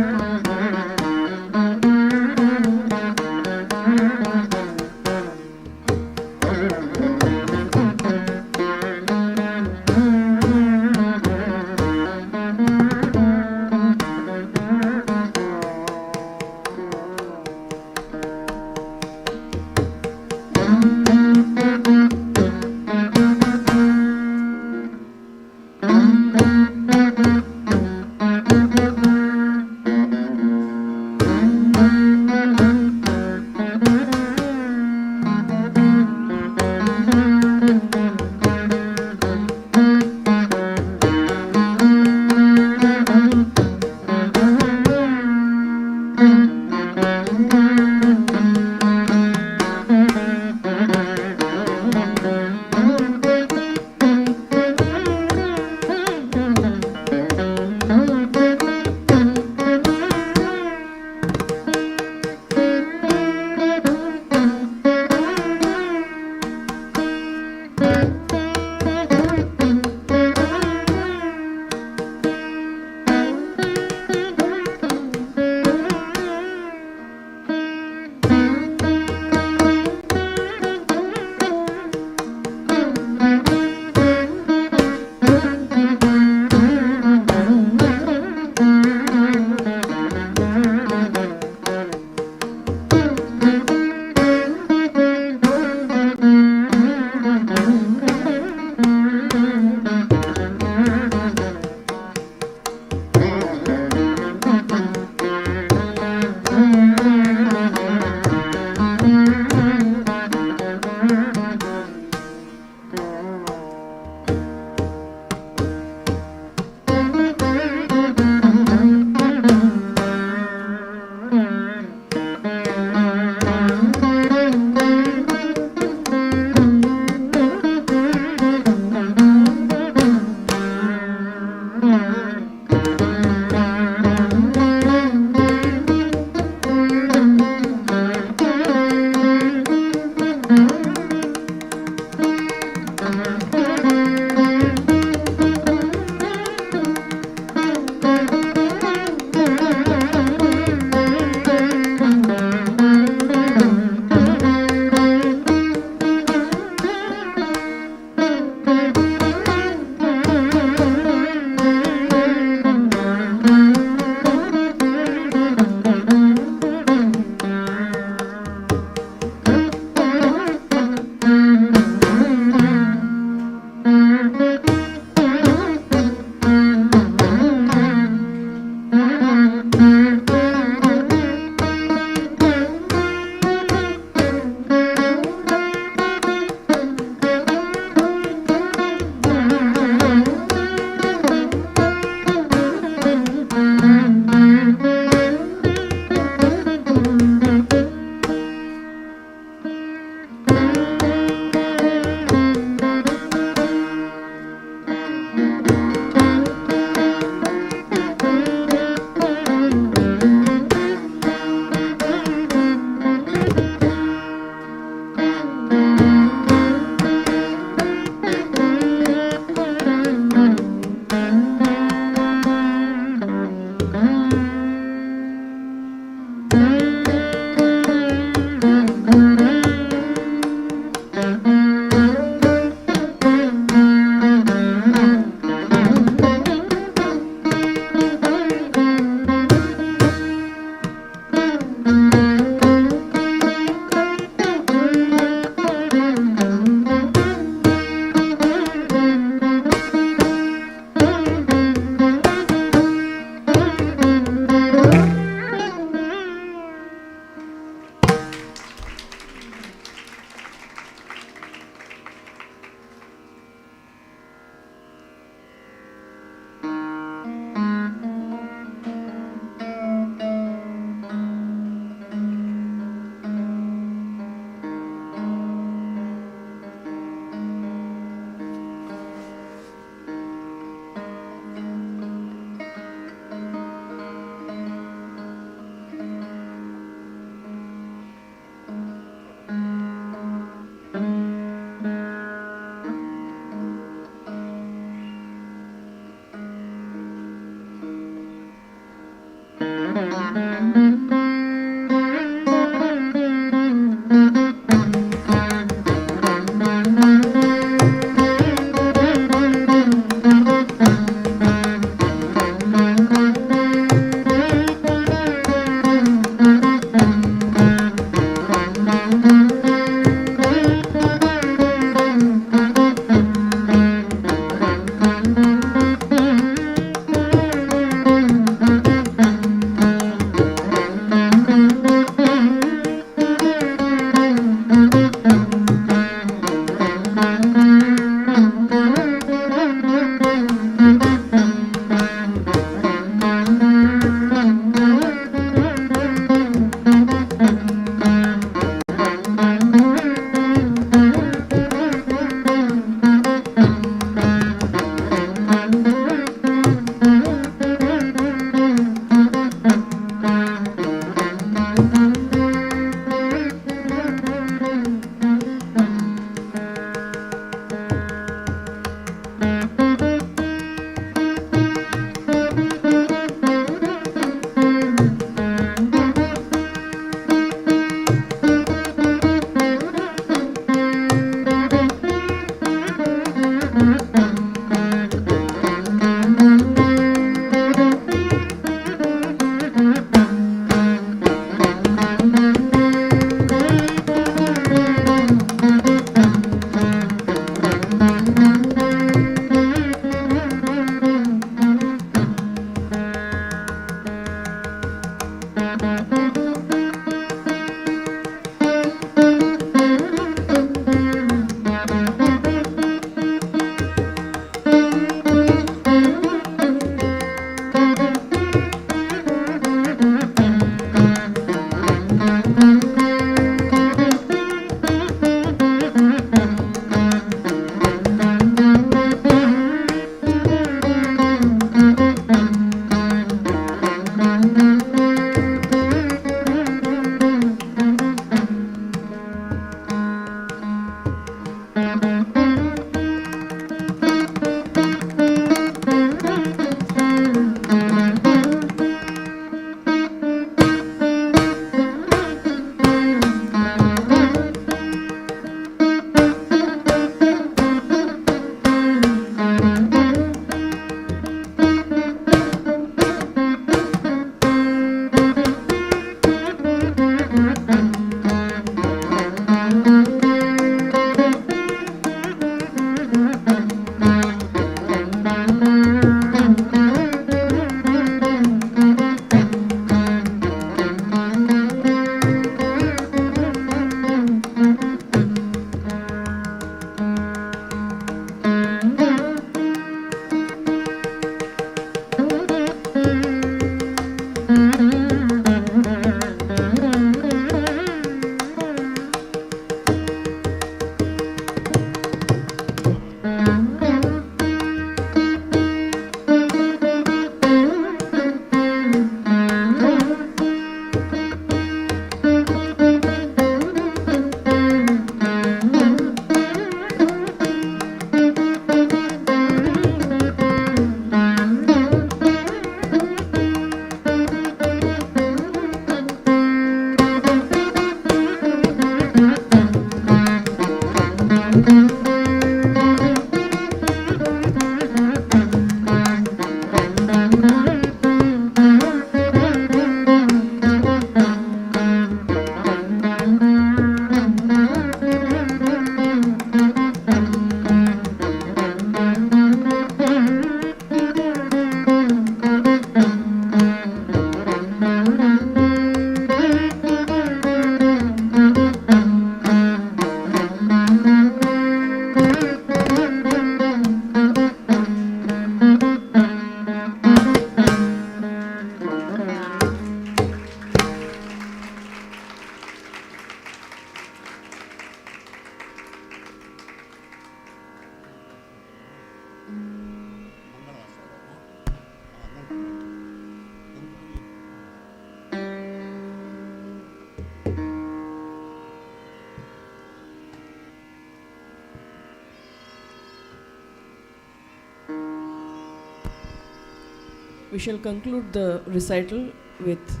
we shall conclude the recital with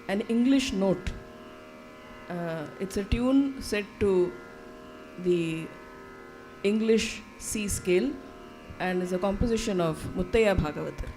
an English note. It's a tune set to the English C scale and is a composition of Muttaya Bhagavatar.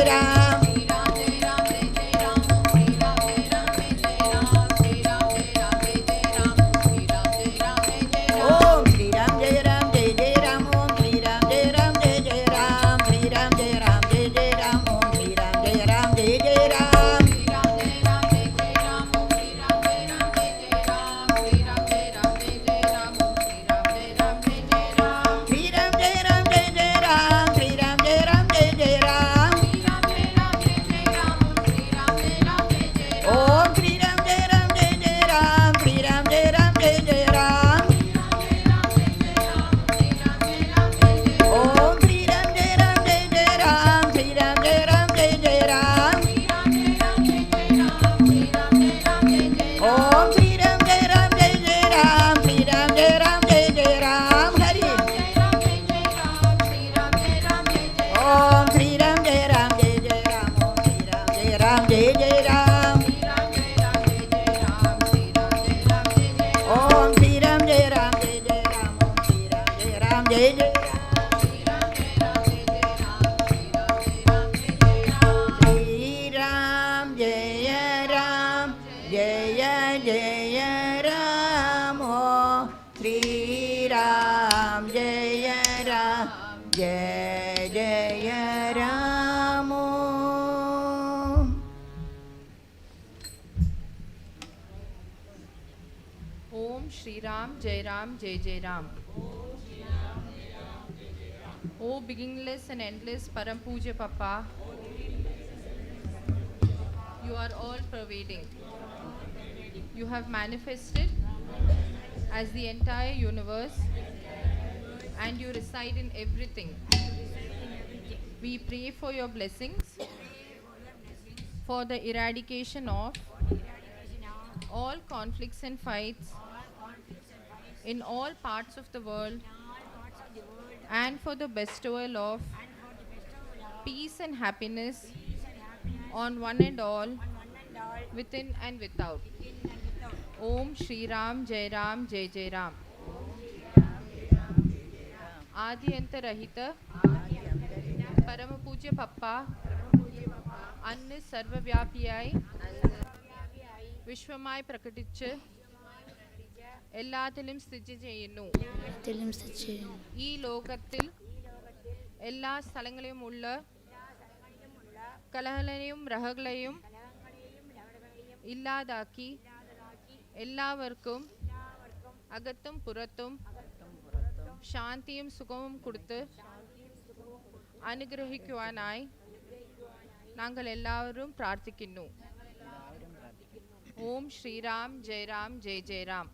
Ram ओम श्री राम जय राम जय जय राम ओम श्री राम जय राम जय जय राम श्री राम जय राम जय जय राम ओम श्री राम जय राम जय जय राम श्री राम जय राम जय जय राम श्री राम जय राम जय जय राम ओम श्री राम जय राम जय जय राम श्री राम जय राम जय जय राम ओम श्री राम जय राम जय जय राम श्री राम जय राम जय जय राम ओम श्री राम जय राम जय जय राम श्री राम जय राम जय जय राम हरि ओम श्री राम जय राम जय जय राम ओम श्री राम जय राम जय जय राम ओम श्री राम जय राम जय जय राम ओम श्री राम जय राम जय जय राम श्री राम जय राम जय जय राम हो श्री राम जय राम जय जय राम ओम श्री राम जय जय Ram O beginningless and endless Param Puja Papa, you are all pervading. You have manifested as the entire universe and you reside in everything. We pray for your blessings for the eradication of all conflicts and fights in all parts of the world and for the bestowal of peace and happiness on one and all within and without. Om Shri Ram Jai Jai Ram. Adi Anta Rahita Parama Puja Papa Anna Sarva Vyapiyai Vishwamai Prakaticha എല്ലാത്തിലും സ്ഥിതി ചെയ്യുന്നു. ഈ ലോകത്തിൽ എല്ലാ സ്ഥലങ്ങളിലുമുള്ള കലഹങ്ങളെയും രഹകളെയും ഇല്ലാതാക്കി എല്ലാവർക്കും അകത്തും പുറത്തും ശാന്തിയും സുഖവും കൊടുത്ത് അനുഗ്രഹിക്കുവാനായി ഞങ്ങൾ എല്ലാവരും പ്രാർത്ഥിക്കുന്നു. ഓം Shriram Jaya Jaya Ram.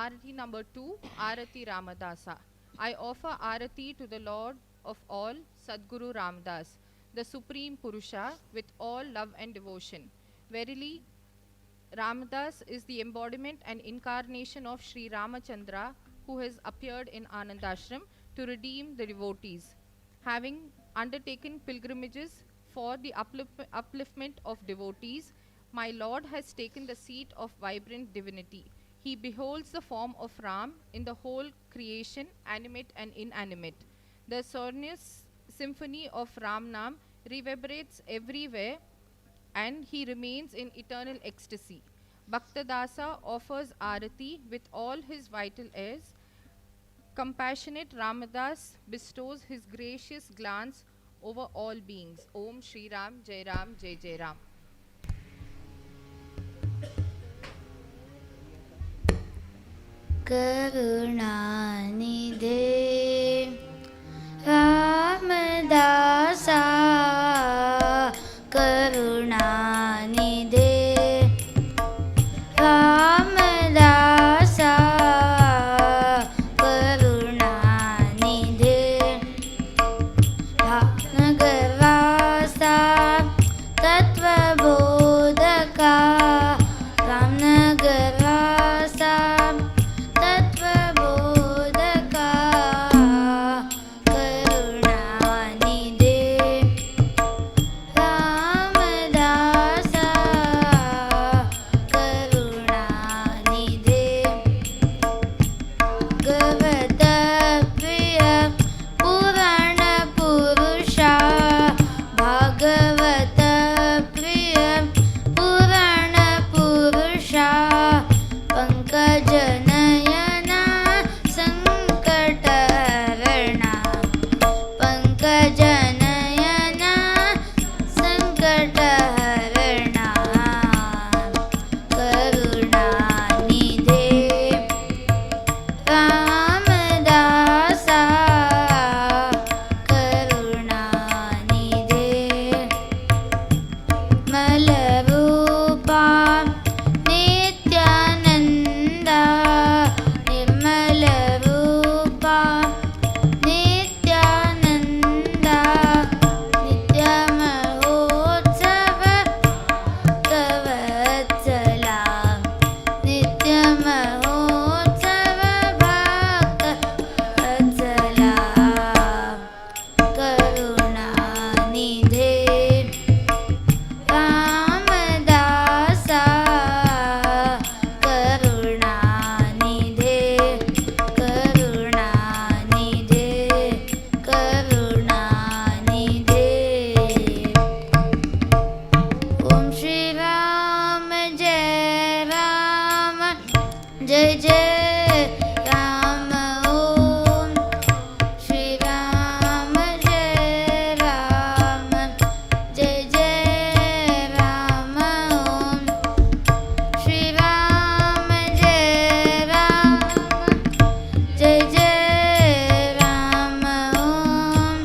Arati number 2, Arati Ramadasa. I offer Arati to the Lord of all, Sadguru Ramdas, the Supreme Purusha, with all love and devotion. Verily, Ramdas is the embodiment and incarnation of Sri Ramachandra, who has appeared in Anandashram to redeem the devotees. Having undertaken pilgrimages for the upliftment of devotees, my Lord has taken the seat of vibrant divinity. He beholds the form of Ram in the whole creation, animate and inanimate. The sonorous symphony of Ram Nam reverberates everywhere and he remains in eternal ecstasy. Bhaktadasa offers Arati with all his vital airs. Compassionate Ramadas bestows his gracious glance over all beings. Om Shri Ram Jai Jai Ram. करुणानिधे रामदासा करुणानिधे रामदासा करुणानिधे रामनगरवासा तत्त्वबोधका रामनगरवासा तत्त्वबोधका पंकजनयना संकटहरणा पंकजनयना संकटहरणा करुणानिधे रामदासा करुणानिधे मलरूपा Nityananda निर्मलरूपा Nityananda नित्यमहोत्सव कवत्सला नित्यमहोत्सव भक्तवत्सला करुणानिधे रामदासा करुणानिधे करुणानिधे करुणानिधे ओम श्री राम जय राम जय जय राम ओम श्री राम जय राम जय जय राम ओम श्री राम जय राम जय जय राम ओम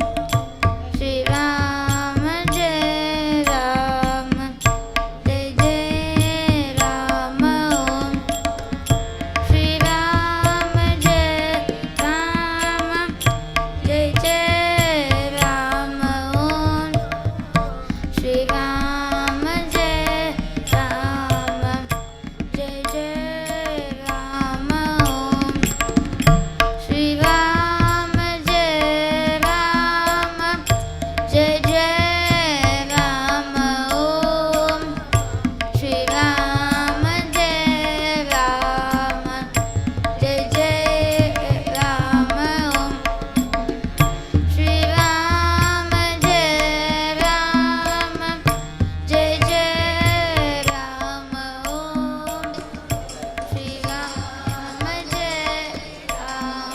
श्री राम जय राम जय जय राम ओम श्री राम जय राम जय जय राम ओम श्री राम जय राम जय जय राम ओम श्री राम जय राम जय जय राम ओम श्री राम जय राम जय जय राम ओम श्री राम जय राम जय जय राम ओम श्री राम जय राम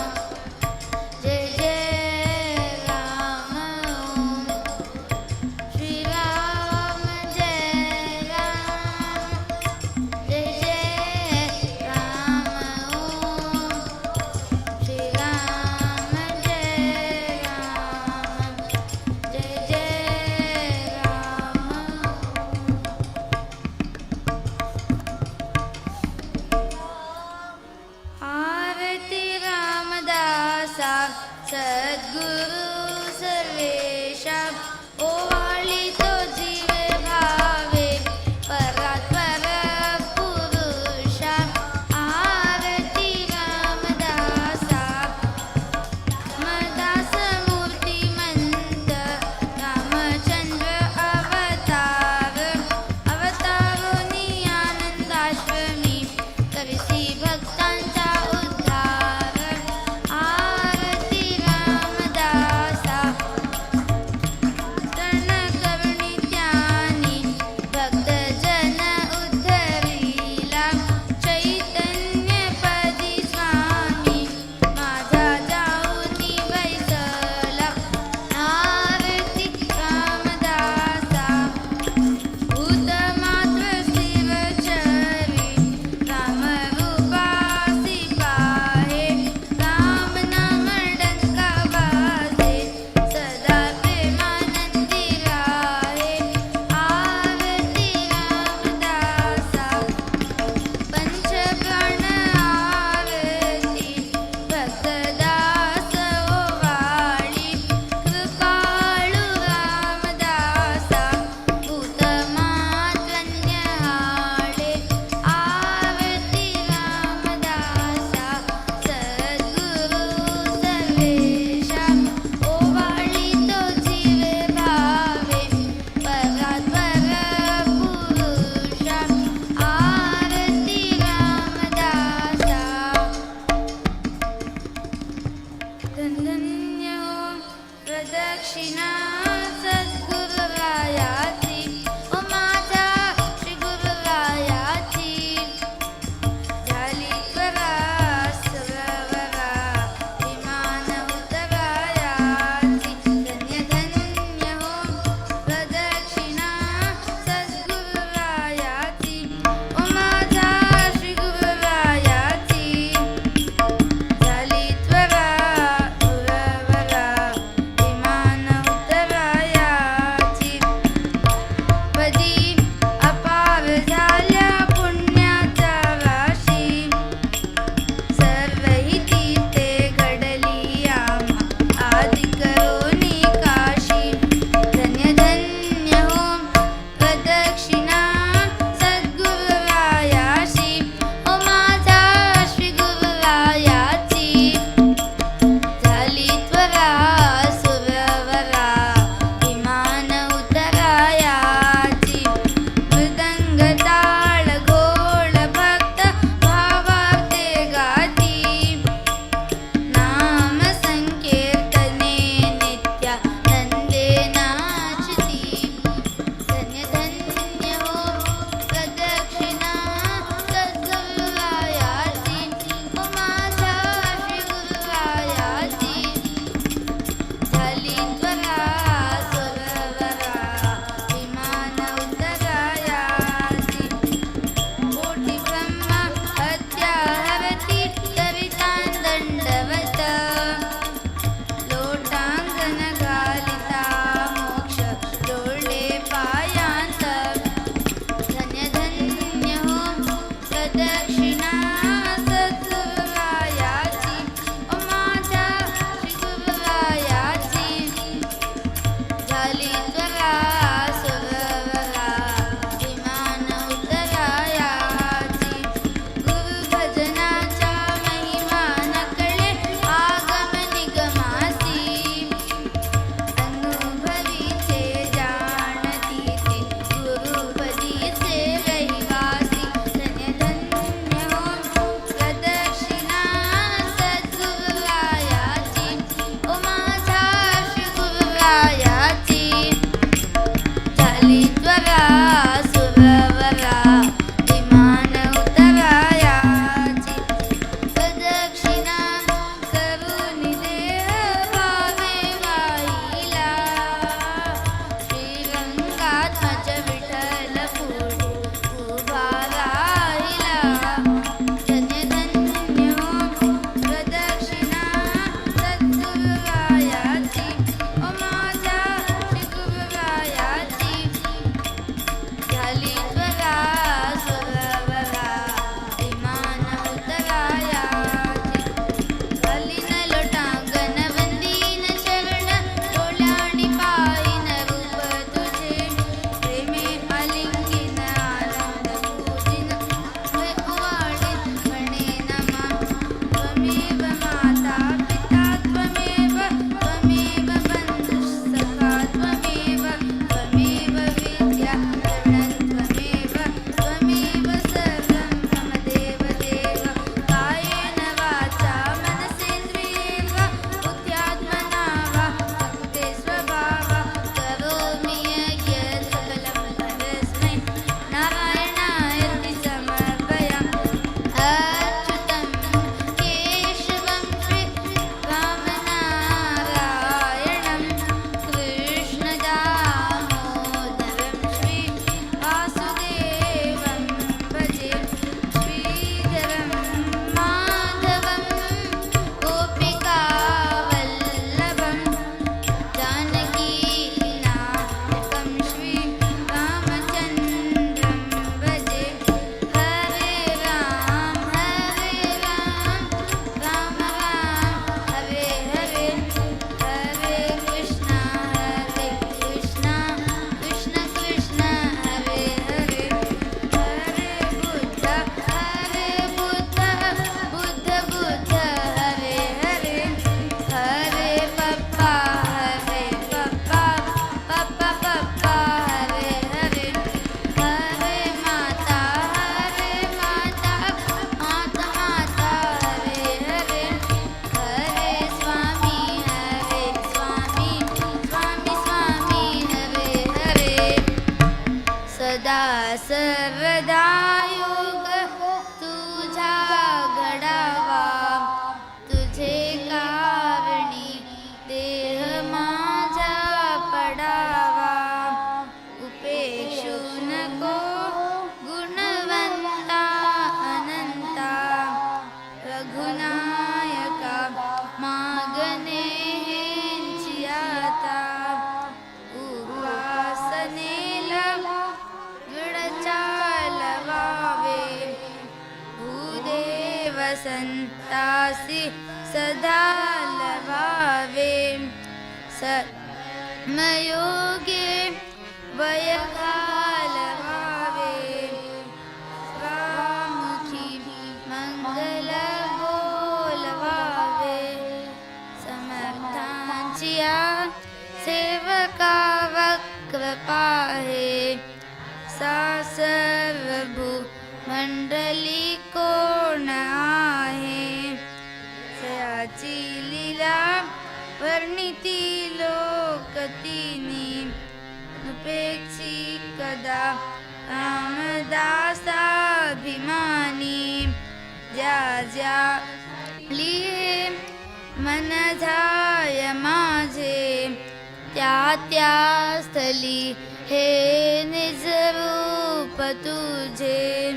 जय जय राम ओम श्री राम जय राम जय जय राम ओम श्री राम जय राम जय जय राम आरती रामदासा सद्गुरु सर्वेशा ओवाळी तो जीवे भावे परात्पर पुरुषा आरती रामदासा मदास मूर्तिमंत रामचंद्र अवतार अवतारोनी आनंदाश्रमी करसी भक्तांचा उद्धार आरती रामदासा तन करुणी त्यानी भक्तजन उद्धरीला चैतन्यपदी स्वामी माझा जाऊनी बैसला आरती रामदासा भूत मात्र शिवचरी रामरूपा सर्वदा योग तुझा घडावा तुझे कारणी देह माझा पडावा उपेक्षू नको गुणवंता अनंता रघुनायका मागणे हेंची आता उपासनेला गड चालवावे भूदेव संतासी सदा लवावे सत्मयोगे वय घालवावे स्वामुखी मंगल बोलवावे समर्थांची सेवका कृपा आहे सा सर्वभू मंडली कोण आहे सयाची लीला वर्णिती लोकतीनी उपेक्षी कदा रामदासाभिमानी ज्या ज्या लिहे मन झाय माझे त्या त्या स्थली हे निज रूप तुझे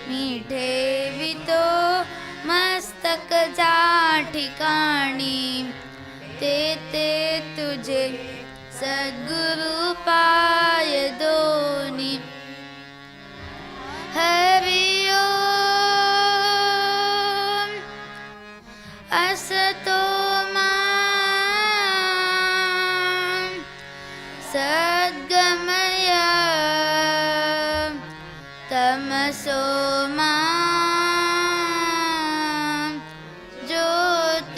मी ठेवितो मस्तक जा ठिकाणी ते ते तुझे सद्गुरु पाय दोनी हरि ओम असतो मा सद्गमय तमसो मा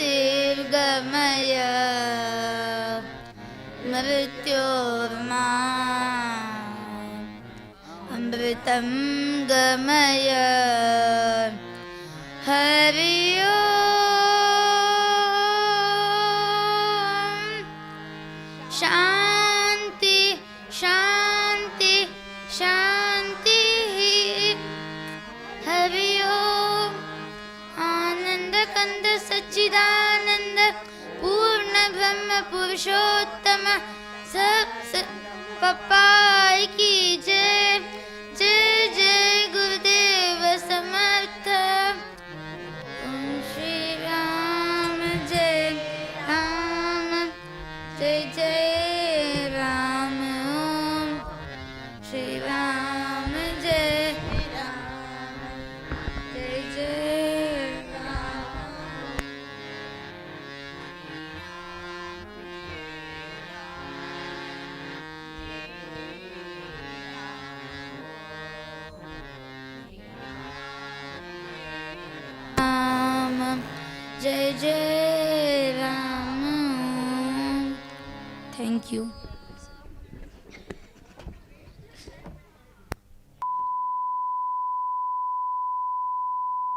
ज्योतिर्गमय मृत्योर्मा अमृतं गमय हरि ओम शांति शांति शांति हरि ओम आनंद कंद सच्चिदानंद पूर्ण ब्रह्म पुरुषोत्तम पप्पाई की जय जय जय गुरुदेव समर्थ ओम श्री राम जय राम जय जय राम ओम श्री राम जय राम जय जय राम राम जय जय राम थैंक यू